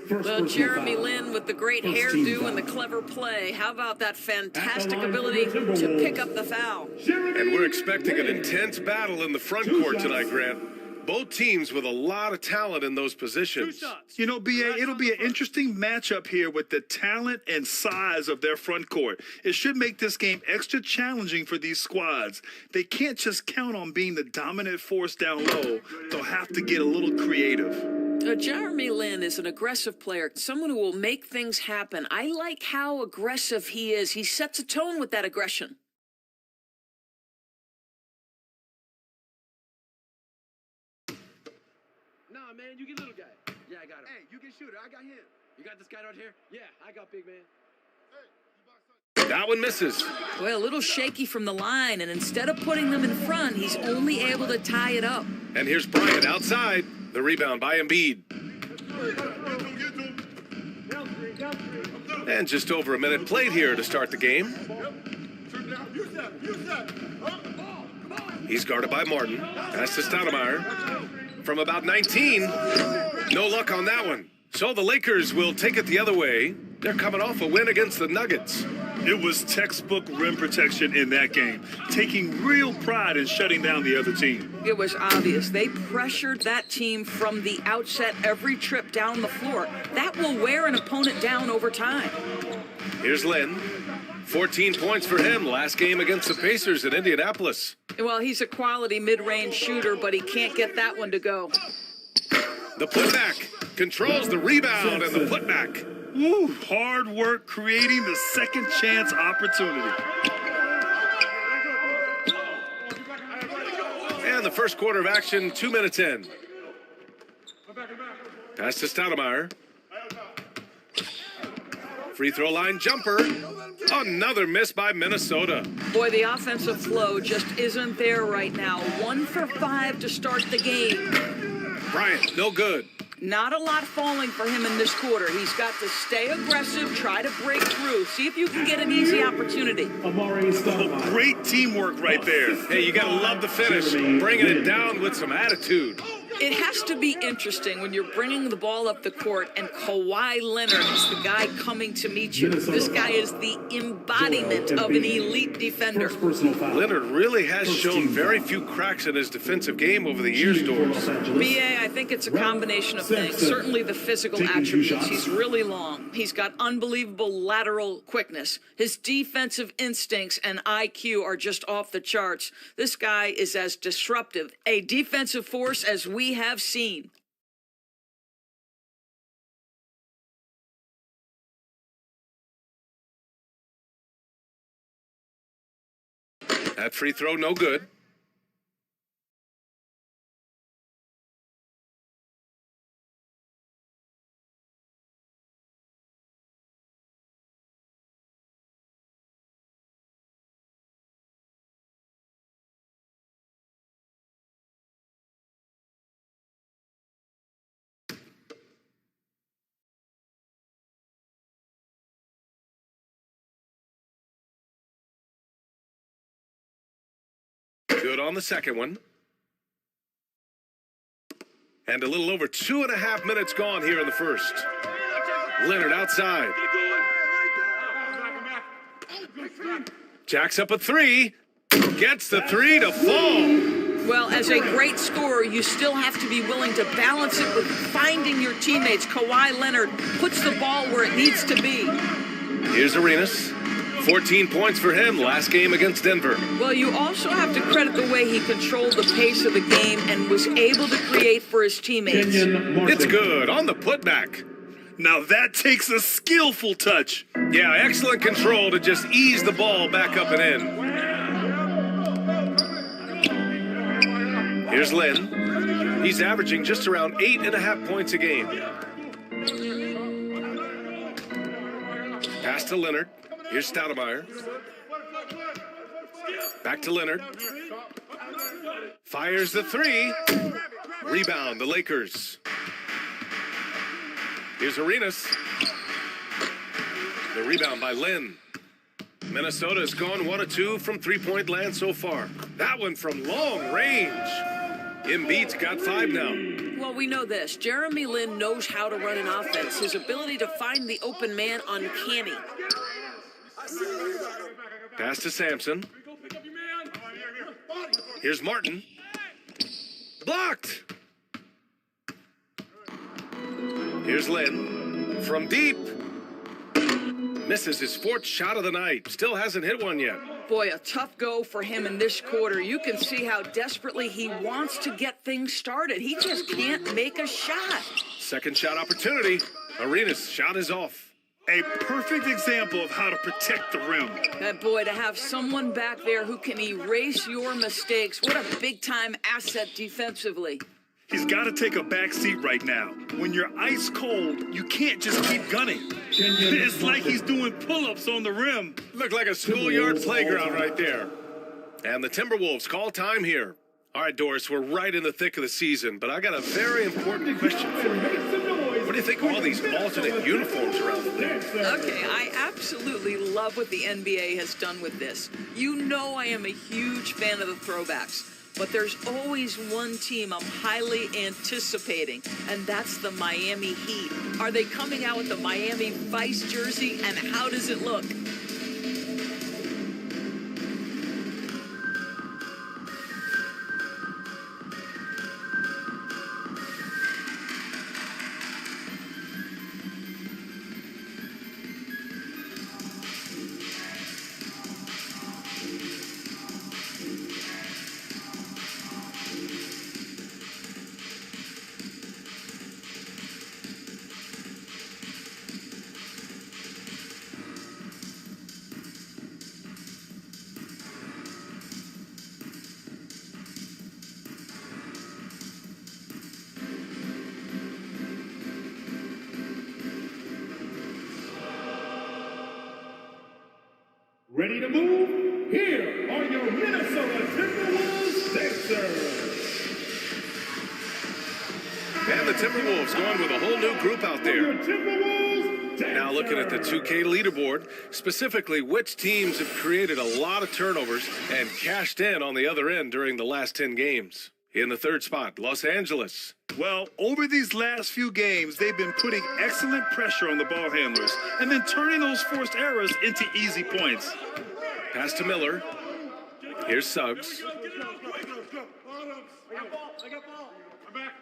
Well, Jeremy Lin with the great hairdo and the clever play. How about that fantastic ability to pick up the foul? And we're expecting an intense battle in the front court tonight, Grant. Both teams with a lot of talent in those positions. You know, BA, it'll be an interesting matchup here with the talent and size of their front court. It should make this game extra challenging for these squads. They can't just count on being the dominant force down low. They'll have to get a little creative. Jeremy Lin is an aggressive player, someone who will make things happen. I like how aggressive he is. He sets a tone with that aggression. Nah, man, you get little guy. Yeah, I got him. Hey, you get shooter. I got him. You got this guy right here? Yeah, I got big man. That one misses. Well, a little shaky from the line, and instead of putting them in front, he's only able to tie it up. And here's Bryant outside. The rebound by Embiid. And just over a minute played here to start the game. He's guarded by Martin. Pass to Stoudemire. From about 19. No luck on that one. So the Lakers will take it the other way. They're coming off a win against the Nuggets. It was textbook rim protection in that game, taking real pride in shutting down the other team. It was obvious. They pressured that team from the outset every trip down the floor. That will wear an opponent down over time. Here's Lin. 14 points for him last game against the Pacers in Indianapolis. Well, he's a quality mid-range shooter, but he can't get that one to go. The putback controls the rebound and the putback. Woo, hard work creating the second chance opportunity. And the first quarter of action, 2 minutes in. Pass to Stoudemire. Free throw line jumper. Another miss by Minnesota. Boy, the offensive flow just isn't there right now. 1 for 5 to start the game. Bryant, no good. Not a lot falling for him in this quarter. He's got to stay aggressive, try to break through, see if you can get an easy opportunity. Great teamwork right there. Hey, you got to love the finish. Bringing it down with some attitude. It has to be interesting when you're bringing the ball up the court and Kawhi Leonard is the guy coming to meet you. This guy is the embodiment of an elite defender. Leonard really has shown very few cracks in his defensive game over the years, Doris. BA, I think it's a combination of things. Certainly the physical attributes. He's really long. He's got unbelievable lateral quickness. His defensive instincts and IQ are just off the charts. This guy is as disruptive a defensive force as we have seen. That free throw, no good. Good on the second one. And a little over 2.5 minutes gone here in the first. Leonard outside. Jacks up a three. Gets the three to fall. Well, as a great scorer, you still have to be willing to balance it with finding your teammates. Kawhi Leonard puts the ball where it needs to be. Here's Arenas. 14 points for him last game against Denver. Well, you also have to credit the way he controlled the pace of the game and was able to create for his teammates. It's good on the putback. Now that takes a skillful touch. Yeah, excellent control to just ease the ball back up and in. Here's Lin. He's averaging just around 8.5 points a game. Pass to Leonard. Here's Stoudemire. Back to Leonard. Fires the three. Rebound, the Lakers. Here's Arenas. The rebound by Lin. Minnesota's gone 1 of 2 from three-point land so far. That one from long range. Embiid's got 5 now. Well, we know this. Jeremy Lin knows how to run an offense. His ability to find the open man uncanny. Pass to Sampson. Here's Martin. Blocked. Here's Lynn from deep. Misses his 4th shot of the night. Still hasn't hit one yet. Boy, a tough go for him in this quarter. You can see how desperately he wants to get things started. He just can't make a shot. Second shot opportunity. Arenas' shot is off. A perfect example of how to protect the rim. That boy, to have someone back there who can erase your mistakes, what a big-time asset defensively. He's got to take a back seat right now. When you're ice cold, you can't just keep gunning. It's like he's doing pull-ups on the rim. Looked like a schoolyard playground right there. And the Timberwolves call time here. All right, Doris, we're right in the thick of the season, but I got a very important question for you. What do you think of all these alternate uniforms around the league? Okay, I absolutely love what the NBA has done with this. You know I am a huge fan of the throwbacks, but there's always one team I'm highly anticipating, and that's the Miami Heat. Are they coming out with the Miami Vice jersey, and how does it look? Ready to move? Here are your Minnesota Timberwolves dancers. And the Timberwolves going with a whole new group out there. Now looking at the 2K leaderboard, specifically which teams have created a lot of turnovers and cashed in on the other end during the last 10 games. In the 3rd spot, Los Angeles. Well, over these last few games, they've been putting excellent pressure on the ball handlers and then turning those forced errors into easy points. Pass to Miller. Here's Suggs.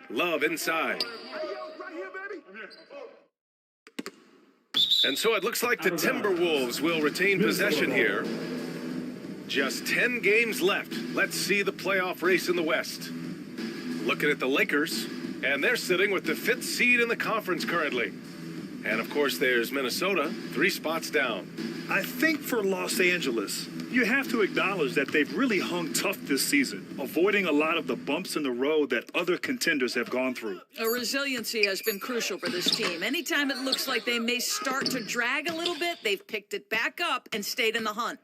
Love inside. And so it looks like the Timberwolves will retain possession here. Just 10 games left. Let's see the playoff race in the West. Looking at the Lakers, and they're sitting with the 5th seed in the conference currently. And of course, there's Minnesota, 3 spots down. I think for Los Angeles, you have to acknowledge that they've really hung tough this season, avoiding a lot of the bumps in the road that other contenders have gone through. A resiliency has been crucial for this team. Anytime it looks like they may start to drag a little bit, they've picked it back up and stayed in the hunt.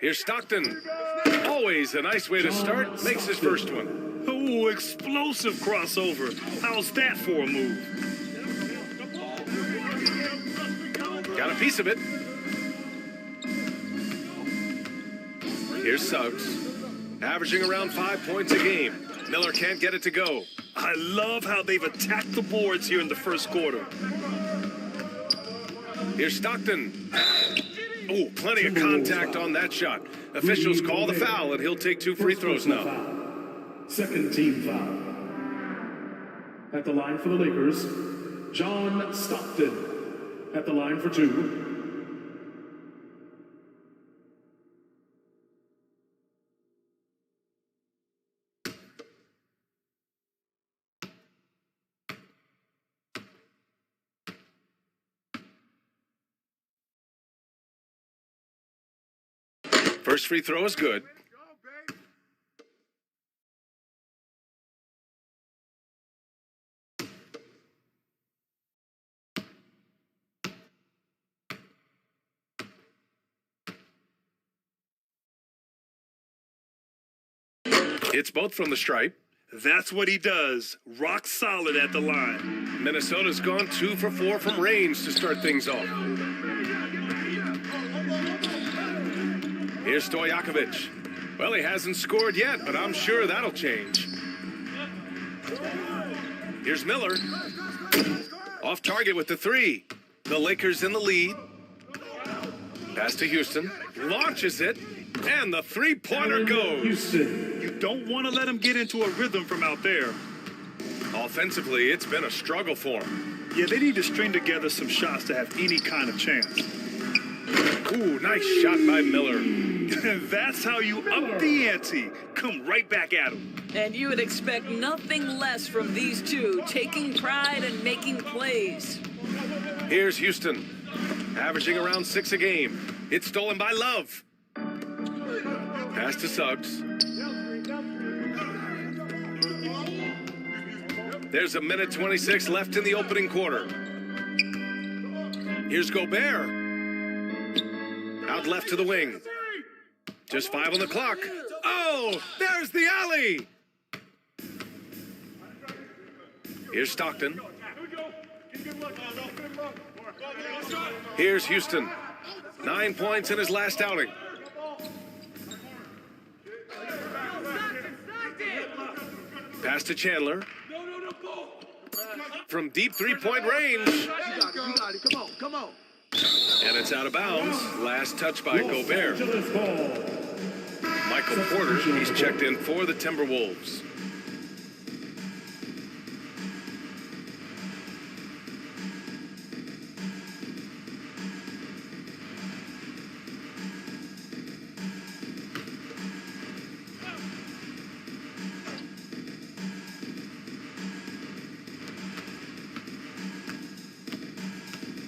Here's Stockton. Always a nice way to start. Makes his first one. Oh, explosive crossover. How's that for a move? Got a piece of it. Here's Suggs. Averaging around 5 points a game. Miller can't get it to go. I love how they've attacked the boards here in the first quarter. Here's Stockton. Oh, plenty of contact on that shot. Officials call the foul, and he'll take 2 free throws now. Second team foul. At the line for the Lakers, John Stockton. At the line for 2. First free throw is good. It's both from the stripe. That's what he does. Rock solid at the line. Minnesota's gone 2 for 4 from range to start things off. Here's Stojakovic. Well, he hasn't scored yet, but I'm sure that'll change. Here's Miller. Off target with the 3. The Lakers in the lead. Pass to Houston. Launches it. And the 3-pointer goes. You don't want to let him get into a rhythm from out there. Offensively, it's been a struggle for them. Yeah, they need to string together some shots to have any kind of chance. Ooh, nice shot by Miller. That's how you up the ante. Come right back at them. And you would expect nothing less from these two, taking pride and making plays. Here's Houston, averaging around 6 a game. It's stolen by Love. Pass to Suggs. There's 1:26 left in the opening quarter. Here's Gobert. Out left to the wing. Just 5 on the clock. Oh, there's the alley. Here's Stockton. Here's Houston. 9 points in his last outing. Pass to Chandler. From deep three-point range. You got it. Come on. And it's out of bounds. Last touch by Gobert. Michael Porter, he's checked in for the Timberwolves.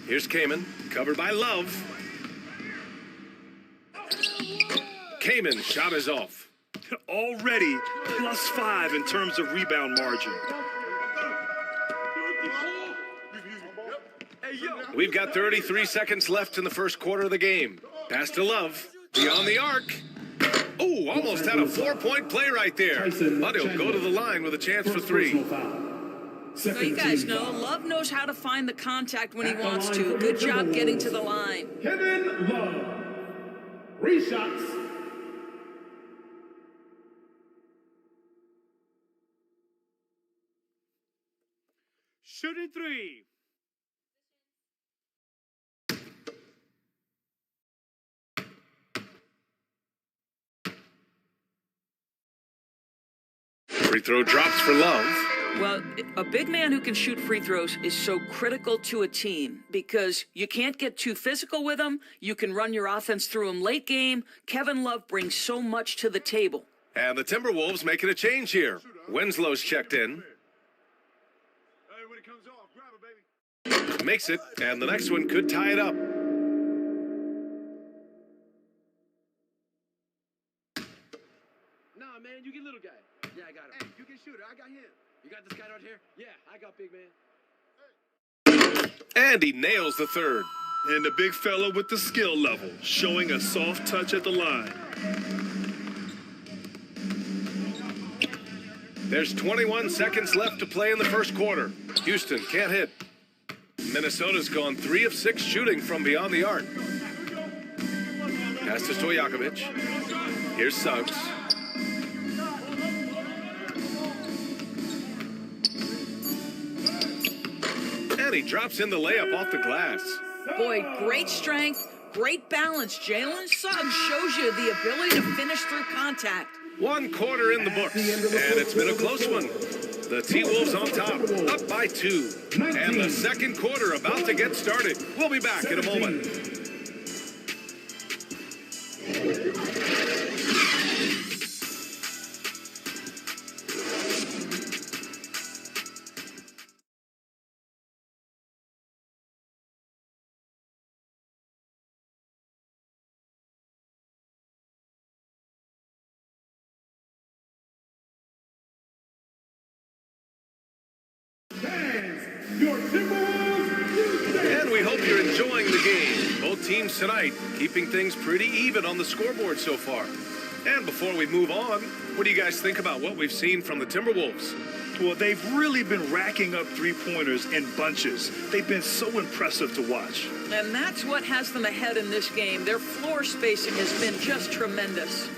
Here's Kaman, covered by Love. Kaman, shot is off. Already +5 in terms of rebound margin. We've got 33 seconds left in the first quarter of the game. Pass to Love, beyond the arc. Oh, almost had a 4-point play right there. But he'll go to the line with a chance for 3. So you guys know, Love knows how to find the contact when he wants to. Good job getting to the line. Kevin Love. 3 shots. Shooting 3. Free throw drops for Love. Well, a big man who can shoot free throws is so critical to a team because you can't get too physical with him. You can run your offense through him late game. Kevin Love brings so much to the table. And the Timberwolves making a change here. Winslow's checked in. Makes it, and the next one could tie it up. Nah, man, you get little guy. Yeah, I got him. Hey, you get shooter. I got him. You got this guy right here? Yeah, I got big man. And he nails the third. And the big fella with the skill level, showing a soft touch at the line. There's 21 seconds left to play in the first quarter. Houston can't hit. Minnesota's gone 3 of 6 shooting from beyond the arc. Pass to Stojakovic. Here's Suggs. And he drops in the layup off the glass. Boy, great strength, great balance. Jalen Suggs shows you the ability to finish through contact. 1 quarter in the books, and it's been a close one. The T-Wolves on top, up by 2. And the second quarter about to get started. We'll be back in a moment. And we hope you're enjoying the game. Both teams tonight keeping things pretty even on the scoreboard so far. And before we move on, what do you guys think about what we've seen from the Timberwolves? Well, they've really been racking up three-pointers in bunches. They've been so impressive to watch. And that's what has them ahead in this game. Their floor spacing has been just tremendous.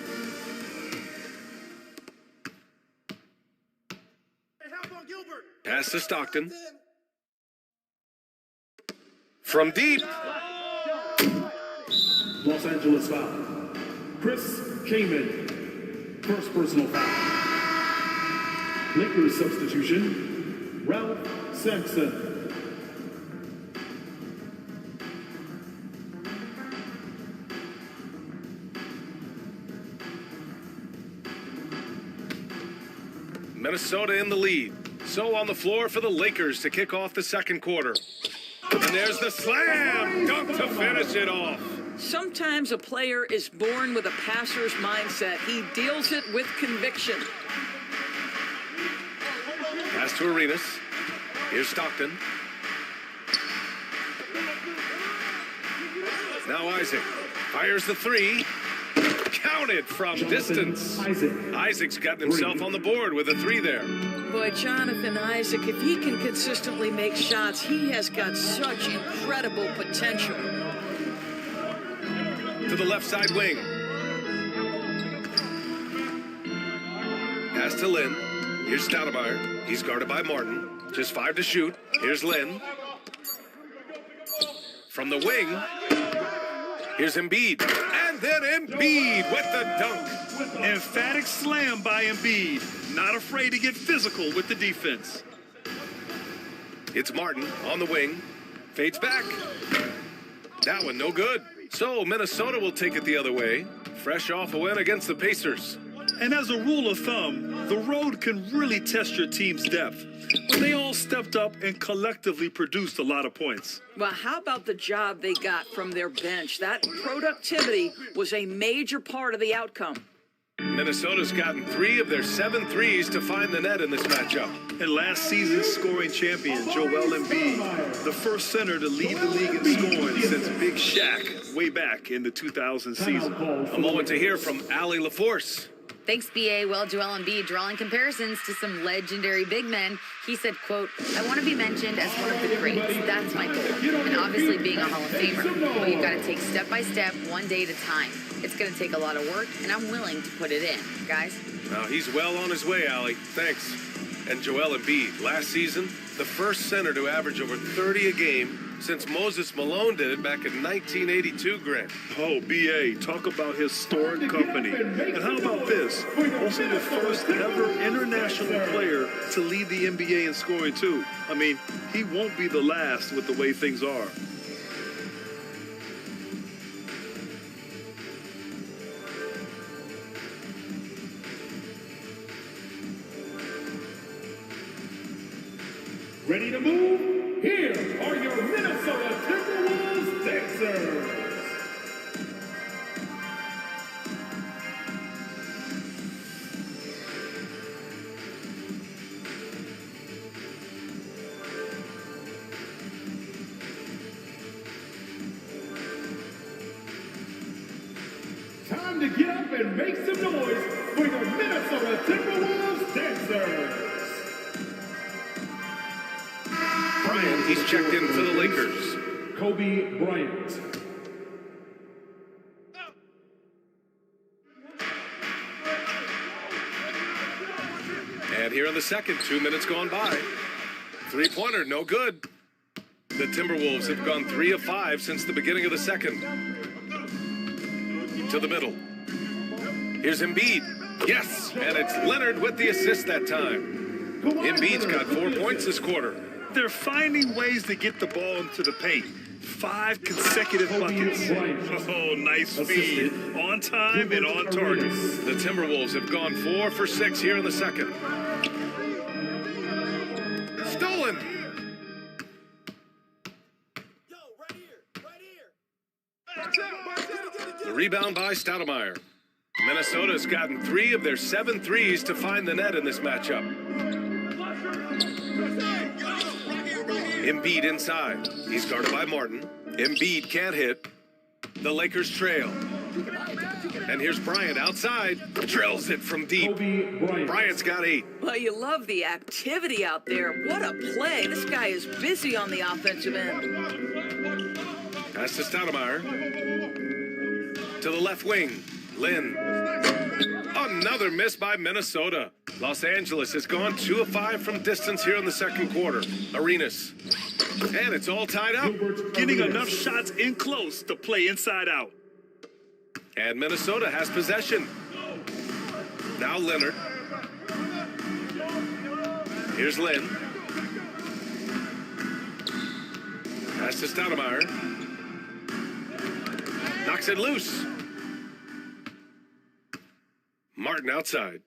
Pass to Stockton. From deep. Los Angeles foul. Chris Kaman. First personal foul. Lakers substitution. Ralph Sampson. Minnesota in the lead. So on the floor for the Lakers to kick off the second quarter. And there's the slam dunk to finish it off. Sometimes a player is born with a passer's mindset. He deals it with conviction. Pass to Arenas. Here's Stockton. Now Isaac fires the three. Counted from distance. Isaac's gotten himself on the board with a three there. Boy, Jonathan Isaac, if he can consistently make shots, he has got such incredible potential. To the left side wing. Pass to Lynn. Here's Stoudemire. He's guarded by Martin. Just 5 to shoot. Here's Lynn. From the wing. Here's Embiid. And then Embiid with the dunk. Emphatic slam by Embiid. Not afraid to get physical with the defense. It's Martin on the wing. Fades back. That one no good. So Minnesota will take it the other way. Fresh off a win against the Pacers. And as a rule of thumb, the road can really test your team's depth. But they all stepped up and collectively produced a lot of points. Well, how about the job they got from their bench? That productivity was a major part of the outcome. Minnesota's gotten 3 of their 7 threes to find the net in this matchup. And last season's scoring champion, Joel Embiid, the first center to lead the league in scoring since Big Shaq way back in the 2000 season. A moment to hear from Allie LaForce. Thanks, BA. Well, Joel Embiid drawing comparisons to some legendary big men. He said, quote, "I want to be mentioned as one of the greats. That's my goal." And obviously being a Hall of Famer. But you've got to take step by step, one day at a time. It's going to take a lot of work, and I'm willing to put it in. Guys? Now, he's well on his way, Allie. Thanks. And Joel Embiid, last season, the first center to average over 30 a game since Moses Malone did it back in 1982, Grant. Oh, BA, talk about historic company. And how about this? Also the first ever international player to lead the NBA in scoring, too. I mean, he won't be the last with the way things are. Ready to move? Here are your Minnesota Timberwolves dancers. Time to get up and make some noise for your Minnesota Timberwolves dancers. Bryant, he's checked in for the Lakers. Kobe Bryant. And here in the second, 2 minutes gone by. Three-pointer, no good. The Timberwolves have gone 3 of 5 since the beginning of the second. To the middle. Here's Embiid. Yes, and it's Leonard with the assist that time. Embiid's got 4 points this quarter. They're finding ways to get the ball into the paint. 5 consecutive buckets. Oh, nice feed. On time and on target. The Timberwolves have gone 4 for 6 here in the second. Stolen. The rebound by Stoudemire. Minnesota's gotten 3 of their 7 threes to find the net in this matchup. Embiid inside. He's guarded by Martin. Embiid can't hit. The Lakers trail. And here's Bryant outside. Drills it from deep. Bryant's got 8. Well, you love the activity out there. What a play. This guy is busy on the offensive end. Pass to Stoudemire. To the left wing. Lynn. Another miss by Minnesota. Los Angeles has gone 2 of 5 from distance here in the second quarter. Arenas. And it's all tied up. Getting enough shots in close to play inside out. And Minnesota has possession. Now Leonard. Here's Lynn. Pass to Stoudemire. Knocks it loose. Martin outside.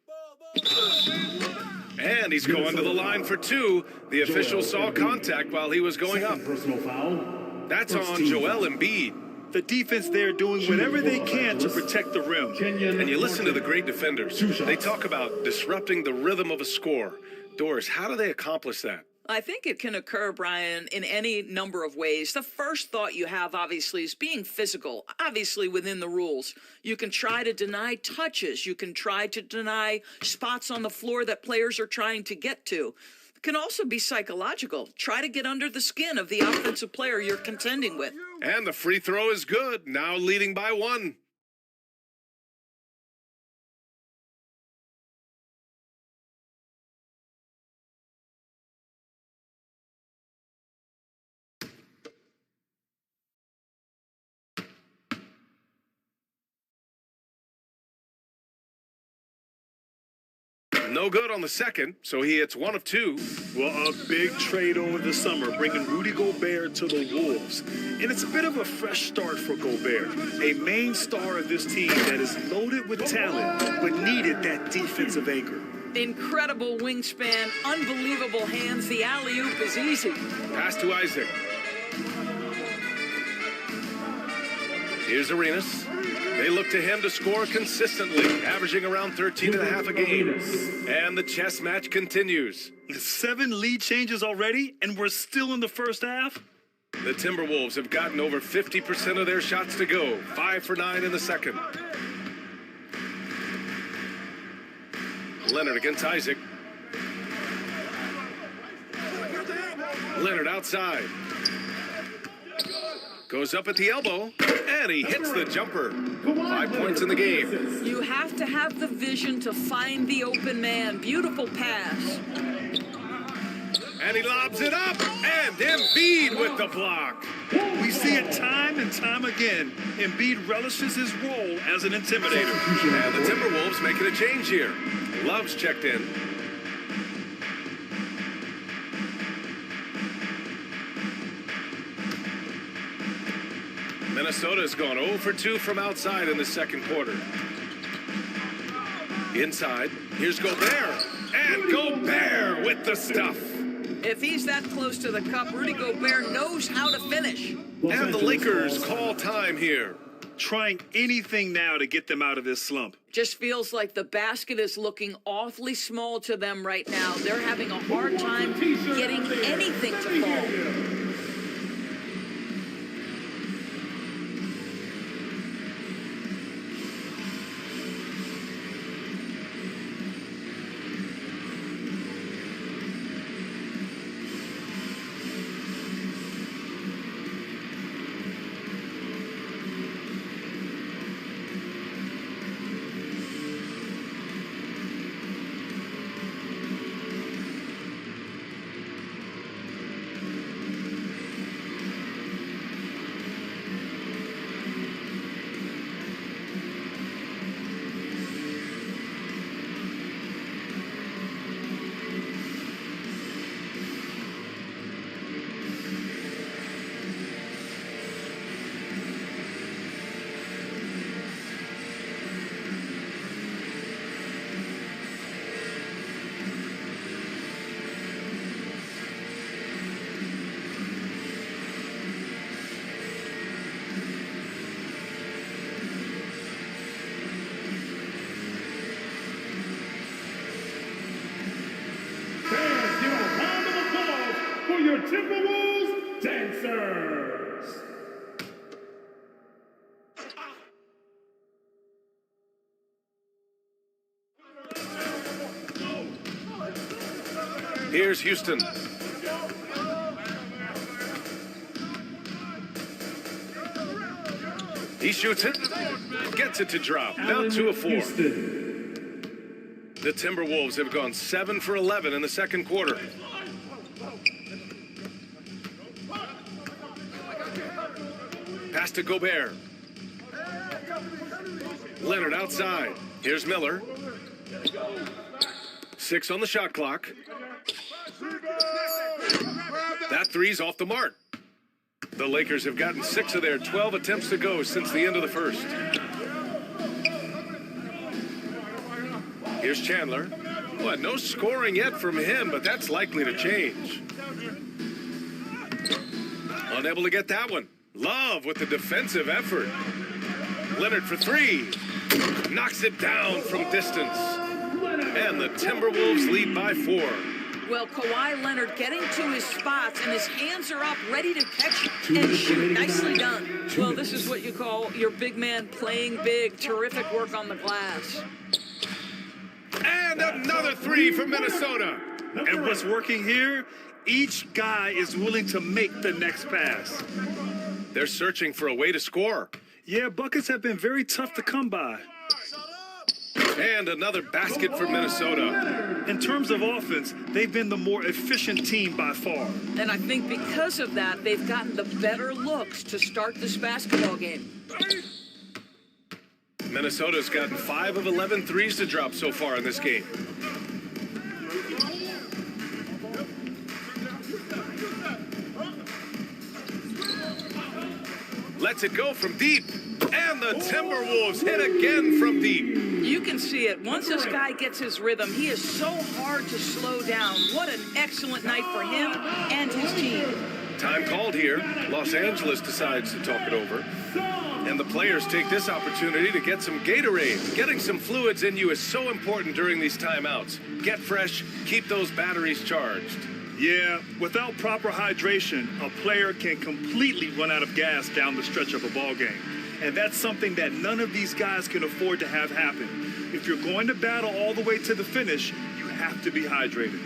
And he's going to the line for two. The official saw contact while he was going up. Personal foul. That's on Joel Embiid. The defense there doing whatever they can to protect the rim. And you listen to the great defenders. They talk about disrupting the rhythm of a score. Doris, how do they accomplish that? I think it can occur, Brian, in any number of ways. The first thought you have, obviously, is being physical, obviously within the rules. You can try to deny touches. You can try to deny spots on the floor that players are trying to get to. It can also be psychological. Try to get under the skin of the offensive player you're contending with. And the free throw is good, now leading by one. No good on the second, so he hits one of two. Well, a big trade over the summer, bringing Rudy Gobert to the Wolves. And it's a bit of a fresh start for Gobert, a main star of this team that is loaded with talent, but needed that defensive anchor. Incredible wingspan, unbelievable hands. The alley-oop is easy. Pass to Isaac. Here's Arenas. They look to him to score consistently, averaging around 13.5 a game. And the chess match continues. 7 lead changes already, and we're still in the first half? The Timberwolves have gotten over 50% of their shots to go, 5 for 9 in the second. Leonard against Isaac. Leonard outside. Goes up at the elbow, and he hits the jumper. 5 points in the game. You have to have the vision to find the open man. Beautiful pass. And he lobs it up, and Embiid with the block. We see it time and time again. Embiid relishes his role as an intimidator. And the Timberwolves making a change here. Love's checked in. Minnesota's gone 0 for 2 from outside in the second quarter. Inside, here's Gobert. And Gobert with the stuff. If he's that close to the cup, Rudy Gobert knows how to finish. And the Lakers call time here. Trying anything now to get them out of this slump. Just feels like the basket is looking awfully small to them right now. They're having a hard time getting anything to fall. Your Timberwolves dancers. Here's Houston. He shoots it, gets it to drop. Now 2 of 4. The Timberwolves have gone 7 for 11 in the second quarter. Pass to Gobert. Leonard outside. Here's Miller. 6 on the shot clock. That three's off the mark. The Lakers have gotten 6 of their 12 attempts to go since the end of the first. Here's Chandler. Well, no scoring yet from him, but that's likely to change. Unable to get that one. Love with the defensive effort. Leonard for 3. Knocks it down from distance. And the Timberwolves lead by 4. Well, Kawhi Leonard getting to his spots, and his hands are up, ready to catch and shoot. Nicely done. Well, this is what you call your big man playing big. Terrific work on the glass. And another 3 for Minnesota. And what's working here? Each guy is willing to make the next pass. They're searching for a way to score. Yeah, buckets have been very tough to come by. And another basket for Minnesota. In terms of offense, they've been the more efficient team by far. And I think because of that, they've gotten the better looks to start this basketball game. Minnesota's gotten 5 of 11 threes to drop so far in this game. Lets it go from deep. And the Timberwolves hit again from deep. You can see it. Once this guy gets his rhythm, he is so hard to slow down. What an excellent night for him and his team. Time called here. Los Angeles decides to talk it over. And the players take this opportunity to get some Gatorade. Getting some fluids in you is so important during these timeouts. Get fresh, keep those batteries charged. Yeah, without proper hydration, a player can completely run out of gas down the stretch of a ball game. And that's something that none of these guys can afford to have happen. If you're going to battle all the way to the finish, you have to be hydrated.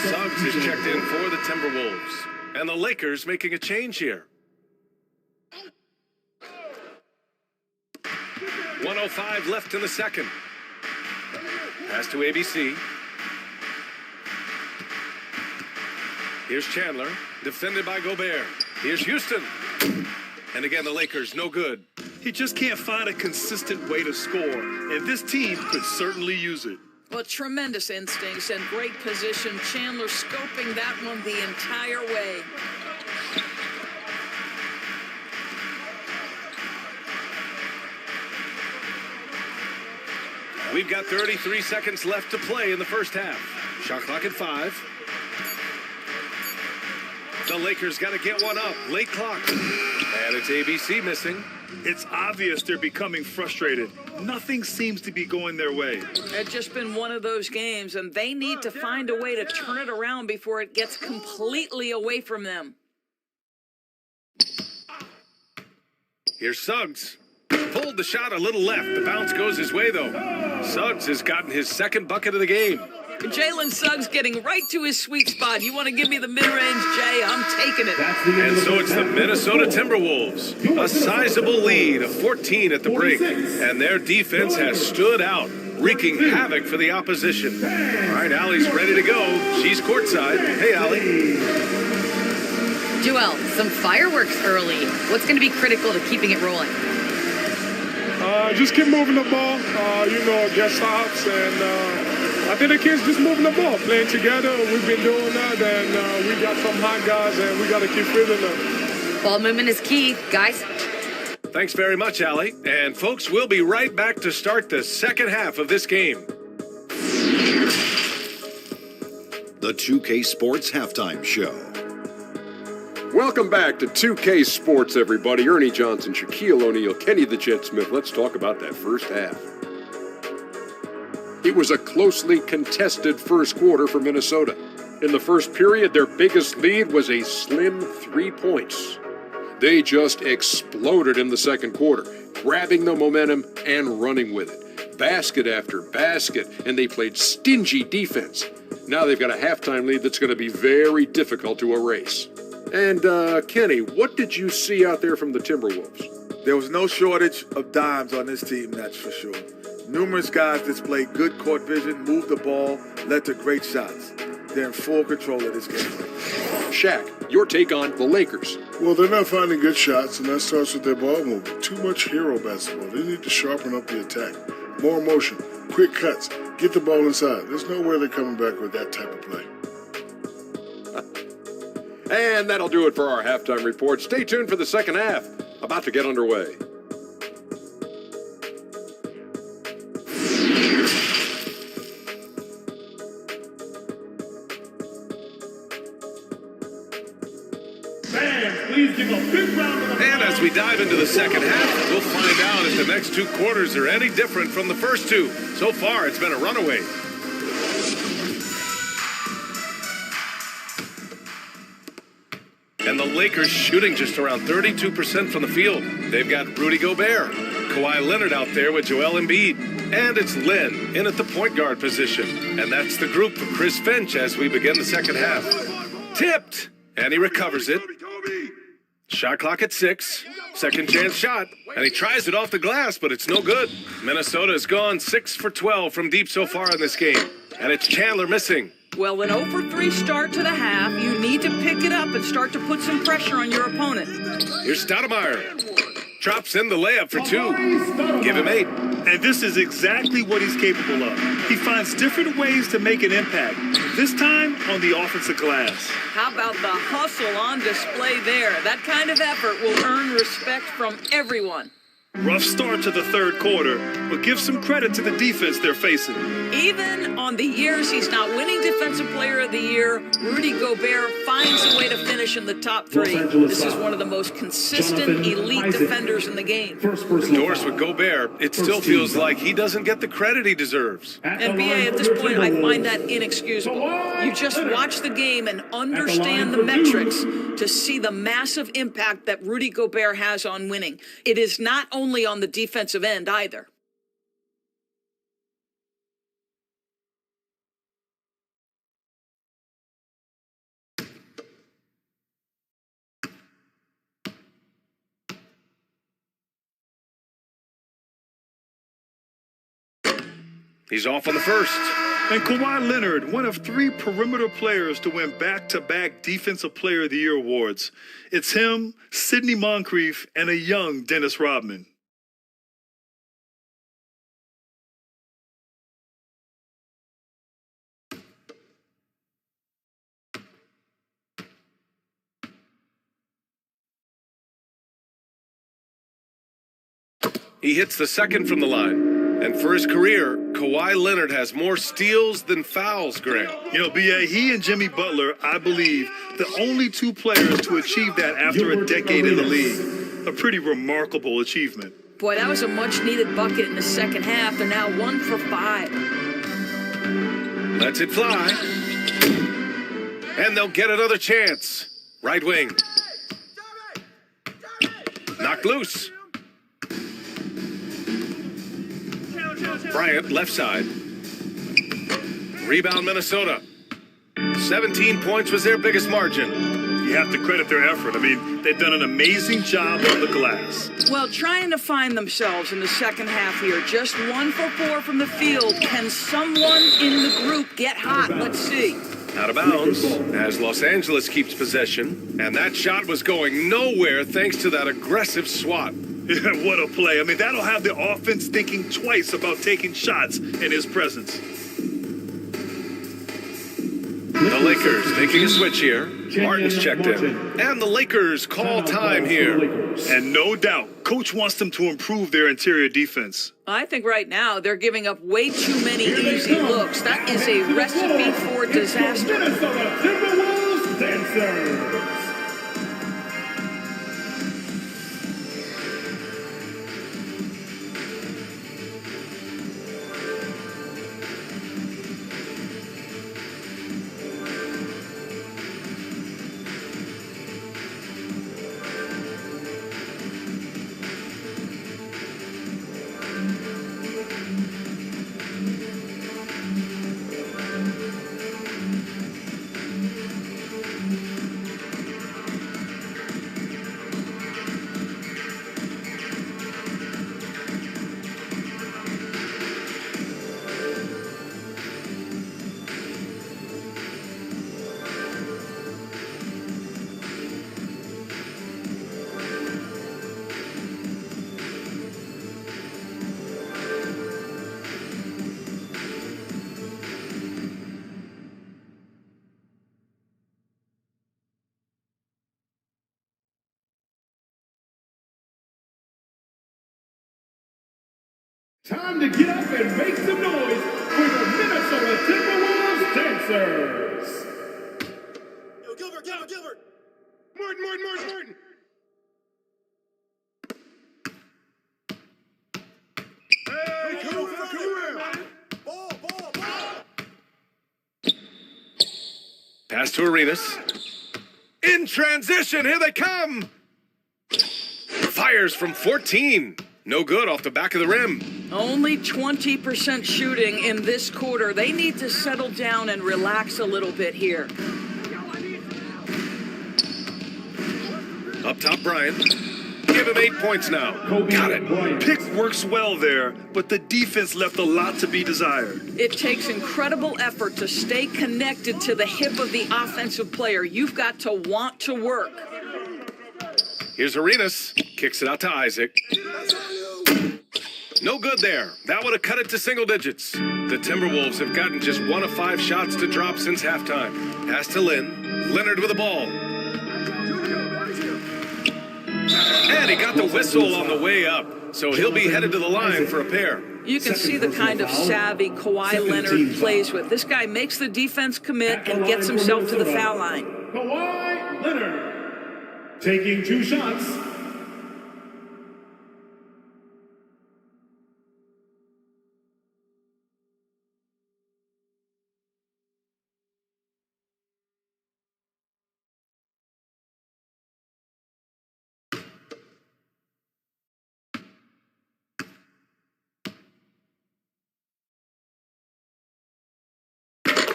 Suggs is checked in for the Timberwolves. And the Lakers making a change here. 1:05 left in the second. Pass to ABC. Here's Chandler, defended by Gobert. Here's Houston. And again, the Lakers, no good. He just can't find a consistent way to score, and this team could certainly use it. Well, tremendous instincts and great position. Chandler scoping that one the entire way. We've got 33 seconds left to play in the first half. Shot clock at 5. The Lakers got to get one up. Late clock. And it's ABC missing. It's obvious they're becoming frustrated. Nothing seems to be going their way. It's just been one of those games, and they need to find a way to turn it around before it gets completely away from them. Here's Suggs. Pulled the shot a little left. The bounce goes his way, though. Suggs has gotten his second bucket of the game. Jalen Suggs getting right to his sweet spot. You want to give me the mid-range, Jay? I'm taking it. And so it's the Minnesota Timberwolves. A sizable lead of 14 at the break. And their defense has stood out, wreaking havoc for the opposition. All right, Allie's ready to go. She's courtside. Hey, Allie. Joel, some fireworks early. What's going to be critical to keeping it rolling? Just keep moving the ball, get stops, and I think the kids just moving the ball, playing together. We've been doing that, and we got some hot guys, and we got to keep feeding them. Ball movement is key, guys. Thanks very much, Allie. And folks, we'll be right back to start the second half of this game. The 2K Sports Halftime Show. Welcome back to 2K Sports, everybody. Ernie Johnson, Shaquille O'Neal, Kenny the Jet Smith. Let's talk about that first half. It was a closely contested first quarter for Minnesota. In the first period, their biggest lead was a slim 3 points. They just exploded in the second quarter, grabbing the momentum and running with it. Basket after basket, and they played stingy defense. Now they've got a halftime lead that's going to be very difficult to erase. And, Kenny, what did you see out there from the Timberwolves? There was no shortage of dimes on this team, that's for sure. Numerous guys displayed good court vision, moved the ball, led to great shots. They're in full control of this game. Shaq, your take on the Lakers. Well, they're not finding good shots, and that starts with their ball movement. Too much hero basketball. They need to sharpen up the attack. More motion, quick cuts, get the ball inside. There's nowhere they're coming back with that type of play. And that'll do it for our halftime report. Stay tuned for the second half, about to get underway. And as we dive into the second half, we'll find out if the next two quarters are any different from the first two. So far, it's been a runaway. And the Lakers shooting just around 32% from the field. They've got Rudy Gobert, Kawhi Leonard out there with Joel Embiid. And it's Len in at the point guard position. And that's the group for Chris Finch as we begin the second half. Tipped! And he recovers it. Shot clock at 6. Second chance shot. And he tries it off the glass, but it's no good. Minnesota has gone 6 for 12 from deep so far in this game. And it's Chandler missing. Well, an 0 for 3 start to the half. You need to pick it up and start to put some pressure on your opponent. Here's Stoudemire. Drops in the layup for 2. Give him 8. And this is exactly what he's capable of. He finds different ways to make an impact, this time on the offensive glass. How about the hustle on display there? That kind of effort will earn respect from everyone. Rough start to the third quarter, but give some credit to the defense they're facing. Even on the years he's not winning Defensive Player of the Year, Rudy Gobert finds a way to finish in the top 3. This is one of the most consistent elite defenders in the game. Endorsed with Gobert, it still feels like he doesn't get the credit he deserves. NBA, at this point, I find that inexcusable. You just watch the game and understand the metrics to see the massive impact that Rudy Gobert has on winning. It is not only on the defensive end either. He's off on the first. And Kawhi Leonard, one of 3 perimeter players to win back-to-back Defensive Player of the Year awards. It's him, Sidney Moncrief, and a young Dennis Rodman. He hits the second from the line. And for his career, Kawhi Leonard has more steals than fouls, Greg. You know, B.A., he and Jimmy Butler, I believe, the only 2 players to achieve that after a decade in the league. A pretty remarkable achievement. Boy, that was a much-needed bucket in the second half. They're now 1 for 5. Lets it fly. And they'll get another chance. Right wing. Knocked loose. Bryant, left side. Rebound, Minnesota. 17 points was their biggest margin. You have to credit their effort. I mean, they've done an amazing job on the glass. Well, trying to find themselves in the second half here. Just 1 for 4 from the field. Can someone in the group get hot? Let's see. Out of bounds as Los Angeles keeps possession. And that shot was going nowhere thanks to that aggressive swat. Yeah, what a play. I mean, that'll have the offense thinking twice about taking shots in his presence. The Lakers making a switch here. Martin's checked in. And the Lakers call time here. And no doubt, coach wants them to improve their interior defense. I think right now they're giving up way too many easy looks. That is a recipe for disaster. Time to get up and make some noise for the Minnesota Timberwolves dancers. Yo, Gilbert. Martin. Hey, come around. Ball. Pass to Arenas. In transition, here they come. Fires from 14. No good off the back of the rim. Only 20% shooting in this quarter. They need to settle down and relax a little bit here. Up top, Bryant. Give him 8 points now. Got it. Pick works well there, but the defense left a lot to be desired. It takes incredible effort to stay connected to the hip of the offensive player. You've got to want to work. Here's Arenas. Kicks it out to Isaac. No good there. That would have cut it to single digits. The Timberwolves have gotten just 1 of 5 shots to drop since halftime. Pass to Lynn. Leonard with the ball. And he got the whistle on the way up, so he'll be headed to the line for a pair. You can see the kind of savvy Kawhi Leonard plays with. This guy makes the defense commit and gets himself to the foul line. Kawhi Leonard taking 2 shots.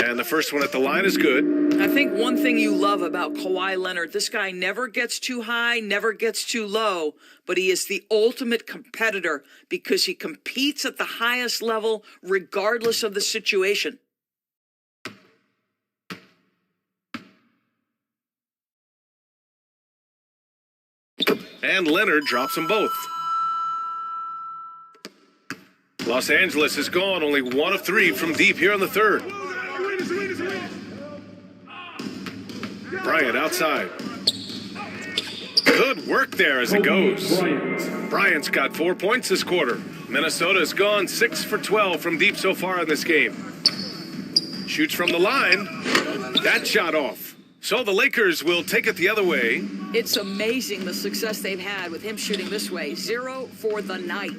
And the first one at the line is good. I think one thing you love about Kawhi Leonard, this guy never gets too high, never gets too low, but he is the ultimate competitor because he competes at the highest level regardless of the situation. And Leonard drops them both. Los Angeles is gone, only 1 of 3 from deep here in the third. Bryant outside. Good work there as it goes. Bryant's got 4 points this quarter. Minnesota's gone 6 for 12 from deep so far in this game. Shoots from the line. That shot off. So the Lakers will take it the other way. It's amazing the success they've had with him shooting this way. 0 for the night.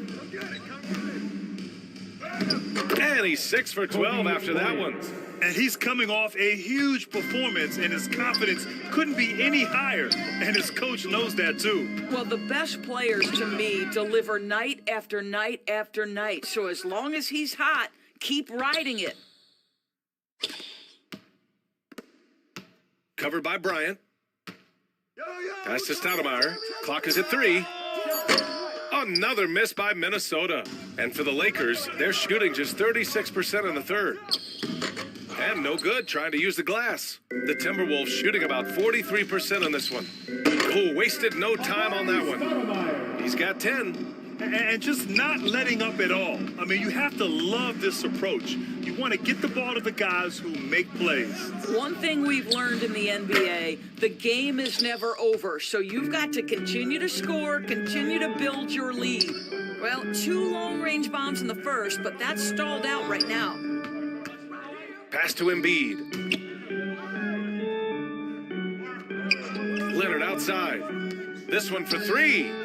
And he's 6 for 12 after that one. And he's coming off a huge performance, and his confidence couldn't be any higher. And his coach knows that, too. Well, the best players, to me, deliver night after night after night. So as long as he's hot, keep riding it. Covered by Bryant. Pass to Stoudemire. Clock is at 3. Another miss by Minnesota. And for the Lakers, they're shooting just 36% in the third. And no good trying to use the glass. The Timberwolves shooting about 43% on this one. Oh, wasted no time on that one. He's got 10. And just not letting up at all. I mean, you have to love this approach. You want to get the ball to the guys who make plays. One thing we've learned in the NBA, the game is never over. So you've got to continue to score, continue to build your lead. Well, 2 long-range bombs in the first, but that's stalled out right now. Pass to Embiid. Leonard outside. This one for 3.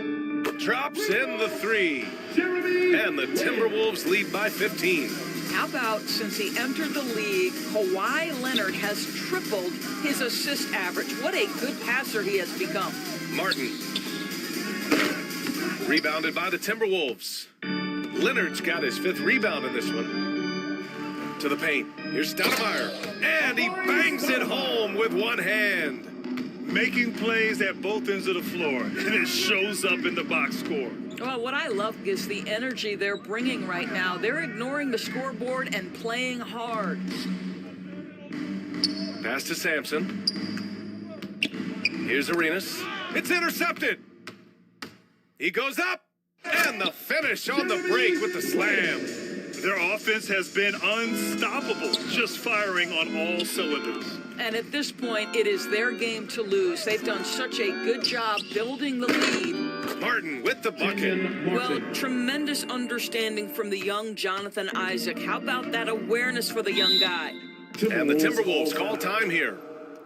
Drops in the 3. And the Timberwolves lead by 15. How about since he entered the league, Kawhi Leonard has tripled his assist average. What a good passer he has become. Martin. Rebounded by the Timberwolves. Leonard's got his 5th rebound in this one. To the paint. Here's Stoudemire. And he bangs it home with one hand. Making plays at both ends of the floor, and it shows up in the box score. Well, what I love is the energy they're bringing right now. They're ignoring the scoreboard and playing hard. Pass to Sampson. Here's Arenas. It's intercepted. He goes up. And the finish on the break with the slam. Their offense has been unstoppable, just firing on all cylinders. And at this point, it is their game to lose. They've done such a good job building the lead. Martin with the bucket. Well, tremendous understanding from the young Jonathan Isaac. How about that awareness for the young guy? And the Timberwolves call time here.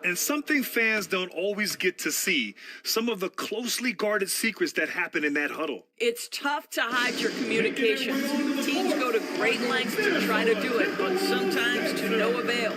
And something fans don't always get to see, some of the closely guarded secrets that happen in that huddle. It's tough to hide your communications. Teams go to great lengths to try to do it, but sometimes to no avail.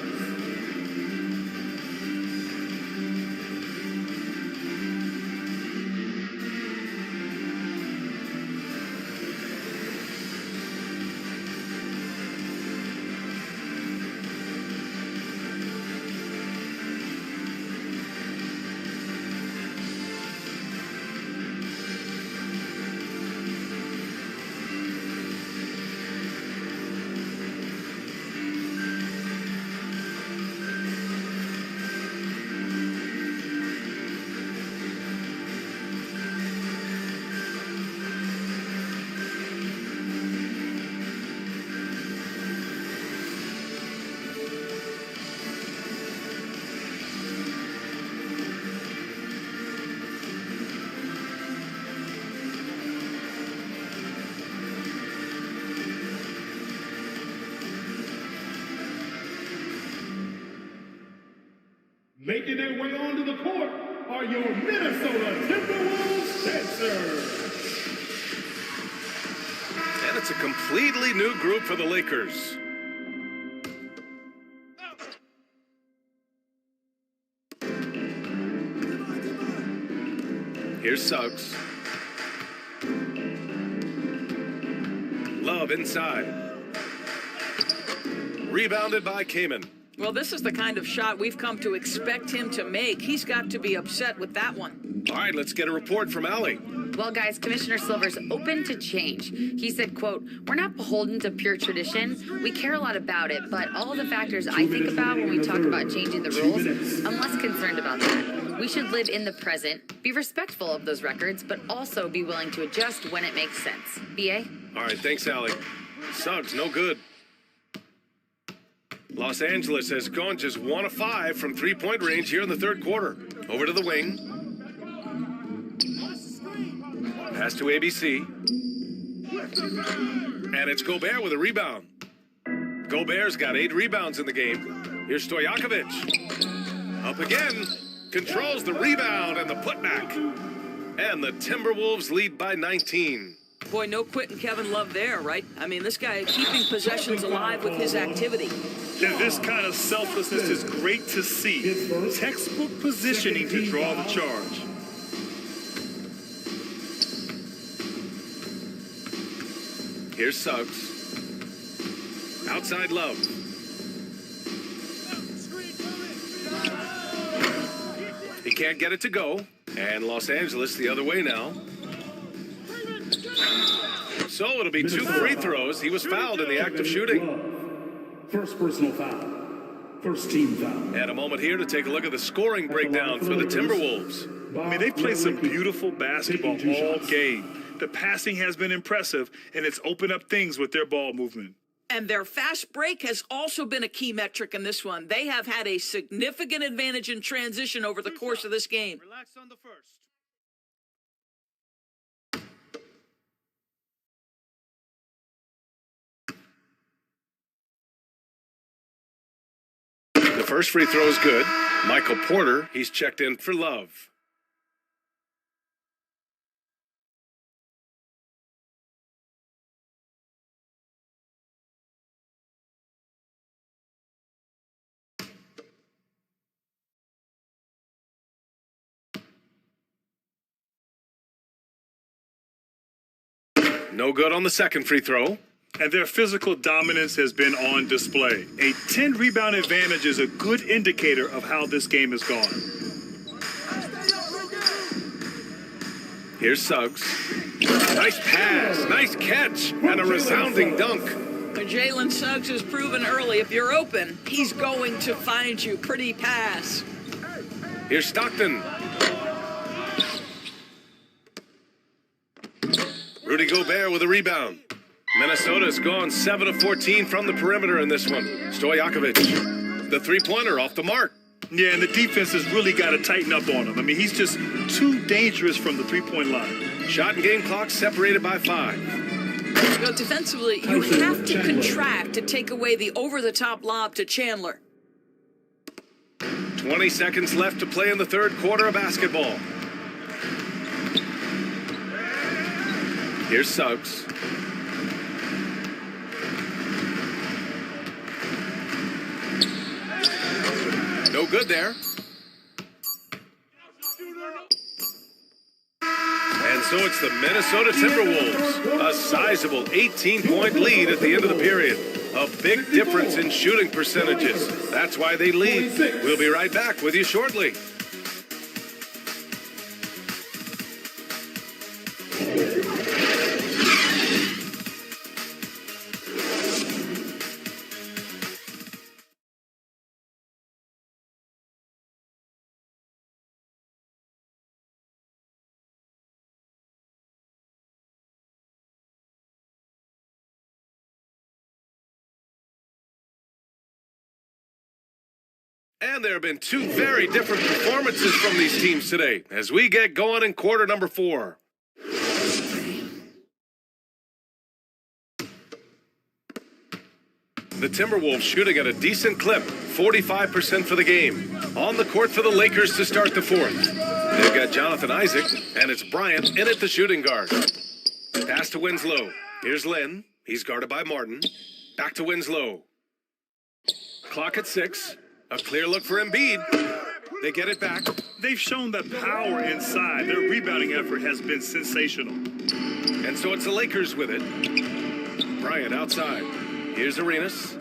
Making their way onto the court are your Minnesota Timberwolves dancers. And it's a completely new group for the Lakers. Here's Suggs. Love inside. Rebounded by Kamen. Well, this is the kind of shot we've come to expect him to make. He's got to be upset with that one. All right, let's get a report from Allie. Well, guys, Commissioner Silver's open to change. He said, quote, "We're not beholden to pure tradition. We care a lot about it, but all of the factors I think about when we talk about changing the rules, I'm less concerned about that. We should live in the present, be respectful of those records, but also be willing to adjust when it makes sense." BA? All right, thanks, Allie. Suggs, no good. Los Angeles has gone just 1 of 5 from three-point range here in the third quarter. Over to the wing. Pass to ABC. And it's Gobert with a rebound. Gobert's got 8 rebounds in the game. Here's Stojakovic. Up again. Controls the rebound and the putback. And the Timberwolves lead by 19. Boy, no quitting Kevin Love there, right? I mean, this guy keeping possessions alive with his activity. And this kind of selflessness is great to see. Textbook positioning to draw the charge. Here's Suggs. Outside Love. He can't get it to go. And Los Angeles the other way now. So it'll be 2 free throws. He was fouled in the act of shooting. First personal foul. First team foul. And a moment here to take a look at the scoring breakdown for the Timberwolves. I mean, they've played some beautiful basketball all game. The passing has been impressive, and it's opened up things with their ball movement. And their fast break has also been a key metric in this one. They have had a significant advantage in transition over the course of this game. Relax on the first. The first free throw is good. Michael Porter, he's checked in for Love. No good on the second free throw. And their physical dominance has been on display. A 10-rebound advantage is a good indicator of how this game has gone. Here's Suggs. Nice pass, nice catch, and a resounding dunk. Jalen Suggs has proven early, if you're open, he's going to find you. Pretty pass. Here's Stockton. Rudy Gobert with a rebound. Minnesota's gone 7 of 14 from the perimeter in this one. Stojakovic, the three-pointer off the mark. Yeah, and the defense has really got to tighten up on him. I mean, he's just too dangerous from the three-point line. Shot and game clock separated by 5. You know, defensively, you have to contract to take away the over-the-top lob to Chandler. 20 seconds left to play in the third quarter of basketball. Here's Suggs. No good there. And so it's the Minnesota Timberwolves. A sizable 18-point lead at the end of the period. A big difference in shooting percentages. That's why they lead. We'll be right back with you shortly. And there have been 2 very different performances from these teams today as we get going in quarter number 4. The Timberwolves shooting at a decent clip, 45% for the game. On the court for the Lakers to start the 4th. They've got Jonathan Isaac, and it's Bryant in at the shooting guard. Pass to Winslow. Here's Lynn. He's guarded by Martin. Back to Winslow. Clock at 6. A clear look for Embiid. They get it back. They've shown that power inside. Their rebounding effort has been sensational. And so it's the Lakers with it. Bryant outside. Here's Arenas.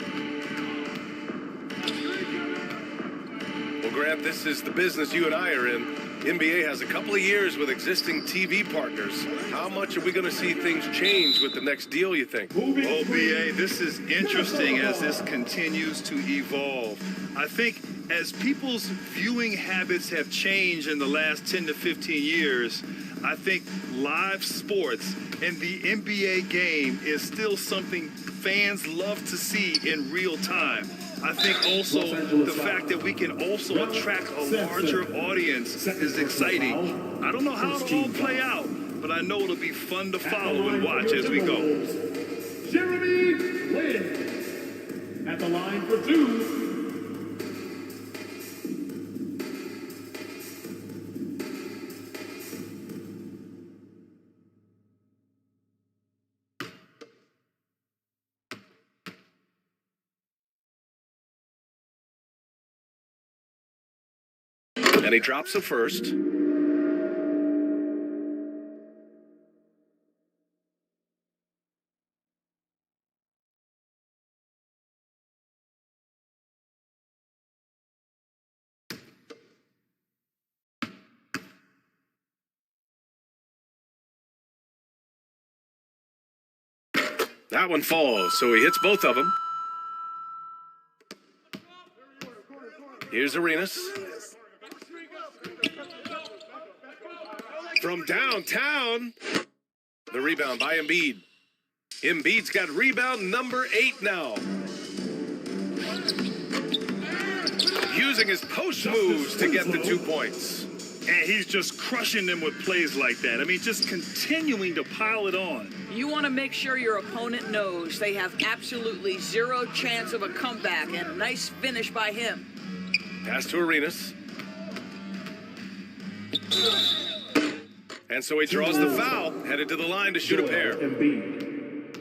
Well, Grant, this is the business you and I are in. NBA has a couple of years with existing TV partners. How much are we going to see things change with the next deal, you think? Oh, BA, this is interesting as this continues to evolve. I think as people's viewing habits have changed in the last 10 to 15 years, I think live sports and the NBA game is still something fans love to see in real time. I think also the fact that we can also attract a larger audience is exciting. I don't know how it'll all play out, but I know it'll be fun to follow and watch as we go. Jeremy Lin at the line for 2. And he drops the first. That one falls, so he hits both of them. Here's Arenas. From downtown, the rebound by Embiid. Embiid's got rebound number 8 now. Using his post moves to get the 2 points. And he's just crushing them with plays like that. I mean, just continuing to pile it on. You want to make sure your opponent knows they have absolutely zero chance of a comeback, and a nice finish by him. Pass to Arenas. And so he draws the foul, headed to the line to shoot a pair.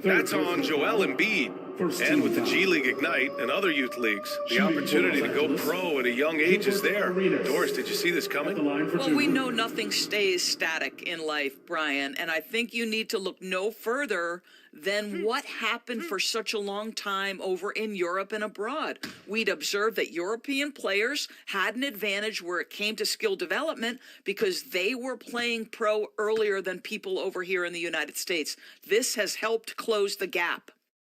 That's on Joel Embiid. And with the G League Ignite and other youth leagues, the opportunity to go pro at a young age is there. Doris, did you see this coming? Well, we know nothing stays static in life, Brian, and I think you need to look no further than what happened for such a long time over in Europe and abroad. We'd observed that European players had an advantage where it came to skill development because they were playing pro earlier than people over here in the United States. This has helped close the gap.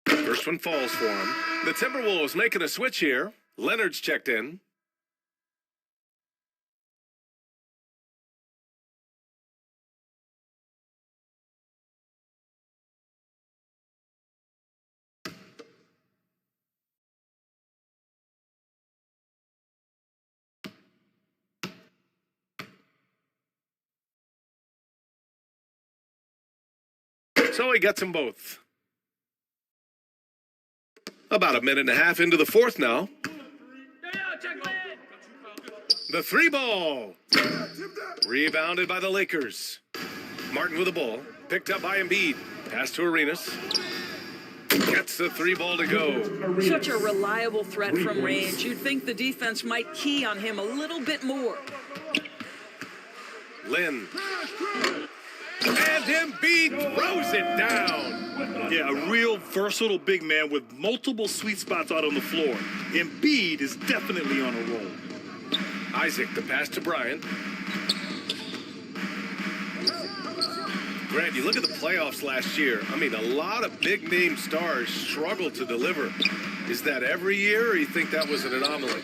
First one falls for him. The Timberwolves making a switch here. Leonard's checked in. So he gets them both. About a minute and a half into the fourth now. The three ball. Rebounded by the Lakers. Martin with the ball. Picked up by Embiid. Pass to Arenas. Gets the three ball to go. Such a reliable threat from range. You'd think the defense might key on him a little bit more. Lynn. And Embiid throws it down. Yeah, a real versatile big man with multiple sweet spots out on the floor. Embiid is definitely on a roll. Isaac, the pass to Bryant. Grant, you look at the playoffs last year. I mean, a lot of big-name stars struggled to deliver. Is that every year, or you think that was an anomaly?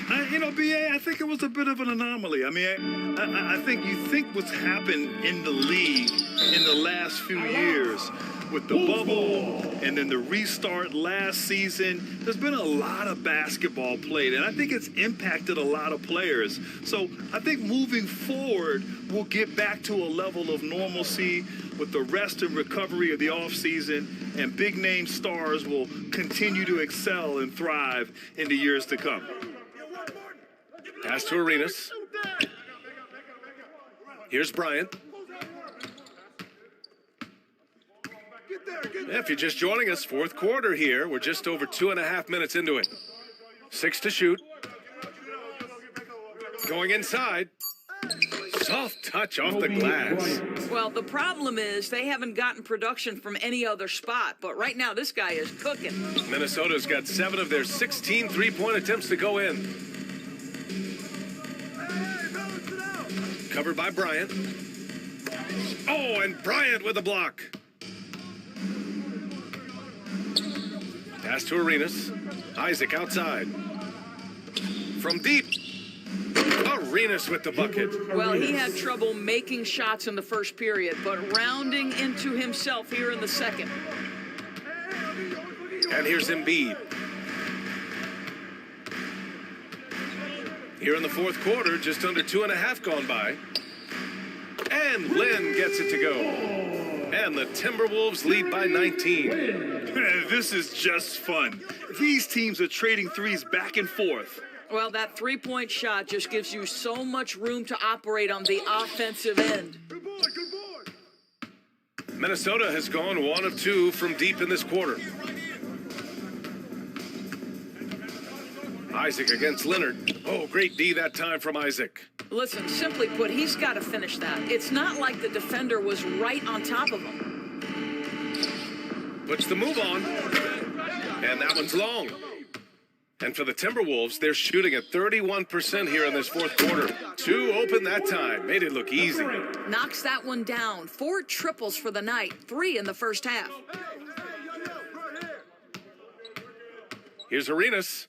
BA, I think it was a bit of an anomaly. I mean, I think you think what's happened in the league in the last few years with the bubble and then the restart last season, there's been a lot of basketball played, and I think it's impacted a lot of players. So I think moving forward, we'll get back to a level of normalcy with the rest and recovery of the offseason, and big-name stars will continue to excel and thrive in the years to come. Pass to Arenas. Here's Bryant. If you're just joining us, fourth quarter here. We're just over 2.5 minutes into it. 6 to shoot. Going inside. Soft touch off the glass. Well, the problem is they haven't gotten production from any other spot, but right now this guy is cooking. Minnesota's got 7 of their 16 three-point attempts to go in. Covered by Bryant. Oh, and Bryant with a block. Pass to Arenas. Isaac outside. From deep. Arenas with the bucket. Well, he had trouble making shots in the first period, but rounding into himself here in the second. And here's Embiid. Here in the fourth quarter, just under 2.5 gone by. And Lynn gets it to go. And the Timberwolves lead by 19. This is just fun. These teams are trading threes back and forth. Well, that three-point shot just gives you so much room to operate on the offensive end. Minnesota has gone 1 of 2 from deep in this quarter. Isaac against Leonard. Oh, great D that time from Isaac. Listen, simply put, he's got to finish that. It's not like the defender was right on top of him. Puts the move on. And that one's long. And for the Timberwolves, they're shooting at 31% here in this fourth quarter. 2 open that time. Made it look easy. Knocks that one down. 4 triples for the night. 3 in the first half. Here's Arenas.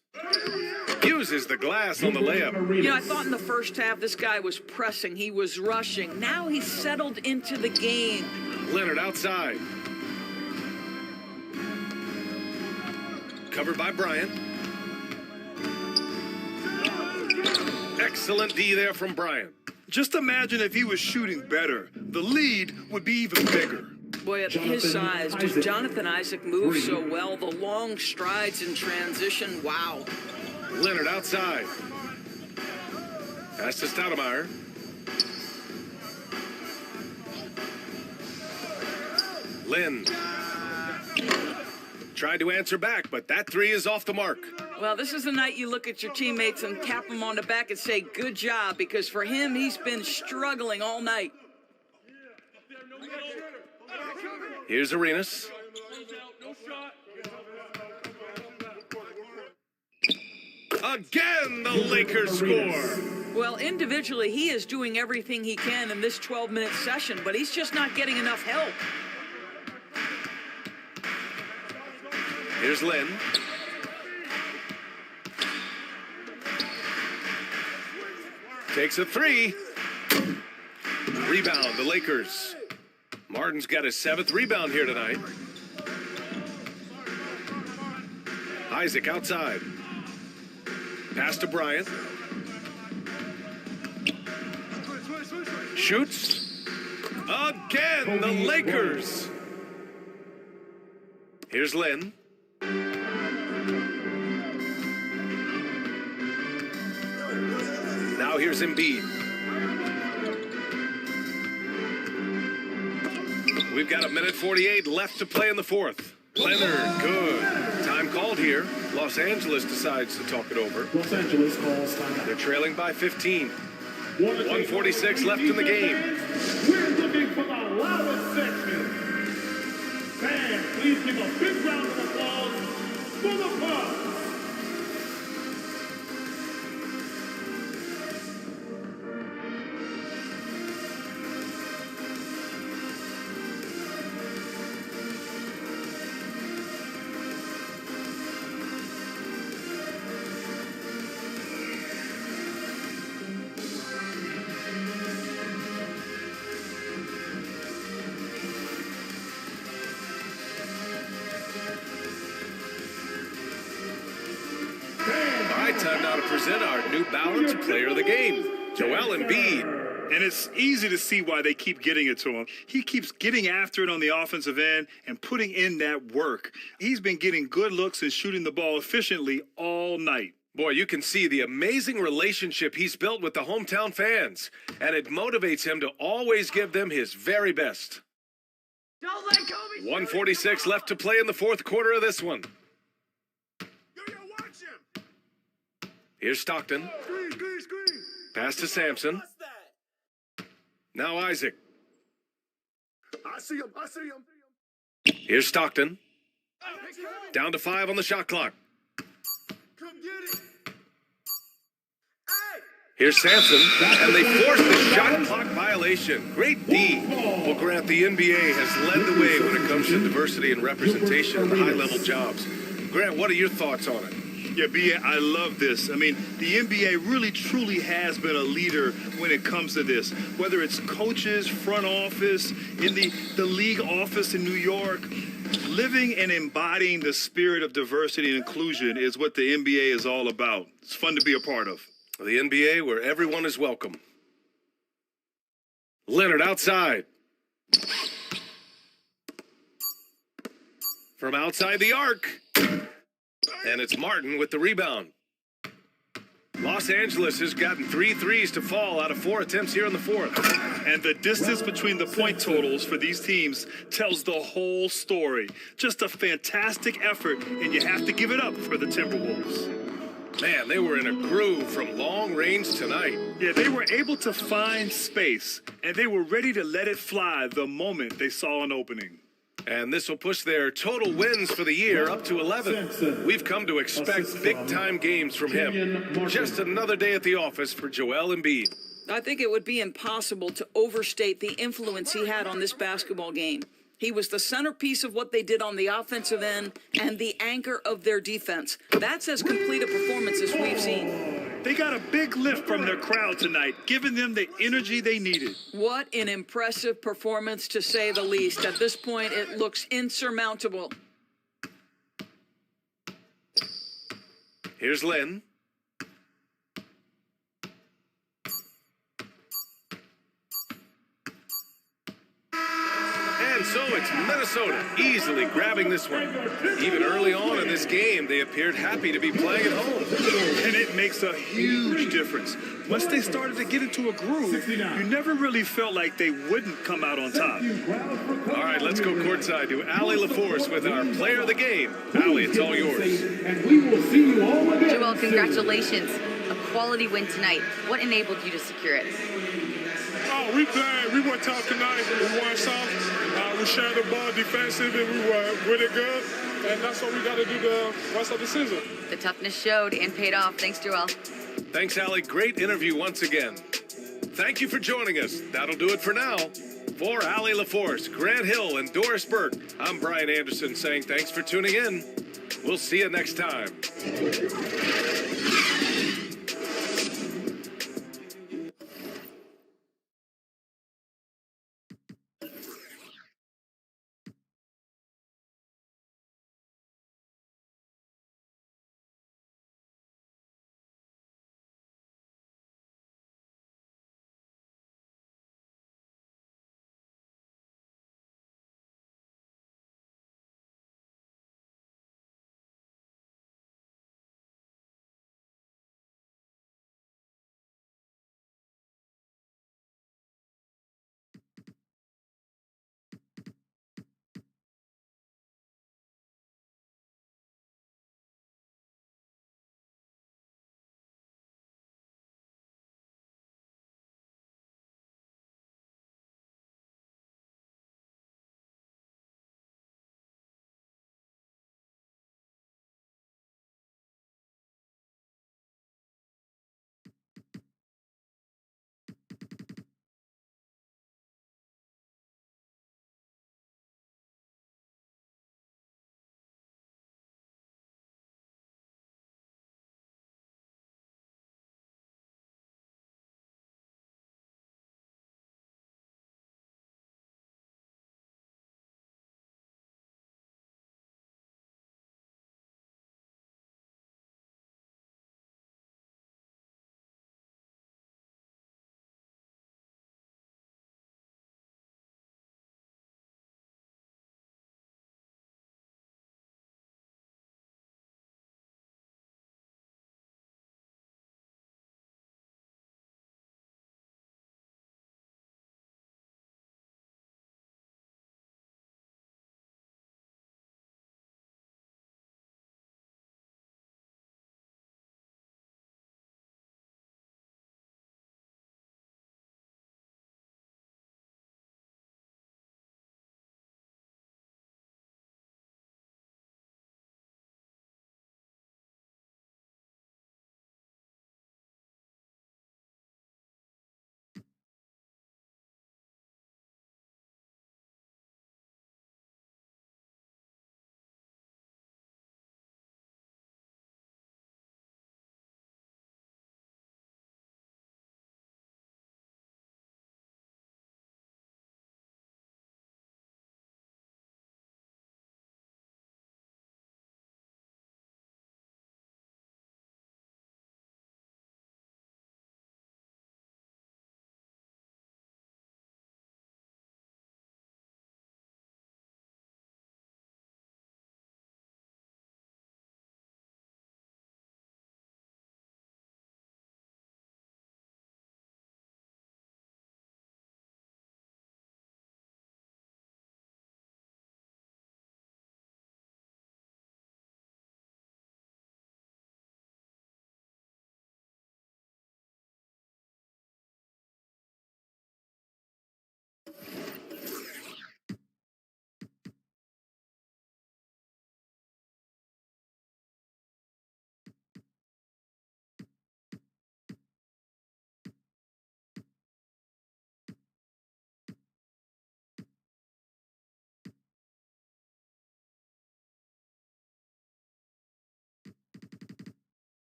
Uses the glass on the layup. You know, I thought in the first half this guy was pressing. He was rushing. Now he's settled into the game. Leonard outside. Covered by Bryant. Excellent D there from Bryant. Just imagine if he was shooting better. The lead would be even bigger. Boy, at his size, does Jonathan Isaac move so well? The long strides in transition, wow. Leonard outside. Pass to Stoudemire. Lynn. Tried to answer back, but that 3 is off the mark. Well, this is the night you look at your teammates and tap them on the back and say, good job, because for him, he's been struggling all night. Here's Arenas. Again, the Lakers score. Well, individually, he is doing everything he can in this 12-minute session, but he's just not getting enough help. Here's Lynn. Takes a 3. Rebound, the Lakers. Martin's got his 7th rebound here tonight. Isaac outside. Pass to Bryant. Shoots. Again, the Lakers. Here's Lynn. Now here's Embiid. We've got 1:48 left to play in the fourth. Leonard, good. Time called here. Los Angeles decides to talk it over. Los Angeles calls timeout. They're trailing by 15. 1:46 left in the game. We're looking for the loudest section. Fans, please give a big round of applause for the Bucks. Time now to present our New Balance Player of the Game, Joel Embiid. And it's easy to see why they keep getting it to him. He keeps getting after it on the offensive end and putting in that work. He's been getting good looks and shooting the ball efficiently all night. Boy, you can see the amazing relationship he's built with the hometown fans, and it motivates him to always give them his very best. Don't let Kobe 1:46 left to play in the fourth quarter of this one. Here's Stockton. Pass to Sampson. Now Isaac. I see him. Here's Stockton. Down to 5 on the shot clock. Come get it. Here's Sampson, and they force the shot clock violation. Great D. Well, Grant, the NBA has led the way when it comes to diversity and representation in the high-level jobs. Grant, what are your thoughts on it? Yeah, B.A., I love this. I mean, the NBA really, truly has been a leader when it comes to this. Whether it's coaches, front office, in the league office in New York, living and embodying the spirit of diversity and inclusion is what the NBA is all about. It's fun to be a part of. The NBA where everyone is welcome. Leonard outside. From outside the arc. And it's Martin with the rebound. Los Angeles has gotten 3 threes to fall out of 4 attempts here in the fourth. And the distance between the point totals for these teams tells the whole story. Just a fantastic effort, and you have to give it up for the Timberwolves. Man, they were in a groove from long range tonight. Yeah, they were able to find space, and they were ready to let it fly the moment they saw an opening. And this will push their total wins for the year up to 11. We've come to expect big-time games from him. Just another day at the office for Joel Embiid. I think it would be impossible to overstate the influence he had on this basketball game. He was the centerpiece of what they did on the offensive end and the anchor of their defense. That's as complete a performance as we've seen. They got a big lift from their crowd tonight, giving them the energy they needed. What an impressive performance, to say the least. At this point, it looks insurmountable. Here's Lynn. And so it's Minnesota easily grabbing this one. Even early on in this game, they appeared happy to be playing at home. And it makes a huge difference. Once they started to get into a groove, you never really felt like they wouldn't come out on top. All right, let's go courtside to Allie LaForce with our player of the game. Allie, it's all yours. And we will see you all again. Joel, congratulations. A quality win tonight. What enabled you to secure it? Oh, we played. We went tough tonight. We won some. We shared the ball defensively. We were really good. And that's what we got to do the rest of the season. The toughness showed and paid off. Thanks, Joel. Thanks, Allie. Great interview once again. Thank you for joining us. That'll do it for now. For Allie LaForce, Grant Hill, and Doris Burke, I'm Brian Anderson saying thanks for tuning in. We'll see you next time.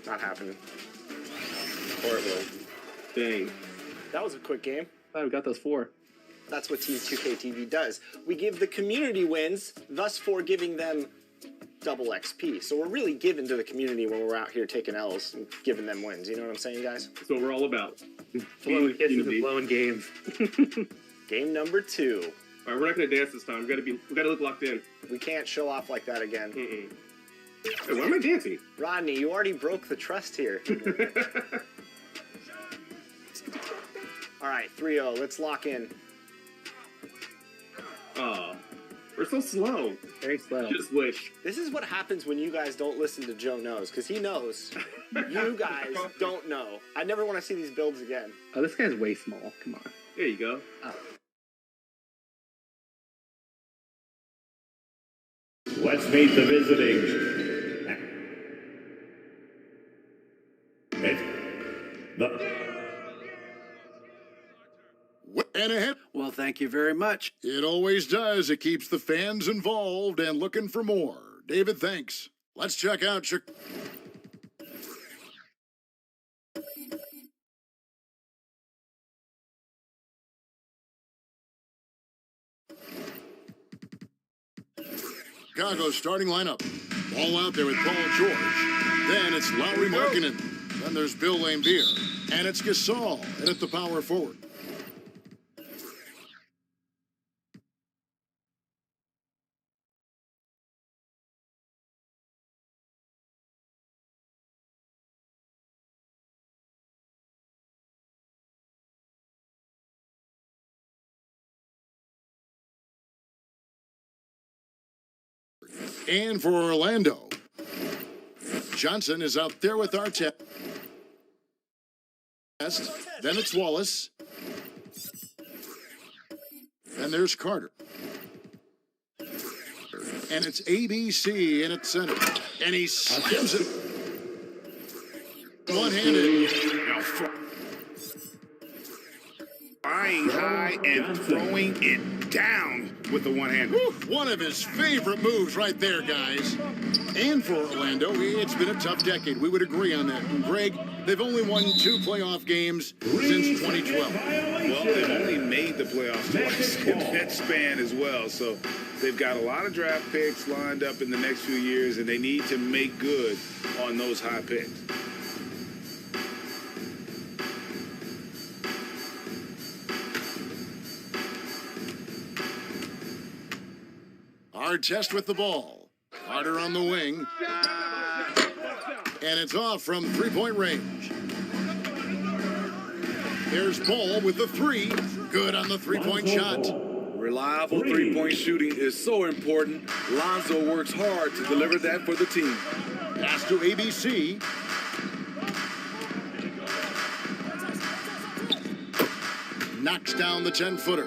Not happening. Or it will. Dang. That was a quick game. Glad we got those 4. That's what Team 2K TV does. We give the community wins, thus for giving them double XP. So we're really giving to the community when we're out here taking L's and giving them wins. You know what I'm saying, guys? That's what we're all about. Blowing kisses and blowing games. Game number 2. All right, we're not gonna dance this time. We gotta look locked in. We can't show off like that again. Hey, why am I dancing? Rodney, you already broke the trust here. All right, 3-0. Let's lock in. Oh, we're so slow. Very slow. Just wish. This is what happens when you guys don't listen to Joe Knows, because he knows. You guys don't know. I never want to see these builds again. Oh, this guy's way small. Come on. There you go. Oh. Let's meet the visiting. And ahead. Well, thank you very much. It always does. It keeps the fans involved and looking for more. David, thanks. Let's check out Chicago's starting lineup. Ball out there with Paul George. Then it's Lowry Markkinen. Then there's Bill Laimbeer. And it's Gasol in at the power forward. And for Orlando, Johnson is out there with Artest. Then it's Wallace. And there's Carter. And it's ABC in at center. And he slams it. One-handed. Flying high and throwing it down with the one-hand. One of his favorite moves right there, guys. And for Orlando, it's been a tough decade. We would agree on that. And Greg, they've only won 2 playoff games since 2012. Well, they've only made the playoffs twice in that span as well. So they've got a lot of draft picks lined up in the next few years, and they need to make good on those high picks. Artest with the ball. Carter on the wing. And it's off from three-point range. There's Ball with the 3. Good on the three-point shot. Reliable three-point shooting is so important. Lonzo works hard to deliver that for the team. Pass to ABC. Knocks down the 10-footer.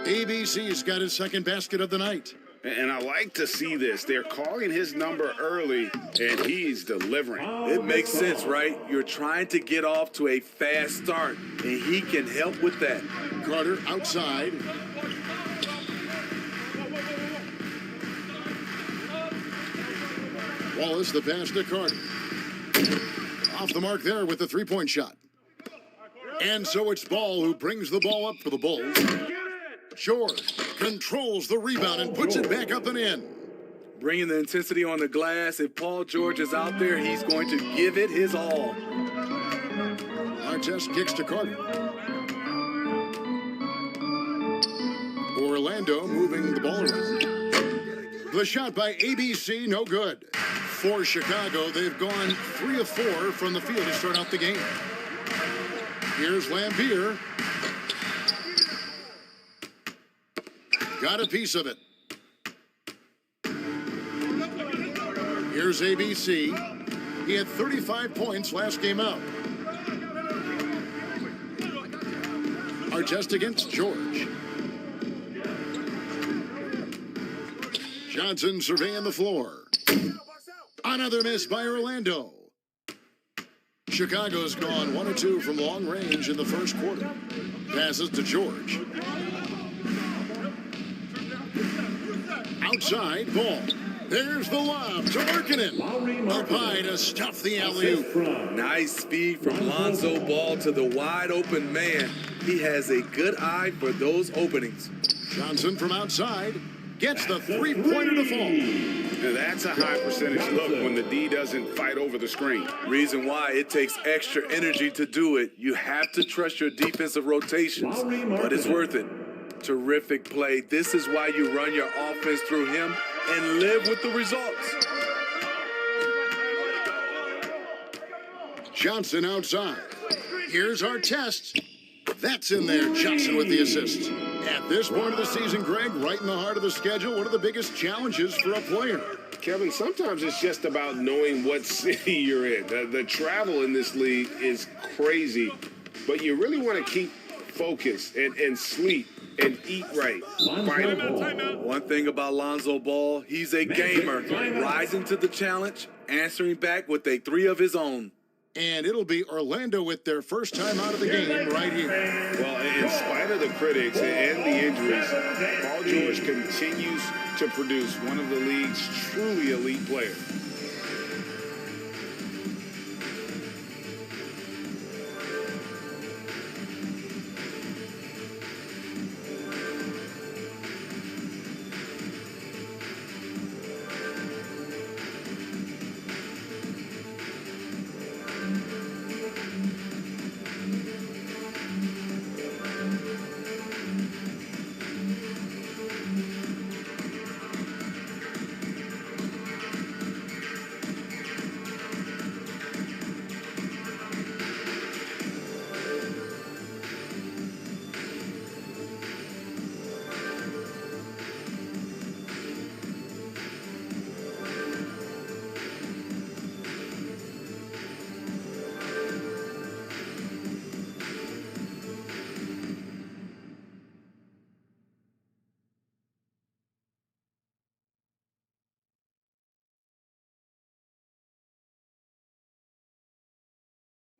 ABC's got his second basket of the night. And I like to see this. They're calling his number early, and he's delivering. It makes sense, right? You're trying to get off to a fast start, and he can help with that. Carter outside. Wallace, the pass to Carter. Off the mark there with the three-point shot. And so it's Ball who brings the ball up for the Bulls. George controls the rebound and puts it back up and in. Bringing the intensity on the glass. If Paul George is out there, he's going to give it his all. Artest kicks to Carter. Orlando moving the ball around. The shot by ABC, no good. For Chicago, they've gone 3 of 4 from the field to start out the game. Here's Laimbeer. Got a piece of it. Here's ABC. He had 35 points last game out. Artest against George. Johnson surveying the floor. Another miss by Orlando. Chicago's gone 1 of 2 from long range in the first quarter. Passes to George. Outside, ball. There's the lob to Markkanen. Up high to stuff the alley-oop. Nice speed from Lonzo Ball to the wide open man. He has a good eye for those openings. Johnson from outside gets the three-pointer to fall. Now that's a high percentage look when the D doesn't fight over the screen. Reason why it takes extra energy to do it. You have to trust your defensive rotations, but it's worth it. Terrific play. This is why you run your offense through him and live with the results. Johnson outside. Here's our test. That's in there. Johnson with the assist. At this point of the season, Greg, right in the heart of the schedule, what are the biggest challenges for a player? Kevin, sometimes it's just about knowing what city you're in. The travel in this league is crazy, but you really want to keep focused and sleep and eat right. One thing about Lonzo Ball, he's a gamer, rising to the challenge, answering back with a 3 of his own. And it'll be Orlando with their first time out of the game right here. Well, in spite of the critics and the injuries, Paul George continues to produce one of the league's truly elite players.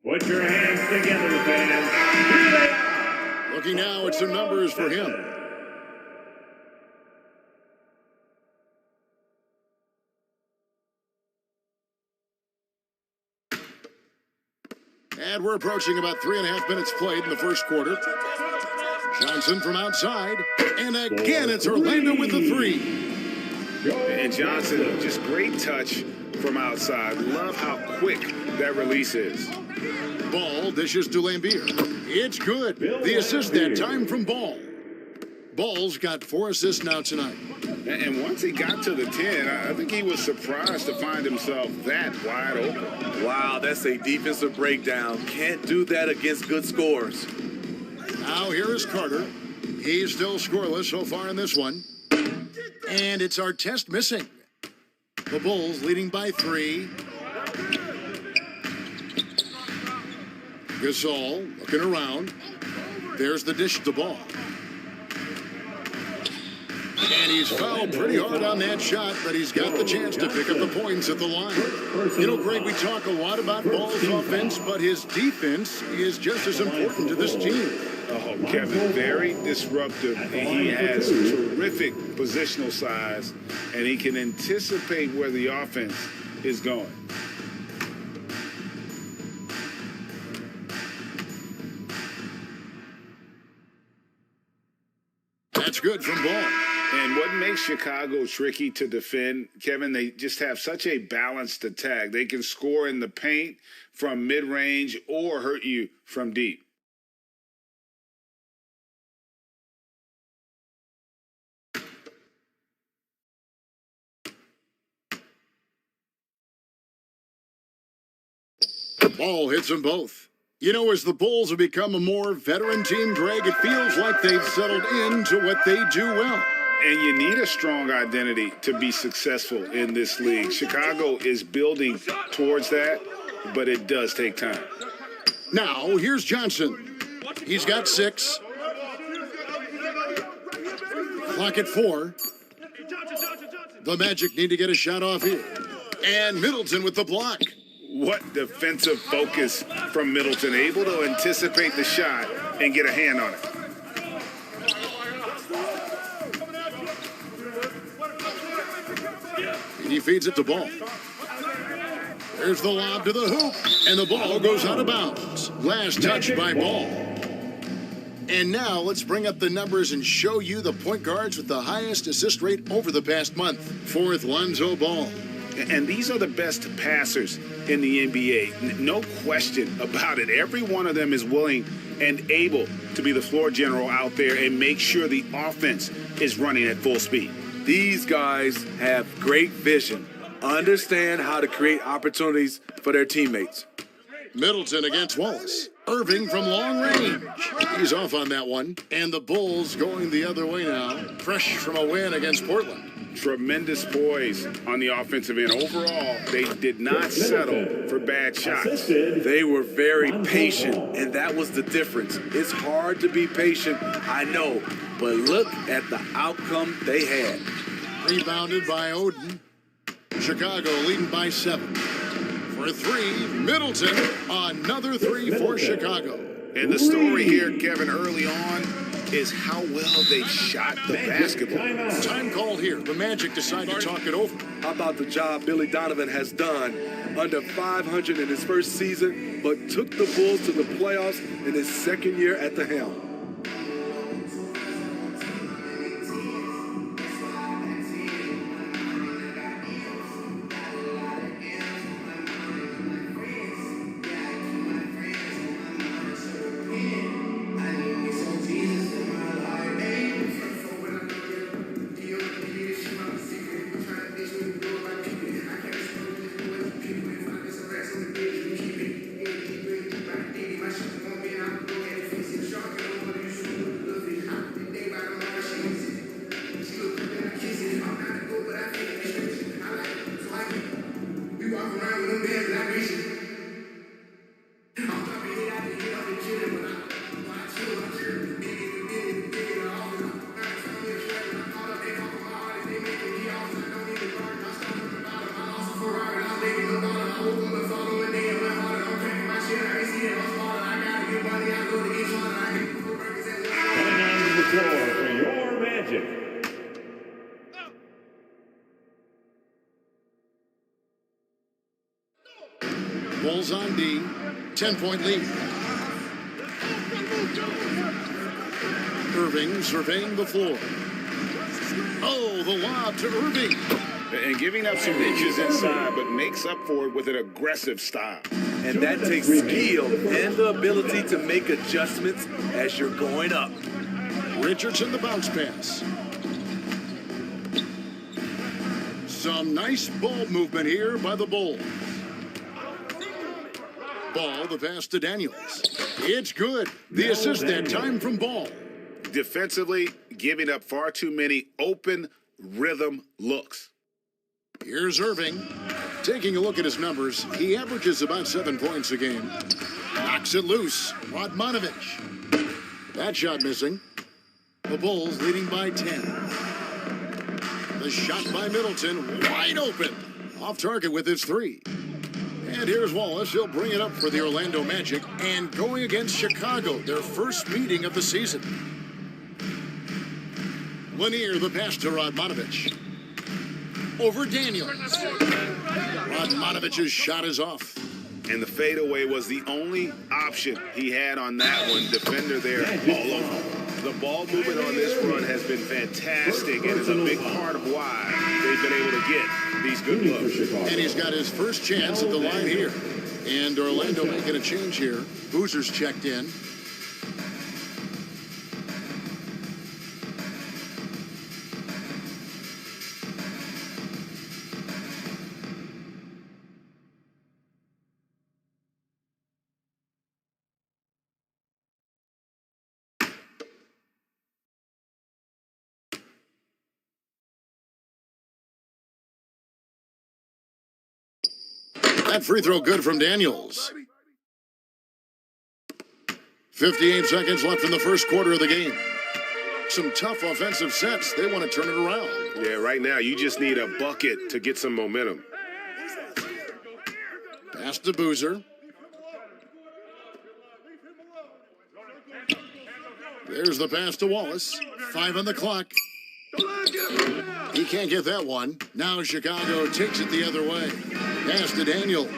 Put your hands together, fans. Here they are. Looking now at some numbers for him. And we're approaching about 3.5 minutes played in the first quarter. Johnson from outside. And again, it's Orlando with the 3. And Johnson, just great touch from outside. Love how quick that release is. Ball dishes to Lambier. It's good. The assist that time from Ball. Ball's got 4 assists now tonight. And once he got to the 10, I think he was surprised to find himself that wide open. Wow, that's a defensive breakdown. Can't do that against good scores. Now here is Carter. He's still scoreless so far in this one. And it's our test missing. The Bulls leading by 3. Gasol looking around. There's the dish to Ball. And he's fouled pretty hard on that shot, but he's got the chance to pick up the points at the line. You know, Greg, we talk a lot about Ball's offense, but his defense is just as important to this team. Oh, Kevin, very disruptive. He has terrific positional size, and he can anticipate where the offense is going. That's good from Ball. And what makes Chicago tricky to defend, Kevin, they just have such a balanced attack. They can score in the paint from mid-range or hurt you from deep. Ball hits them both. You know, as the Bulls have become a more veteran team, Greg, it feels like they've settled into what they do well. And you need a strong identity to be successful in this league. Chicago is building towards that, but it does take time. Now, here's Johnson. He's got 6. Clock at 4. The Magic need to get a shot off here. And Middleton with the block. What defensive focus from Middleton, able to anticipate the shot and get a hand on it. He feeds it to Ball. There's the lob to the hoop, and the ball goes out of bounds. Last touch by Ball. And now let's bring up the numbers and show you the point guards with the highest assist rate over the past month. Fourth, Lonzo Ball. And these are the best passers in the NBA. No question about it. Every one of them is willing and able to be the floor general out there and make sure the offense is running at full speed. These guys have great vision, understand how to create opportunities for their teammates. Middleton against Wallace. Irving from long range. He's off on that one. And the Bulls going the other way now. Fresh from a win against Portland. Tremendous poise on the offensive end. Overall, they did not settle for bad shots. They were very patient, and that was the difference. It's hard to be patient, I know, but look at the outcome they had. Rebounded by Oden. Chicago leading by 7. For 3, Middleton. Another 3 for Chicago. And the story here, Kevin, early on, is how well they shot the basketball. Time called here. The Magic decide to talk it over. How about the job Billy Donovan has done? Under 500 in his first season, but took the Bulls to the playoffs in his second year at the helm. Bulls on D. 10-point lead. Irving surveying the floor. Oh, the lob to Irving. And giving up some inches inside, but makes up for it with an aggressive style. And that takes skill and the ability to make adjustments as you're going up. Richardson the bounce pass. Some nice ball movement here by the Bulls. Ball, the pass to Daniels. It's good. The assist that time from Ball. Defensively, giving up far too many open rhythm looks. Here's Irving. Taking a look at his numbers, he averages about 7 points a game. Knocks it loose. Radmanovich. That shot missing. The Bulls leading by 10. The shot by Middleton, wide open. Off target with his 3. And here's Wallace. He'll bring it up for the Orlando Magic. And going against Chicago, their first meeting of the season. Lanier, the pass to Radmanovich. Over Daniels. Radmanovich's shot is off. And the fadeaway was the only option he had on that one. Defender there all over. The ball movement on this run has been fantastic and is a big part of why they've been able to get these good looks. And he's got his first chance at the line here. And Orlando making a change here. Boozer's checked in. That free throw good from Daniels. 58 seconds left in the first quarter of the game. Some tough offensive sets. They want to turn it around. Yeah, right now you just need a bucket to get some momentum. Pass to Boozer. There's the pass to Wallace. 5 on the clock. He can't get that one. Now Chicago takes it the other way. Pass to Daniels.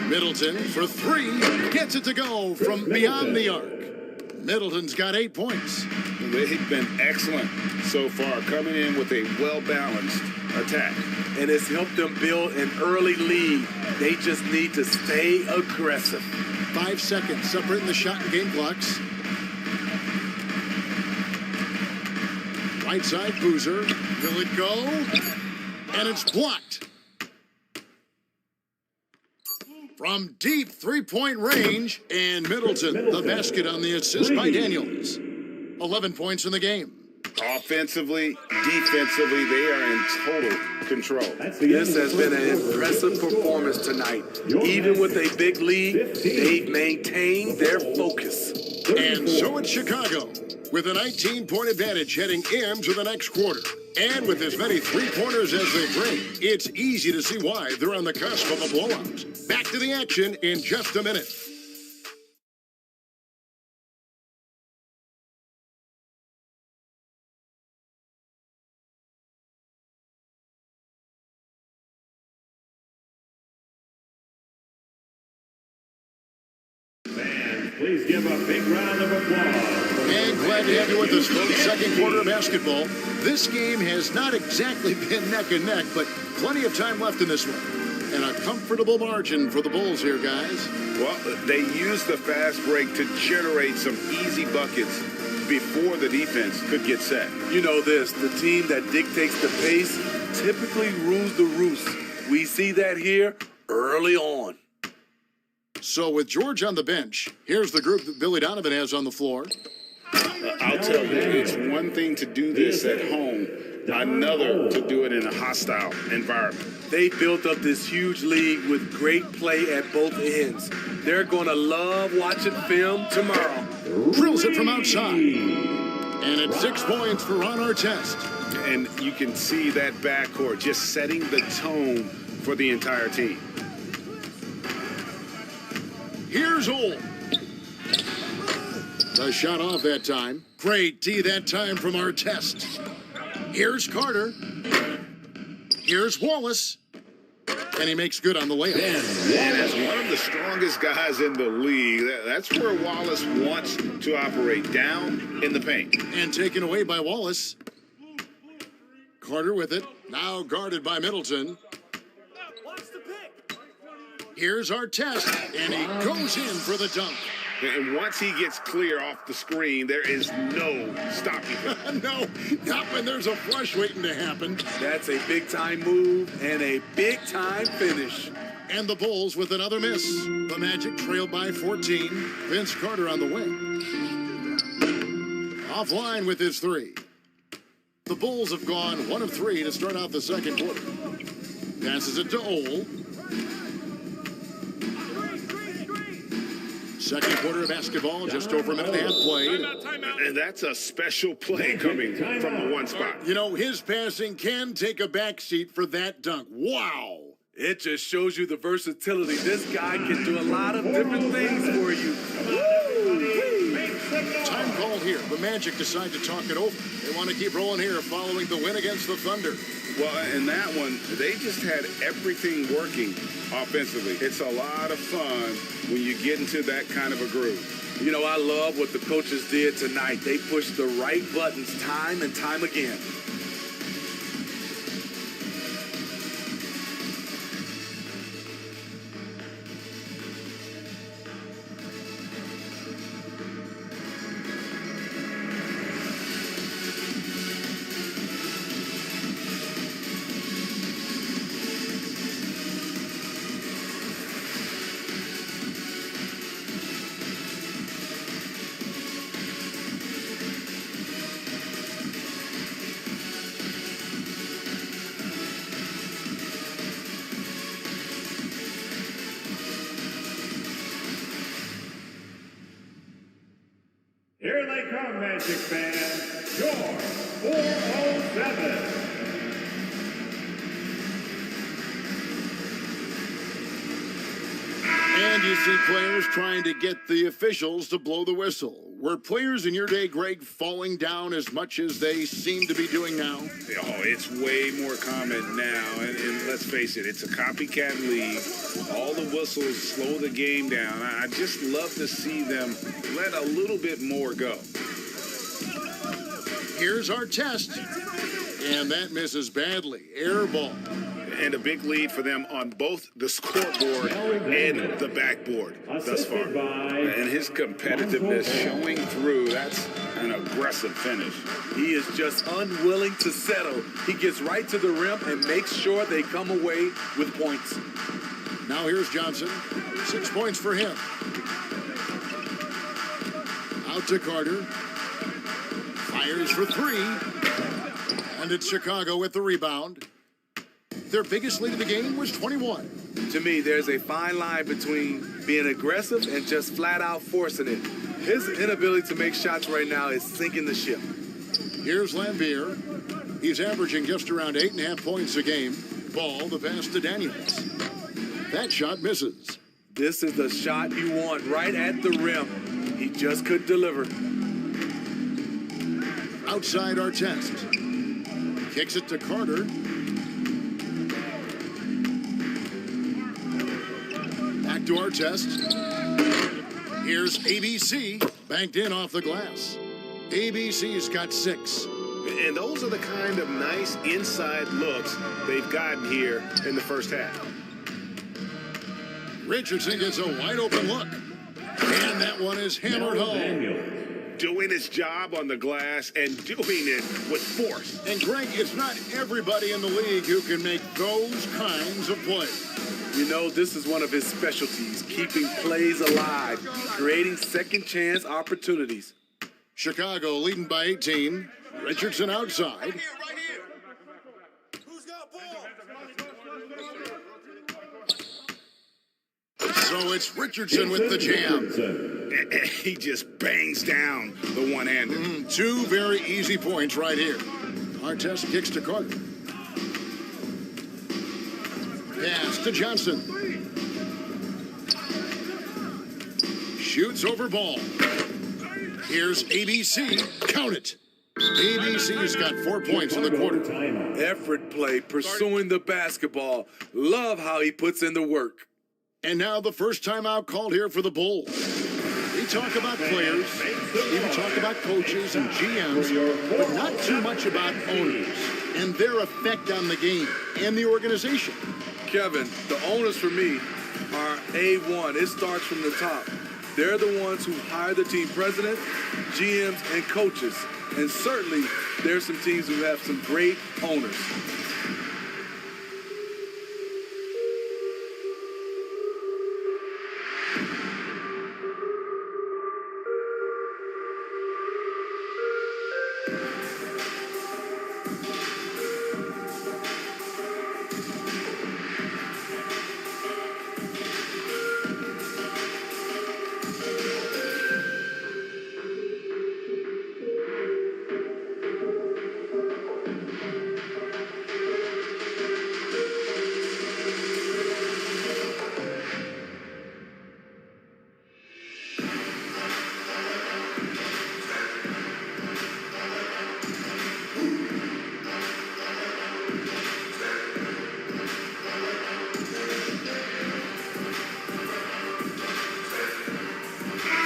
Middleton for 3. Gets it to go from beyond the arc. Middleton's got 8 points. They've been excellent so far, coming in with a well-balanced attack. And it's helped them build an early lead. They just need to stay aggressive. 5 seconds separating the shot and game clocks. Right side, Boozer. Will it go? And it's blocked. From deep three-point range, and Middleton, the basket on the assist by Daniels. 11 points in the game. Offensively, defensively, they are in total control. This has been an impressive performance tonight. Even with a big lead, they've maintained their focus. And so it's Chicago, with a 19-point advantage heading into the next quarter. And with as many three-pointers as they bring, it's easy to see why they're on the cusp of a blowout. Back to the action in just a minute. Please give a big round of applause. And glad to have you with us, folks. Second quarter of basketball. This game has not exactly been neck and neck, but plenty of time left in this one. And a comfortable margin for the Bulls here, guys. Well, they used the fast break to generate some easy buckets before the defense could get set. You know this, the team that dictates the pace typically rules the roost. We see that here early on. So with George on the bench, here's the group that Billy Donovan has on the floor. I'll tell you, it's one thing to do this at home, another to do it in a hostile environment. They built up this huge lead with great play at both ends. They're going to love watching film tomorrow. Drills it from outside. And it's 6 points for Ron Artest. And you can see that backcourt just setting the tone for the entire team. Here's Ole. The shot off that time. Great D that time from Artest. Here's Carter. Here's Wallace. And he makes good on the layup. And as one of the strongest guys in the league, that's where Wallace wants to operate, down in the paint. And taken away by Wallace. Carter with it. Now guarded by Middleton. Here's Artest, and he goes in for the dunk. And once he gets clear off the screen, there is no stopping him. No, not when there's a flush waiting to happen. That's a big-time move and a big-time finish. And the Bulls with another miss. The Magic trailed by 14. Vince Carter on the wing. Offline with his 3. The Bulls have gone 1 of 3 to start out the second quarter. Passes it to Ole. Second quarter of basketball, just over a minute and a half played. And that's a special play coming from the one spot. You know, his passing can take a backseat for that dunk. Wow. It just shows you the versatility. This guy can do a lot of different things for you. Time called here. The Magic decide to talk it over. They want to keep rolling here following the win against the Thunder. Well, in that one, they just had everything working offensively. It's a lot of fun when you get into that kind of a groove. You know, I love what the coaches did tonight. They pushed the right buttons time and time again. Here they come, Magic fans. Your 407. do you see players trying to get the officials to blow the whistle? Were players in your day, Greg, falling down as much as they seem to be doing now? Oh, it's way more common now. And let's face it, it's a copycat league. All the whistles slow the game down. I just love to see them let a little bit more go. Here's our test. And that misses badly. Air ball. And a big lead for them on both the scoreboard and the backboard thus far. And his competitiveness showing through. That's an aggressive finish. He is just unwilling to settle. He gets right to the rim and makes sure they come away with points. Now here's Johnson. 6 points for him. Out to Carter. Fires for 3. And it's Chicago with the rebound. Their biggest lead of the game was 21. To me, there's a fine line between being aggressive and just flat out forcing it. His inability to make shots right now is sinking the ship. Here's Lambier. He's averaging just around 8.5 points a game. Ball, the pass to Daniels. That shot misses. This is the shot you want right at the rim. He just couldn't deliver. Outside our test. Kicks it to Carter. Back to our test. Here's ABC, banked in off the glass. ABC's got 6. And those are the kind of nice inside looks they've gotten here in the first half. Richardson gets a wide open look. And that one is hammered home. Doing his job on the glass and doing it with force. And Greg, it's not everybody in the league who can make those kinds of plays. You know, this is one of his specialties, keeping plays alive, creating second chance opportunities. Chicago leading by 18. Richardson outside. So it's Richardson with the jam. He just bangs down the one-hander. 2 very easy points right here. Artest kicks to Carter. Pass to Johnson. Shoots over ball. Here's ABC. Count it. ABC's got 4 points in the quarter. Effort play, pursuing the basketball. Love how he puts in the work. And now the first timeout called here for the Bulls. We talk about players, even talk about coaches and GMs, but not too much about owners and their effect on the game and the organization. Kevin, the owners for me are A1. It starts from the top. They're the ones who hire the team president, GMs, and coaches. And certainly, there's some teams who have some great owners.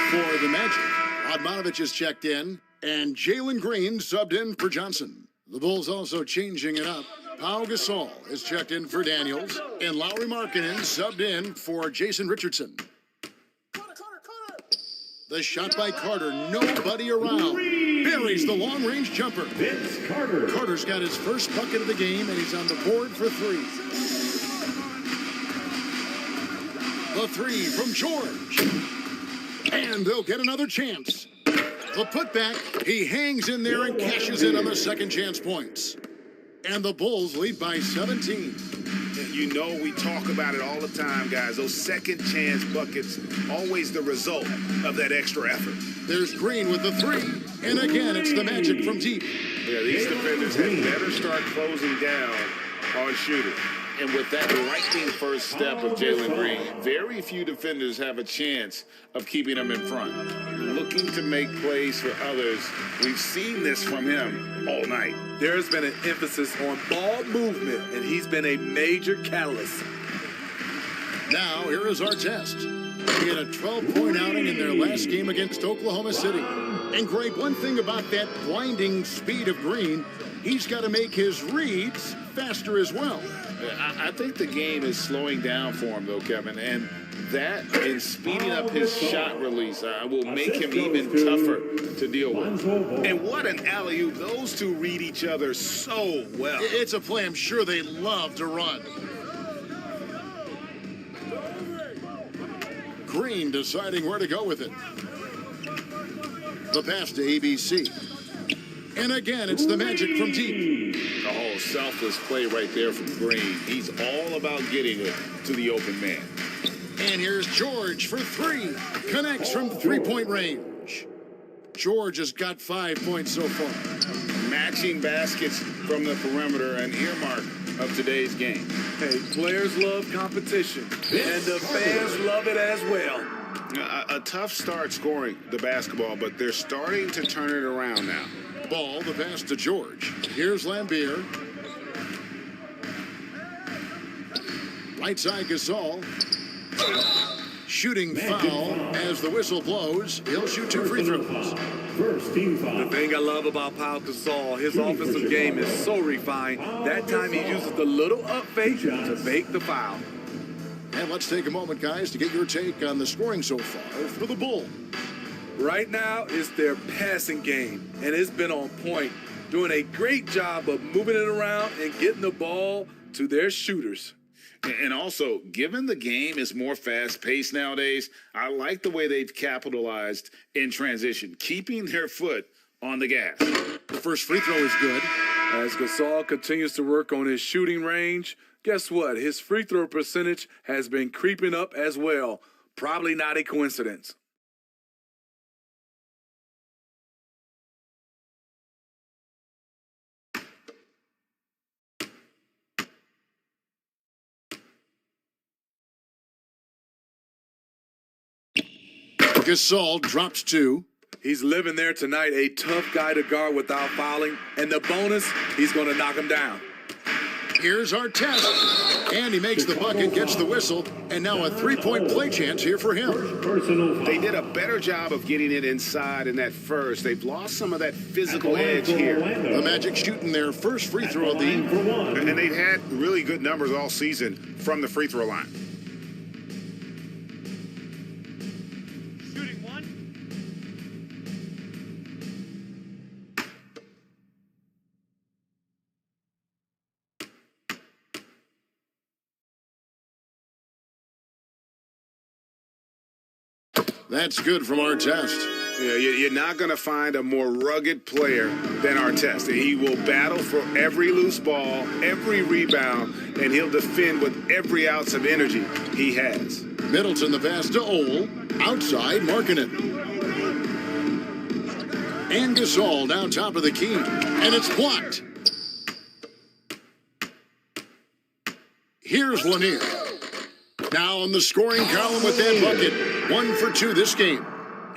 For the Magic, Odmanovich is checked in, and Jalen Green subbed in for Johnson. The Bulls also changing it up. Pau Gasol is checked in for Daniels, and Lauri Markkanen subbed in for Jason Richardson. The shot by Carter, nobody around. Buries the long-range jumper. Vince Carter. Carter's got his first bucket of the game, and he's on the board for 3. The 3 from George. And they'll get another chance. The putback, he hangs in there and cashes in on the second chance points. And the Bulls lead by 17. You know, we talk about it all the time, guys. Those second chance buckets, always the result of that extra effort. There's Green with the 3. And again, it's the Magic from deep. Yeah, these defenders had better start closing down on shooting. And with that lightning first step of Jalen Green, very few defenders have a chance of keeping him in front. Looking to make plays for others. We've seen this from him all night. There's been an emphasis on ball movement, and he's been a major catalyst. Now, here is our test. He had a 12-point outing in their last game against Oklahoma City. And, Greg, one thing about that blinding speed of Green, he's got to make his reads faster as well. I think the game is slowing down for him, though, Kevin, and that and speeding up his shot release will make him even tougher to deal with. And what an alley-oop. Those two read each other so well. It's a play I'm sure they love to run. Green deciding where to go with it. The pass to ABC. And again, it's the Magic from deep. Oh, selfless play right there from Green. He's all about getting it to the open man. And here's George for three. Connects from three-point range. George has got 5 points so far. Matching baskets from the perimeter, an earmark of today's game. Hey, players love competition, and the fans love it as well. A tough start scoring the basketball, but they're starting to turn it around now. Ball, the pass to George. Here's Lambier. Right side Gasol. Shooting foul as the whistle blows. He'll shoot 2 free throws. First team foul. The thing I love about Pau Gasol, his offensive game is so refined. That time he uses the little up fake to make the foul. And let's take a moment, guys, to get your take on the scoring so far for the Bulls. Right now, it's their passing game, and it's been on point, doing a great job of moving it around and getting the ball to their shooters. And also, given the game is more fast-paced nowadays, I like the way they've capitalized in transition, keeping their foot on the gas. The first free throw is good. As Gasol continues to work on his shooting range, guess what? His free throw percentage has been creeping up as well. Probably not a coincidence. Gasol drops 2. He's living there tonight, a tough guy to guard without fouling. And the bonus, he's going to knock him down. Here's our test. And he makes the bucket, gets the whistle, and now a 3-point play chance here for him. They did a better job of getting it inside in that first. They've lost some of that physical edge here. The Magic shooting their first free throw of the evening. And they've had really good numbers all season from the free throw line. That's good from our test. Yeah, you're not going to find a more rugged player than Artest. He will battle for every loose ball, every rebound, and he'll defend with every ounce of energy he has. Middleton the pass to Ole. Outside, marking it. And Gasol down top of the key. And it's blocked. Here's Lanier. Now on the scoring column with that bucket. 1 for 2 this game.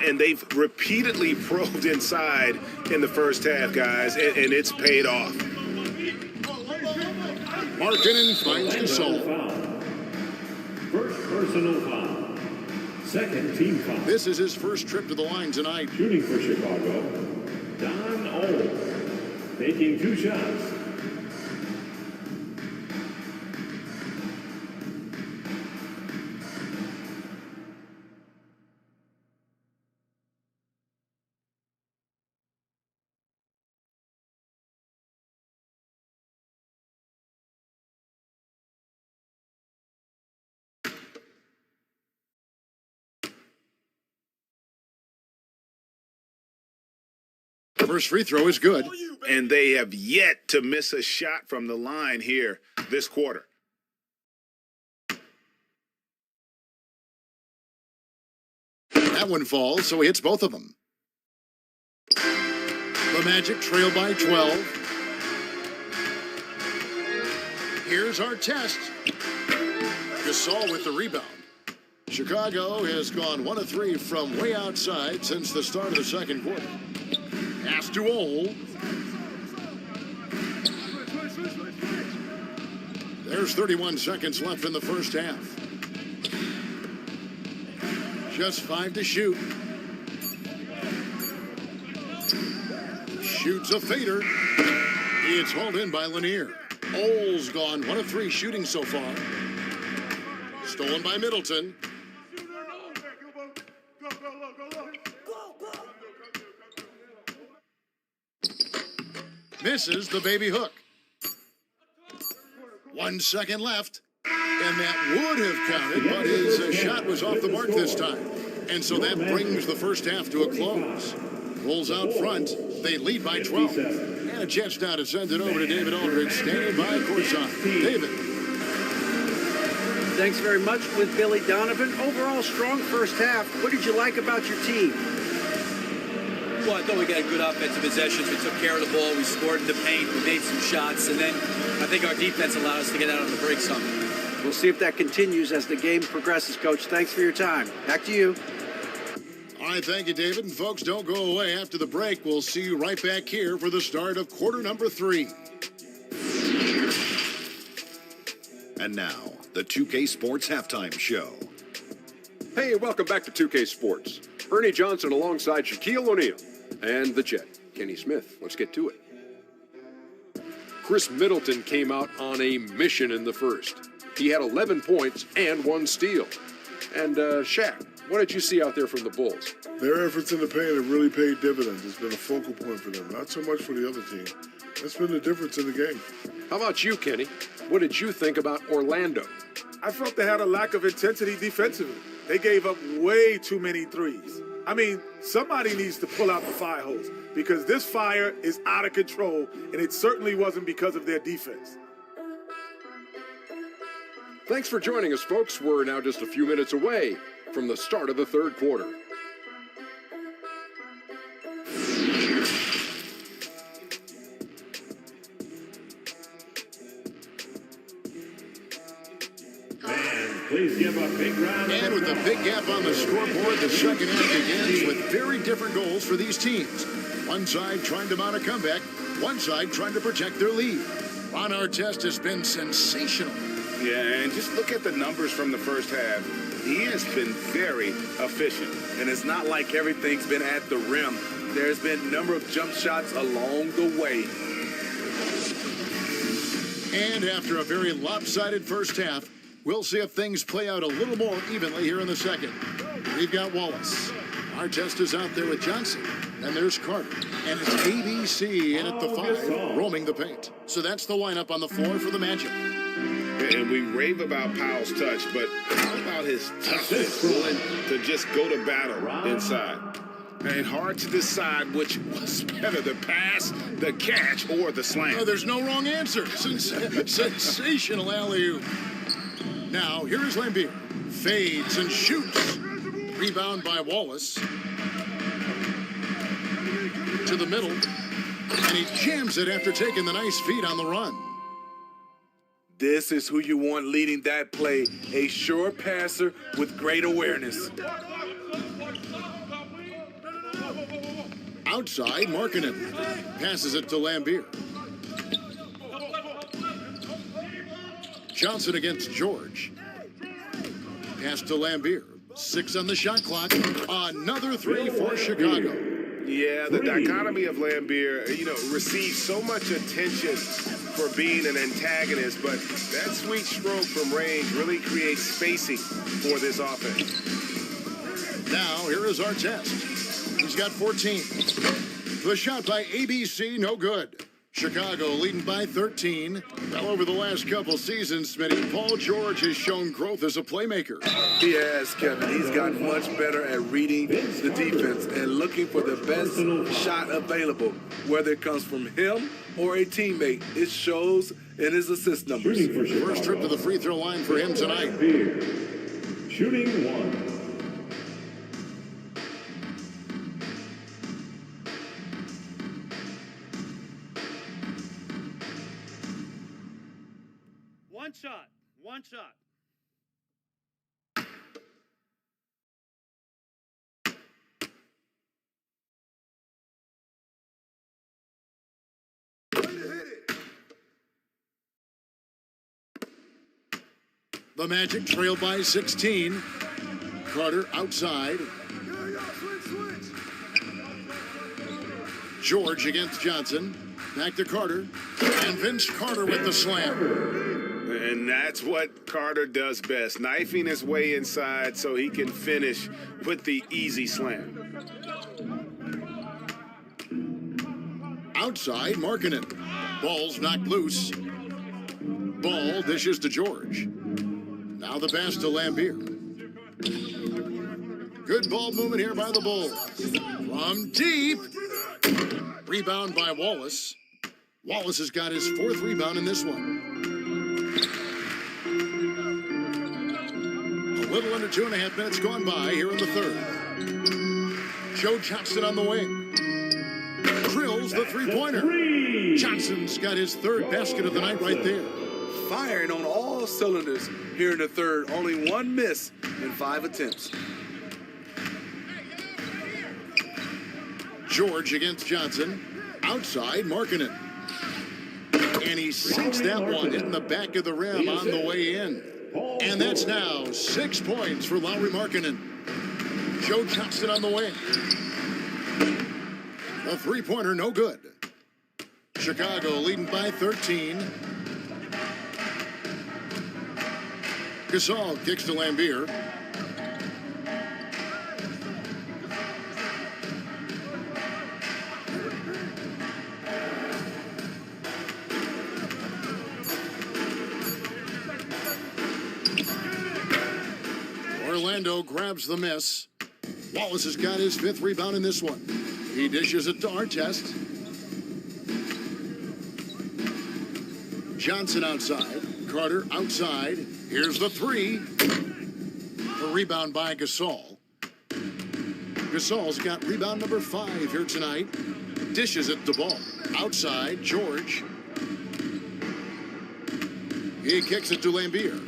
And they've repeatedly probed inside in the first half, guys, and it's paid off. Markkanen finds Gasol. First personal foul. Second team foul. This is his first trip to the line tonight. Shooting for Chicago, Don Ole. Taking 2 shots. First free throw is good. And they have yet to miss a shot from the line here this quarter. That one falls, so he hits both of them. The Magic trail by 12. Here's our test. Gasol with the rebound. Chicago has gone 1 of 3 from way outside since the start of the second quarter. Pass to Ole. There's 31 seconds left in the first half. Just 5 to shoot. Shoots a fader. It's hauled in by Lanier. Ole's gone 1 of 3 shooting so far. Stolen by Middleton. Misses the baby hook. 1 second left. And that would have counted, but his shot was off the mark this time. And so that brings the first half to a close. Bulls out front. They lead by 12. And a chance now to send it over to David Aldridge, standing by courtside. David. Thanks very much with Billy Donovan. Overall strong first half. What did you like about your team? Well, I thought we got good offensive possessions. We took care of the ball. We scored in the paint. We made some shots. And then I think our defense allowed us to get out on the break some. We'll see if that continues as the game progresses, Coach. Thanks for your time. Back to you. All right, thank you, David. And folks, don't go away after the break. We'll see you right back here for the start of quarter number 3. And now, the 2K Sports Halftime Show. Hey, welcome back to 2K Sports. Ernie Johnson alongside Shaquille O'Neal and the Jet, Kenny Smith. Let's get to it. Chris Middleton came out on a mission in the first. He had 11 points and 1 steal. And Shaq, what did you see out there from the Bulls? Their efforts in the paint have really paid dividends. It's been a focal point for them, not so much for the other team. That's been the difference in the game. How about you, Kenny? What did you think about Orlando? I felt they had a lack of intensity defensively. They gave up way too many threes. I mean, somebody needs to pull out the fire hose because this fire is out of control, and it certainly wasn't because of their defense. Thanks for joining us, folks. We're now just a few minutes away from the start of the third quarter. Please give a big round. And with a big gap on the scoreboard, the second half begins with very different goals for these teams. One side trying to mount a comeback, one side trying to protect their lead. Ron Artest has been sensational. Yeah, and just look at the numbers from the first half. He has been very efficient. And it's not like everything's been at the rim. There's been a number of jump shots along the way. And after a very lopsided first half, we'll see if things play out a little more evenly here in the second. We've got Wallace. Artest is out there with Johnson. And there's Carter. And it's ABC in at the 5, roaming the paint. So that's the lineup on the floor for the Magic. And we rave about Powell's touch, but how about his toughness, willing to just go to battle inside? And hard to decide which was better, the pass, the catch, or the slam. Oh, there's no wrong answer. Sensational alley-oop. Now, here is Lambier. Fades and shoots. Rebound by Wallace. To the middle. And he jams it after taking the nice feed on the run. This is who you want leading that play. A sure passer with great awareness. Outside, Markkanen passes it to Lambier. Johnson against George. Pass to Lambier. 6 on the shot clock. Another 3 for Chicago. Yeah, the dichotomy of Lambier, receives so much attention for being an antagonist, but that sweet stroke from range really creates spacing for this offense. Now, here is our test. He's got 14. The shot by ABC, no good. Chicago leading by 13. Well, over the last couple seasons, Smitty, Paul George has shown growth as a playmaker. He has, Kevin. He's gotten much better at reading the defense and looking for the best shot available, whether it comes from him or a teammate. It shows in his assist numbers. First trip to the free throw line for him tonight. Shooting 1. One shot. One shot. The Magic trail by 16. Carter outside. George against Johnson. Back to Carter. And Vince Carter with the slam. And that's what Carter does best, knifing his way inside so he can finish with the easy slam. Outside, Markkanen. Ball's knocked loose. Ball dishes to George. Now the pass to Lambier. Good ball movement here by the Bulls. From deep. Rebound by Wallace. Wallace has got his 4th rebound in this one. A little under 2.5 minutes gone by here in the 3rd. Joe Johnston on the wing. Drills the three-pointer. Johnson's got his 3rd basket of the night right there. Firing on all cylinders here in the 3rd. Only 1 miss in 5 attempts. George against Johnson. Outside, Markkanen. And he sinks that one in the back of the rim on the way in. And that's now 6 points for Lauri Markkanen. Joe Johnston on the wing. The three-pointer, no good. Chicago leading by 13. Gasol kicks to Lambier. Orlando grabs the miss. Wallace has got his 5th rebound in this one. He dishes it to Artest. Johnson outside. Carter outside. Here's the 3. A rebound by Gasol. Gasol's got rebound number 5 here tonight. Dishes it to Ball. Outside, George. He kicks it to Lambier.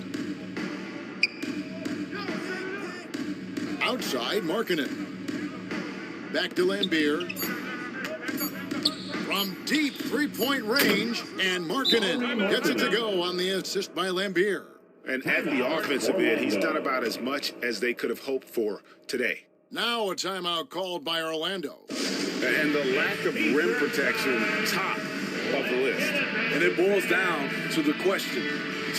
Outside, Markkanen. Back to Lambier. From deep three-point range, and Markkanen gets it to go on the assist by Lambier. And at the offensive end, he's done about as much as they could have hoped for today. Now a timeout called by Orlando. And the lack of rim protection, top of the list. And it boils down to the question,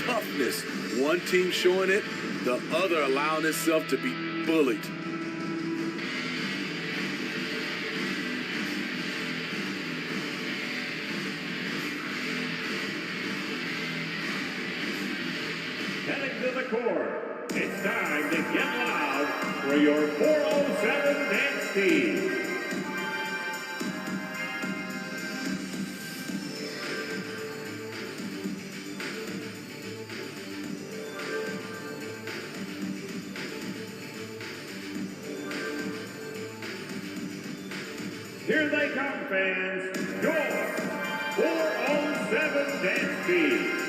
toughness. One team showing it, the other allowing itself to be bullied. Heading to the court, it's time to get loud for your 407 dance team. Here they come, fans. Your 407 dance team.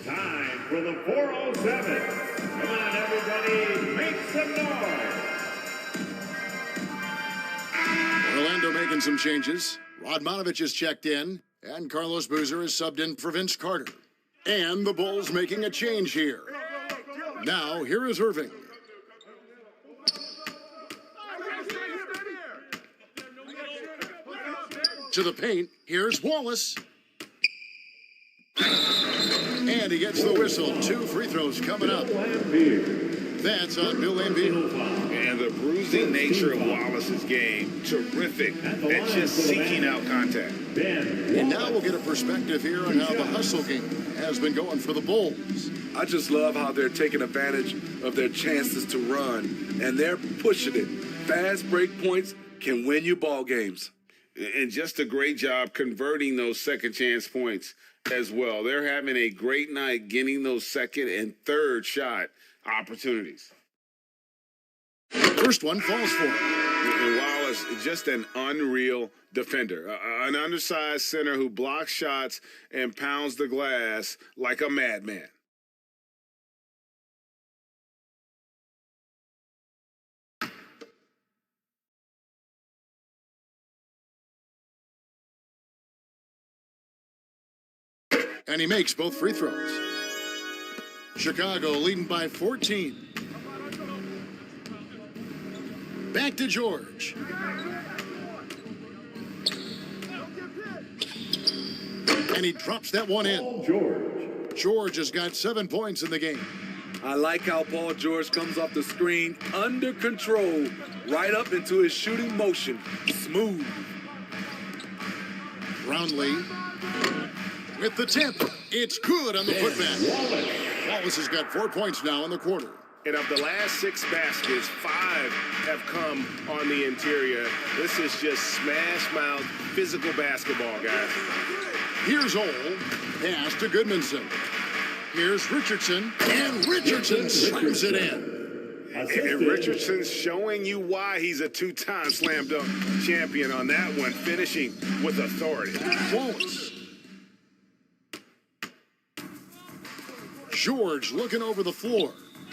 Time for the 407. Come on, everybody, make some noise. Orlando making some changes. Rodmanovich is checked in, and Carlos Boozer is subbed in for Vince Carter. And the Bulls making a change here. Now, here is Irving. To the paint, here's Wallace. And he gets the whistle. 2 free throws coming up. That's on Bill Lambier. And the bruising nature of Wallace's game, terrific at just seeking out contact. And now we'll get a perspective here on how the hustle game has been going for the Bulls. I just love how they're taking advantage of their chances to run, and they're pushing it. Fast break points can win you ball games. And just a great job converting those second chance points as well. They're having a great night getting those second and third shot opportunities. First one falls for him. And Wallace, just an unreal defender. An undersized center who blocks shots and pounds the glass like a madman. And he makes both free throws. Chicago leading by 14. Back to George. And he drops that one in. George has got 7 points in the game. I like how Paul George comes off the screen under control, right up into his shooting motion. Smooth. Brownlee with the tip. It's good on the putback. Wallace has got 4 points now in the quarter. And of the last 6 baskets, 5 have come on the interior. This is just smash-mouth physical basketball, guys. Here's Ole. Pass to Goodmanson. Here's Richardson. And Richardson slams it in. And Richardson's showing you why he's a 2-time slam dunk champion on that one, finishing with authority. Wallace. George looking over the floor.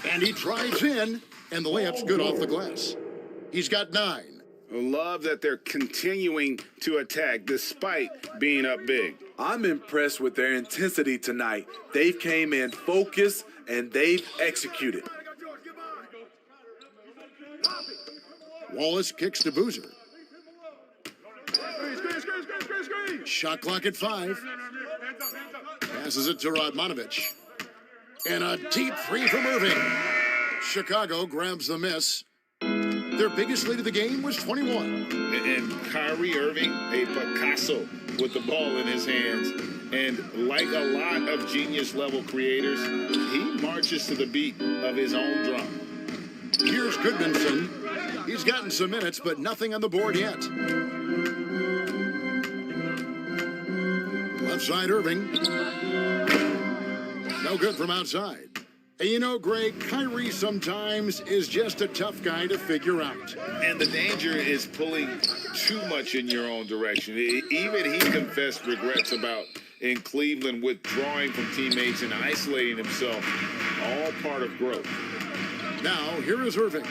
And he drives in, and the layup's good off the glass. He's got 9. Love that they're continuing to attack despite being up big. I'm impressed with their intensity tonight. They've came in focused, and they've executed. Wallace kicks to Boozer. Shot clock at 5. Passes it to Radmanovich. And a deep three from Irving. Chicago grabs the miss. Their biggest lead of the game was 21. And Kyrie Irving, a Picasso with the ball in his hands. And like a lot of genius-level creators, he marches to the beat of his own drum. Here's Goodmanson. He's gotten some minutes, but nothing on the board yet. Left side, Irving. No good from outside. And you know, Greg, Kyrie sometimes is just a tough guy to figure out. And the danger is pulling too much in your own direction. Even he confessed regrets about in Cleveland withdrawing from teammates and isolating himself. All part of growth. Now, here is Irving.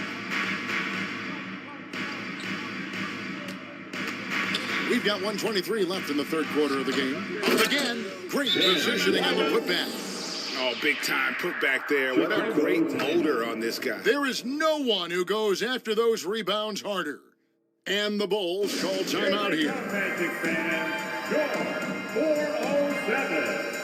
We've got 1:23 left in the third quarter of the game. Again, great positioning on the putback. Oh, big time put back there. What a great motor on this guy. There is no one who goes after those rebounds harder. And the Bulls call timeout here. Magic fan, your 407.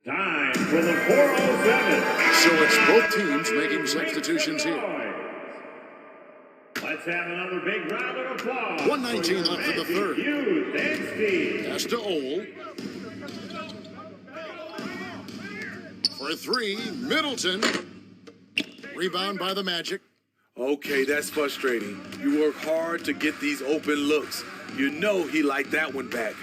Time for the 407. So it's both teams making substitutions here. Let's have another big round of applause. 1:19 left in the third. Youth and Steve. Pass to Ole. For 3, Middleton. Rebound by the Magic. Okay, that's frustrating. You work hard to get these open looks. You know he liked that one back.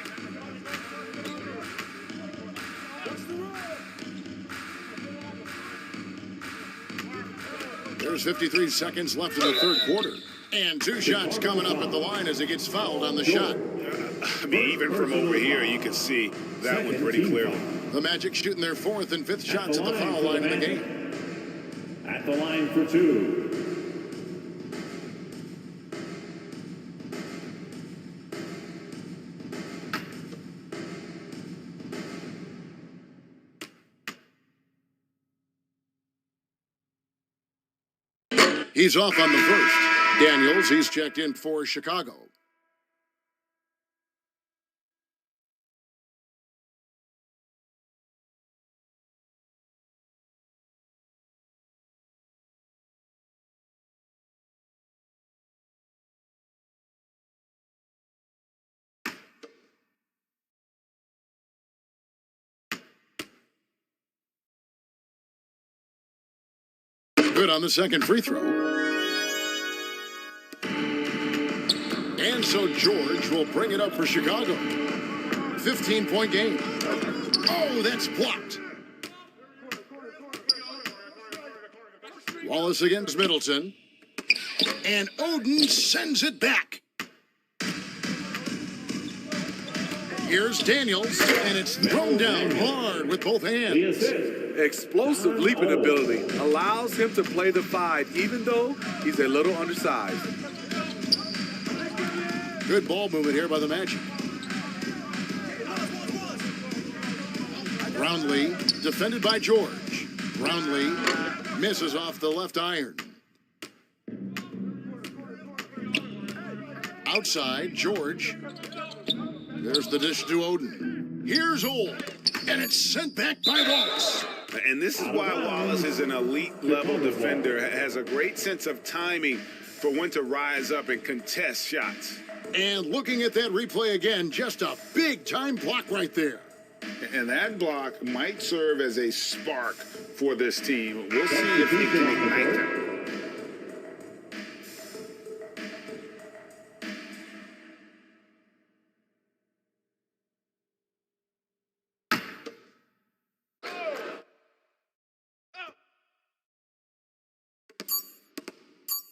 There's 53 seconds left in the third quarter. And 2 shots coming up at the line as he gets fouled on the shot. I mean, even from over here, you can see that one pretty clearly. The Magic shooting their 4th and 5th shots at the foul line in the game. At the line for 2. He's off on the first. Daniels, he's checked in for Chicago. Good on the second free throw. And so George will bring it up for Chicago. 15-point game. Oh, that's blocked. Wallace against Middleton. And Oden sends it back. Here's Daniels, and it's thrown down hard with both hands. Explosive leaping ability allows him to play the 5, even though he's a little undersized. Good ball movement here by the Magic. Brownlee, defended by George. Brownlee misses off the left iron. Outside, George. There's the dish to Oden. Here's Old, and it's sent back by Wallace. And this is why Wallace is an elite level defender, has a great sense of timing for when to rise up and contest shots. And looking at that replay again, just a big time block right there. And that block might serve as a spark for this team. We'll see if he can ignite them.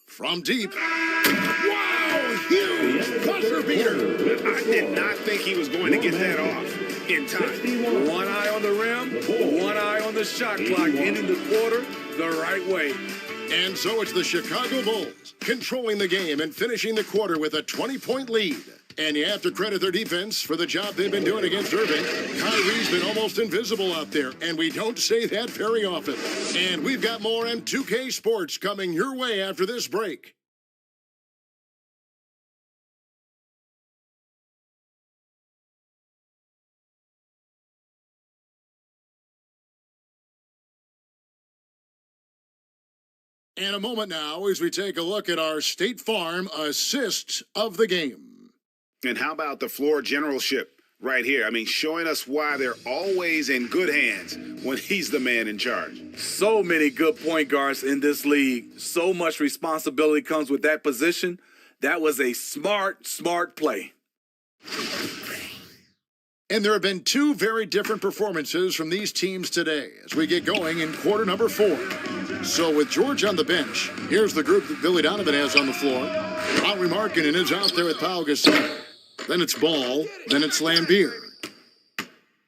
From deep. Wow, huge buzzer beater. I did not think he was going to get that off in time. One eye on the rim, one eye on the shot clock, ending the quarter the right way. And so it's the Chicago Bulls controlling the game and finishing the quarter with a 20-point lead. And you have to credit their defense for the job they've been doing against Irving. Kyrie's been almost invisible out there, and we don't say that very often. And we've got more M2K Sports coming your way after this break. And a moment now as we take a look at our State Farm assist of the game. And how about the floor generalship right here? I mean, showing us why they're always in good hands when he's the man in charge. So many good point guards in this league. So much responsibility comes with that position. That was a smart play. And there have been 2 very different performances from these teams today as we get going in quarter number 4. So with George on the bench, here's the group that Billy Donovan has on the floor. Lowry Markkanen is out there with Pau Gasol. Then it's Ball. Then it's Lambier.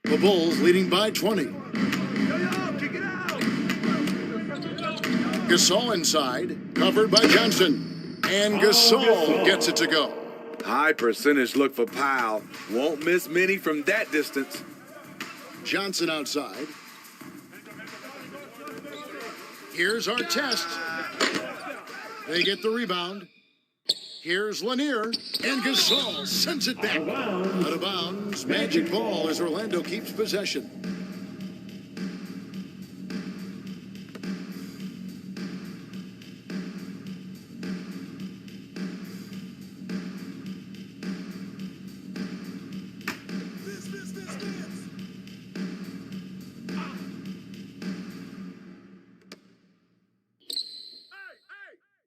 The Bulls leading by 20. Gasol inside, covered by Johnson. And Gasol gets it to go. High percentage look for Powell. Won't miss many from that distance. Johnson outside. Here's our test. They get the rebound. Here's Lanier, and Gasol sends it back. Out of bounds, Magic ball as Orlando keeps possession.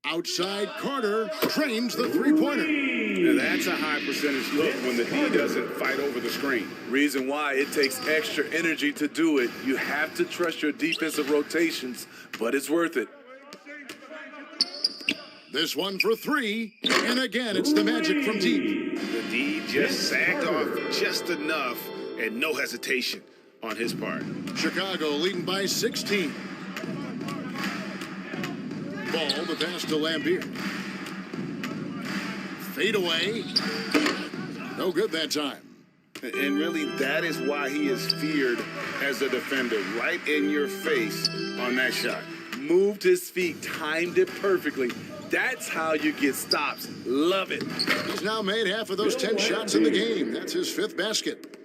Outside, Carter drains the three-pointer. Now that's a high percentage look when the D doesn't fight over the screen. Reason why it takes extra energy to do it. You have to trust your defensive rotations, but it's worth it. This one for three. And again, it's the Magic from deep. The D just sagged off just enough and no hesitation on his part. Chicago leading by 16. Ball, the pass to Lambier. Fade away. No good that time. And really, that is why he is feared as a defender. Right in your face on that shot. Moved his feet, timed it perfectly. That's how you get stops. Love it. He's now made half of those 10 shots in the game. That's his 5th basket.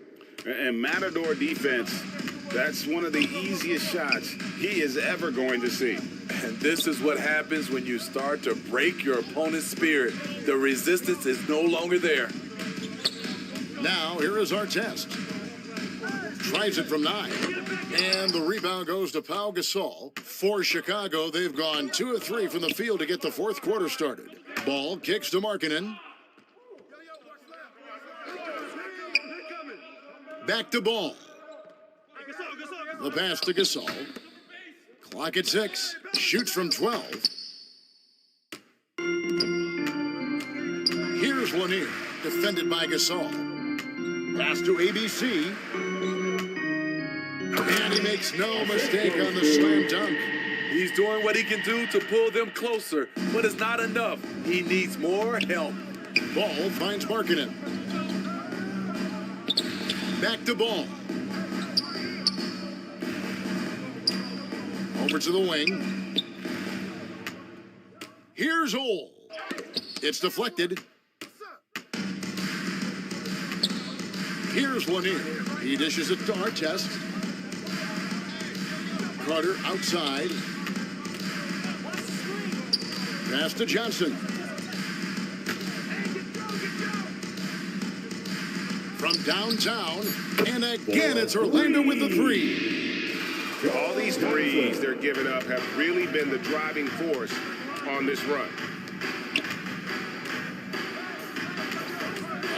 And Matador defense, that's one of the easiest shots he is ever going to see. And this is what happens when you start to break your opponent's spirit. The resistance is no longer there. Now, here is our test. Tries it from 9. And the rebound goes to Pau Gasol. For Chicago, they've gone 2 of 3 from the field to get the 4th quarter started. Ball kicks to Markkanen. Back to Ball. The pass to Gasol. Clock at 6. Shoots from 12. Here's Lanier. Defended by Gasol. Pass to ABC. And he makes no mistake on the slam dunk. He's doing what he can do to pull them closer, but it's not enough. He needs more help. Ball finds Markkanen. Back to Ball. Over to the wing. Here's Ole. It's deflected. Here's Lanier. He dishes it to Artest. Carter outside. Pass to Johnson. From downtown. And again, it's Orlando with the 3. All these threes they're giving up have really been the driving force on this run.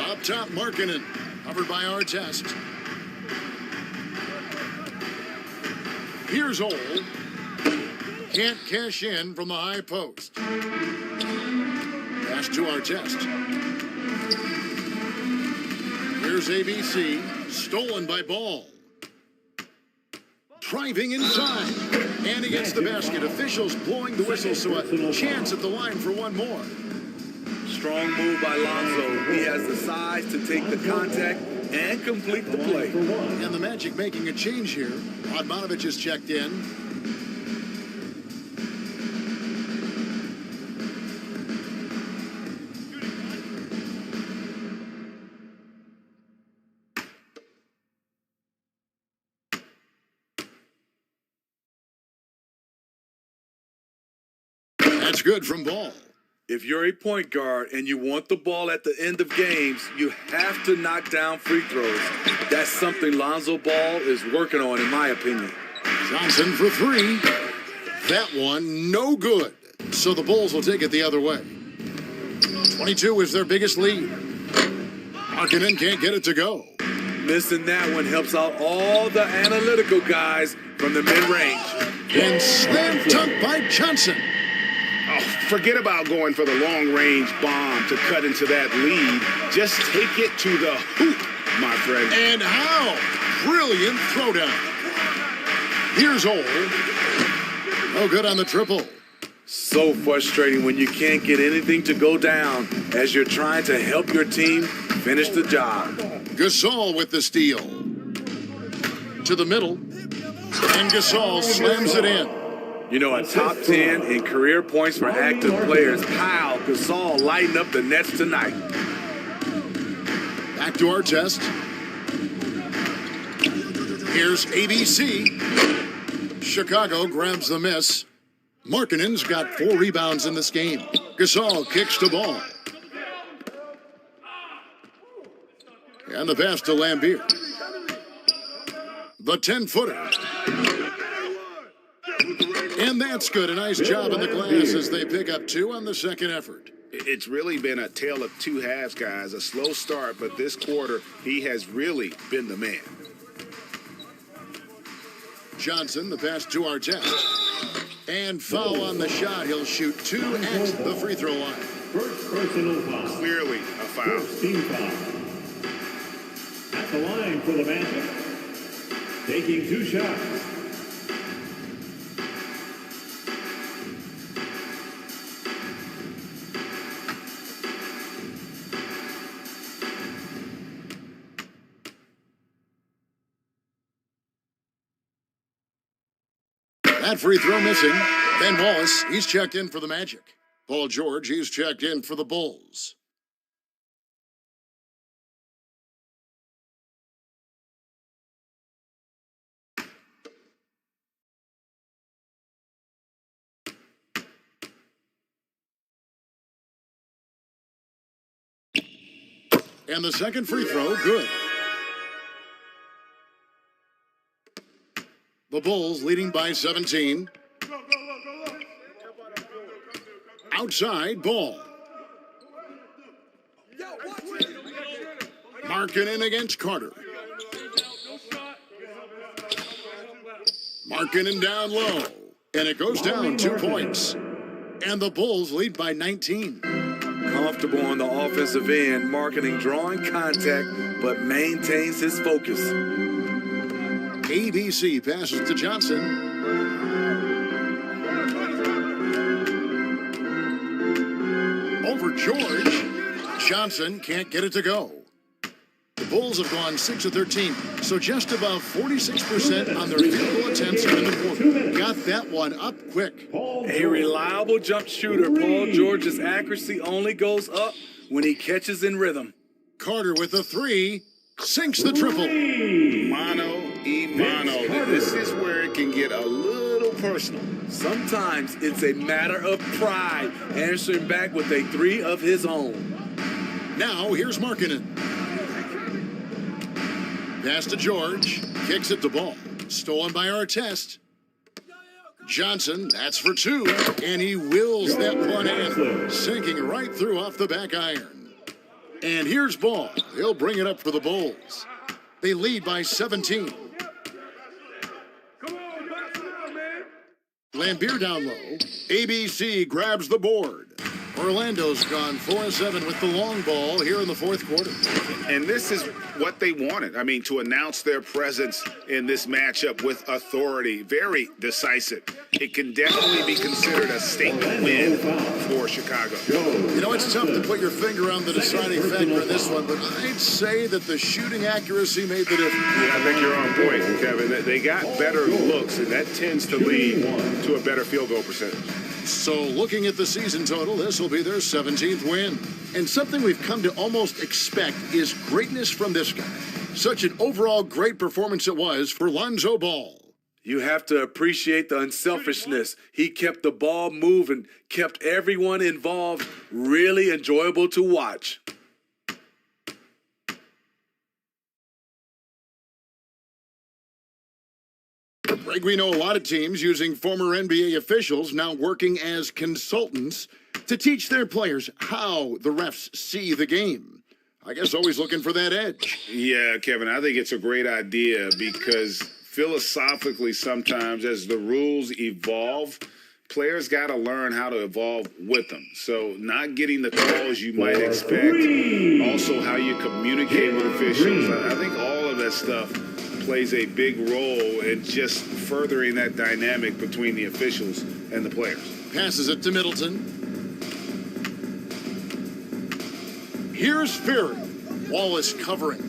Up top, Markkanen. Covered by Artest. Here's Ole. Can't cash in from the high post. Pass to Artest. Here's ABC. Stolen by Ball. Driving inside. And against the basket. Officials blowing the whistle, so a chance at the line for one more. Strong move by Lonzo. He has the size to take the contact and complete the play. And the Magic making a change here. Radmanovic is checked in. That's good from Ball. If you're a point guard and you want the ball at the end of games, you have to knock down free throws. That's something Lonzo Ball is working on, in my opinion. Johnson for 3. That one, no good. So the Bulls will take it the other way. 22 is their biggest lead. Markkanen can't get it to go. Missing that one helps out all the analytical guys from the mid-range. And slam dunk by Johnson. Oh, forget about going for the long-range bomb to cut into that lead. Just take it to the hoop, my friend. And how? Brilliant throwdown. Here's Ole. No good on the triple. So frustrating when you can't get anything to go down as you're trying to help your team finish the job. Gasol with the steal. To the middle. And Gasol slams it in. You know, a top 10 in career points for active players. Kyle Gasol lighting up the Nets tonight. Back to Artest. Here's ABC. Chicago grabs the miss. Markkanen's got 4 rebounds in this game. Gasol kicks to Ball. And the pass to Lambier. The 10-footer. And that's good. A nice job in the glass as they pick up 2 on the second effort. It's really been a tale of 2 halves, guys. A slow start, but this quarter, he has really been the man. Johnson, the pass to Artest. And foul on the shot. He'll shoot 2 at the free throw line. First personal foul. Clearly a foul. First team foul. At the line for the Magic. Taking 2 shots. That free throw missing. Ben Wallace, he's checked in for the Magic. Paul George, he's checked in for the Bulls. And the second free throw, good. The Bulls leading by 17. Outside ball. Markkanen against Carter. Markkanen down low. And it goes down 2 points. And the Bulls lead by 19. Comfortable on the offensive end, Markkanen drawing contact, but maintains his focus. ABC passes to Johnson. Over George. Johnson can't get it to go. The Bulls have gone 6 of 13, so just above 46% on their field goal attempts in the quarter. Got that one up quick. A reliable jump shooter. Paul George's accuracy only goes up when he catches in rhythm. Carter with a 3, sinks the triple. Mano y mano. This is where it can get a little personal. Sometimes it's a matter of pride, answering back with a 3 of his own. Now here's Markkanen. Pass to George, kicks it to ball. Stolen by Artest. Johnson, that's for 2, and he wills that one in, sinking right through off the back iron. And here's Ball. He'll bring it up for the Bulls. They lead by 17. Lambeer down low. ABC grabs the board. Orlando's gone 4-7 with the long ball here in the fourth quarter. And this is what they wanted. I mean, to announce their presence in this matchup with authority, very decisive. It can definitely be considered a statement win for Chicago. You know, it's tough to put your finger on the deciding factor in this one, but I'd say that the shooting accuracy made the difference. Yeah, I think you're on point, Kevin. They got better looks, and that tends to lead to a better field goal percentage. So looking at the season total, this will be their 17th win. And something we've come to almost expect is greatness from this guy. Such an overall great performance it was for Lonzo Ball. You have to appreciate the unselfishness. He kept the ball moving, kept everyone involved, really enjoyable to watch. Greg, we know a lot of teams using former NBA officials now working as consultants to teach their players how the refs see the game. I guess always looking for that edge. Yeah, Kevin, I think it's a great idea because philosophically sometimes as the rules evolve, players got to learn how to evolve with them. So not getting the calls you might expect, also how you communicate with officials. I think all of that stuff plays a big role in just furthering that dynamic between the officials and the players. Passes it to Middleton. Here's Fury. Wallace covering.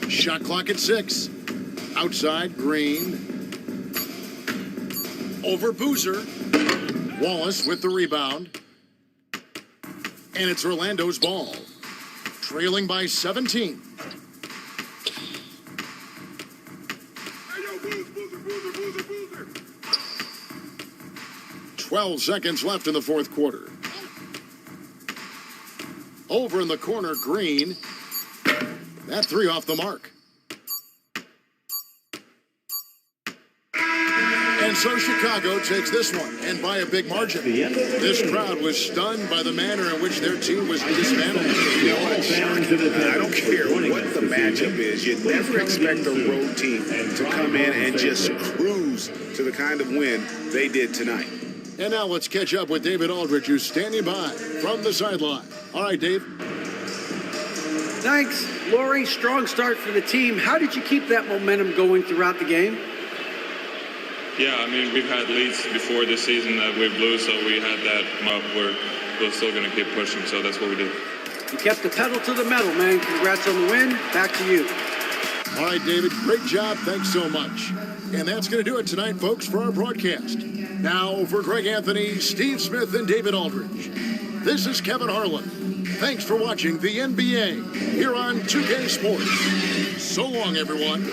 Shot clock at 6. Outside, Green. Over Boozer. Wallace with the rebound. And it's Orlando's ball. Trailing by 17. 12 seconds left in the fourth quarter. Over in the corner, Green. That 3 off the mark. And so Chicago takes this one, and by a big margin. This crowd was stunned by the manner in which their team was dismantled. You know what? I don't care what the matchup is. You never expect a road team to come in and just cruise close to the kind of win they did tonight. And now let's catch up with David Aldridge, who's standing by from the sideline. All right, Dave. Thanks, Lori. Strong start for the team. How did you keep that momentum going throughout the game? Yeah, I mean, we've had leads before this season that we blew, so we had that up. We're still going to keep pushing, so that's what we did. You kept the pedal to the metal, man. Congrats on the win. Back to you. All right, David, great job. Thanks so much. And that's going to do it tonight, folks, for our broadcast. Now, for Greg Anthony, Steve Smith, and David Aldridge, this is Kevin Harlan. Thanks for watching the NBA here on 2K Sports. So long, everyone.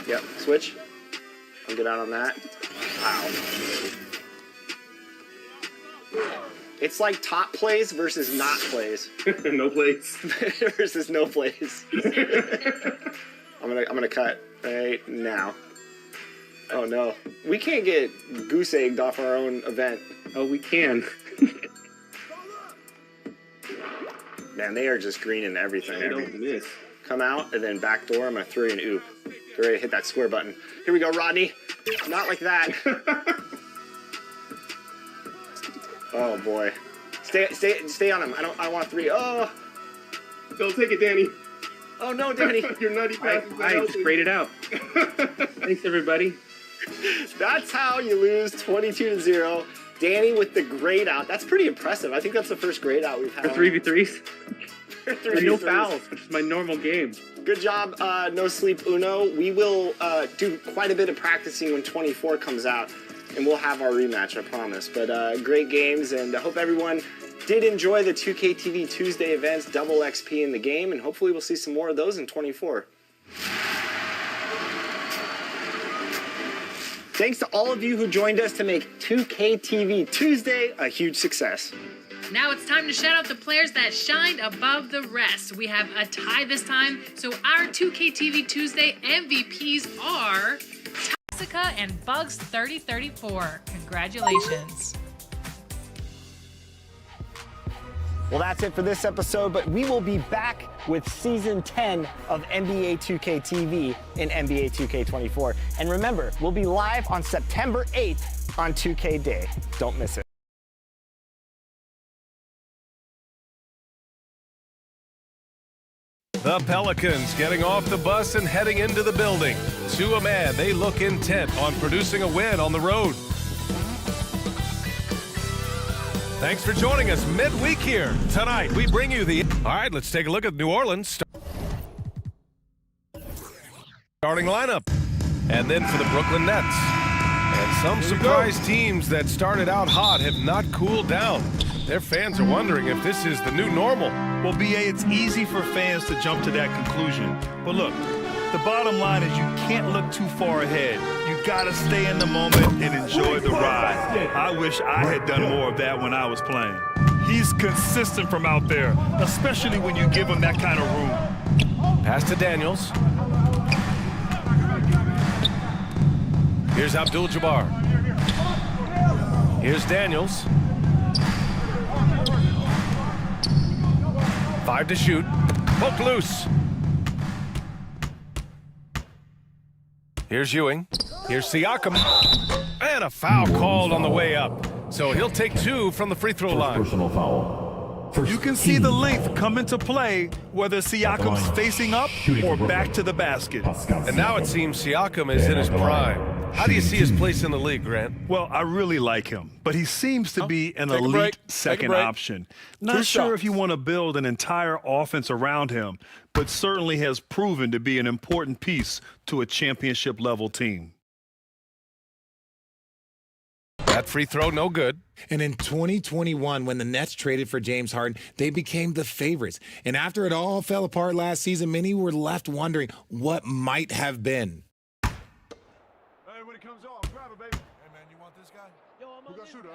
Yep, switch. I'll get out on that. Wow. It's like top plays versus not plays. No plays. Versus no plays. I'm gonna cut right now. Oh no. We can't get goose egged off our own event. Oh, we can. Man, they are just greening everything. They don't miss. Come out and then back door. I'm gonna throw you an oop. Get ready to hit that square button. Here we go, Rodney. Not like that. Oh boy. Stay on him. I don't want three. Oh. Don't take it, Danny. Oh no, Danny. You're nutty passes. I just sprayed it out. Thanks, everybody. That's how you lose 22-0. Danny with the grade out. That's pretty impressive. I think that's the first grade out we've had. For 3v3s? And no fouls, which is my normal game. Good job, No Sleep Uno. We will do quite a bit of practicing when 24 comes out, and we'll have our rematch, I promise. But great games, and I hope everyone did enjoy the 2K TV Tuesday events, double XP in the game, and hopefully we'll see some more of those in 24. Thanks to all of you who joined us to make 2K TV Tuesday a huge success. Now it's time to shout out the players that shined above the rest. We have a tie this time, so our 2K TV Tuesday MVPs are Jessica and Bugs3034. Congratulations. Well, that's it for this episode, but we will be back with Season 10 of NBA 2K TV in NBA 2K24. And remember, we'll be live on September 8th on 2K Day. Don't miss it. The Pelicans getting off the bus and heading into the building. To a man, they look intent on producing a win on the road. Thanks for joining us midweek here. Tonight, we bring you the... All right, let's take a look at New Orleans. Starting lineup. And then for the Brooklyn Nets. And some surprise teams that started out hot have not cooled down. Their fans are wondering if this is the new normal. Well, BA, it's easy for fans to jump to that conclusion. But look, the bottom line is you can't look too far ahead. You gotta stay in the moment and enjoy the ride. I wish I had done more of that when I was playing. He's consistent from out there, especially when you give him that kind of room. Pass to Daniels. Here's Abdul-Jabbar. Here's Daniels. 5 to shoot. Poke loose. Here's Ewing. Here's Siakam. And a foul called on the way up. So he'll take 2 from the free throw line. Personal foul. You can see the length come into play whether Siakam's facing up or back to the basket. And now it seems Siakam is in his prime. How do you see his place in the league, Grant? Well, I really like him, but he seems to be an elite second option. Not sure if you want to build an entire offense around him, but certainly has proven to be an important piece to a championship-level team. That free throw, no good. And in 2021, when the Nets traded for James Harden, they became the favorites. And after it all fell apart last season, many were left wondering what might have been. Hey, when it comes on, grab it, baby. Hey, man, you want this guy? Yo, I'm on shooter,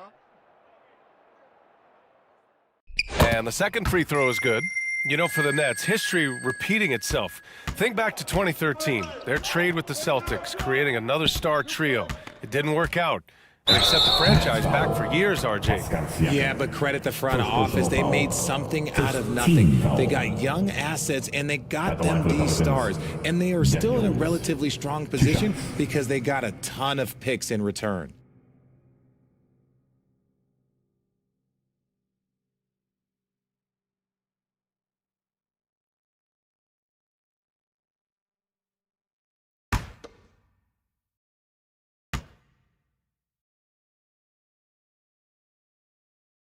huh? And the second free throw is good. You know, for the Nets, history repeating itself. Think back to 2013, their trade with the Celtics, creating another star trio. It didn't work out. And it set the franchise back for years, RJ. Yeah, but credit the front office. They made something out of nothing. They got young assets, and they got them these stars. And they are still in a relatively strong position because they got a ton of picks in return.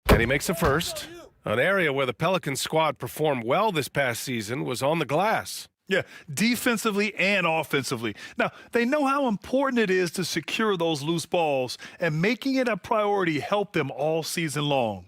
And he makes a first. An area where the Pelicans squad performed well this past season was on the glass. Yeah, defensively and offensively. Now, they know how important it is to secure those loose balls, and making it a priority helped them all season long.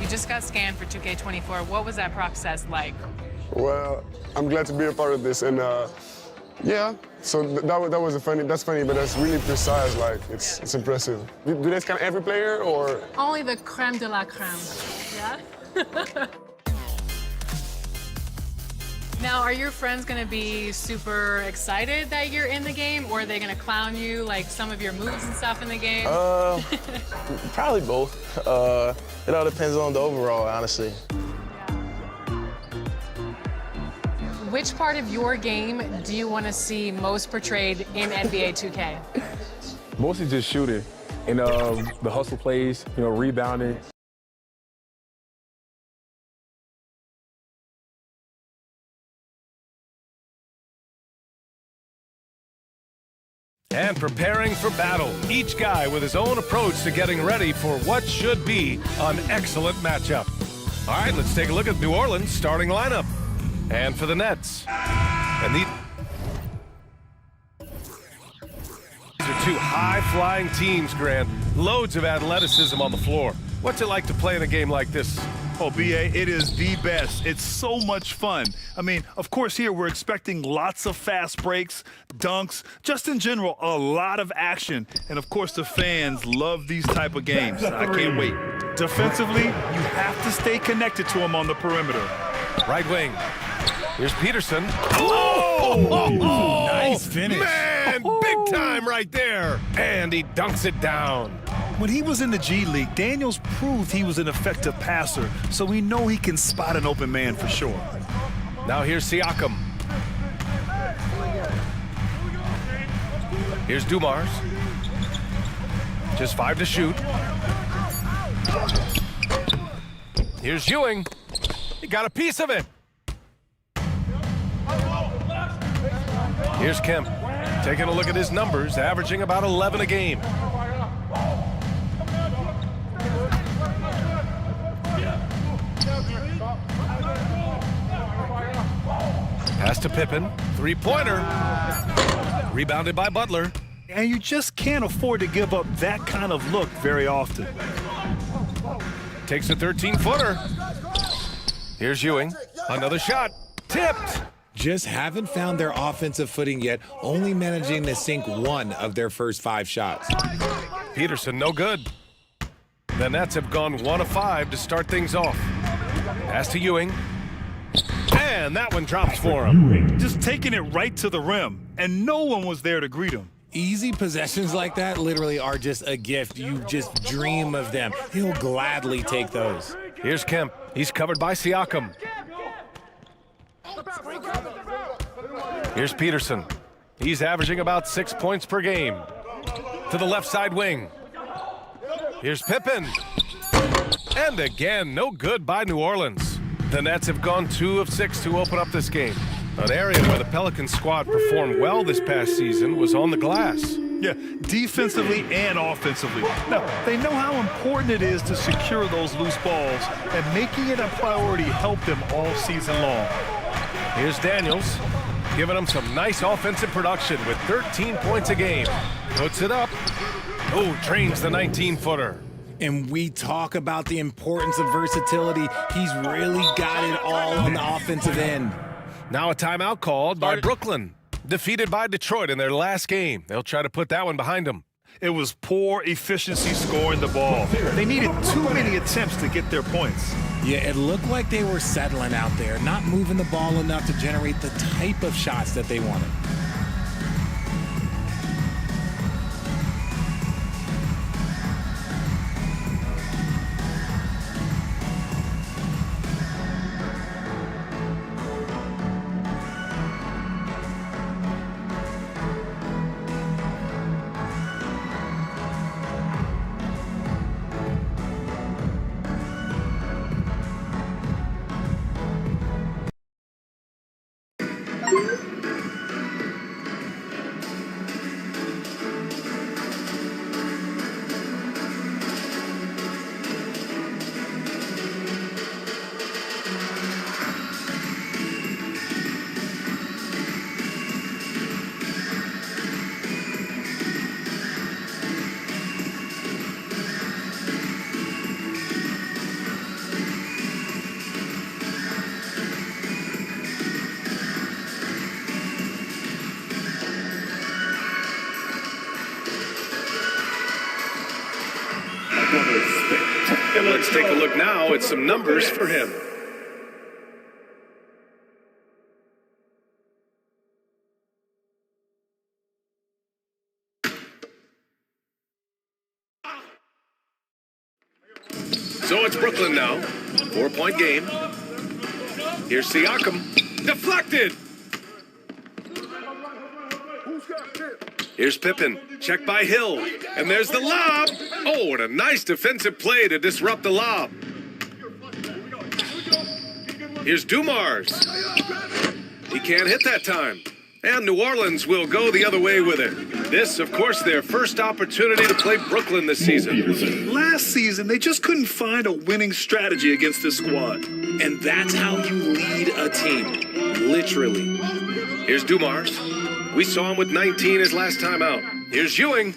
You just got scanned for 2K24. What was that process like? Well, I'm glad to be a part of this, and yeah. So that's funny, but that's really precise. Like it's impressive. Do they scan every player or? Only the creme de la creme. Yeah. Now, are your friends gonna be super excited that you're in the game, or are they gonna clown you like some of your moves and stuff in the game? Probably both. It all depends on the overall, honestly. Which part of your game do you want to see most portrayed in NBA 2K? Mostly just shooting and the hustle plays, rebounding. And preparing for battle, each guy with his own approach to getting ready for what should be an excellent matchup. All right, let's take a look at New Orleans' starting lineup. And for the Nets. And these are two high-flying teams, Grant. Loads of athleticism on the floor. What's it like to play in a game like this? Oh, B.A., it is the best. It's so much fun. I mean, of course, here we're expecting lots of fast breaks, dunks, just in general, a lot of action. And, of course, the fans love these type of games. I can't wait. Defensively, you have to stay connected to them on the perimeter. Right wing. Here's Peterson. Oh! Nice finish. Man, big time right there. And he dunks it down. When he was in the G League, Daniels proved he was an effective passer, so we know he can spot an open man for sure. Now here's Siakam. Here's Dumars. Just 5 to shoot. Here's Ewing. He got a piece of it. Here's Kemp. Taking a look at his numbers, averaging about 11 a game. Pass to Pippen. Three-pointer. Rebounded by Butler. And you just can't afford to give up that kind of look very often. Takes a 13-footer. Here's Ewing. Another shot. Tipped. just haven't found their offensive footing yet, only managing to sink one of their first 5 shots. Peterson, no good. The Nets have gone 1 of 5 to start things off. Pass to Ewing. And that one drops for him. Just taking it right to the rim, and no one was there to greet him. Easy possessions like that literally are just a gift. You just dream of them. He'll gladly take those. Here's Kemp. He's covered by Siakam. Here's Peterson. He's averaging about 6 points per game. To the left side wing. Here's Pippen. And again, no good by New Orleans. The Nets have gone 2 of 6 to open up this game. An area where the Pelicans squad performed well this past season was on the glass. Yeah, defensively and offensively. Now, they know how important it is to secure those loose balls, and making it a priority helped them all season long. Here's Daniels, giving them some nice offensive production with 13 points a game. Puts it up. Oh, trains the 19-footer. And we talk about the importance of versatility. He's really got it all on the offensive end. Now a timeout called by Brooklyn. Defeated by Detroit in their last game. They'll try to put that one behind them. It was poor efficiency scoring the ball. They needed too many attempts to get their points. Yeah, it looked like they were settling out there, not moving the ball enough to generate the type of shots that they wanted. And let's take a look now at some numbers for him. So it's Brooklyn now. 4-point game. Here's Siakam. Deflected. Here's Pippen. Checked by Hill. And there's the lob. Oh, and a nice defensive play to disrupt the lob. Here's Dumars. He can't hit that time. And New Orleans will go the other way with it. This, of course, their first opportunity to play Brooklyn this season. Last season, they just couldn't find a winning strategy against this squad. And that's how you lead a team. Literally. Here's Dumars. We saw him with 19 his last time out. Here's Ewing.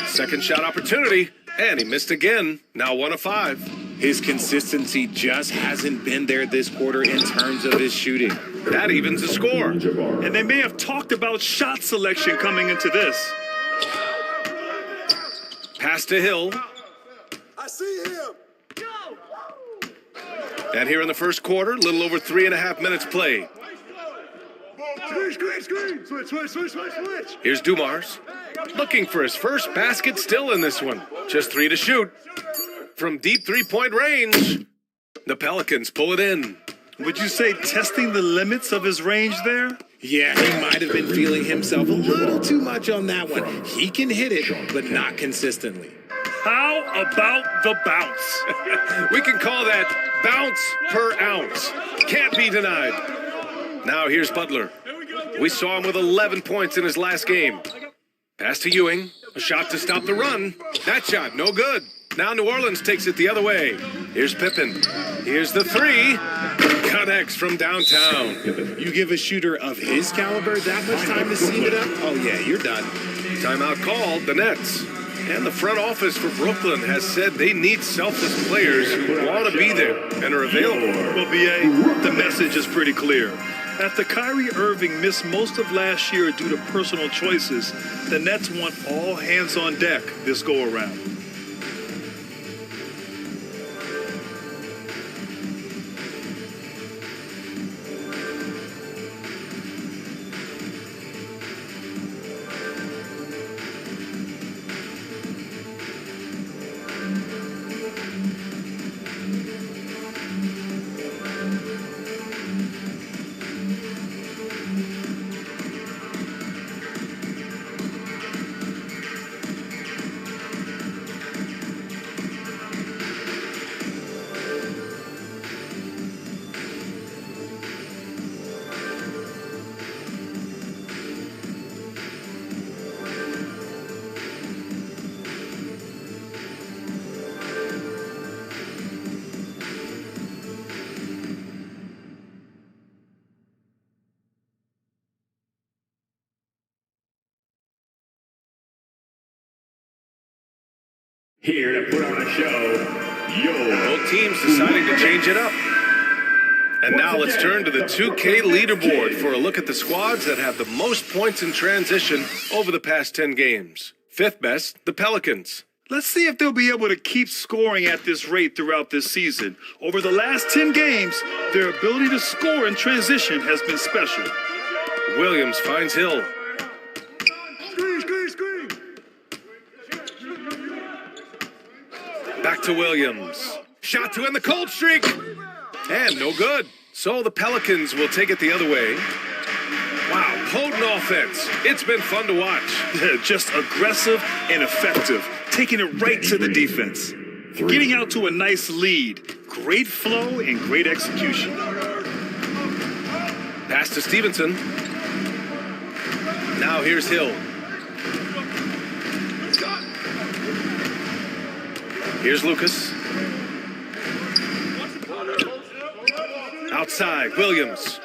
Second shot opportunity. And he missed again. Now 1 of 5. His consistency just hasn't been there this quarter in terms of his shooting. That evens the score. And they may have talked about shot selection coming into this. Pass to Hill. I see him. And here in the first quarter, a little over 3.5 minutes played. Screen. Switch. Here's Dumars. Looking for his first basket still in this one. Just 3 to shoot. From deep 3-point range, the Pelicans pull it in. Would you say testing the limits of his range there? Yeah, he might have been feeling himself a little too much on that one. He can hit it, but not consistently. How about the bounce? We can call that bounce per ounce. Can't be denied. Now here's Butler. We saw him with 11 points in his last game. Pass to Ewing. A shot to stop the run. That shot, no good. Now New Orleans takes it the other way. Here's Pippen. Here's the 3. Connects from downtown. You give a shooter of his caliber that much time to seam it up? Oh, yeah, you're done. Timeout called, the Nets. And the front office for Brooklyn has said they need selfless players who want to be there and are available. Well, BA, the message is pretty clear. After Kyrie Irving missed most of last year due to personal choices, the Nets want all hands on deck this go-around. Here to put on a show, Both teams deciding to change it up. And now let's turn to the 2K leaderboard for a look at the squads that have the most points in transition over the past 10 games. Fifth best, the Pelicans. Let's see if they'll be able to keep scoring at this rate throughout this season. Over the last 10 games, their ability to score in transition has been special. Williams finds Hill. Back to Williams. Shot to end the cold streak. And no good. So the Pelicans will take it the other way. Wow, potent offense. It's been fun to watch. Just aggressive and effective, taking it right to the defense. Getting out to a nice lead. Great flow and great execution. Pass to Stevenson. Now here's Hill. Here's Lucas. Outside, Williams.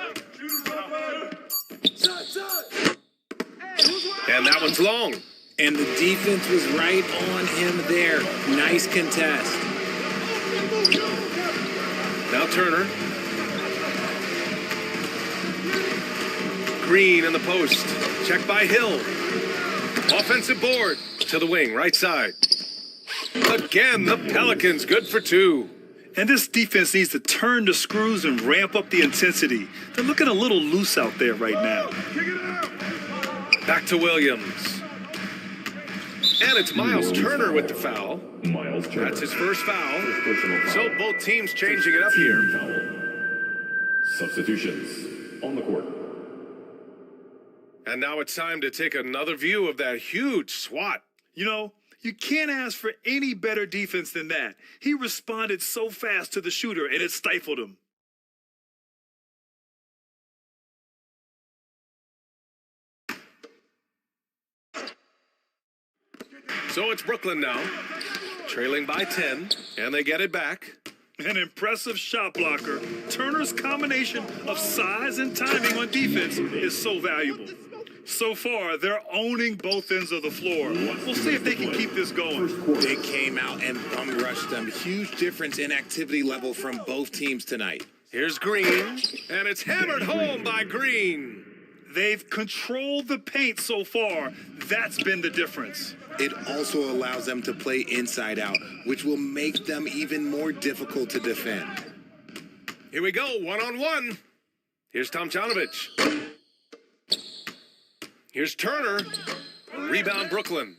And that one's long. And the defense was right on him there. Nice contest. Now Turner. Green in the post. Checked by Hill. Offensive board to the wing, right side. Again, the Pelicans good for two. And this defense needs to turn the screws and ramp up the intensity. They're looking a little loose out there right now. Back to Williams. And it's Miles Turner with the foul. That's his first foul. So both teams changing it up here. Substitutions on the court. And now it's time to take another view of that huge swat. You know, you can't ask for any better defense than that. He responded so fast to the shooter, and it stifled him. So it's Brooklyn now, trailing by 10, and they get it back. An impressive shot blocker. Turner's combination of size and timing on defense is so valuable. So far, they're owning both ends of the floor. We'll see if they can keep this going. They came out and bum rushed them. Huge difference in activity level from both teams tonight. Here's Green, and it's hammered home by Green. They've controlled the paint so far. That's been the difference. It also allows them to play inside out, which will make them even more difficult to defend. Here we go, one-on-one. Here's Tomjanovich. Here's Turner. Rebound Brooklyn.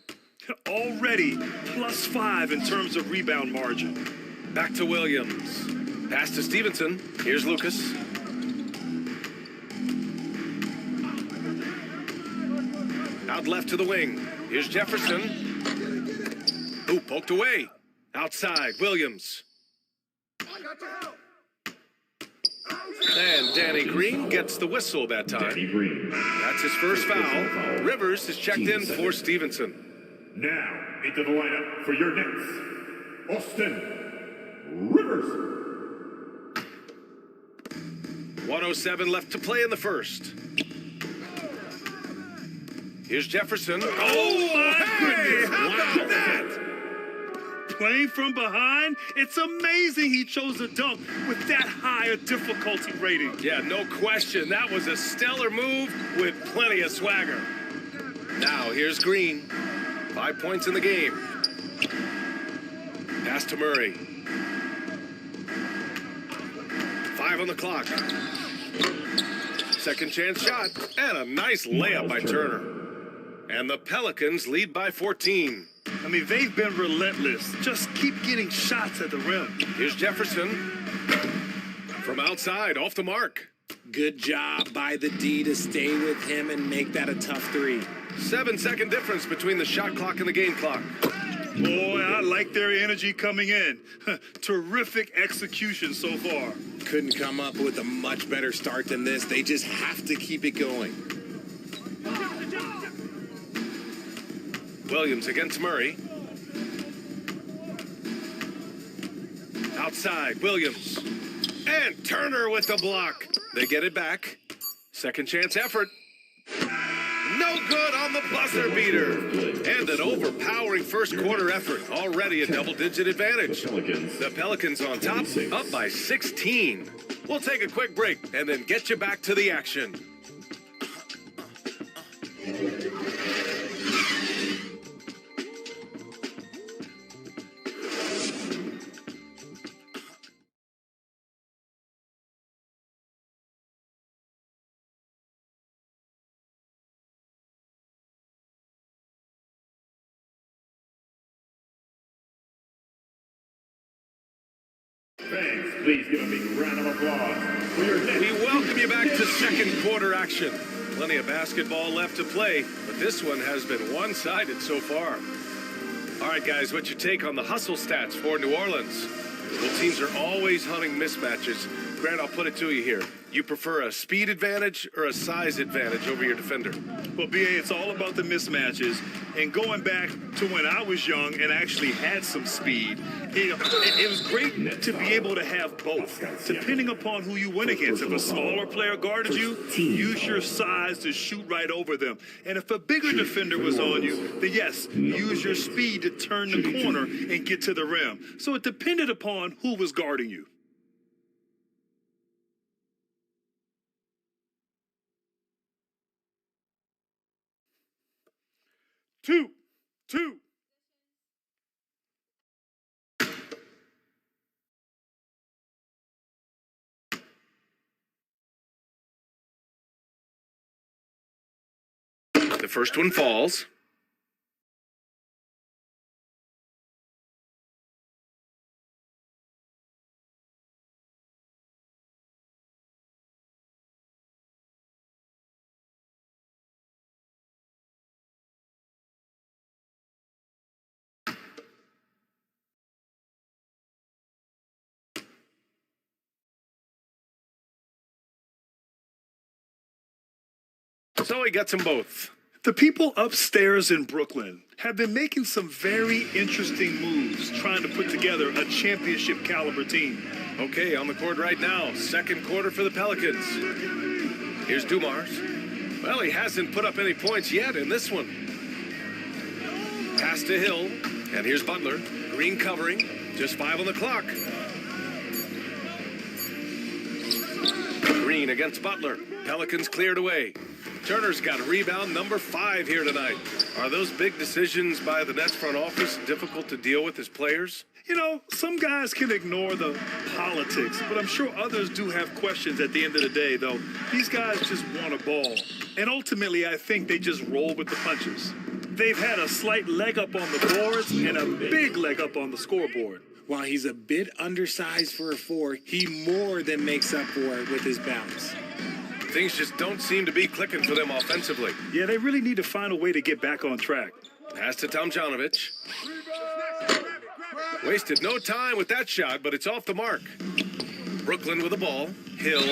Already +5 in terms of rebound margin. Back to Williams. Pass to Stevenson. Here's Lucas. Out left to the wing. Here's Jefferson. Ooh, poked away. Outside, Williams. And Danny Green gets the whistle that time. Danny Green. That's his first foul. Rivers is checked in for Stevenson. Now into the lineup for your Knicks, Austin Rivers. 1:07 left to play in the first. Here's Jefferson. Oh, my goodness. How about that? Playing from behind, it's amazing he chose to dunk with that higher difficulty rating. Yeah, no question. That was a stellar move with plenty of swagger. Now, here's Green. 5 points in the game. Pass to Murray. 5 on the clock. Second chance shot. And a nice layup by Turner. And the Pelicans lead by 14. I mean, they've been relentless. Just keep getting shots at the rim. Here's Jefferson. From outside, off the mark. Good job by the D to stay with him and make that a tough three. 7-second difference between the shot clock and the game clock. Boy, I like their energy coming in. Terrific execution so far. Couldn't come up with a much better start than this. They just have to keep it going. Williams against Murray. Outside, Williams. And Turner with the block. They get it back. Second chance effort. No good on the buzzer beater. And an overpowering first quarter effort. Already a double-digit advantage. The Pelicans on top, up by 16. We'll take a quick break and then get you back to the action. Fans, please give a big round of applause for your next. We welcome you back to second quarter action. Plenty of basketball left to play, but this one has been one-sided so far. All right, guys, what's your take on the hustle stats for New Orleans? Well, teams are always hunting mismatches. Grant, I'll put it to you here. You prefer a speed advantage or a size advantage over your defender? Well, B.A., it's all about the mismatches. And going back to when I was young and actually had some speed, it was great to be able to have both, depending upon who you went against. If a smaller player guarded you, use your size to shoot right over them. And if a bigger defender was on you, then yes, use your speed to turn the corner and get to the rim. So it depended upon who was guarding you. Two. The first one falls. So he gets them both. The people upstairs in Brooklyn have been making some very interesting moves trying to put together a championship caliber team. Okay, on the court right now, second quarter for the Pelicans. Here's Dumars. Well, he hasn't put up any points yet in this one. Pass to Hill, and here's Butler. Green covering, just 5 on the clock. Green against Butler. Pelicans cleared away. Turner's got a rebound, number 5 here tonight. Are those big decisions by the Nets front office difficult to deal with as players? You know, some guys can ignore the politics, but I'm sure others do have questions at the end of the day, though. These guys just want a ball. And ultimately, I think they just roll with the punches. They've had a slight leg up on the boards and a big leg up on the scoreboard. While he's a bit undersized for a 4, he more than makes up for it with his bounce. Things just don't seem to be clicking for them offensively. Yeah, they really need to find a way to get back on track. Pass to Tomjanovich. Wasted no time with that shot, but it's off the mark. Brooklyn with the ball. Hill,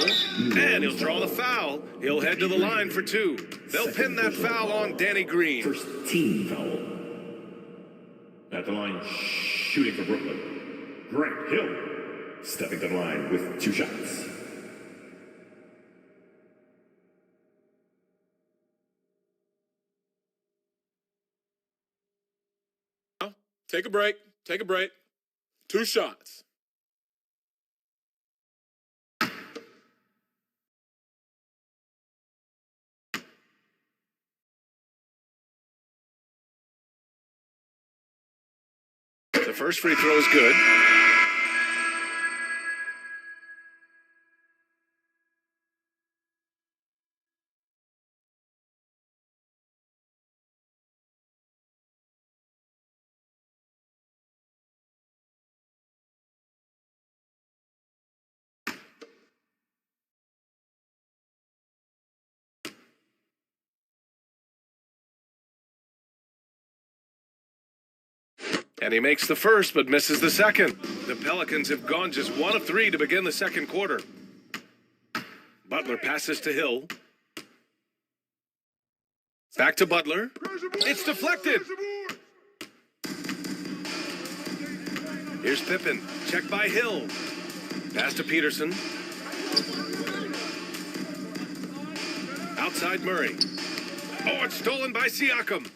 and he'll draw the foul. He'll head to the line for 2. They'll pin that foul on Danny Green. First team foul. At the line, shooting for Brooklyn, Grant Hill, stepping to the line with 2 shots. Take a break. Take a break. 2 shots. The first free throw is good. And he makes the first, but misses the second. The Pelicans have gone just 1 of 3 to begin the second quarter. Butler passes to Hill. Back to Butler. It's deflected. Here's Pippen. Check by Hill. Pass to Peterson. Outside Murray. Oh, it's stolen by Siakam.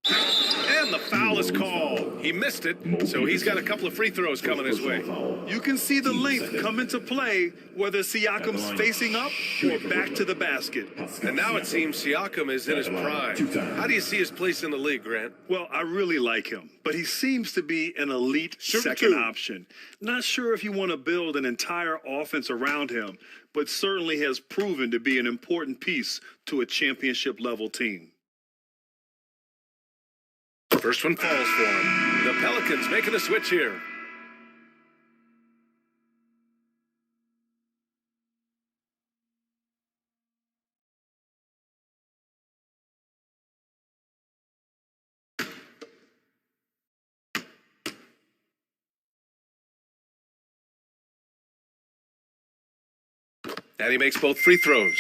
And the foul is called. He missed it, so he's got a couple of free throws coming his way. You can see the length come into play, whether Siakam's facing up or back to the basket. And now it seems Siakam is in his prime. How do you see his place in the league, Grant? Well, I really like him, but he seems to be an elite second option. Not sure if you want to build an entire offense around him, but certainly has proven to be an important piece to a championship-level team. First one falls for him. The Pelicans making a switch here. And he makes both free throws.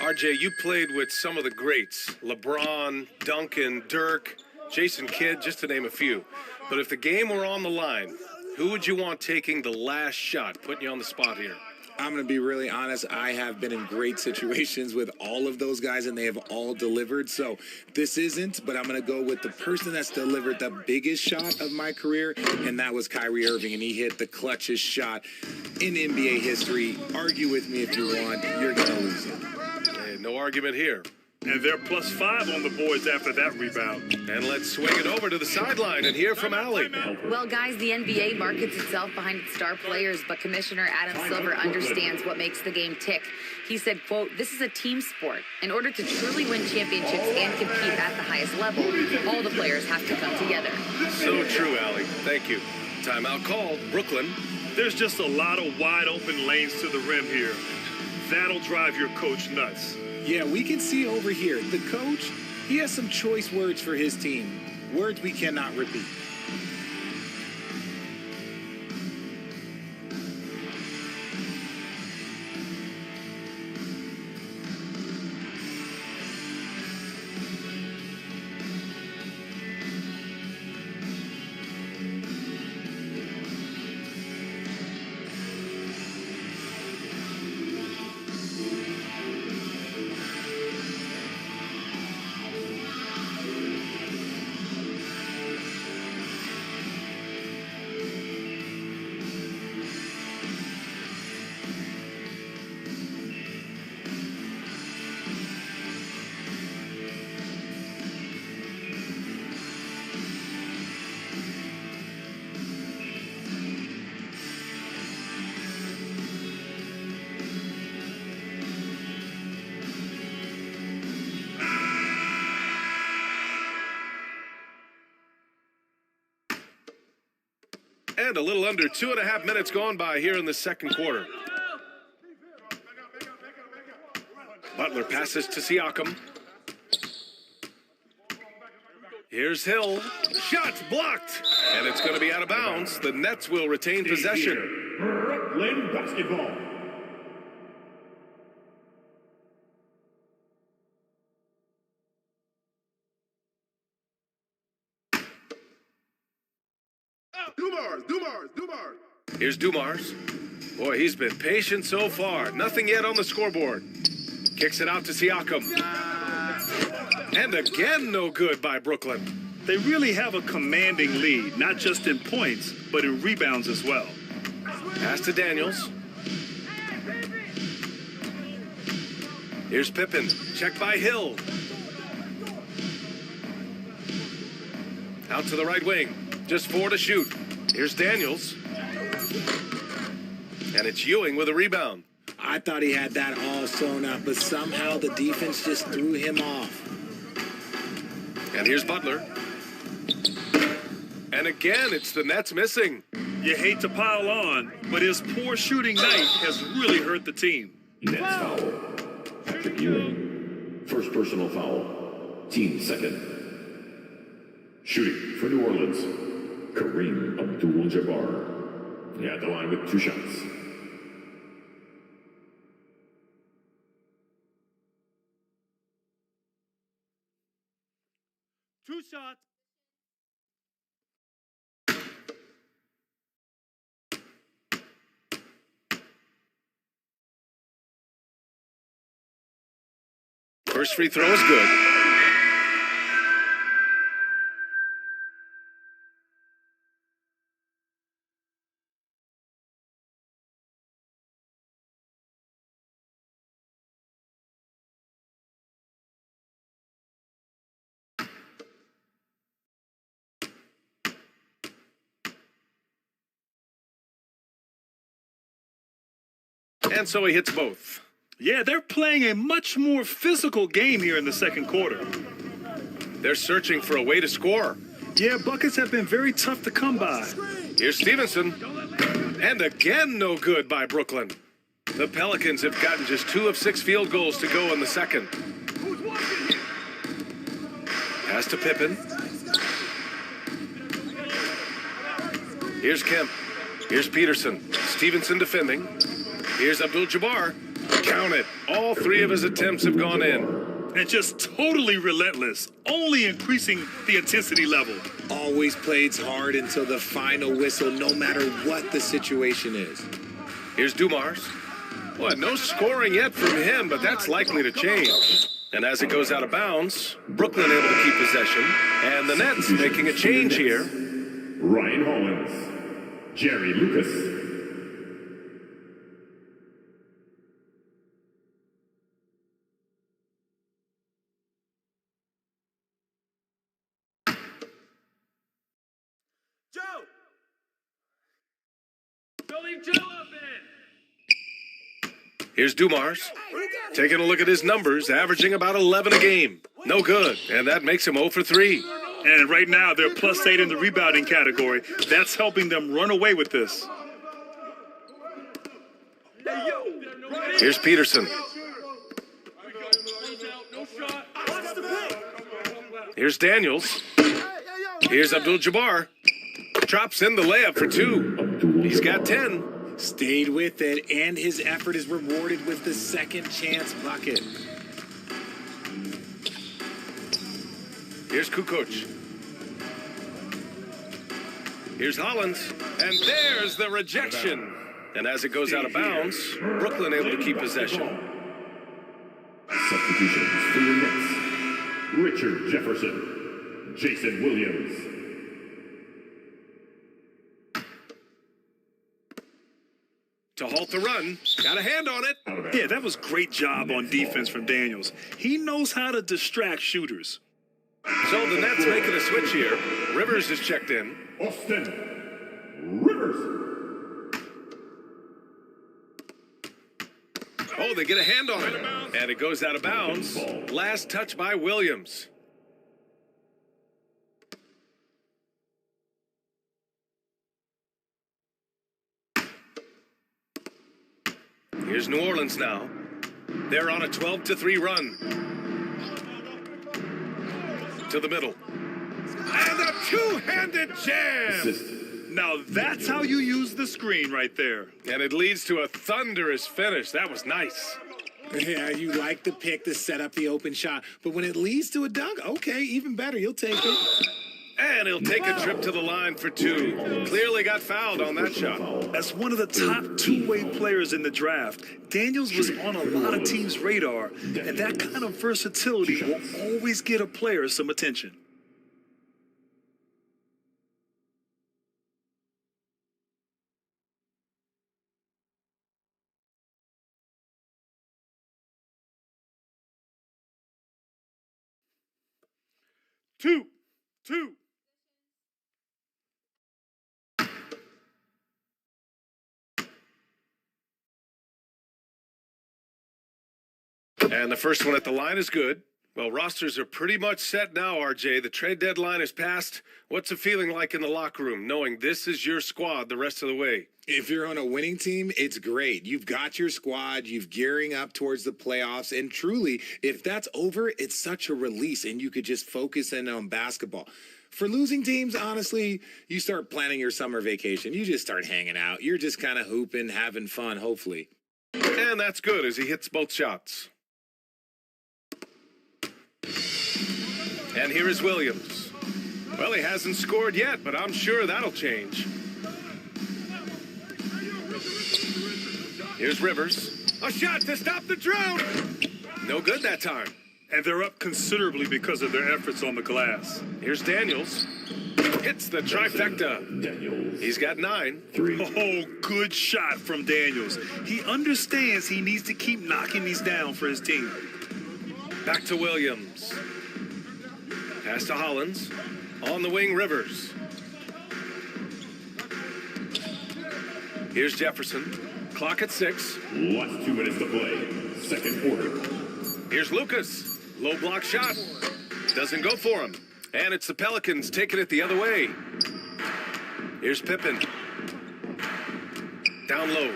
RJ, you played with some of the greats. LeBron, Duncan, Dirk, Jason Kidd, just to name a few. But if the game were on the line, who would you want taking the last shot? Putting you on the spot here. I'm going to be really honest. I have been in great situations with all of those guys, and they have all delivered. So this isn't, but I'm going to go with the person that's delivered the biggest shot of my career, and that was Kyrie Irving, and he hit the clutchest shot in NBA history. Argue with me if you want. You're going to lose it. Hey, no argument here. And they're +5 on the boards after that rebound. And let's swing it over to the sideline and hear from Allie. Well, guys, the NBA markets itself behind its star players, but Commissioner Adam Silver understands what makes the game tick. He said, quote, "This is a team sport. In order to truly win championships and compete at the highest level, all the players have to come together." So true, Allie. Thank you. Timeout called. Brooklyn. There's just a lot of wide open lanes to the rim here. That'll drive your coach nuts. Yeah, we can see over here. The coach, he has some choice words for his team. Words we cannot repeat. And a little under 2.5 minutes gone by here in the second quarter. Butler passes to Siakam. Here's Hill. Shot blocked. And it's going to be out of bounds. The Nets will retain possession. Brooklyn basketball. Dumars. Here's Dumars. Boy, he's been patient so far. Nothing yet on the scoreboard. Kicks it out to Siakam. And again, no good by Brooklyn. They really have a commanding lead, not just in points, but in rebounds as well. Pass to Daniels. Here's Pippen. Check by Hill. Out to the right wing. Just 4 to shoot. Here's Daniels. And it's Ewing with a rebound. I thought he had that all sewn up, but somehow the defense just threw him off. And here's Butler. And again, it's the Nets missing. You hate to pile on, but his poor shooting night has really hurt the team. Next foul. Patrick Ewing. First personal foul. Team second. Shooting for New Orleans. Kareem Abdul-Jabbar. At the line with 2 shots. Two shots. First free throw is good. And so he hits both. Yeah, they're playing a much more physical game here in the second quarter. They're searching for a way to score. Yeah, buckets have been very tough to come by. Here's Stevenson. And again, no good by Brooklyn. The Pelicans have gotten just 2 of 6 field goals to go in the second. Pass to Pippen. Here's Kemp. Here's Peterson. Stevenson defending. Here's Abdul-Jabbar. Count it. All 3 of his attempts have gone in. And just totally relentless, only increasing the intensity level. Always plays hard until the final whistle, no matter what the situation is. Here's Dumars. Well, no scoring yet from him, but that's likely to change. And as it goes out of bounds, Brooklyn able to keep possession. And the Nets making a change here. Ryan Hollins. Jerry Lucas. Here's Dumars. Taking a look at his numbers, averaging about 11 a game. No good, and that makes him 0 for 3. And right now, they're +8 in the rebounding category. That's helping them run away with this. Here's Peterson. Here's Daniels. Here's Abdul-Jabbar. Drops in the layup for 2. He's got 10. Stayed with it, and his effort is rewarded with the second chance bucket. Here's Kukoc. Here's Hollins. And there's the rejection. And as it goes out of bounds, Brooklyn able to keep possession. Substitutions for your Knicks. Richard Jefferson. Jason Williams. To halt the run, got a hand on it. Yeah, that was great job on defense from Daniels. He knows how to distract shooters. So the Nets making a switch here. Rivers is checked in. Austin Rivers. Oh, they get a hand on it. And it goes out of bounds. Last touch by Williams. Here's New Orleans now. They're on a 12-3 run. To the middle. And a two-handed jam! Now that's how you use the screen right there. And it leads to a thunderous finish. That was nice. Yeah, you like the pick to set up the open shot. But when it leads to a dunk, okay, even better. You'll take it. And he'll take a trip to the line for two. Clearly got fouled on that shot. As one of the top two-way players in the draft, Daniels was on a lot of teams' radar, and that kind of versatility will always get a player some attention. Two. And the first one at the line is good. Well, rosters are pretty much set now, RJ. The trade deadline is passed. What's it feeling like in the locker room, knowing this is your squad the rest of the way? If you're on a winning team, it's great. You've got your squad, you've gearing up towards the playoffs, and truly, if that's over, it's such a release, and you could just focus in on basketball. For losing teams, honestly, you start planning your summer vacation. You just start hanging out. You're just kind of hooping, having fun, hopefully. And that's good as he hits both shots. And here is Williams. Well, he hasn't scored yet, but I'm sure that'll change. Here's Rivers. A shot to stop the drought. No good that time. And they're up considerably because of their efforts on the glass. Here's Daniels. Hits the trifecta. He's got 9. Oh, good shot from Daniels. He understands he needs to keep knocking these down for his team. Back to Williams. Pass to Hollins. On the wing, Rivers. Here's Jefferson. Clock at 6. Last 2 minutes to play. Second quarter. Here's Lucas. Low block shot. Doesn't go for him. And it's the Pelicans taking it the other way. Here's Pippen. Down low.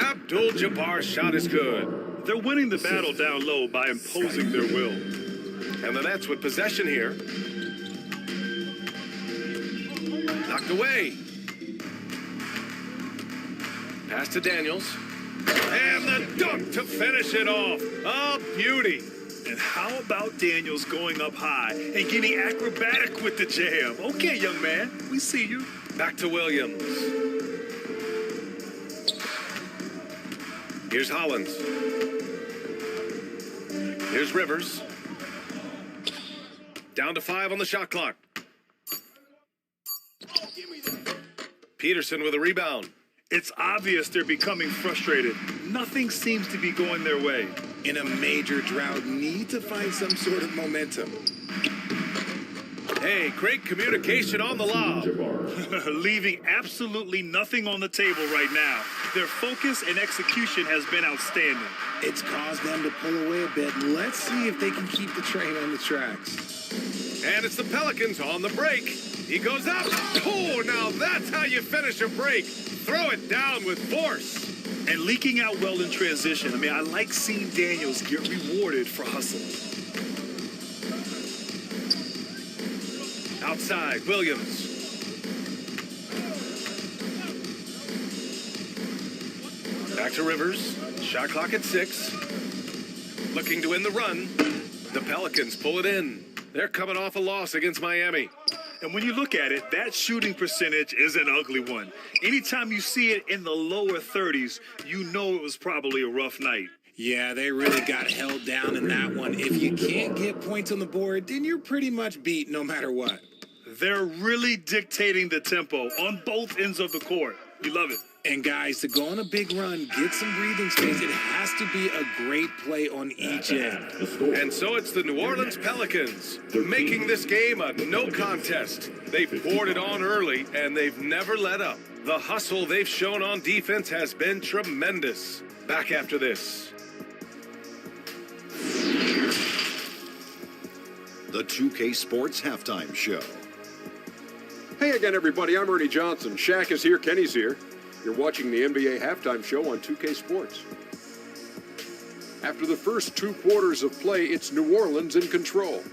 Abdul-Jabbar's shot is good. They're winning the battle down low by imposing their will. And the Nets with possession here. Knocked away. Pass to Daniels. And the dunk to finish it off. A beauty. And how about Daniels going up high and getting acrobatic with the jam? Okay, young man, we see you. Back to Williams. Here's Hollins. Here's Rivers. Down to 5 on the shot clock. Peterson with a rebound. It's obvious they're becoming frustrated. Nothing seems to be going their way. In a major drought, need to find some sort of momentum. Hey, great communication on the lob. Leaving absolutely nothing on the table right now. Their focus and execution has been outstanding. It's caused them to pull away a bit. Let's see if they can keep the train on the tracks. And it's the Pelicans on the break. He goes up. Oh, now that's how you finish a break. Throw it down with force. And leaking out well in transition. I mean, I like seeing Daniels get rewarded for hustling. Outside, Williams. Back to Rivers. Shot clock at 6. Looking to win the run. The Pelicans pull it in. They're coming off a loss against Miami. And when you look at it, that shooting percentage is an ugly one. Anytime you see it in the lower 30s, you know it was probably a rough night. Yeah, they really got held down in that one. If you can't get points on the board, then you're pretty much beat no matter what. They're really dictating the tempo on both ends of the court. You love it. And guys, to go on a big run, get some breathing space, it has to be a great play on each end. And so it's the New Orleans Pelicans making this game a no contest. They poured it on early, and they've never let up. The hustle they've shown on defense has been tremendous. Back after this. The 2K Sports Halftime Show. Hey again, everybody. I'm Ernie Johnson. Shaq is here. Kenny's here. You're watching the NBA Halftime Show on 2K Sports. After the first 2 quarters of play, it's New Orleans in control.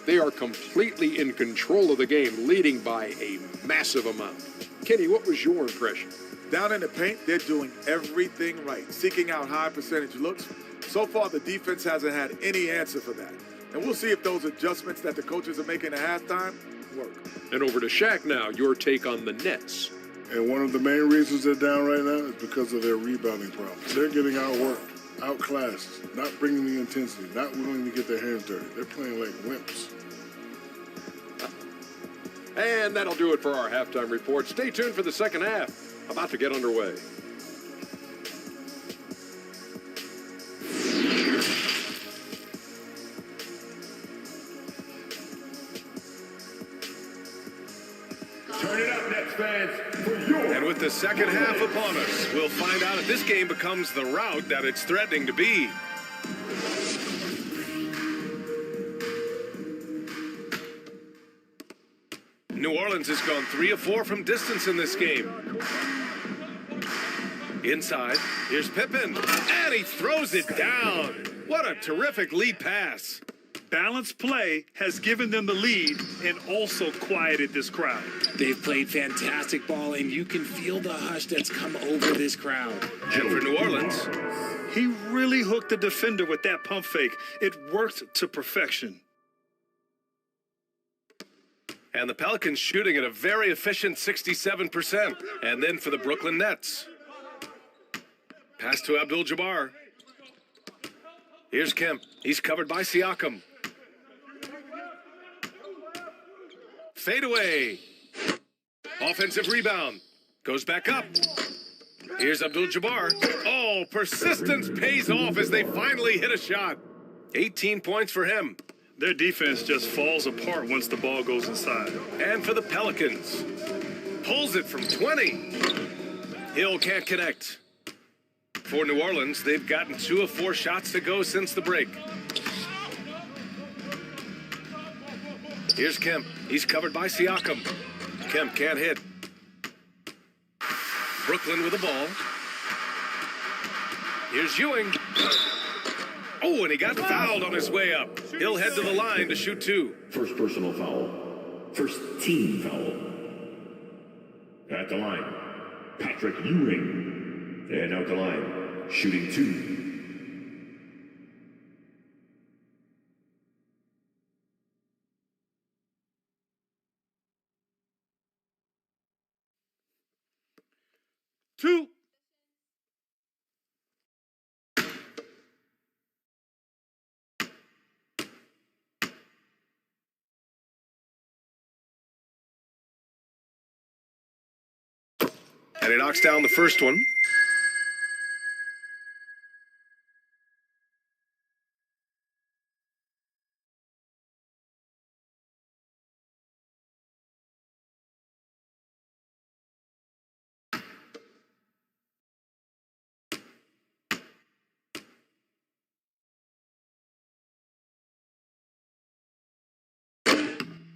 They are completely in control of the game, leading by a massive amount. Kenny, what was your impression? Down in the paint, they're doing everything right, seeking out high percentage looks. So far, the defense hasn't had any answer for that. And we'll see if those adjustments that the coaches are making at halftime work. And over to Shaq now, your take on the Nets. And one of the main reasons they're down right now is because of their rebounding problems. They're getting outworked, outclassed, not bringing the intensity, not willing to get their hands dirty. They're playing like wimps. And that'll do it for our halftime report. Stay tuned for the second half. About to get underway. Turn it up, Nets fans, for your... And with the second half upon us, we'll find out if this game becomes the rout that it's threatening to be. New Orleans has gone 3 of 4 from distance in this game. Inside, here's Pippen, and he throws it down. What a terrific lead pass. Balanced play has given them the lead and also quieted this crowd. They've played fantastic ball, and you can feel the hush that's come over this crowd. And for New Orleans, he really hooked the defender with that pump fake. It worked to perfection. and the Pelicans shooting at a very efficient 67%. And then for the Brooklyn Nets. Pass to Abdul-Jabbar. Here's Kemp. He's covered by Siakam. Fade away. Offensive rebound. Goes back up. Here's Abdul-Jabbar. Oh, persistence pays off as they finally hit a shot. 18 points for him. Their defense just falls apart once the ball goes inside. And for the Pelicans. Pulls it from 20. Hill can't connect. For New Orleans, they've gotten 2 of 4 shots to go since the break. Here's Kemp. He's covered by Siakam. Kemp can't hit. Brooklyn with the ball. Here's Ewing. Oh, and he got fouled on his way up. He'll head to the line to shoot 2. First personal foul. First team foul. At the line, Patrick Ewing. And out the line, shooting 2. And he knocks down the first one.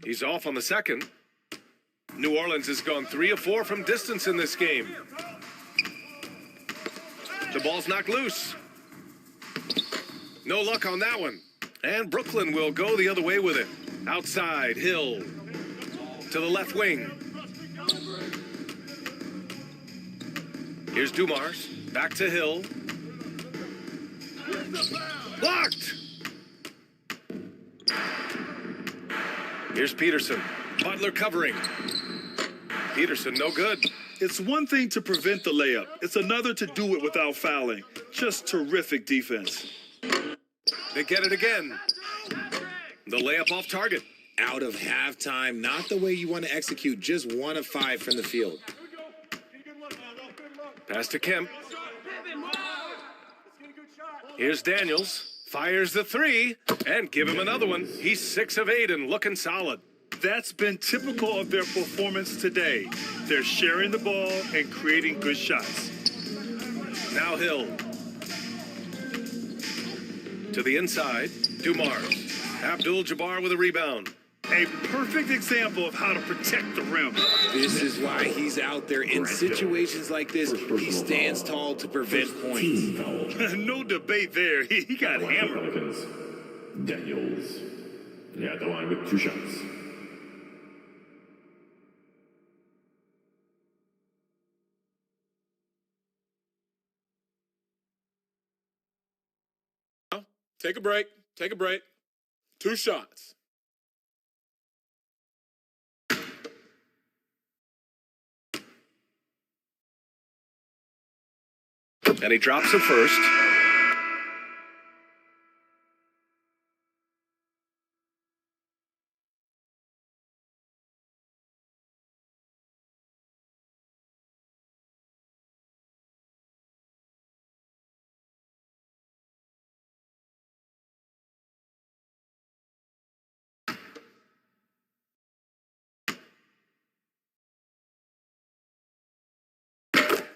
He's off on the second. New Orleans has gone 3 of 4 from distance in this game. The ball's knocked loose. No luck on that one. And Brooklyn will go the other way with it. Outside, Hill. To the left wing. Here's Dumars. Back to Hill. Blocked! Here's Peterson. Butler covering. Peterson, no good. It's one thing to prevent the layup. It's another to do it without fouling. Just terrific defense. They get it again. The layup off target. Out of halftime, not the way you want to execute, just 1 of 5 from the field. Pass to Kemp. Here's Daniels. Fires the 3 and give him another one. He's 6 of 8 and looking solid. That's been typical of their performance today. They're sharing the ball and creating good shots. Now Hill. To the inside, Dumars. Abdul-Jabbar with a rebound. A perfect example of how to protect the rim. This is why he's out there. In situations like this, he stands tall to prevent points. No debate there. He got hammered. Daniels. Yeah, at the line with 2 shots. Take a break. Take a break. 2 shots. And he drops it first.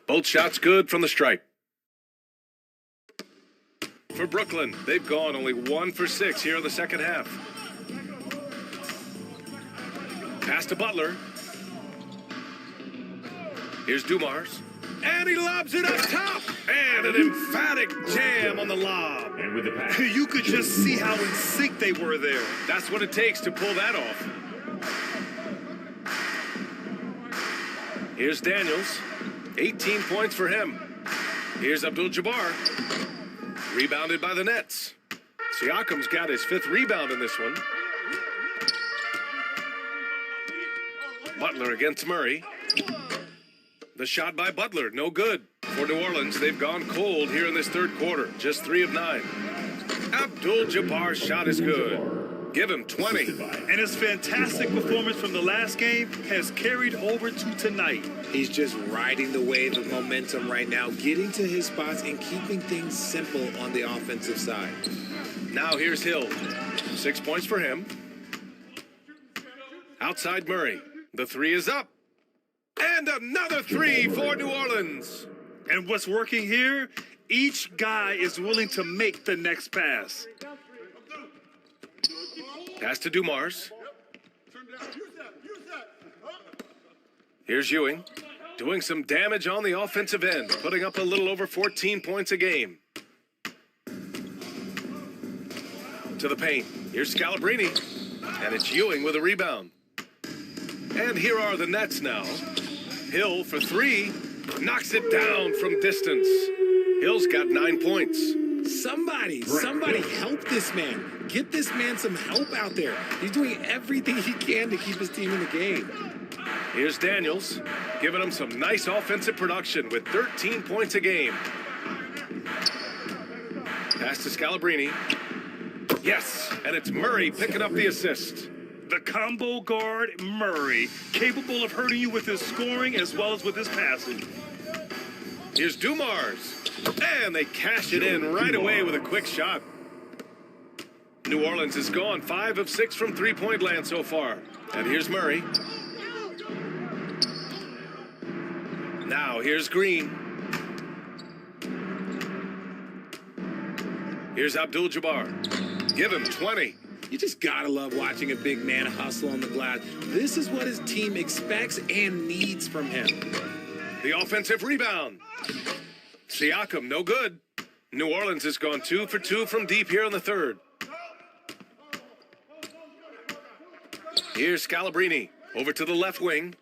Both shots good from the stripe. For Brooklyn, they've gone only 1 for 6 here in the second half. Pass to Butler. Here's Dumars. And he lobs it up top. And an emphatic jam on the lob. And with the pass. You could just see how in sync they were there. That's what it takes to pull that off. Here's Daniels. 18 points for him. Here's Abdul-Jabbar. Rebounded by the Nets. Siakam's got his 5th rebound in this one. Butler against Murray. The shot by Butler, no good. For New Orleans, they've gone cold here in this third quarter. Just 3 of 9. Abdul-Jabbar's shot is good. Give him 20. And his fantastic performance from the last game has carried over to tonight. He's just riding the wave of momentum right now, getting to his spots and keeping things simple on the offensive side. Now here's Hill. 6 points for him. Outside Murray. The 3 is up. And another 3 for New Orleans. And what's working here? Each guy is willing to make the next pass. Pass to Dumars. Here's Ewing. Doing some damage on the offensive end. Putting up a little over 14 points a game. To the paint. Here's Scalabrini. And it's Ewing with a rebound. And here are the Nets now. Hill for 3. Knocks it down from distance. Hill's got 9 points. Somebody help this man. Get this man some help out there. He's doing everything he can to keep his team in the game. Here's Daniels, giving him some nice offensive production with 13 points a game. Pass to Scalabrini. Yes, and it's Murray picking up the assist. The combo guard, Murray, capable of hurting you with his scoring as well as with his passing. Here's Dumars. And they cash it in right away with a quick shot. New Orleans has gone 5 of 6 from three-point land so far. And here's Murray. Now here's Green. Here's Abdul-Jabbar. Give him 20. You just gotta love watching a big man hustle on the glass. This is what his team expects and needs from him. The offensive rebound. Siakam, no good. New Orleans has gone 2 for 2 from deep here in the third. Here's Scalabrini. Over to the left wing.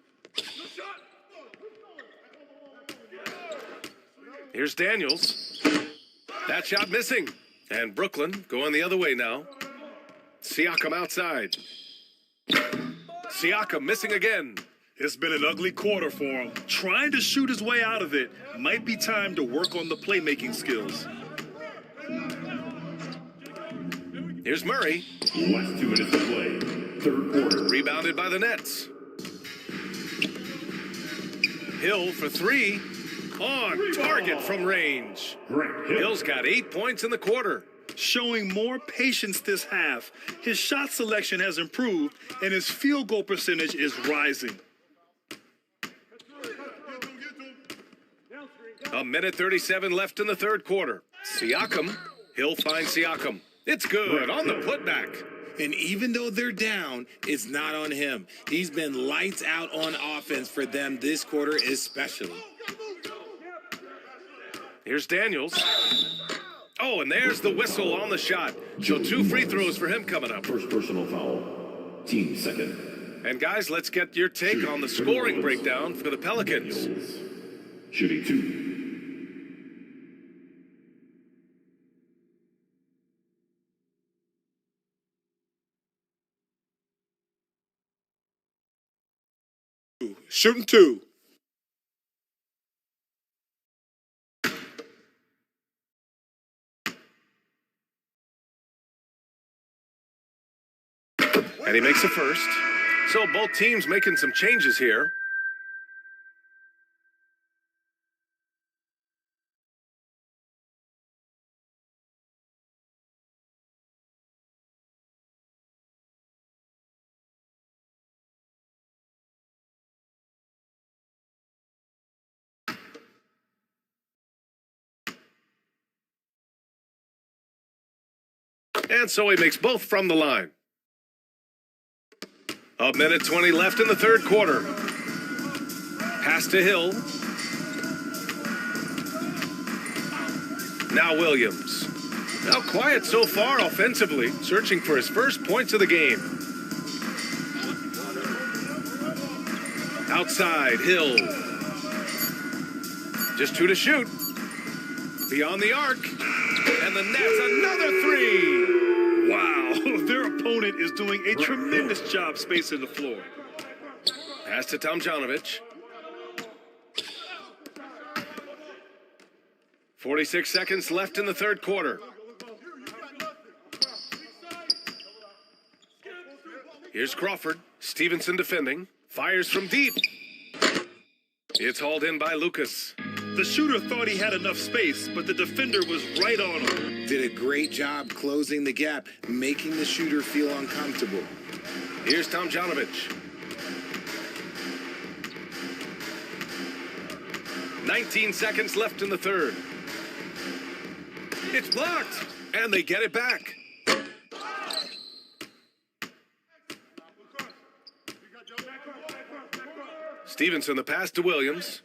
Here's Daniels. That shot missing. And Brooklyn going the other way now. Siakam outside. Siakam missing again. It's been an ugly quarter for him. Trying to shoot his way out of it. Might be time to work on the playmaking skills. Here's Murray. Last 2 minutes to play. Third quarter. Rebounded by the Nets. Hill for 3. On target from range. Hill's got 8 points in the quarter. Showing more patience this half. His shot selection has improved, and his field goal percentage is rising. A minute 37 left in the third quarter. Siakam. Hill finds Siakam. It's good on the putback. And even though they're down, it's not on him. He's been lights out on offense for them this quarter especially. Here's Daniels. Oh, and there's the whistle on the shot. So 2 free throws for him coming up. First personal foul. Team second. And guys, let's get your take on the scoring breakdown for the Pelicans. Shooting 2. shooting 2. And he makes a first. So both teams making some changes here. And so he makes both from the line. A minute 20 left in the third quarter. Pass to Hill. Now Williams. Now quiet so far offensively, searching for his first points of the game. Outside, Hill. Just 2 to shoot. Beyond the arc. And the net's another 3. Wow, their opponent is doing a tremendous job spacing the floor. Pass to Tomjanovich. 46 seconds left in the third quarter. Here's Crawford. Stevenson defending. Fires from deep. It's hauled in by Lucas. The shooter thought he had enough space, but the defender was right on him. Did a great job closing the gap, making the shooter feel uncomfortable. Here's Tomjanovich. 19 seconds left in the third. It's blocked, and they get it back. Stevenson, the pass to Williams.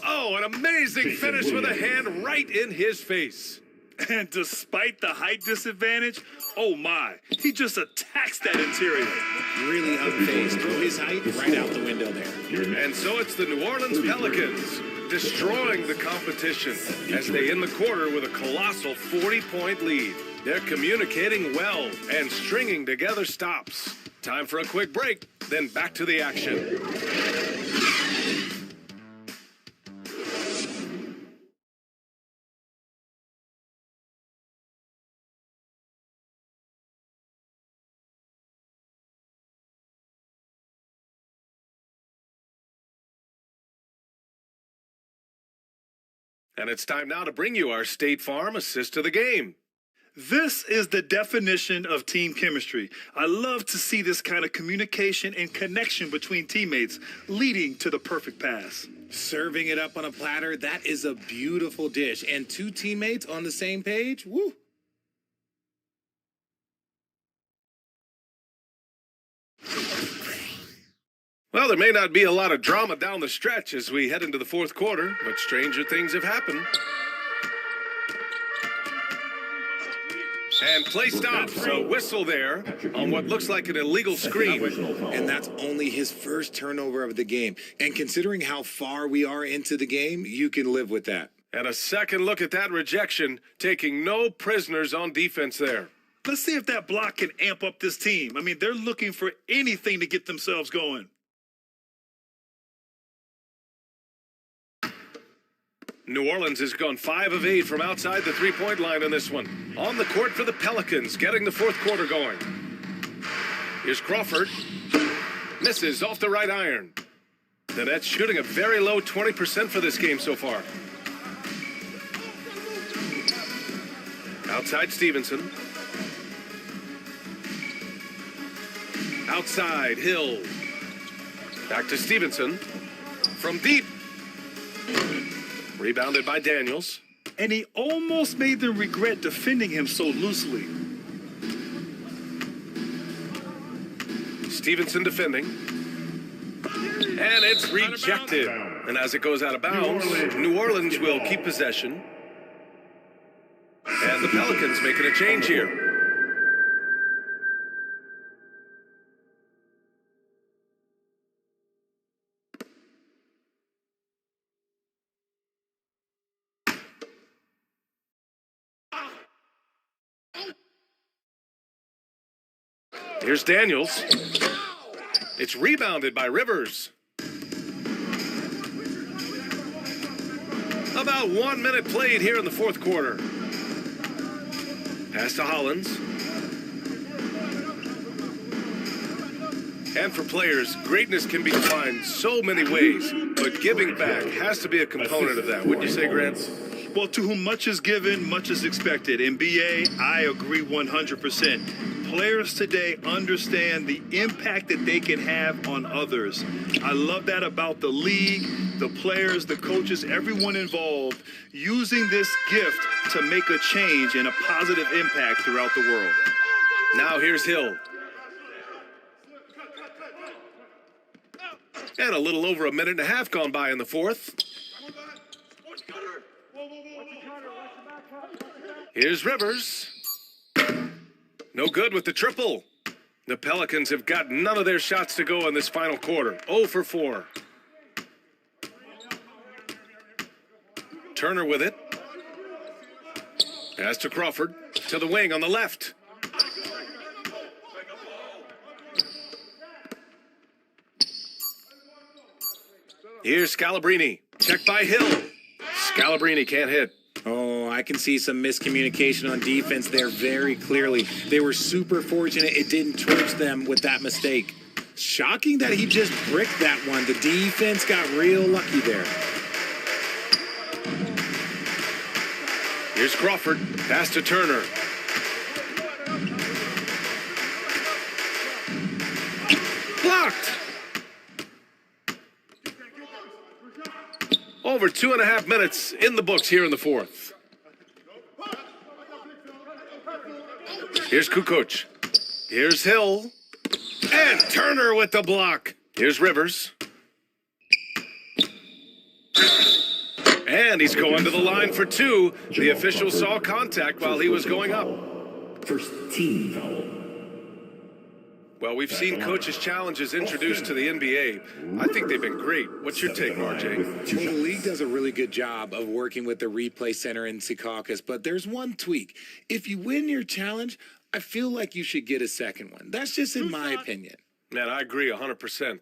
Oh, an amazing finish with a hand right in his face. And despite the height disadvantage, oh my, he just attacks that interior. Really unfazed. Throw his height right out the window there. And so it's the New Orleans Pelicans destroying the competition as they end the quarter with a colossal 40-point lead. They're communicating well and stringing together stops. Time for a quick break, then back to the action. And it's time now to bring you our State Farm assist of the game. This is the definition of team chemistry. I love to see this kind of communication and connection between teammates leading to the perfect pass. Serving it up on a platter, that is a beautiful dish. And 2 teammates on the same page, woo. Well, there may not be a lot of drama down the stretch as we head into the fourth quarter, but stranger things have happened. And play stops, a whistle there on what looks like an illegal screen. And that's only his first turnover of the game. And considering how far we are into the game, you can live with that. And a second look at that rejection, taking no prisoners on defense there. Let's see if that block can amp up this team. I mean, they're looking for anything to get themselves going. New Orleans has gone 5 of 8 from outside the three-point line in this one. On the court for the Pelicans, getting the fourth quarter going. Here's Crawford. Misses off the right iron. The Nets shooting a very low 20% for this game so far. Outside Stevenson. Outside Hill. Back to Stevenson. From deep. Rebounded by Daniels. And he almost made them regret defending him so loosely. Stevenson defending. And it's rejected. And as it goes out of bounds, New Orleans will keep possession. And the Pelicans making a change here. Here's Daniels. It's rebounded by Rivers. About 1 minute played here in the fourth quarter. Pass to Hollins. And for players, greatness can be defined so many ways, but giving back has to be a component of that. Wouldn't you say, Grant? Well, to whom much is given, much is expected. In BA, I agree 100%. Players today understand the impact that they can have on others. I love that about the league, the players, the coaches, everyone involved, using this gift to make a change and a positive impact throughout the world. Now here's Hill. And a little over a minute and a half gone by in the fourth. Here's Rivers. No good with the triple. The Pelicans have got none of their shots to go in this final quarter. 0 for 4. Turner with it. Pass to Crawford. To the wing on the left. Here's Scalabrini. Checked by Hill. Scalabrini can't hit. Oh, I can see some miscommunication on defense there very clearly. They were super fortunate it didn't torch them with that mistake. Shocking that he just bricked that one. The defense got real lucky there. Here's Crawford. Pass to Turner. Blocked. Over 2.5 minutes in the books here in the fourth. Here's Kukoc. Here's Hill. And Turner with the block. Here's Rivers. And he's going to the line for 2. The official saw contact while he was going up. First team foul. Well, we've seen coaches' challenges introduced to the NBA. I think they've been great. What's your take, RJ? Well, the league does a really good job of working with the replay center in Secaucus, but there's one tweak. If you win your challenge, I feel like you should get a second one. That's just in my opinion. Man, I agree 100%.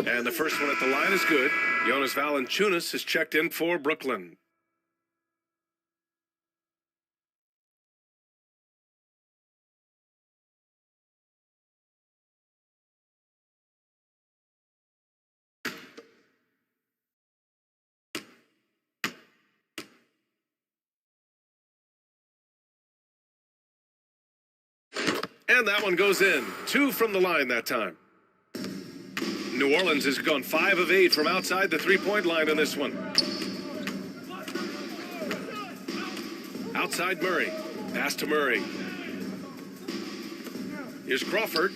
And the first one at the line is good. Jonas Valanciunas is checked in for Brooklyn. And that one goes in. 2 from the line that time. New Orleans has gone 5 of 8 from outside the three-point line on this one. Outside Murray. Pass to Murray. Here's Crawford.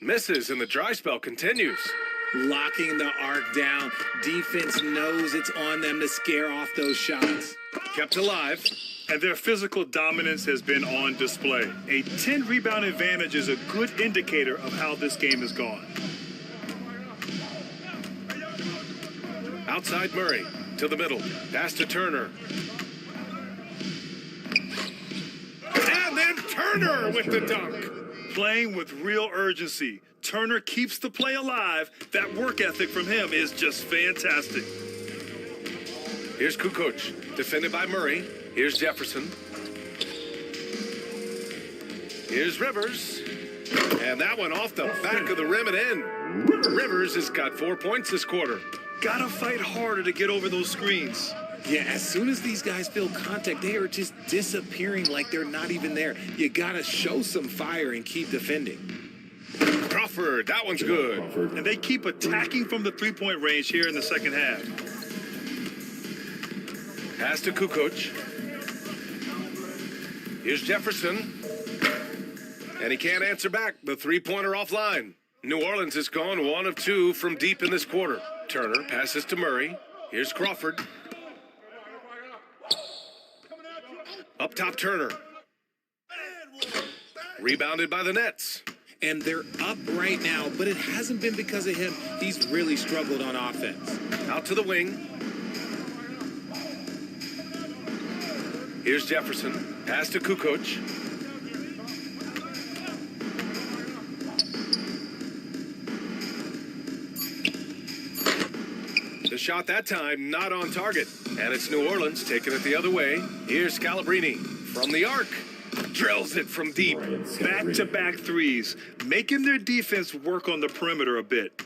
Misses, and the dry spell continues. Locking the arc down. Defense knows it's on them to scare off those shots. Kept alive. And their physical dominance has been on display. A 10-rebound advantage is a good indicator of how this game has gone. Outside Murray. To the middle. Pass to Turner. And then Turner with the dunk. Playing with real urgency. Turner keeps the play alive. That work ethic from him is just fantastic. Here's Kukoc. Defended by Murray. Here's Jefferson. Here's Rivers. And that one off the back of the rim and in. Rivers has got 4 points this quarter. Gotta fight harder to get over those screens. Yeah, as soon as these guys feel contact, they are just disappearing like they're not even there. You gotta show some fire and keep defending. Crawford, that one's good. And they keep attacking from the three-point range here in the second half. Pass to Kukoc. Here's Jefferson. And he can't answer back. The three-pointer offline. New Orleans has gone 1 of 2 from deep in this quarter. Turner passes to Murray. Here's Crawford. Up top, Turner. Rebounded by the Nets. And they're up right now, but it hasn't been because of him. He's really struggled on offense. Out to the wing. Here's Jefferson. Pass to Kukoc. The shot that time not on target. And it's New Orleans taking it the other way. Here's Scalabrine from the arc. Drills it from deep. Back-to-back threes, making their defense work on the perimeter a bit.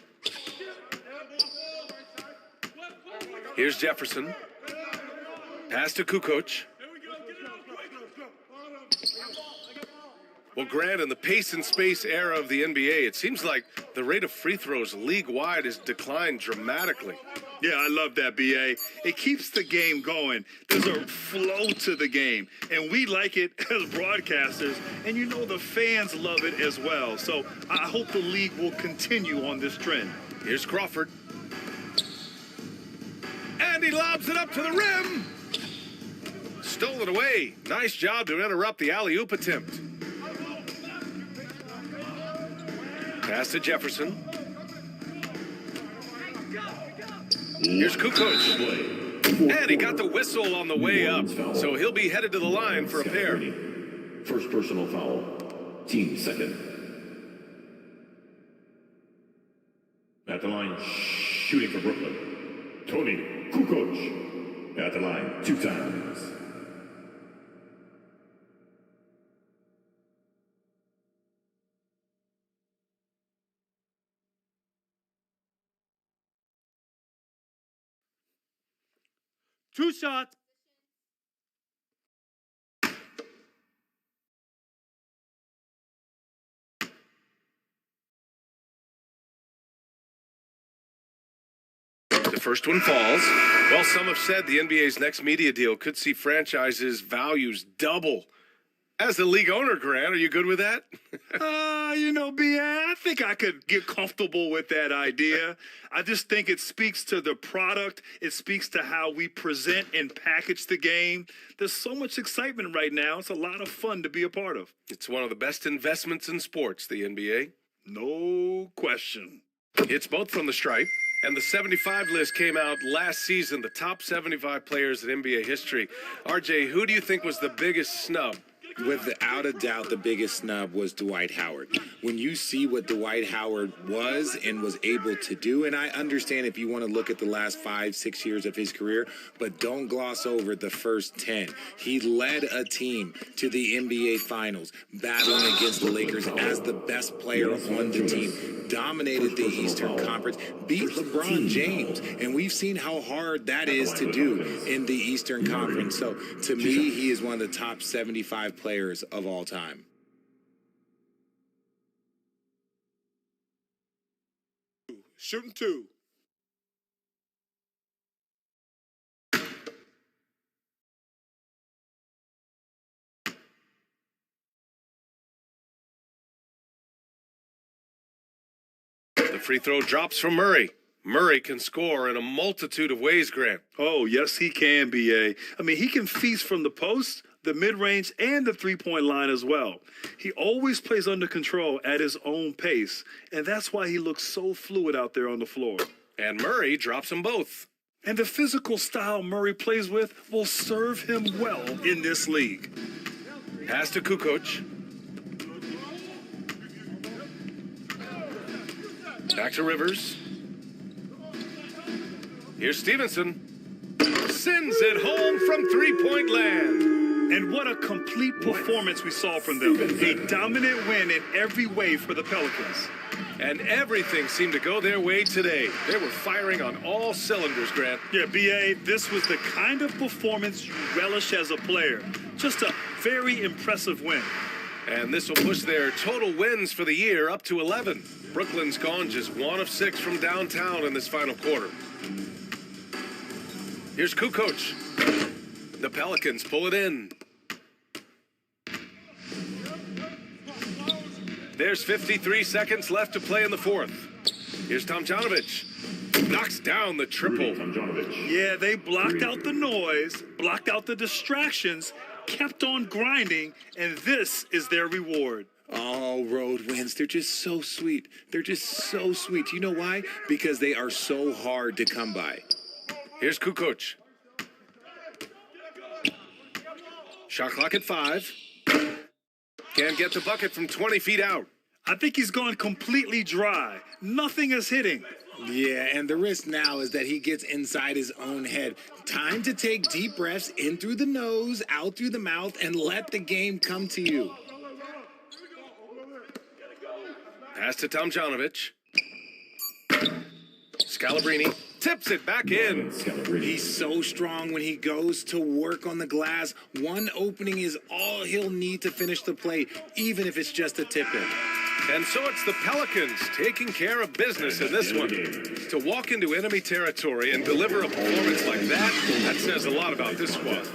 Here's Jefferson. Pass to Kukoc. Well, Grant, in the pace and space era of the NBA, it seems like the rate of free throws league-wide has declined dramatically. Yeah, I love that, B.A. It keeps the game going. There's a flow to the game, and we like it as broadcasters, and you know the fans love it as well. So I hope the league will continue on this trend. Here's Crawford. And he lobs it up to the rim. Stolen away. Nice job to interrupt the alley-oop attempt. Pass to Jefferson. Here's Kukoc. And he got the whistle on the way up, so he'll be headed to the line for a pair. First personal foul. Team second. At the line, shooting for Brooklyn, Tony Kukoc. At the line 2 times. Two shots. The first one falls. Well, some have said the NBA's next media deal could see franchises' values double. As the league owner, Grant, are you good with that? B.A., I think I could get comfortable with that idea. I just think it speaks to the product. It speaks to how we present and package the game. There's so much excitement right now. It's a lot of fun to be a part of. It's one of the best investments in sports, the NBA. No question. It's both from the stripe, and the 75 list came out last season, the top 75 players in NBA history. RJ, who do you think was the biggest snub? Without a doubt, the biggest snub was Dwight Howard. When you see what Dwight Howard was and was able to do, and I understand if you want to look at the last 5-6 years of his career, but don't gloss over the first 10. He led a team to the NBA Finals, battling against the Lakers as the best player on the team, dominated the Eastern Conference, beat LeBron James, and we've seen how hard that is to do in the Eastern Conference. So, to me, he is one of the top 75 players of all time. Shooting 2. The free throw drops from Murray. Murray can score in a multitude of ways, Grant. Oh, yes, he can, B.A. I mean, he can feast from the post, the mid-range, and the three-point line as well. He always plays under control at his own pace, and that's why he looks so fluid out there on the floor. And Murray drops them both. And the physical style Murray plays with will serve him well in this league. Pass to Kukoc. Back to Rivers. Here's Stevenson. Sends it home from three-point land. And what a complete performance we saw from them. A dominant win in every way for the Pelicans. And everything seemed to go their way today. They were firing on all cylinders, Grant. Yeah, B.A., this was the kind of performance you relish as a player. Just a very impressive win. And this will push their total wins for the year up to 11. Brooklyn's gone just 1 of 6 from downtown in this final quarter. Here's Kukoc. The Pelicans pull it in. There's 53 seconds left to play in the fourth. Here's Tomjanovich. Knocks down the triple. Yeah, they blocked out the noise, blocked out the distractions, kept on grinding, and this is their reward. All road wins. They're just so sweet. They're just so sweet. You know why? Because they are so hard to come by. Here's Kukoc. Shot clock at 5. Can't get the bucket from 20 feet out. I think he's gone completely dry. Nothing is hitting. Yeah, and the risk now is that he gets inside his own head. Time to take deep breaths in through the nose, out through the mouth, and let the game come to you. Pass to Tomjanovich. Scalabrini tips it back in. He's so strong when he goes to work on the glass. One opening is all he'll need to finish the play, even if it's just a tip-in. And so it's the Pelicans taking care of business in this one. To walk into enemy territory and deliver a performance like that says a lot about this squad.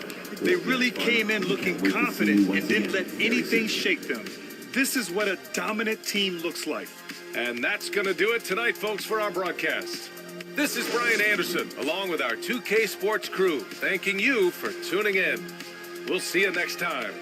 They really came in looking confident and didn't let anything shake them. This is what a dominant team looks like. And that's going to do it tonight, folks, for our broadcast. This is Brian Anderson, along with our 2K Sports crew, thanking you for tuning in. We'll see you next time.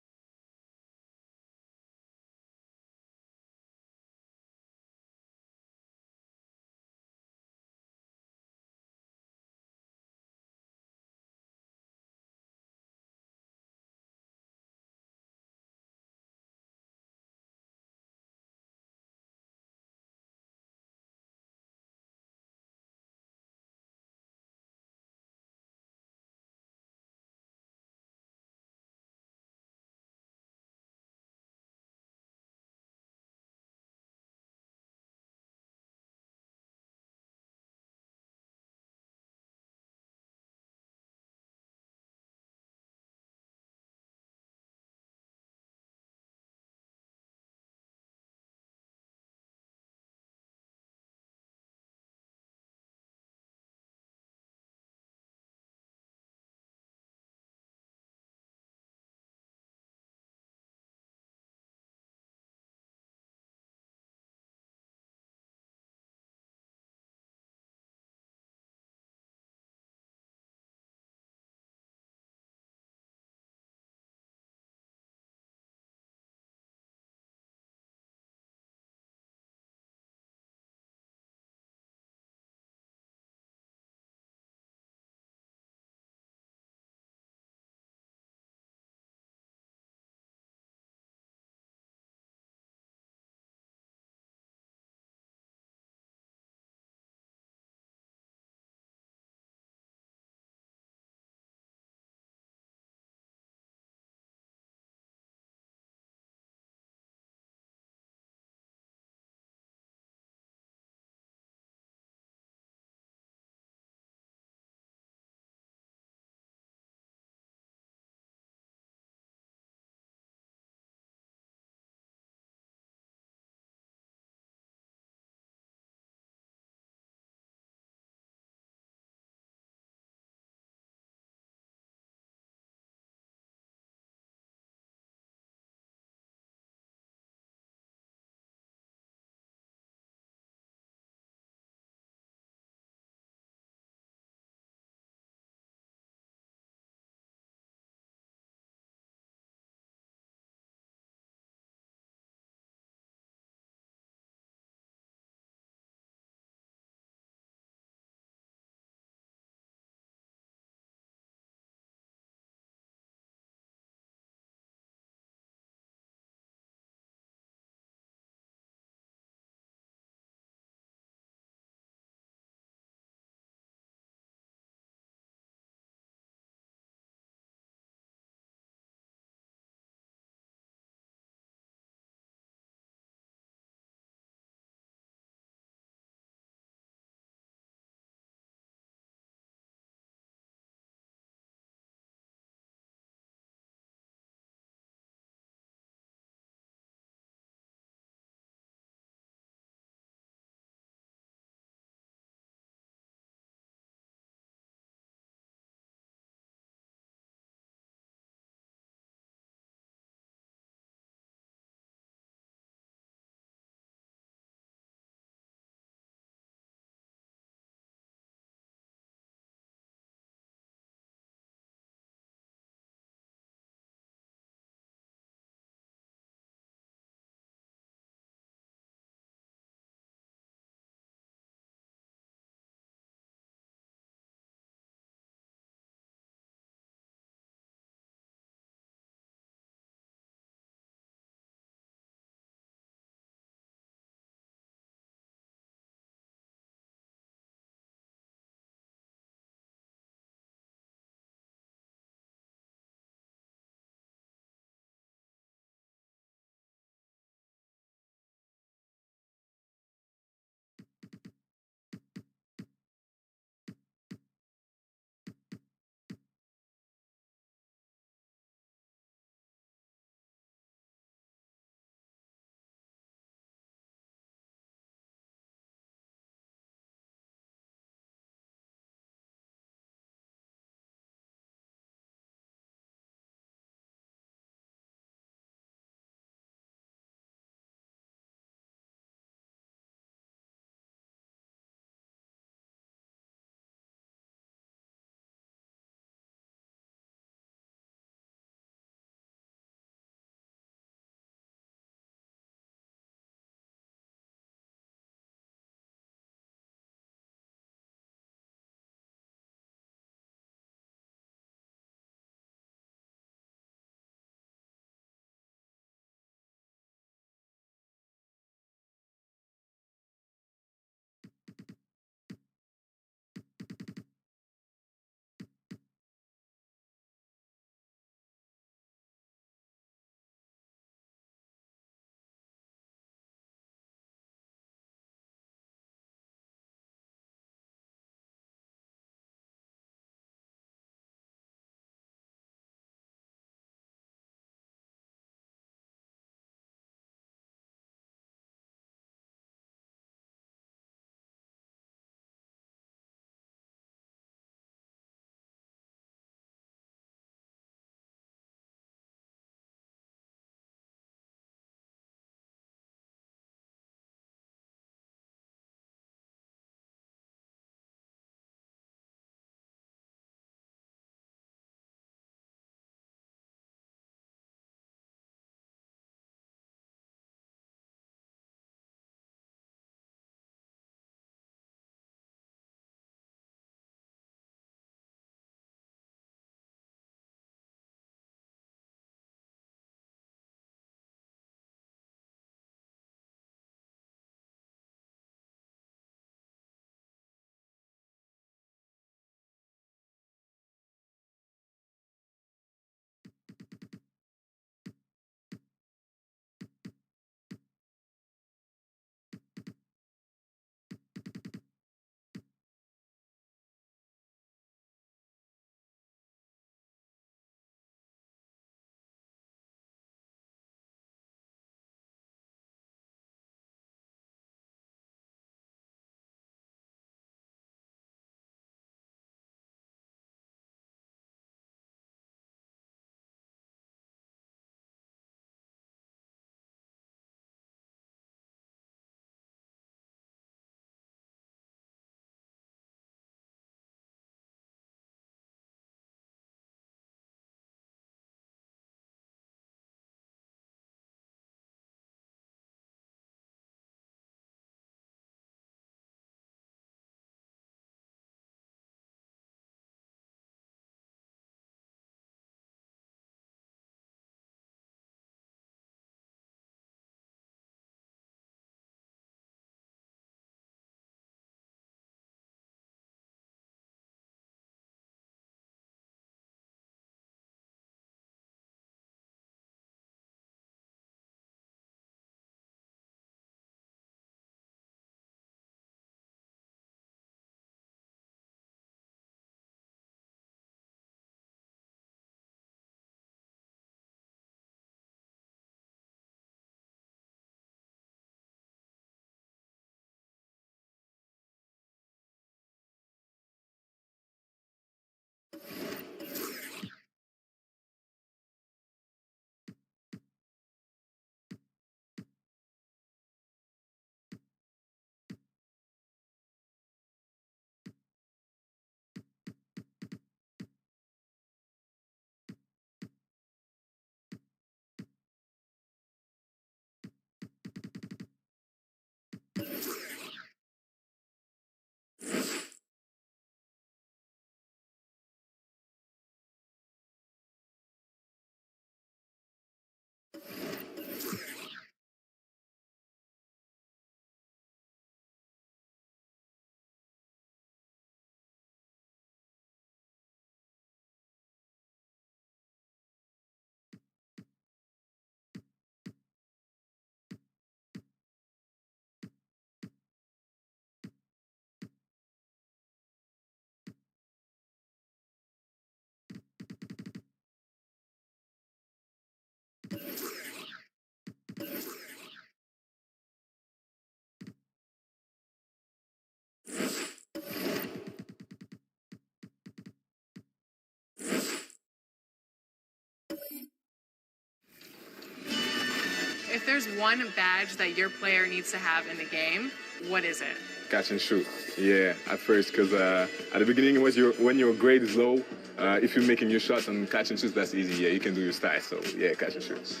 there's one badge that your player needs to have in the game, what is it? Catch and shoot. Yeah, at first, because at the beginning, when your grade is low, if you're making your shots on catch and shoots, that's easy. Yeah, you can do your style. So, yeah, catch and shoot.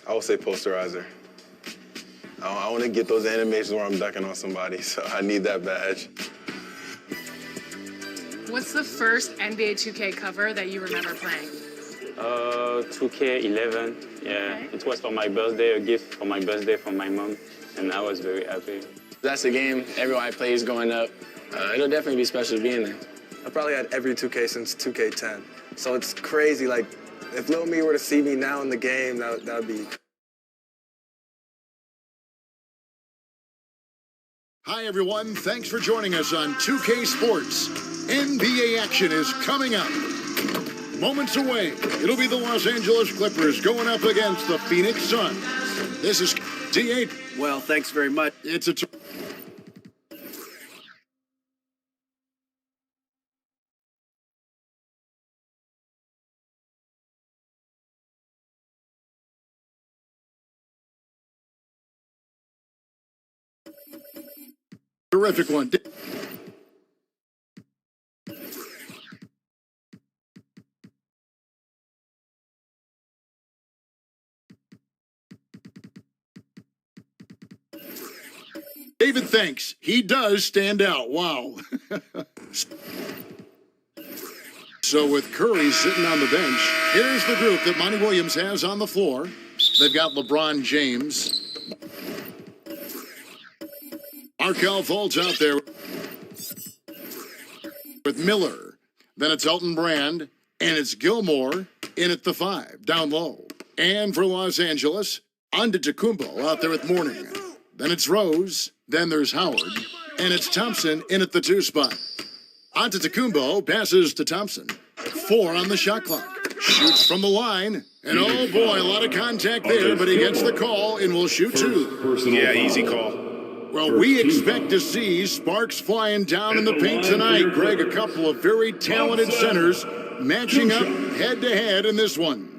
I would say posterizer. I want to get those animations where I'm dunking on somebody, so I need that badge. What's the first NBA 2K cover that you remember playing? 2K11. Yeah, okay. It was for my birthday, a gift for my birthday from my mom, and I was very happy. That's a game everyone I play is going up. It'll definitely be special being there. I probably had every 2K since 2K10. So it's crazy. Like, if little me were to see me now in the game, that would be... Hi, everyone. Thanks for joining us on 2K Sports. NBA action is coming up. Moments away, it'll be the Los Angeles Clippers going up against the Phoenix Suns. This is D8. Well, thanks very much. It's a... Terrific one. David thinks he does stand out. Wow. So with Curry sitting on the bench, here's the group that Monty Williams has on the floor. They've got LeBron James. Markelle Fultz out there with Miller. Then it's Elton Brand, and it's Gilmore in at the 5, down low. And for Los Angeles, Antetokounmpo out there with Mourning. Then it's Rose, then there's Howard, and it's Thompson in at the 2 spot. Antetokounmpo passes to Thompson. 4 on the shot clock. Shoots from the line, and oh boy, a lot of contact there, but he gets the call and will shoot 2. Yeah, easy call. Well, we expect to see sparks flying down in the paint tonight. Greg, a couple of very talented centers matching up head-to-head in this one.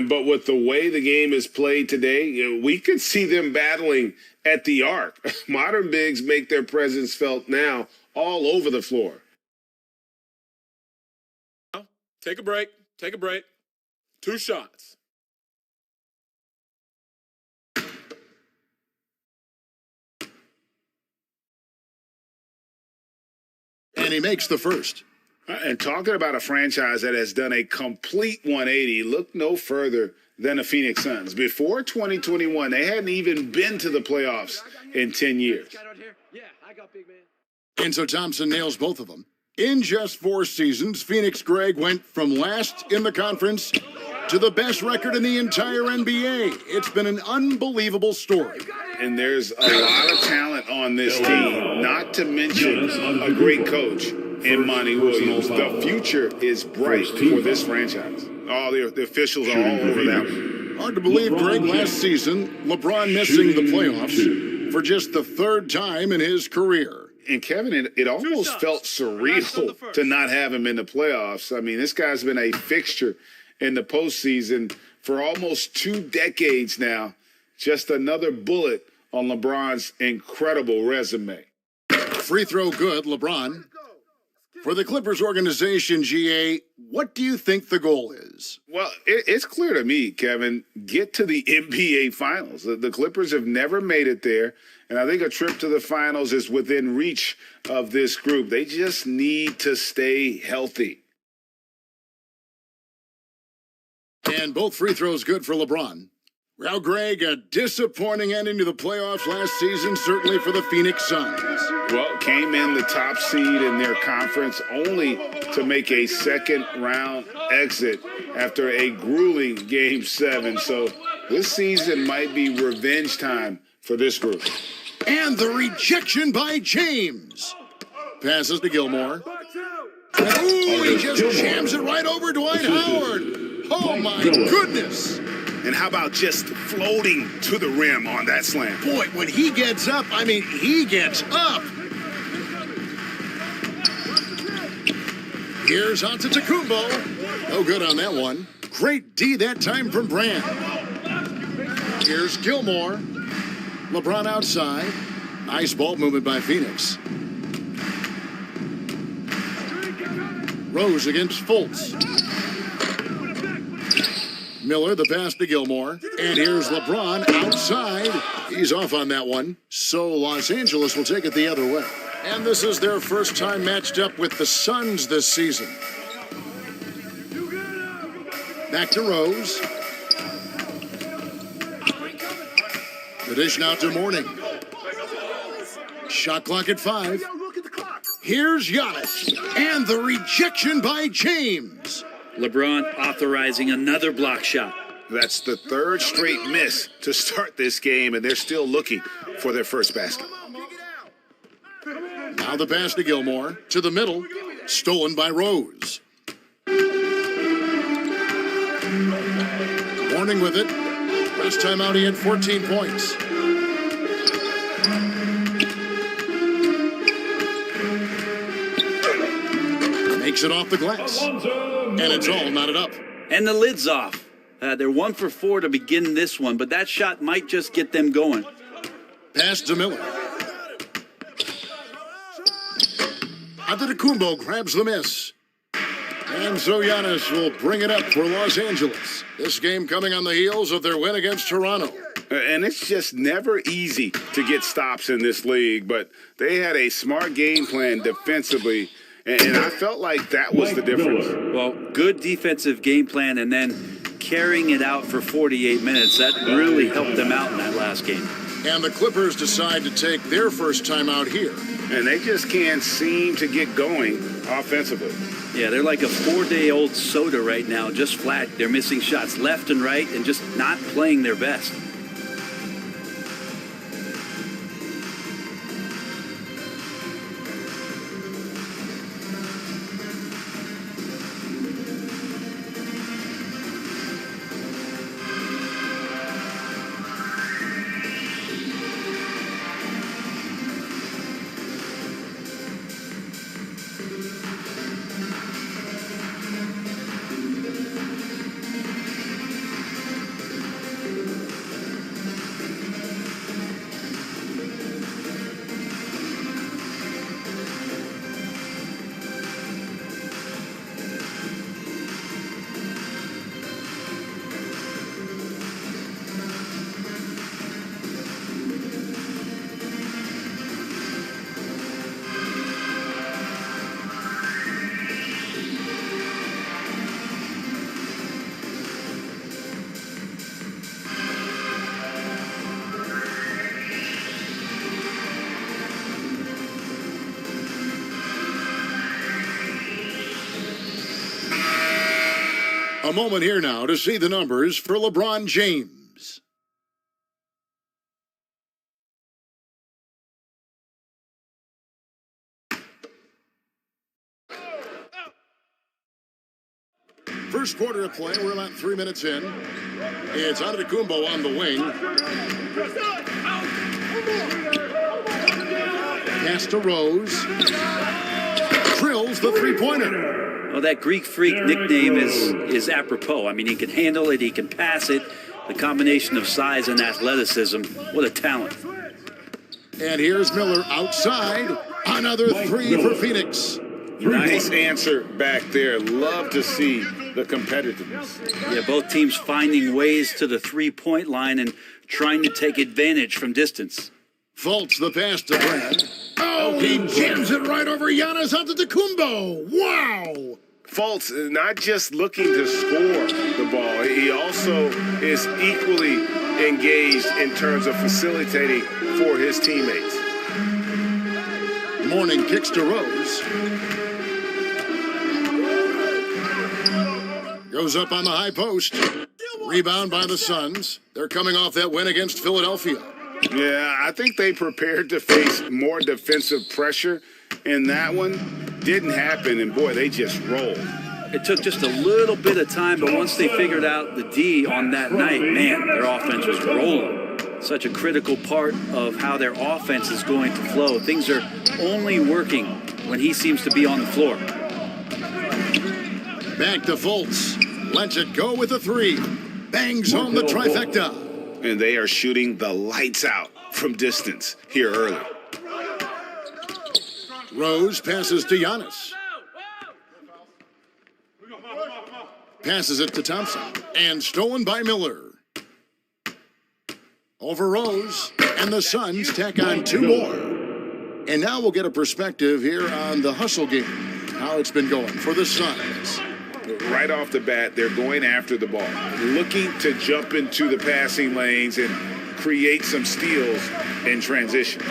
But with the way the game is played today, we could see them battling at the arc. Modern bigs make their presence felt now all over the floor. Take a break. Take a break. 2 shots. And he makes the first. And talking about a franchise that has done a complete 180, look no further than the Phoenix Suns. Before 2021, they hadn't even been to the playoffs in 10 years. And so Thompson nails both of them. In just 4 seasons, Phoenix, Greg, went from last in the conference to the best record in the entire NBA. It's been an unbelievable story. And there's a lot of talent on this team, not to mention a great coach in Monty Williams. The future is bright for this franchise. All the officials are all over that. Hard to believe, Greg, last season, LeBron missing the playoffs for just the 3rd time in his career. And Kevin, it almost felt surreal to not have him in the playoffs. I mean, this guy's been a fixture in the postseason for almost 2 decades now. Just another bullet on LeBron's incredible resume. Free throw good, LeBron. For the Clippers organization, GA, what do you think the goal is? Well, it's clear to me, Kevin. Get to the NBA Finals. The Clippers have never made it there, and I think a trip to the Finals is within reach of this group. They just need to stay healthy. And both free throws good for LeBron. Well, Greg, a disappointing ending to the playoffs last season, certainly for the Phoenix Suns. Well, came in the top seed in their conference only to make a second-round exit after a grueling Game 7. So this season might be revenge time for this group. And the rejection by James. Passes to Gilmore. Ooh, he just jams it right over Dwight Howard. Oh, my goodness. And how about just floating to the rim on that slam? Boy, when he gets up, I mean, he gets up. Here's Antetokounmpo. No good on that one. Great D that time from Brand. Here's Gilmore. LeBron outside. Nice ball movement by Phoenix. Rose against Fultz. Miller, the pass to Gilmore. And here's LeBron outside. He's off on that one. So Los Angeles will take it the other way. And this is their first time matched up with the Suns this season. Back to Rose. The dish now to Mourning. Shot clock at 5. Here's Giannis. And the rejection by James. LeBron authorizing another block shot. That's the third straight miss to start this game, and they're still looking for their first basket. Now the pass to Gilmore. To the middle. Stolen by Rose. Mourning with it. Last time out he had 14 points. Makes it off the glass. And it's all knotted up. And the lid's off. They're 1 for 4 to begin this one, but that shot might just get them going. Pass to Miller. Antetokounmpo grabs the miss. And so Giannis will bring it up for Los Angeles. This game coming on the heels of their win against Toronto. And it's just never easy to get stops in this league, but they had a smart game plan defensively, and I felt like that was the difference. Well, good defensive game plan and then carrying it out for 48 minutes. That really helped them out in that last game. And the Clippers decide to take their first time out here. And they just can't seem to get going offensively. Yeah, they're like a 4-day-old soda right now, just flat. They're missing shots left and right and just not playing their best. A moment here now to see the numbers for LeBron James. First quarter of play, we're about 3 minutes in. It's Antetokounmpo on the wing. Pass to Rose. Drills the three-pointer. Well, that Greek Freak nickname is apropos. I mean, he can handle it, he can pass it. The combination of size and athleticism, what a talent. And here's Miller outside. Another three for Phoenix. Nice answer back there. Love to see the competitiveness. Yeah, both teams finding ways to the three-point line and trying to take advantage from distance. Fultz the pass to Brad. Oh, he jams it right over Giannis Antetokounmpo. Wow! Fultz not just looking to score the ball, he also is equally engaged in terms of facilitating for his teammates. Mourning kicks to Rose. Goes up on the high post. Rebound by the Suns. They're coming off that win against Philadelphia. Yeah, I think they prepared to face more defensive pressure, and that one didn't happen, and boy, they just rolled. It took just a little bit of time, but once they figured out the D on that night, man, their offense was rolling. Such a critical part of how their offense is going to flow. Things are only working when he seems to be on the floor. Back to Fultz. Lets it go with a three. Bangs home the trifecta. And they are shooting the lights out from distance here early. Rose passes to Giannis. Passes it to Thompson. And stolen by Miller. Over Rose. And the Suns tack on 2 more. And now we'll get a perspective here on the hustle game. How it's been going for the Suns. Right off the bat, they're going after the ball, looking to jump into the passing lanes and create some steals in transition.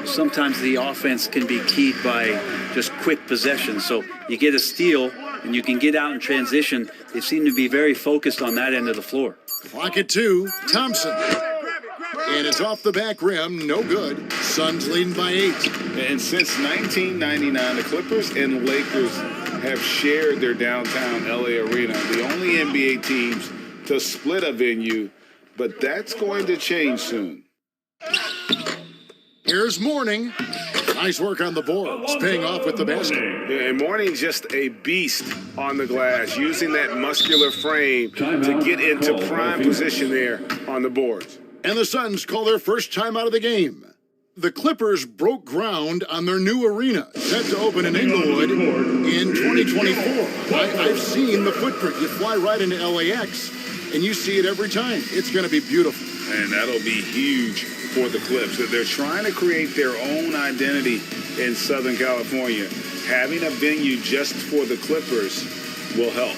Sometimes the offense can be keyed by just quick possession. So you get a steal and you can get out in transition. They seem to be very focused on that end of the floor. Clock at 2. Thompson. And it's off the back rim. No good. Suns leading by 8. And since 1999, the Clippers and Lakers have shared their downtown LA arena, the only NBA teams to split a venue, but that's going to change soon. Here's Mourning. Nice work on the boards, paying off with the basket. And Mourning just a beast on the glass, using that muscular frame to get into prime position there on the boards. And the Suns call their first time out of the game. The Clippers broke ground on their new arena, set to open in Inglewood in 2024. I've seen the footprint. You fly right into LAX, and you see it every time. It's going to be beautiful. And that'll be huge for the Clips. They're trying to create their own identity in Southern California. Having a venue just for the Clippers will help.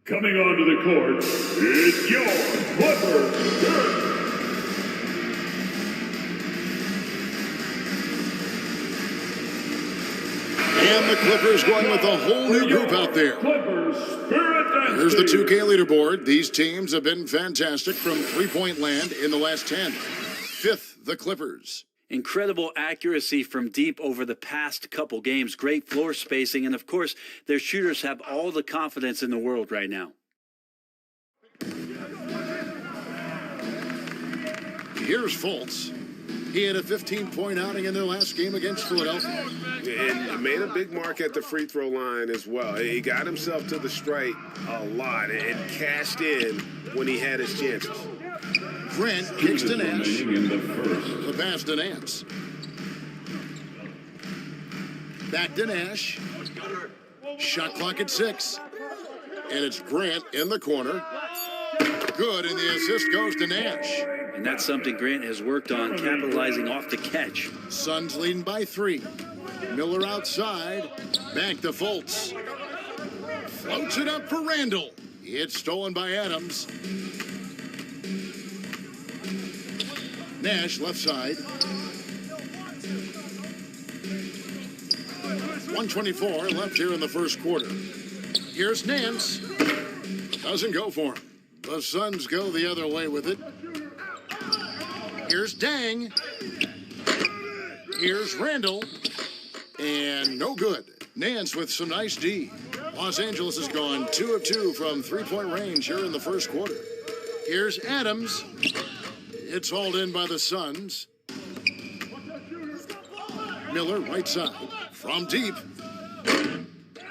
Coming onto the court, it's your Clippers. And the Clippers going with a whole new group out there. Here's the 2K leaderboard. These teams have been fantastic from three-point land in the last 10. 5th, the Clippers. Incredible accuracy from deep over the past couple games. Great floor spacing. And, of course, their shooters have all the confidence in the world right now. Here's Fultz. He had a 15-point outing in their last game against Philadelphia. And made a big mark at the free throw line as well. He got himself to the strike a lot and cashed in when he had his chances. Grant kicks to Nash. The pass to Nance. Back to Nash. Shot clock at 6. And it's Grant in the corner. Good, and the assist goes to Nash. And that's something Grant has worked on, capitalizing off the catch. Suns leading by 3. Miller outside. Back to Fultz. Floats it up for Randall. It's stolen by Adams. Nash left side. 1:24 left here in the first quarter. Here's Nance. Doesn't go for him. The Suns go the other way with it. Here's Dang. Here's Randall. And no good. Nance with some nice D. Los Angeles has gone 2 of 2 from three-point range here in the first quarter. Here's Adams. It's hauled in by the Suns. Miller, right side. From deep.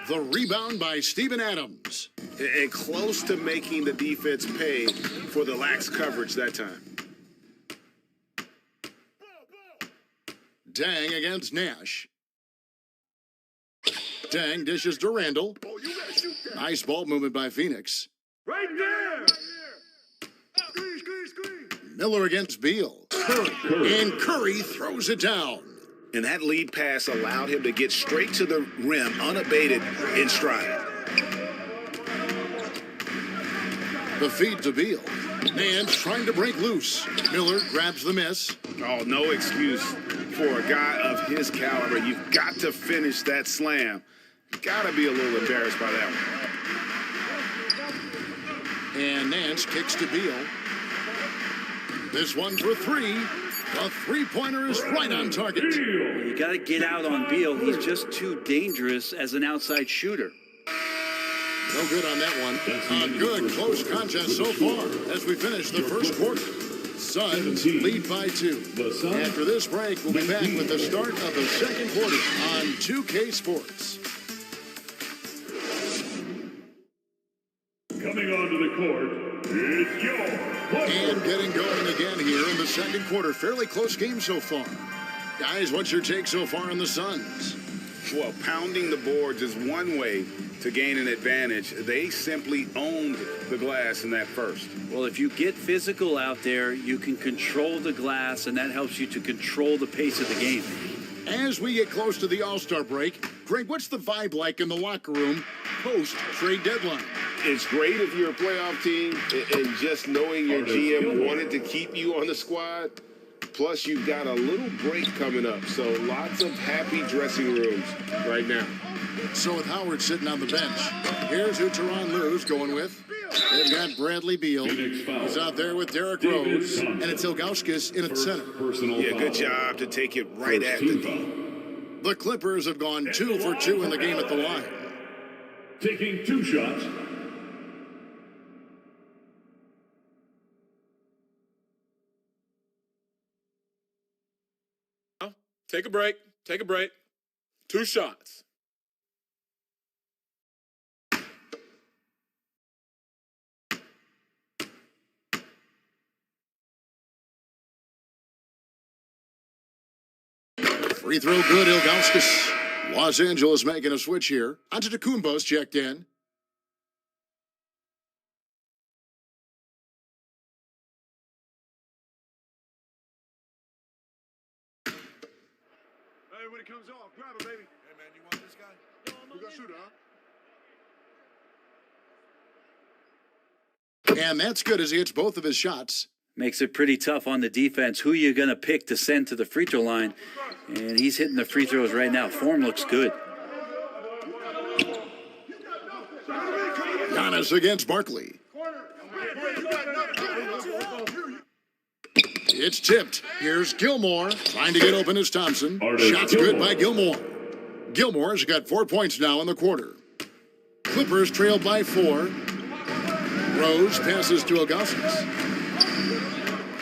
The rebound by Steven Adams. And close to making the defense pay for the lax coverage that time. Dang against Nash. Dang dishes to Randall. Nice ball movement by Phoenix. Right there. Miller against Beal. And Curry throws it down. And that lead pass allowed him to get straight to the rim, unabated, in stride. The feed to Beal. Nance trying to break loose. Miller grabs the miss. Oh, no excuse for a guy of his caliber. You've got to finish that slam. Got to be a little embarrassed by that one. And Nance kicks to Beal. This one for three. The three-pointer is right on target. You got to get out on Beal. He's just too dangerous as an outside shooter. No good on that one. A good close contest so far as we finish the first quarter. Suns lead by 2. After this break, we'll be back with the start of the second quarter on 2K Sports. Coming onto the court, it's your And getting going again here in the second quarter. Fairly close game so far. Guys, what's your take so far on the Suns? Well, pounding the boards is one way to gain an advantage. They simply owned the glass in that first. Well, if you get physical out there, you can control the glass, and that helps you to control the pace of the game. As we get close to the All-Star break, Greg, what's the vibe like in the locker room post-trade deadline? It's great if you're a playoff team and just knowing your GM wanted to keep you on the squad. Plus, you've got a little break coming up, so lots of happy dressing rooms right now. So with Howard sitting on the bench, here's who Tyronn Lue's going with. They've got Bradley Beal. He's out there with Derrick Rose, and it's Ilgauskas in at center. Yeah, good job to take it right at the D. The Clippers have gone 2 for 2 in the game at the line. taking 2 shots. Take a break. Take a break. 2 shots. Free throw good, Ilgauskas. Los Angeles making a switch here. Antetokounmpo's checked in. Hey, when it comes off, grab it, baby. Hey, man, you want this guy? Who got shooter, huh? And that's good as he hits both of his shots. Makes it pretty tough on the defense. Who you going to pick to send to the free throw line? And he's hitting the free throws right now. Form looks good. Giannis against Barkley. It's tipped. Here's Gilmore trying to get open as Thompson. Shots good by Gilmore. Gilmore's got 4 points now in the quarter. Clippers trailed by 4. Rose passes to Ilgauskas.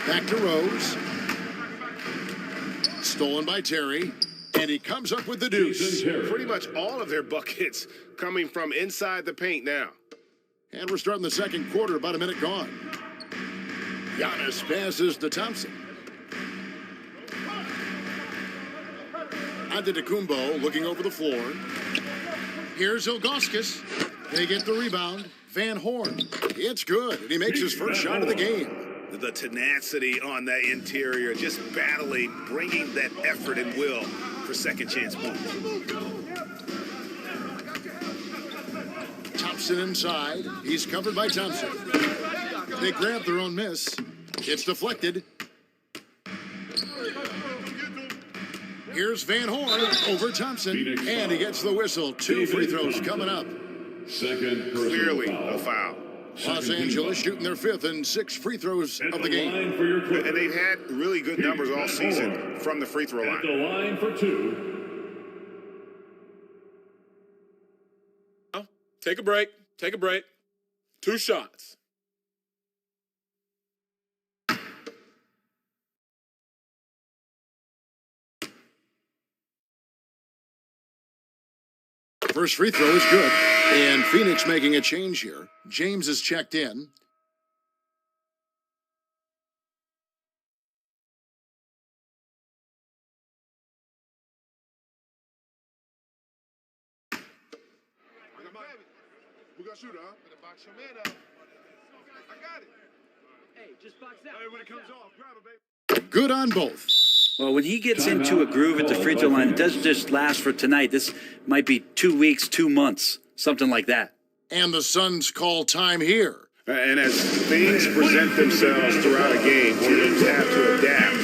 Back to Rose. Stolen by Terry. And he comes up with the deuce. Pretty much all of their buckets coming from inside the paint now. And we're starting the second quarter, about a minute gone. Giannis passes to Thompson. Antetokounmpo looking over the floor. Here's Ilgauskas. They get the rebound. Van Horn. It's good, and he makes his first shot of the game. The tenacity on that interior, just battling, bringing that effort and will for second chance points. Thompson inside. He's covered by Thompson. They grab their own miss. It's deflected. Here's Van Horn over Thompson, and he gets the whistle. 2 free throws coming up. Clearly a foul. Los Angeles shooting their 5th and 6th free throws of the game. And they've had really good numbers all season from the free throw line. At the line for 2. Take a break. Take a break. 2 shots. First free throw is good. And Phoenix making a change here. James is checked in. Who got shooter, huh? Box your man up. I got it. Hey, just box out. Hey, when it comes off, grab it, baby. Good on both. Well, when he gets into a groove at the free throw line, it doesn't just last for tonight. This might be 2 weeks, 2 months, something like that. And the Suns call time here. And as things present themselves throughout a game, teams have to adapt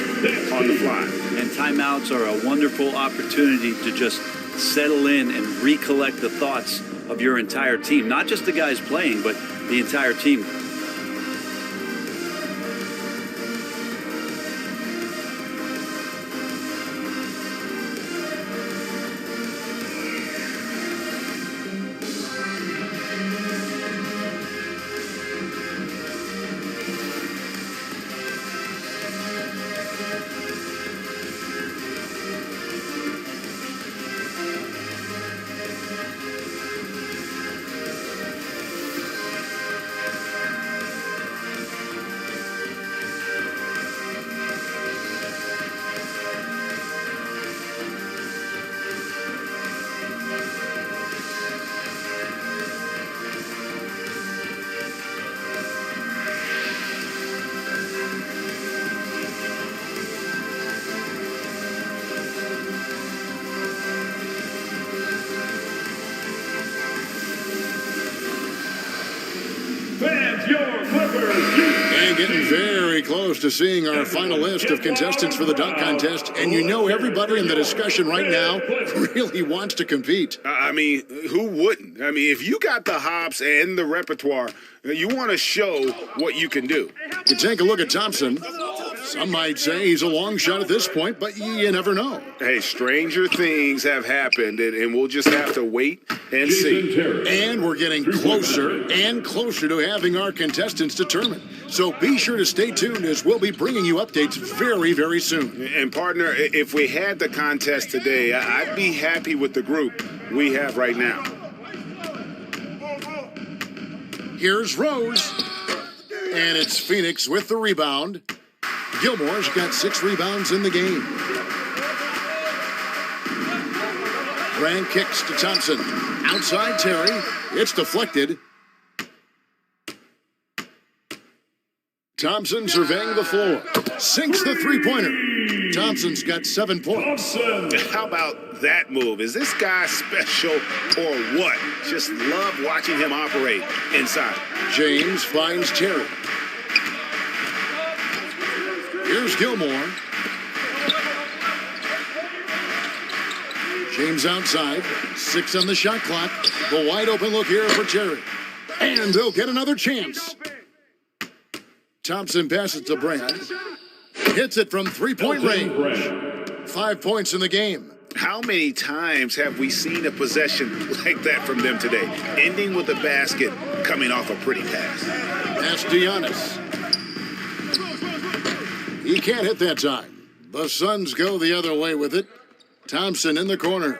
on the fly. And timeouts are a wonderful opportunity to just settle in and recollect the thoughts of your entire team. Not just the guys playing, but the entire team. And getting very close to seeing our final list of contestants for the dunk contest. And you know everybody in the discussion right now really wants to compete. I mean, who wouldn't? I mean, if you got the hops and the repertoire, you want to show what you can do. You take a look at Thompson. Some might say he's a long shot at this point, but you never know. Hey, stranger things have happened, and we'll just have to wait and see. And we're getting closer and closer to having our contestants determined. So be sure to stay tuned as we'll be bringing you updates very, very soon. And partner, if we had the contest today, I'd be happy with the group we have right now. Here's Rose. And it's Phoenix with the rebound. Gilmore's got 6 rebounds in the game. Brand kicks to Thompson. Outside Terry. It's deflected. Thompson surveying the floor. Sinks the three-pointer. Thompson's got 7 points. How about that move? Is this guy special or what? Just love watching him operate inside. James finds Terry. Here's Gilmore. James outside. 6 on the shot clock. The wide open look here for Terry. And they'll get another chance. Thompson passes to Brand. Hits it from three-point range. 5 points in the game. How many times have we seen a possession like that from them today? Ending with a basket, coming off a pretty pass. That's Giannis. He can't hit that time. The Suns go the other way with it. Thompson in the corner.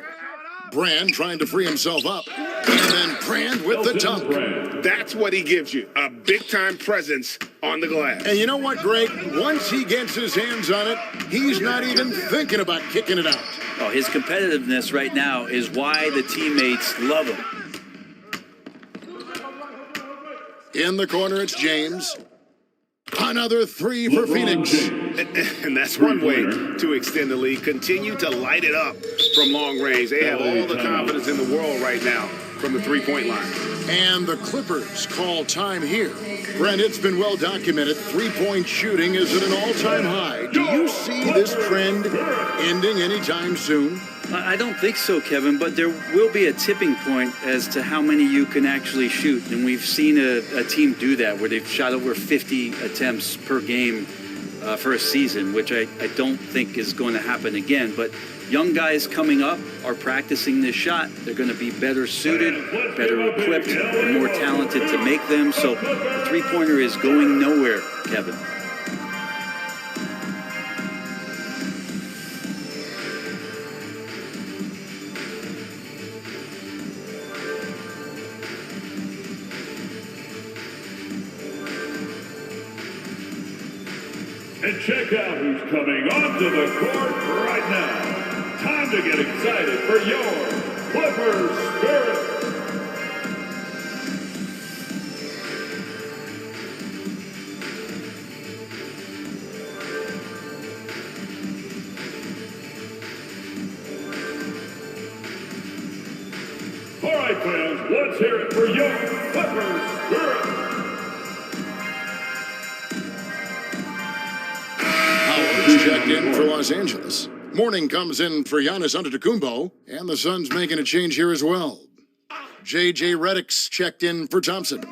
Brand trying to free himself up. And then Brand with the dunk. That's what he gives you, a big-time presence on the glass. And you know what, Greg? Once he gets his hands on it, he's not even thinking about kicking it out. Oh, his competitiveness right now is why the teammates love him. In the corner, it's James. Another 3 for Phoenix. And that's one way to extend the lead. Continue to light it up from long range. They have all the confidence in the world right now from the three-point line. And the Clippers call time here. Brent, it's been well documented. Three-point shooting is at an all-time high. Do you see this trend ending anytime soon? I don't think so, Kevin, but there will be a tipping point as to how many you can actually shoot. And we've seen a team do that where they've shot over 50 attempts per game for a season, which I don't think is going to happen again. But young guys coming up are practicing this shot. They're going to be better suited, better equipped, and more talented to make them. So the three-pointer is going nowhere, Kevin. And check out who's coming onto the court right now. Time to get excited for your Clippers Spirit. All right, fans, let's hear it for your Clippers Spirit. checked in for Los Angeles. Mourning comes in for Giannis Antetokounmpo, and the Suns making a change here as well. J.J. Redick's checked in for Thompson.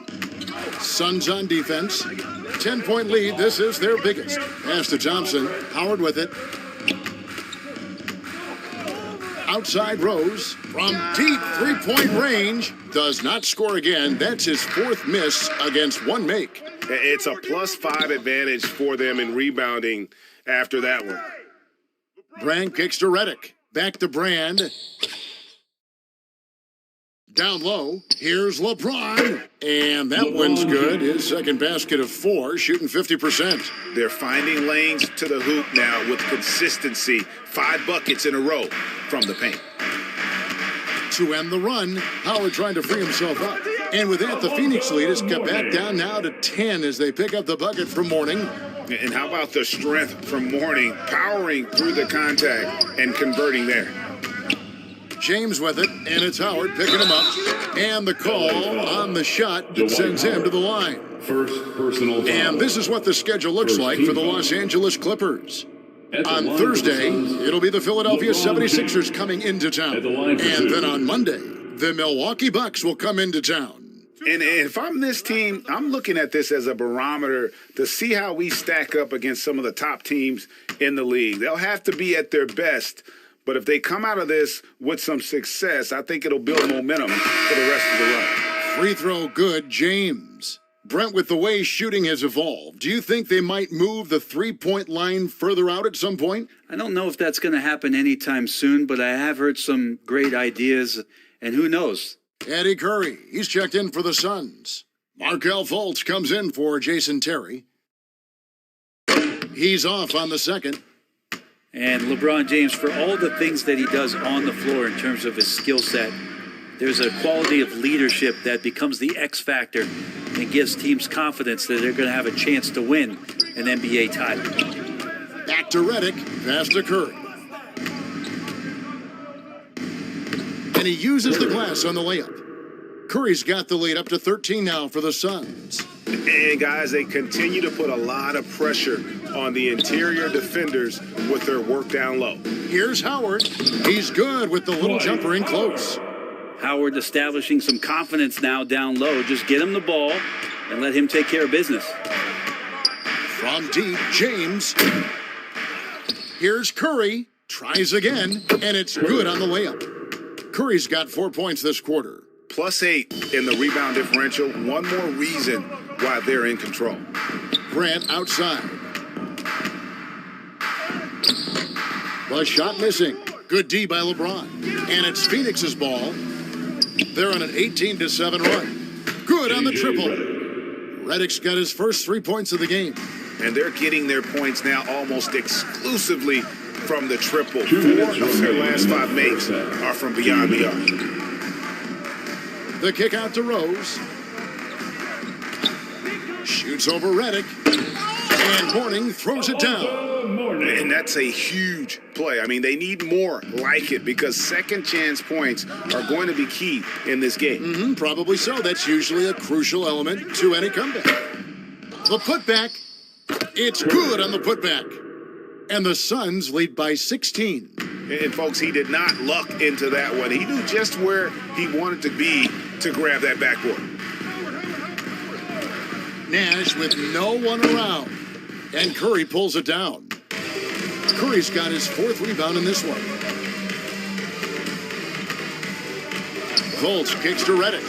Suns on defense. 10-point lead. This is their biggest. Pass to Thompson. Howard with it. Outside Rose. From deep three-point range. Does not score again. That's his fourth miss against one make. It's a +5 advantage for them in rebounding after that one. Brand kicks to Redick. Back to Brand. Down low. Here's LeBron. And that one's good. His second basket of 4, shooting 50%. They're finding lanes to the hoop now with consistency. 5 buckets in a row from the paint. To end the run, Howard trying to free himself up. And with that, the Phoenix lead is cut back down now to 10 as they pick up the bucket from Mourning. And how about the strength from Mourning, powering through the contact and converting there. James with it, and it's Howard picking him up. And the call on the shot that sends him to the line. First personal foul. And this is what the schedule looks like for the Los Angeles Clippers. On Thursday, it'll be the Philadelphia 76ers coming into town. And then on Monday, the Milwaukee Bucks will come into town. And if I'm this team, I'm looking at this as a barometer to see how we stack up against some of the top teams in the league. They'll have to be at their best, but if they come out of this with some success, I think it'll build momentum for the rest of the run. Free throw good, James. Brent, with the way shooting has evolved, do you think they might move the three-point line further out at some point? I don't know if that's going to happen anytime soon, but I have heard some great ideas, and who knows? Eddie Curry, he's checked in for the Suns. Markelle Fultz comes in for Jason Terry. He's off on the second. And LeBron James, for all the things that he does on the floor in terms of his skill set, there's a quality of leadership that becomes the X factor and gives teams confidence that they're going to have a chance to win an NBA title. Back to Redick, pass to Curry. And he uses the glass on the layup. Curry's got the lead up to 13 now for the Suns. And guys, they continue to put a lot of pressure on the interior defenders with their work down low. Here's Howard. He's good with the little jumper in close. Howard establishing some confidence now down low. Just get him the ball and let him take care of business. From deep, James. Here's Curry. Tries again, and it's good on the layup. Curry's got 4 points this quarter. +8 in the rebound differential. One more reason why they're in control. Grant outside. The shot missing. Good D by LeBron. And it's Phoenix's ball. They're on an 18-7 run. Good on the triple. Redick's got his first 3 points of the game. And they're getting their points now almost exclusively from the triple. 4 of their last 5 makes are from beyond the arc. The kick out to Rose. Shoots over Redick. And Mourning throws it down. And that's a huge play. I mean, they need more like it because second chance points are going to be key in this game. Probably so. That's usually a crucial element to any comeback. The putback. It's good on the putback. And the Suns lead by 16. And folks, he did not luck into that one. He knew just where he wanted to be to grab that backboard. Nash with no one around. And Curry pulls it down. Curry's got his 4th rebound in this one. Fultz kicks to Redick.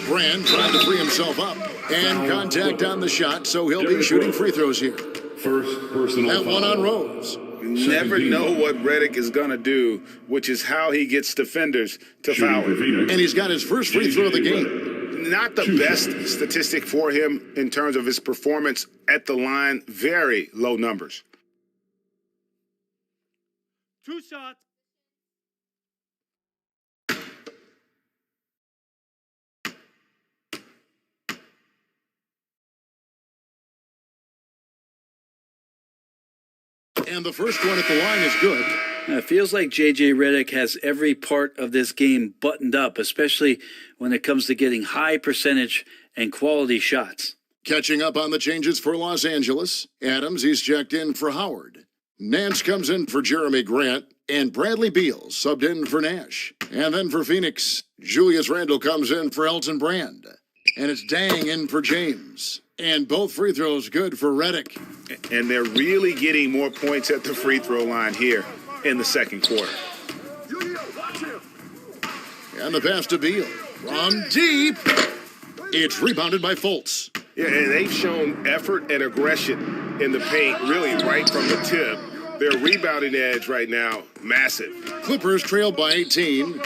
Brand trying to free himself up. And contact on the shot, so he'll be shooting free throws here. First personal that one on Rose. You never know what Redick is going to do, which is how he gets defenders to foul him. And he's got his first free throw of the game. Not the best statistic for him in terms of his performance at the line. Very low numbers. 2 shots. And the first one at the line is good. It feels like J.J. Redick has every part of this game buttoned up, especially when it comes to getting high percentage and quality shots. Catching up on the changes for Los Angeles, Adams, he's checked in for Howard. Nance comes in for Jeremy Grant, and Bradley Beal subbed in for Nash. And then for Phoenix, Julius Randle comes in for Elton Brand. And it's Dang in for James. And both free throws good for Redick. And they're really getting more points at the free throw line here in the second quarter. And the pass to Beal. From deep. It's rebounded by Fultz. Yeah, and they've shown effort and aggression in the paint, really right from the tip. Their rebounding edge right now, massive. Clippers trail by 18.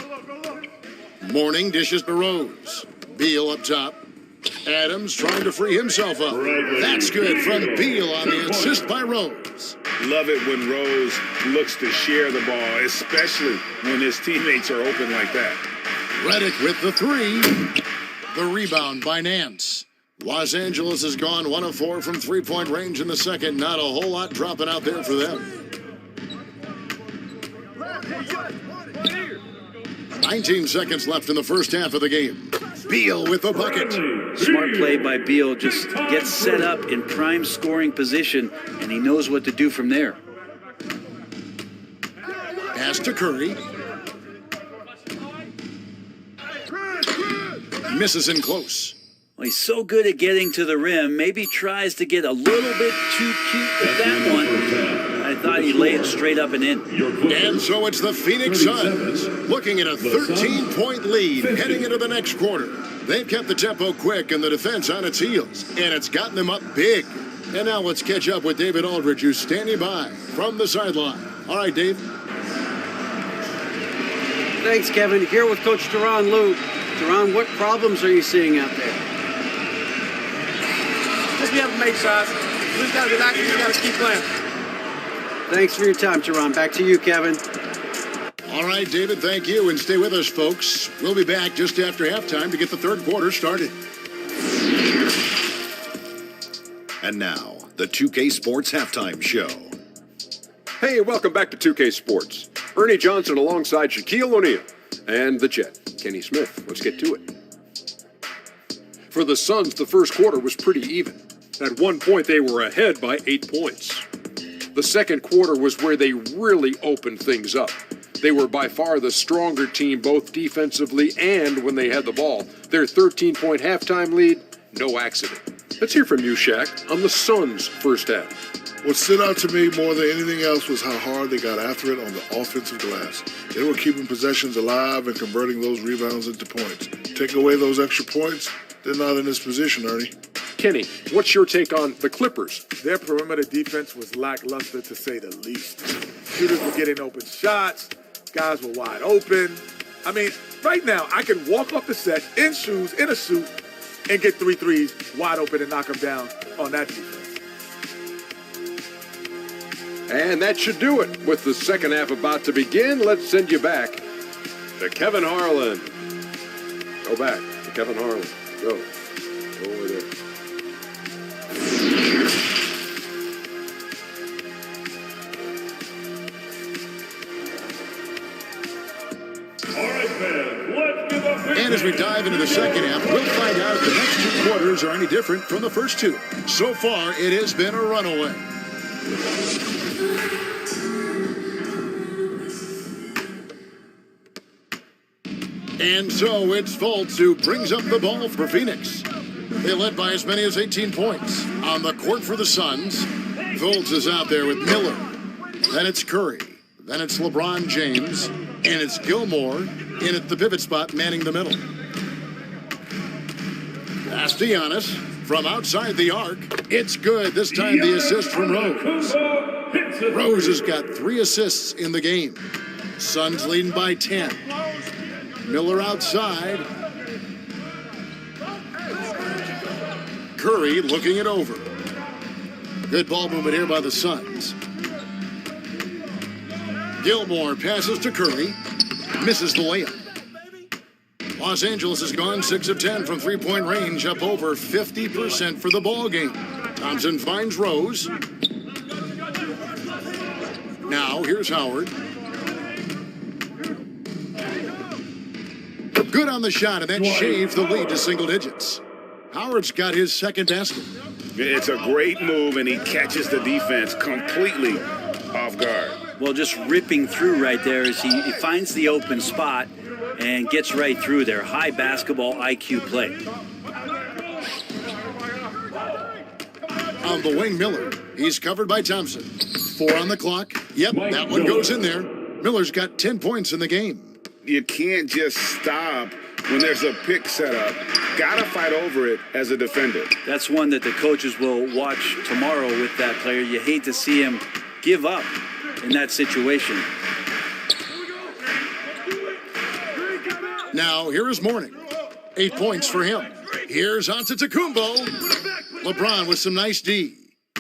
Morning dishes to Rose. Beal up top. Adams trying to free himself up. That's good from Beal on the assist by Rose. Love it when Rose looks to share the ball, especially when his teammates are open like that. Redick with the three. The rebound by Nance. Los Angeles has gone 1 of 4 from three-point range in the second. Not a whole lot dropping out there for them. 19 seconds left in the first half of the game. Beal with the bucket. Smart play by Beal. Just gets set up in prime scoring position, and he knows what to do from there. Pass to Curry. Misses in close. Well, he's so good at getting to the rim. Maybe tries to get a little bit too cute with that one. I thought he laid it straight up and in. And so it's the Phoenix Suns looking at a 13-point lead heading into the next quarter. They've kept the tempo quick and the defense on its heels, and it's gotten them up big. And now let's catch up with David Aldridge, who's standing by from the sideline. All right, Dave. Thanks, Kevin. Here with Coach Teron Lue. Teron, what problems are you seeing out there? Just be able to make shots. We just got to relax and we got to keep playing. Thanks for your time, Teron. Back to you, Kevin. All right, David, thank you. And stay with us, folks. We'll be back just after halftime to get the third quarter started. And now, the 2K Sports Halftime Show. Hey, welcome back to 2K Sports. Ernie Johnson alongside Shaquille O'Neal and the Jet, Kenny Smith. Let's get to it. For the Suns, the first quarter was pretty even. At one point, they were ahead by 8 points. The second quarter was where they really opened things up. They were by far the stronger team, both defensively and when they had the ball. Their 13-point halftime lead, no accident. Let's hear from you, Shaq, on the Suns' first half. What stood out to me more than anything else was how hard they got after it on the offensive glass. They were keeping possessions alive and converting those rebounds into points. Take away those extra points, they're not in this position, Ernie. Kenny, what's your take on the Clippers? Their perimeter defense was lackluster, to say the least. Shooters were getting open shots. Guys were wide open. I mean, right now, I can walk off the set in shoes, in a suit, and get 3 threes wide open and knock them down on that defense. And that should do it. With the second half about to begin, let's send you back to Kevin Harlan. Go back to Kevin Harlan. Go. Go over there. And as we dive into the second half, we'll find out if the next two quarters are any different from the first two. So far, it has been a runaway. And so it's Fultz who brings up the ball for Phoenix. They led by as many as 18 points. On the court for the Suns, Fultz is out there with Miller. Then it's Curry. Then it's LeBron James. And it's Gilmore in at the pivot spot, manning the middle. Pass to Giannis from outside the arc. It's good. This time the assist from Rose. Rose has got 3 assists in the game. Suns leading by 10. Miller outside. Curry looking it over. Good ball movement here by the Suns. Gilmore passes to Curry. Misses the layup. Los Angeles has gone 6 of 10 from three-point range, up over 50% for the ball game. Thompson finds Rose. Now here's Howard. Good on the shot, and that shaves the lead to single digits. Howard's got his second basket. It's a great move, and he catches the defense completely off guard. Well, just ripping through right there as he finds the open spot and gets right through there. High basketball IQ play. On the wing, Miller. He's covered by Thompson. 4 on the clock. Yep, that one goes in there. Miller's got 10 points in the game. You can't just stop when there's a pick set up. Got to fight over it as a defender. That's one that the coaches will watch tomorrow with that player. You hate to see him give up in that situation. Now, here is Mourning. 8 points for him. Here's Antetokounmpo. LeBron with some nice D.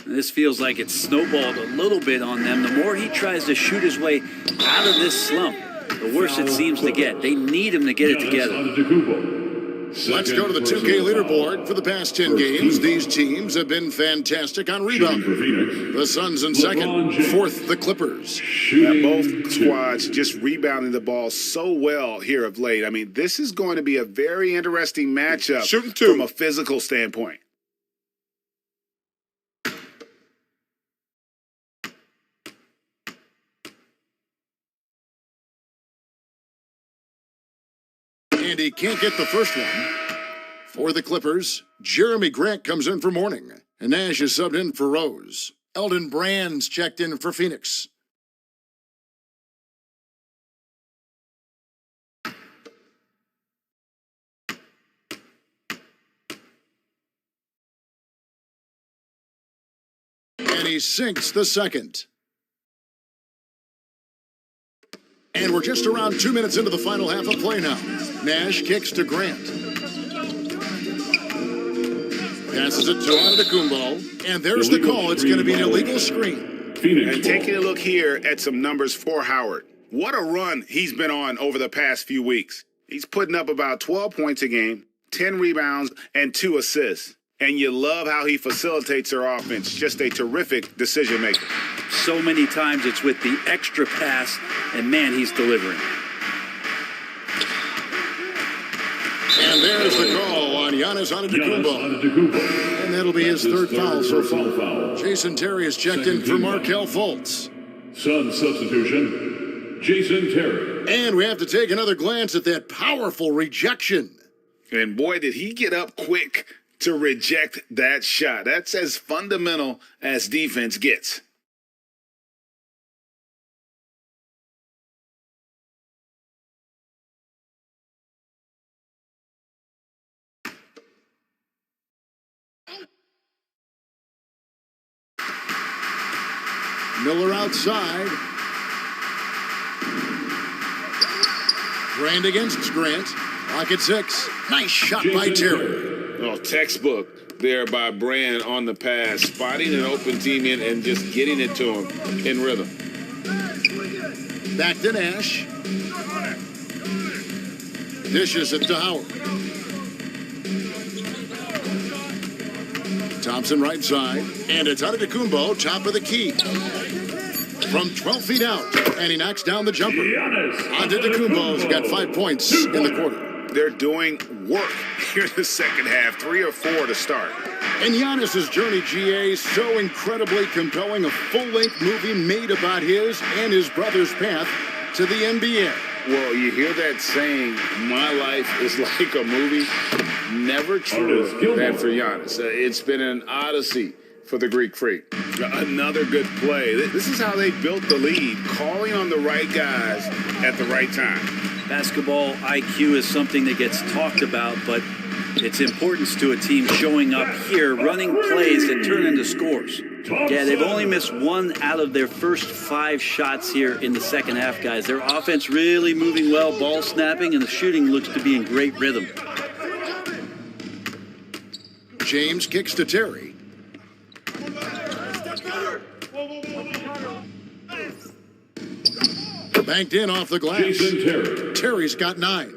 This feels like it's snowballed a little bit on them. The more he tries to shoot his way out of this slump, the worse it seems to get. They need him to get it together. Let's go to the 2K leaderboard. For the past 10 games, these teams have been fantastic on rebounding. The Suns in second, fourth the Clippers. Both squads just rebounding the ball so well here of late. I mean, this is going to be a very interesting matchup from a physical standpoint. And he can't get the first one. For the Clippers, Jeremy Grant comes in for Mourning. And Nash is subbed in for Rose. Eldon Brand's checked in for Phoenix. And he sinks the second. And we're just around 2 minutes into the final half of play now. Nash kicks to Grant. Passes it to Antetokounmpo. And there's the call. It's going to be an illegal screen. And taking a look here at some numbers for Howard. What a run he's been on over the past few weeks. He's putting up about 12 points a game, 10 rebounds, and 2 assists. And you love how he facilitates their offense. Just a terrific decision maker. So many times it's with the extra pass, and man, he's delivering. And there's the call on Giannis Antetokounmpo. And that'll be his third foul so far. Jason Terry is checked in for Markelle Fultz. Sun substitution, Jason Terry. And we have to take another glance at that powerful rejection. And boy, did he get up quick to reject that shot. That's as fundamental as defense gets. Miller outside. Grant against Grant. Lock at 6. Nice shot by Terry. Oh, textbook there by Brand on the pass, spotting an open teammate and just getting it to him in rhythm. Back to Nash. Dishes it to Howard. Thompson right side. And it's Antetokounmpo, top of the key. From 12 feet out. And he knocks down the jumper. Antetokounmpo's got 5 points in the quarter. They're doing work here in the second half, 3 or 4 to start. And Giannis's journey, GA, so incredibly compelling. A full-length movie made about his and his brother's path to the NBA. Well, you hear that saying, my life is like a movie. Never true that for Giannis. It's been an odyssey for the Greek Freak. Another good play. This is how they built the lead, calling on the right guys at the right time. Basketball IQ is something that gets talked about, but its importance to a team showing up here, running plays that turn into scores. Yeah, they've only missed 1 out of their first 5 shots here in the second half, guys. Their offense really moving well, ball snapping, and the shooting looks to be in great rhythm. James kicks to Terry. Banked in off the glass. Terry's got 9.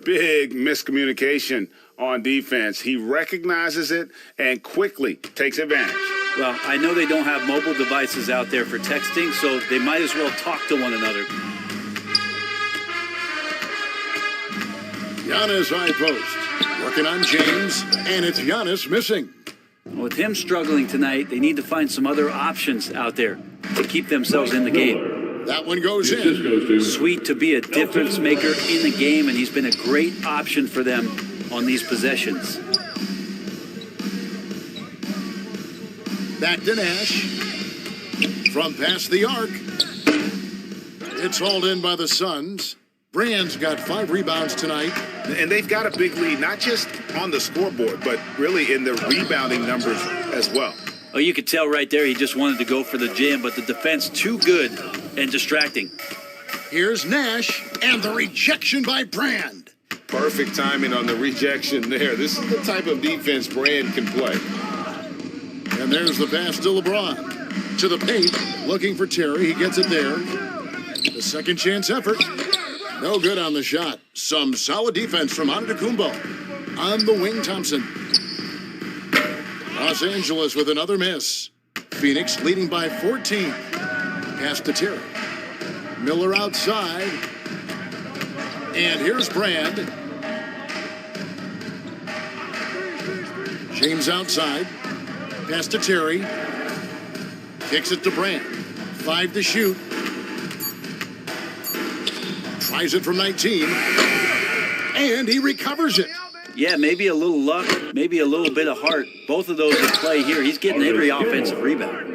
Big miscommunication on defense. He recognizes it and quickly takes advantage. Well, I know they don't have mobile devices out there for texting, so they might as well talk to one another. Giannis high post. Working on James, and it's Giannis missing. With him struggling tonight, they need to find some other options out there to keep themselves in the game. That one goes in. Sweet to be a difference maker in the game, and he's been a great option for them on these possessions. Back to Nash. From past the arc. It's hauled in by the Suns. Brand's got 5 rebounds tonight. And they've got a big lead, not just on the scoreboard, but really in the rebounding numbers as well. Oh, you could tell right there he just wanted to go for the jam, but the defense too good and distracting. Here's Nash, and the rejection by Brand. Perfect timing on the rejection there. This is the type of defense Brand can play. And there's the pass to LeBron. To the paint, looking for Terry. He gets it there. The second chance effort. No good on the shot. Some solid defense from Antetokounmpo. On the wing, Thompson. Los Angeles with another miss. Phoenix leading by 14. Pass to Terry. Miller outside. And here's Brand. James outside. Pass to Terry. Kicks it to Brand. 5 to shoot. Tries it from 19. And he recovers it. Yeah, maybe a little luck, maybe a little bit of heart. Both of those at play here. He's getting every offensive rebound.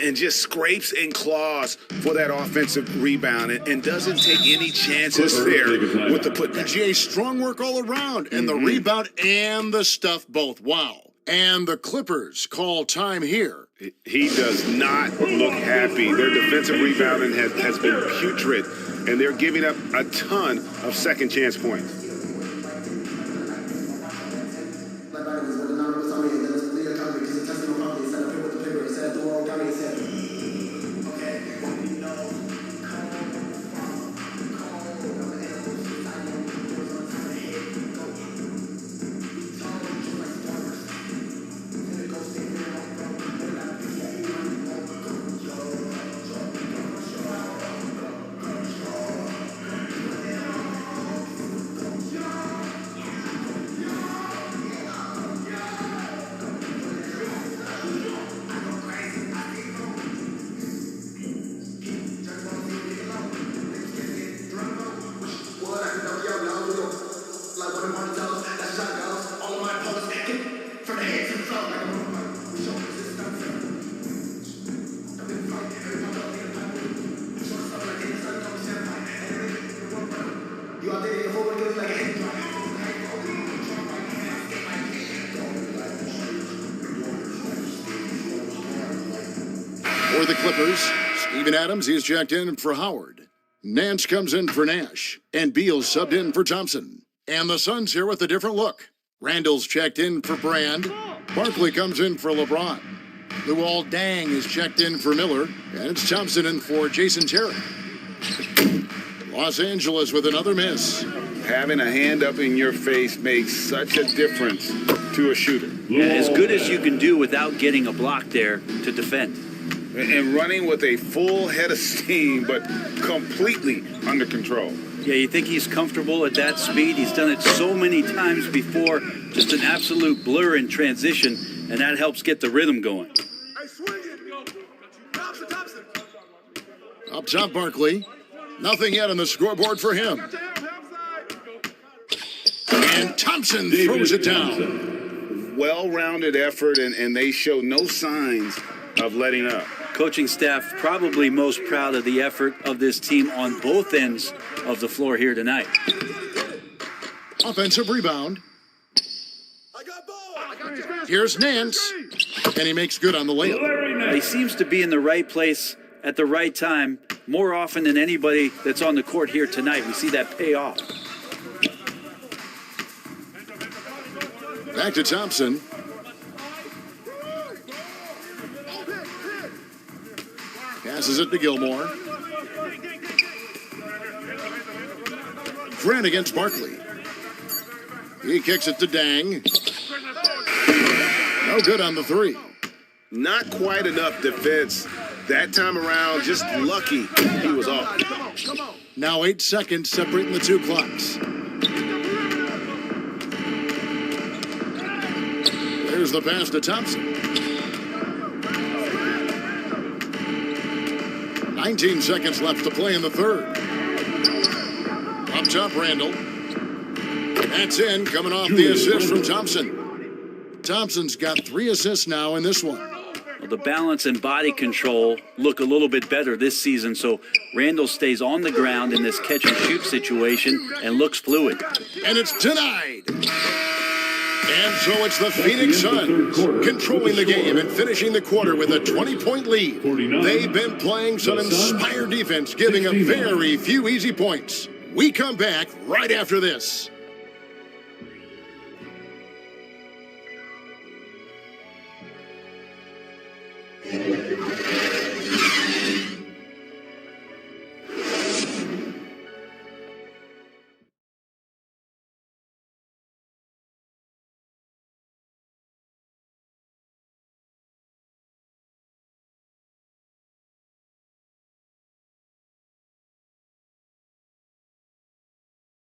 And just scrapes and claws for that offensive rebound and doesn't take any chances there with the putback. PGA strong work all around. And the rebound and the stuff both. Wow. And the Clippers call time here. He does not look happy. Their defensive rebounding has been putrid, and they're giving up a ton of second chance points. For the Clippers, Steven Adams, he's checked in for Howard. Nance comes in for Nash, and Beal subbed in for Thompson. And the Suns here with a different look. Randall's checked in for Brand. Barkley comes in for LeBron. Luol Deng is checked in for Miller, and it's Thompson in for Jason Terry. Los Angeles with another miss. Having a hand up in your face makes such a difference to a shooter. Yeah, as good as you can do without getting a block there to defend. And running with a full head of steam, but completely under control. Yeah, you think he's comfortable at that speed? He's done it so many times before. Just an absolute blur in transition, and that helps get the rhythm going. Up top, Barkley. Nothing yet on the scoreboard for him. And Thompson throws it down. Well-rounded effort, and they show no signs of letting up. Coaching staff probably most proud of the effort of this team on both ends of the floor here tonight. Offensive rebound. Here's Nance, and he makes good on the layup. He seems to be in the right place at the right time more often than anybody that's on the court here tonight. We see that pay off. Back to Thompson. Passes it to Gilmore. Grant against Barkley. He kicks it to Deng. No good on the three. Not quite enough defense. That time around, just lucky he was off. Now 8 seconds separating the two clocks. Here's the pass to Thompson. 19 seconds left to play in the third. Up top, Randall. That's in, coming off the assist from Thompson. Thompson's got 3 assists now in this one. Well, the balance and body control look a little bit better this season, so Randall stays on the ground in this catch-and-shoot situation and looks fluid. And it's denied. And so it's the Phoenix Suns controlling the game and finishing the quarter with a 20-point lead. They've been playing some inspired defense, giving up very few easy points. We come back right after this.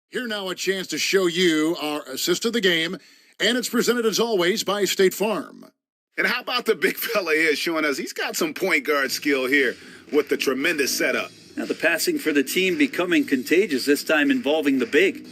Here now a chance to show you our assist of the game, and it's presented as always by State Farm. And how about the big fella here showing us he's got some point guard skill here with the tremendous setup. Now the passing for the team becoming contagious, this time involving the big.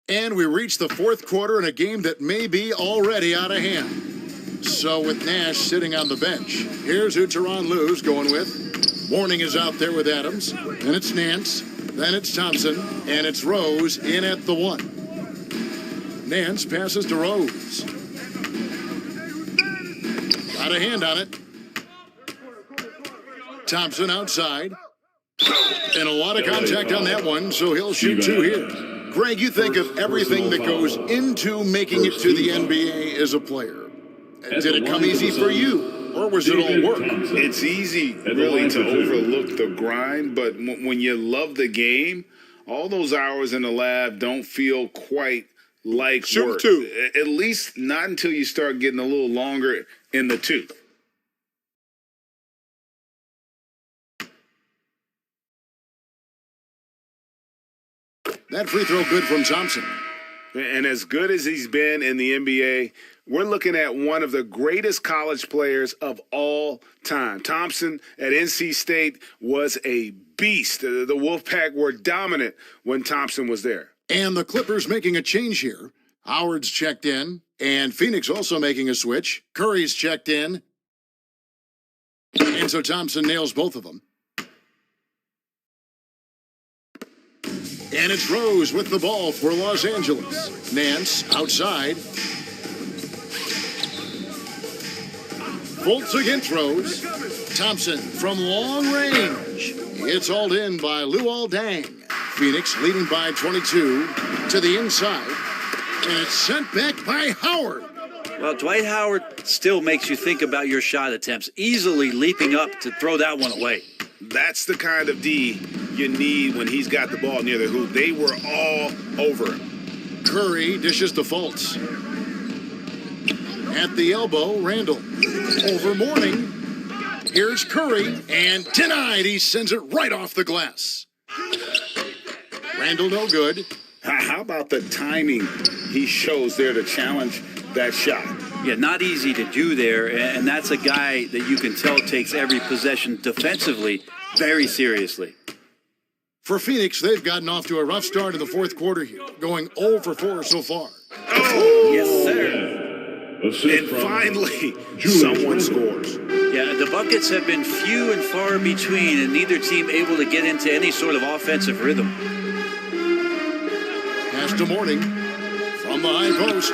And we reach the fourth quarter in a game that may be already out of hand. So with Nash sitting on the bench, here's who Teron Lue's going with. Mourning is out there with Adams. Then it's Nance. Then it's Thompson. And it's Rose in at the 1. Nance passes to Rose. Got a hand on it. Thompson outside. And a lot of contact on that one, so he'll shoot 2 here. Greg, you think of everything that goes into making it to the NBA as a player. Did it come easy for you, or was it all work? It's easy, really, to overlook the grind, but when you love the game, all those hours in the lab don't feel quite like work. At least not until you start getting a little longer in the tooth. That free throw good from Thompson. And as good as he's been in the NBA, we're looking at one of the greatest college players of all time. Thompson at NC State was a beast. The Wolfpack were dominant when Thompson was there. And the Clippers making a change here. Howard's checked in, and Phoenix also making a switch. Curry's checked in. And so Thompson nails both of them. And it's Rose with the ball for Los Angeles. Nance outside. Fultz against Rose. Thompson from long range. It's hauled in by Luol Deng. Phoenix leading by 22 to the inside. And it's sent back by Howard. Well, Dwight Howard still makes you think about your shot attempts, easily leaping up to throw that one away. That's the kind of D you need when he's got the ball near the hoop. They were all over him. Curry dishes to Fultz. At the elbow, Randall. Over Mourning. Here's Curry, and denied. He sends it right off the glass. Randall no good. How about the timing he shows there to challenge that shot? Yeah, not easy to do there, and that's a guy that you can tell takes every possession defensively very seriously. For Phoenix, they've gotten off to a rough start in the fourth quarter here, going 0 for 4 so far. Oh, yes, sir. And finally, someone scores. Yeah, the buckets have been few and far between, and neither team able to get into any sort of offensive rhythm. Pass to Mourning from the high post,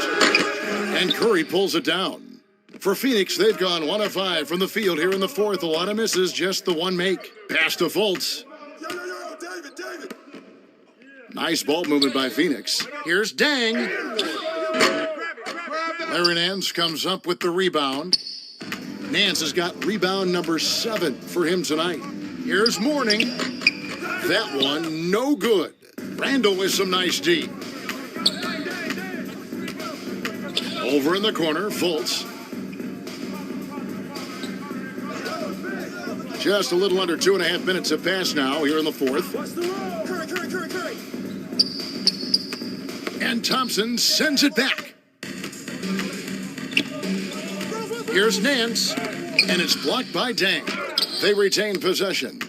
and Curry pulls it down. For Phoenix, they've gone 1 of 5 from the field here in the fourth. A lot of misses, just the one make. Pass to Fultz. Nice ball movement by Phoenix. Here's Deng. Larry Nance comes up with the rebound. Nance has got rebound number 7 for him tonight. Here's Mourning. That one, no good. Randall with some nice D. Over in the corner, Fultz. Just a little under 2.5 minutes have passed now here in the fourth. And Thompson sends it back. Here's Nance, and it's blocked by Dang. They retain possession.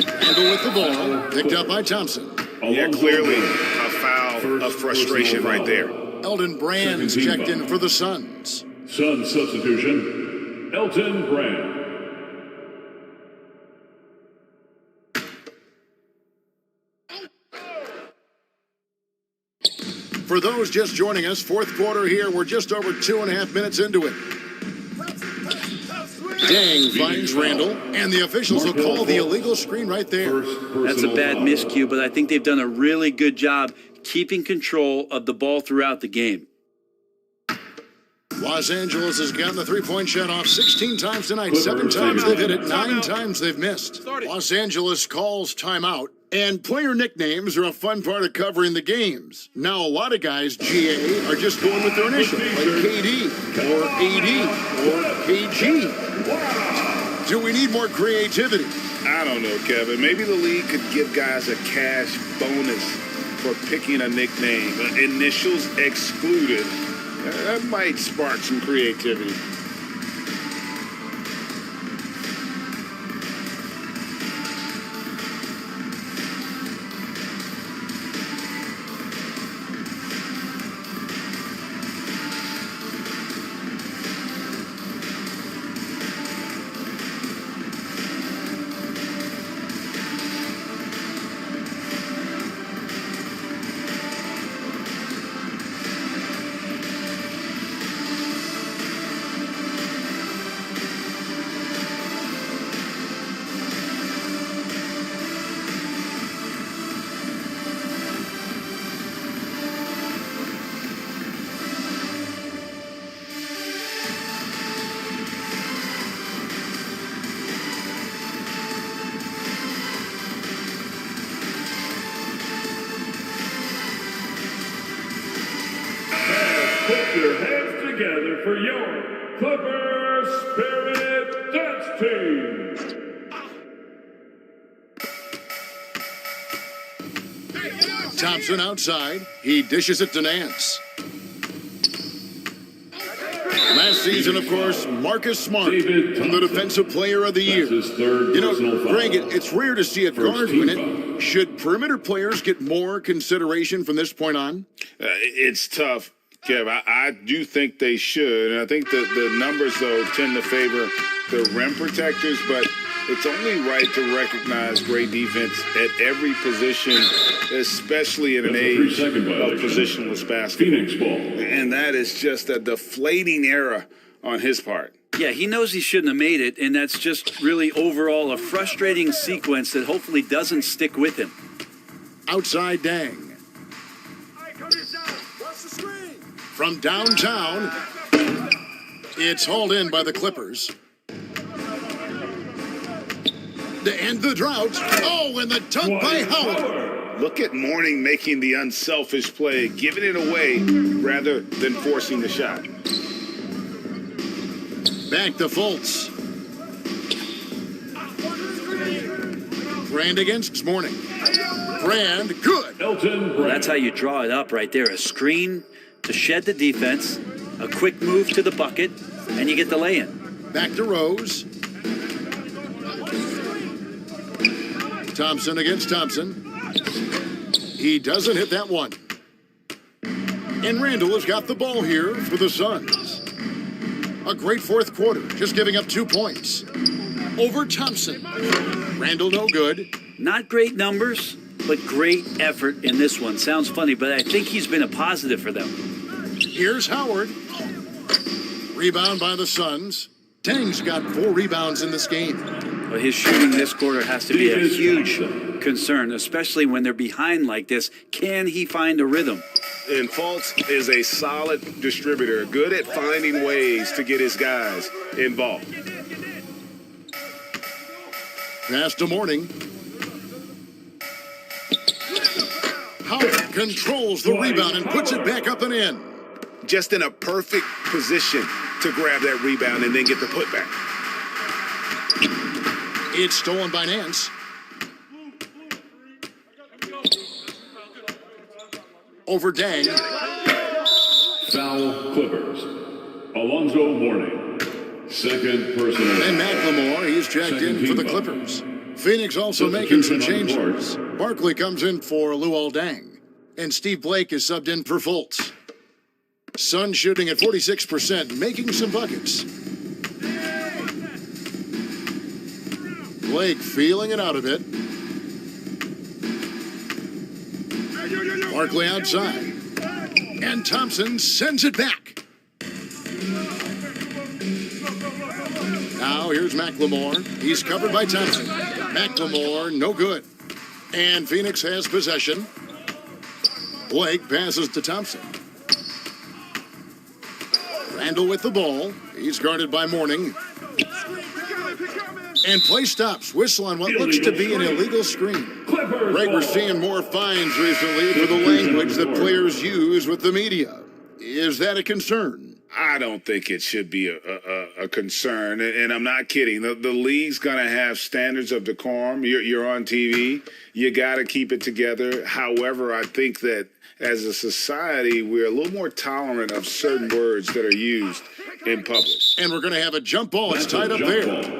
Randall with the ball, picked up by Thompson. Yeah, clearly a foul of frustration right there. Elton Brand's checked in for the Suns. Sun substitution, Elton Brand. For those just joining us, fourth quarter here, we're just over 2.5 minutes into it. Dang finds Randall, and the officials will call the illegal screen right there. That's a bad miscue, but I think they've done a really good job keeping control of the ball throughout the game. Los Angeles has gotten the three-point shot off 16 times tonight. 7 times they've hit it, 9 times they've missed. Los Angeles calls timeout. And player nicknames are a fun part of covering the games. Now, a lot of guys, GA, are just going with their initials, like KD, or AD, or KG. Do we need more creativity? I don't know, Kevin. Maybe the league could give guys a cash bonus for picking a nickname. Initials excluded. That might spark some creativity. Put your hands together for your Clipper Spirit Dance Team. Thompson outside. He dishes it to Nance. Last season, of course, Marcus Smart won the Defensive Player of the Year. You know, Greg, it's rare to see a guard win it. Should perimeter players get more consideration from this point on? It's tough, Kev. I do think they should. And I think the numbers, though, tend to favor the rim protectors. But it's only right to recognize great defense at every position, especially in an age of positionless basketball. And that is just a deflating era on his part. Yeah, he knows he shouldn't have made it, and that's just really overall a frustrating sequence that hopefully doesn't stick with him. Outside Dang. From downtown, it's hauled in by the Clippers. To end the drought. Oh, and the dunk by Howard. Look at Mourning making the unselfish play, giving it away rather than forcing the shot. Back to Fultz. Brand against Mourning. Brand, good. Well, that's how you draw it up right there. A screen to shed the defense, a quick move to the bucket, and you get the lay-in. Back to Rose. Thompson against Thompson. He doesn't hit that one. And Randall has got the ball here for the Suns. A great fourth quarter, just giving up 2 points. Over Thompson. Randall no good. Not great numbers, but great effort in this one. Sounds funny, but I think he's been a positive for them. Here's Howard. Rebound by the Suns. Dang's got 4 rebounds in this game. Well, his shooting this quarter has to be a huge concern, especially when they're behind like this. Can he find a rhythm? And Fultz is a solid distributor, good at finding ways to get his guys involved. Pass to Mourning. Howard controls the rebound and puts it back up and in. Just in a perfect position to grab that rebound and then get the putback. It's stolen by Nance. Over Dang. Foul Clippers. Alonzo Mourning. Second personal. And McLemore, he's checked in for the Clippers. Phoenix also making some changes. Barkley comes in for Luol Deng. And Steve Blake is subbed in for Fultz. Sun shooting at 46%, making some buckets. Blake feeling it out a bit. Barkley outside. And Thompson sends it back. Now here's McLemore. He's covered by Thompson. McLemore, no good. And Phoenix has possession. Blake passes to Thompson. Randall with the ball. He's guarded by Mourning. And play stops. Whistle on what looks to be an illegal screen. Right, we're seeing more fines recently for the language that players use with the media. Is that a concern? I don't think it should be a concern, and I'm not kidding. The league's going to have standards of decorum. You're on TV. You got to keep it together. However, I think that as a society, we're a little more tolerant of certain words that are used in public. And we're going to have a jump ball. It's tied up there.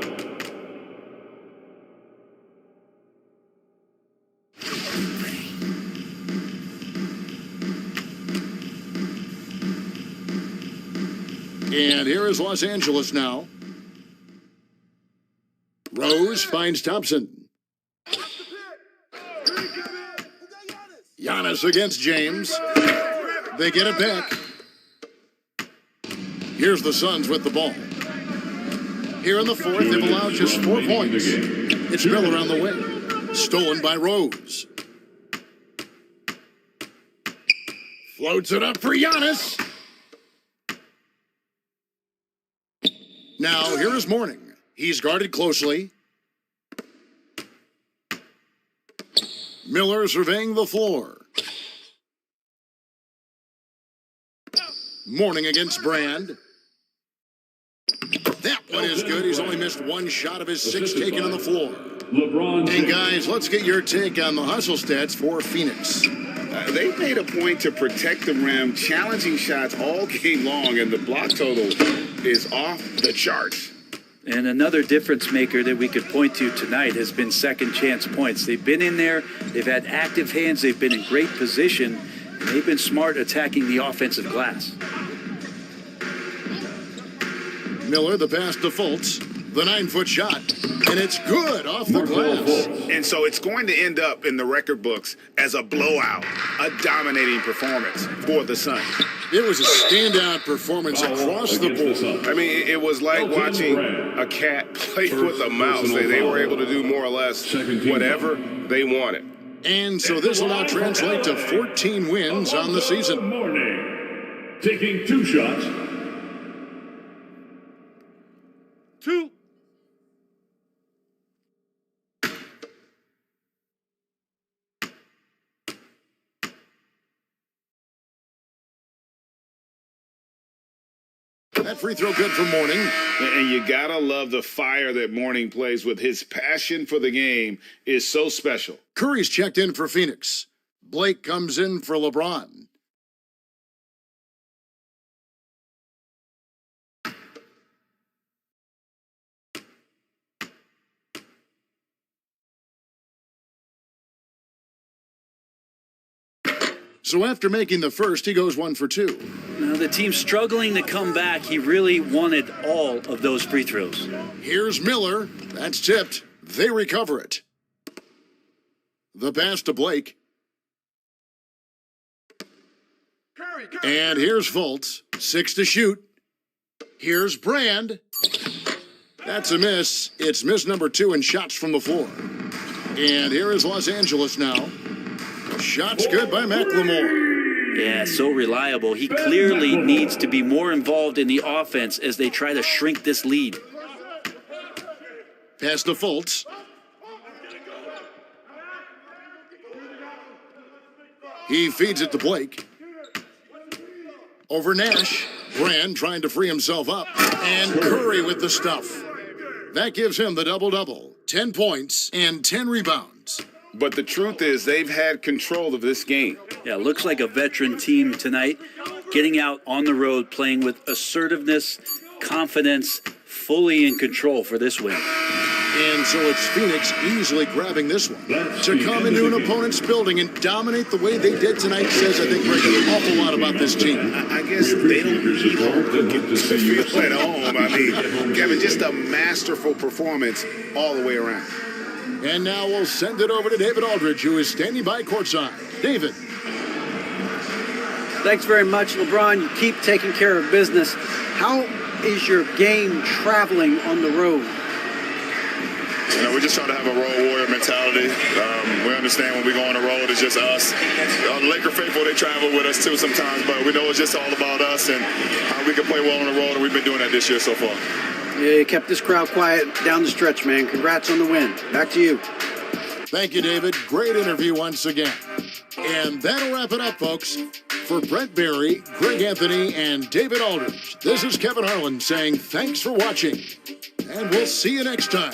And here is Los Angeles now. Rose finds Thompson. Giannis against James. They get it back. Here's the Suns with the ball. Here in the fourth, they've allowed just 4 points. It's Miller on the wing. Stolen by Rose. Floats it up for Giannis. Now, here is Mourning. He's guarded closely. Miller surveying the floor. Mourning against Brand. That one is good. He's only missed one shot of his 6 taken on the floor. And guys, let's get your take on the hustle stats for Phoenix. They made a point to protect the rim, challenging shots all game long, and the block total is off the charts. And another difference maker that we could point to tonight has been second chance points. They've been in there, they've had active hands, they've been in great position, and they've been smart attacking the offensive glass. Miller, the pass to Fultz, the 9-foot shot, and it's good off the glass. And so it's going to end up in the record books as a blowout, a dominating performance for the Suns. It was a standout performance across the board. I mean, it was like watching a cat play with a mouse. They were able to do more or less whatever they wanted. And so this will now translate to 14 wins on the season. Mourning taking 2 shots. 2. That free throw good for Mourning. And you gotta love the fire that Mourning plays with. His passion for the game is so special. Curry's checked in for Phoenix. Blake comes in for LeBron. So after making the first, he goes 1 for 2. Now the team's struggling to come back. He really wanted all of those free throws. Here's Miller. That's tipped. They recover it. The pass to Blake. And here's Fultz. 6 to shoot. Here's Brand. That's a miss. It's miss number 2 in shots from the floor. And here is Los Angeles now. Shots good by McLemore. Yeah, so reliable. He clearly needs to be more involved in the offense as they try to shrink this lead. Pass to Fultz. He feeds it to Blake. over Nash. Brand trying to free himself up. And Curry with the stuff. That gives him the double-double. 10 points and 10 rebounds. But the truth is they've had control of this game. Yeah, looks like a veteran team tonight, getting out on the road, playing with assertiveness, confidence, fully in control for this win. And so it's Phoenix easily grabbing this one. To come into an opponent's building and dominate the way they did tonight says, I think, Greg, an awful lot about this team. I guess they don't need home cooking to feel at home. I mean, Kevin, just a masterful performance all the way around. And now we'll send it over to David Aldridge, who is standing by courtside. David. Thanks very much, LeBron. You keep taking care of business. How is your game traveling on the road? You know, we're just trying to have a road warrior mentality. We understand when we go on the road, it's just us. The Laker faithful, they travel with us too sometimes, but we know it's just all about us and how we can play well on the road, and we've been doing that this year so far. Yeah, you kept this crowd quiet down the stretch, man. Congrats on the win. Back to you. Thank you, David. Great interview once again. And that'll wrap it up, folks. For Brent Barry, Greg Anthony, and David Aldridge, this is Kevin Harlan saying thanks for watching, and we'll see you next time.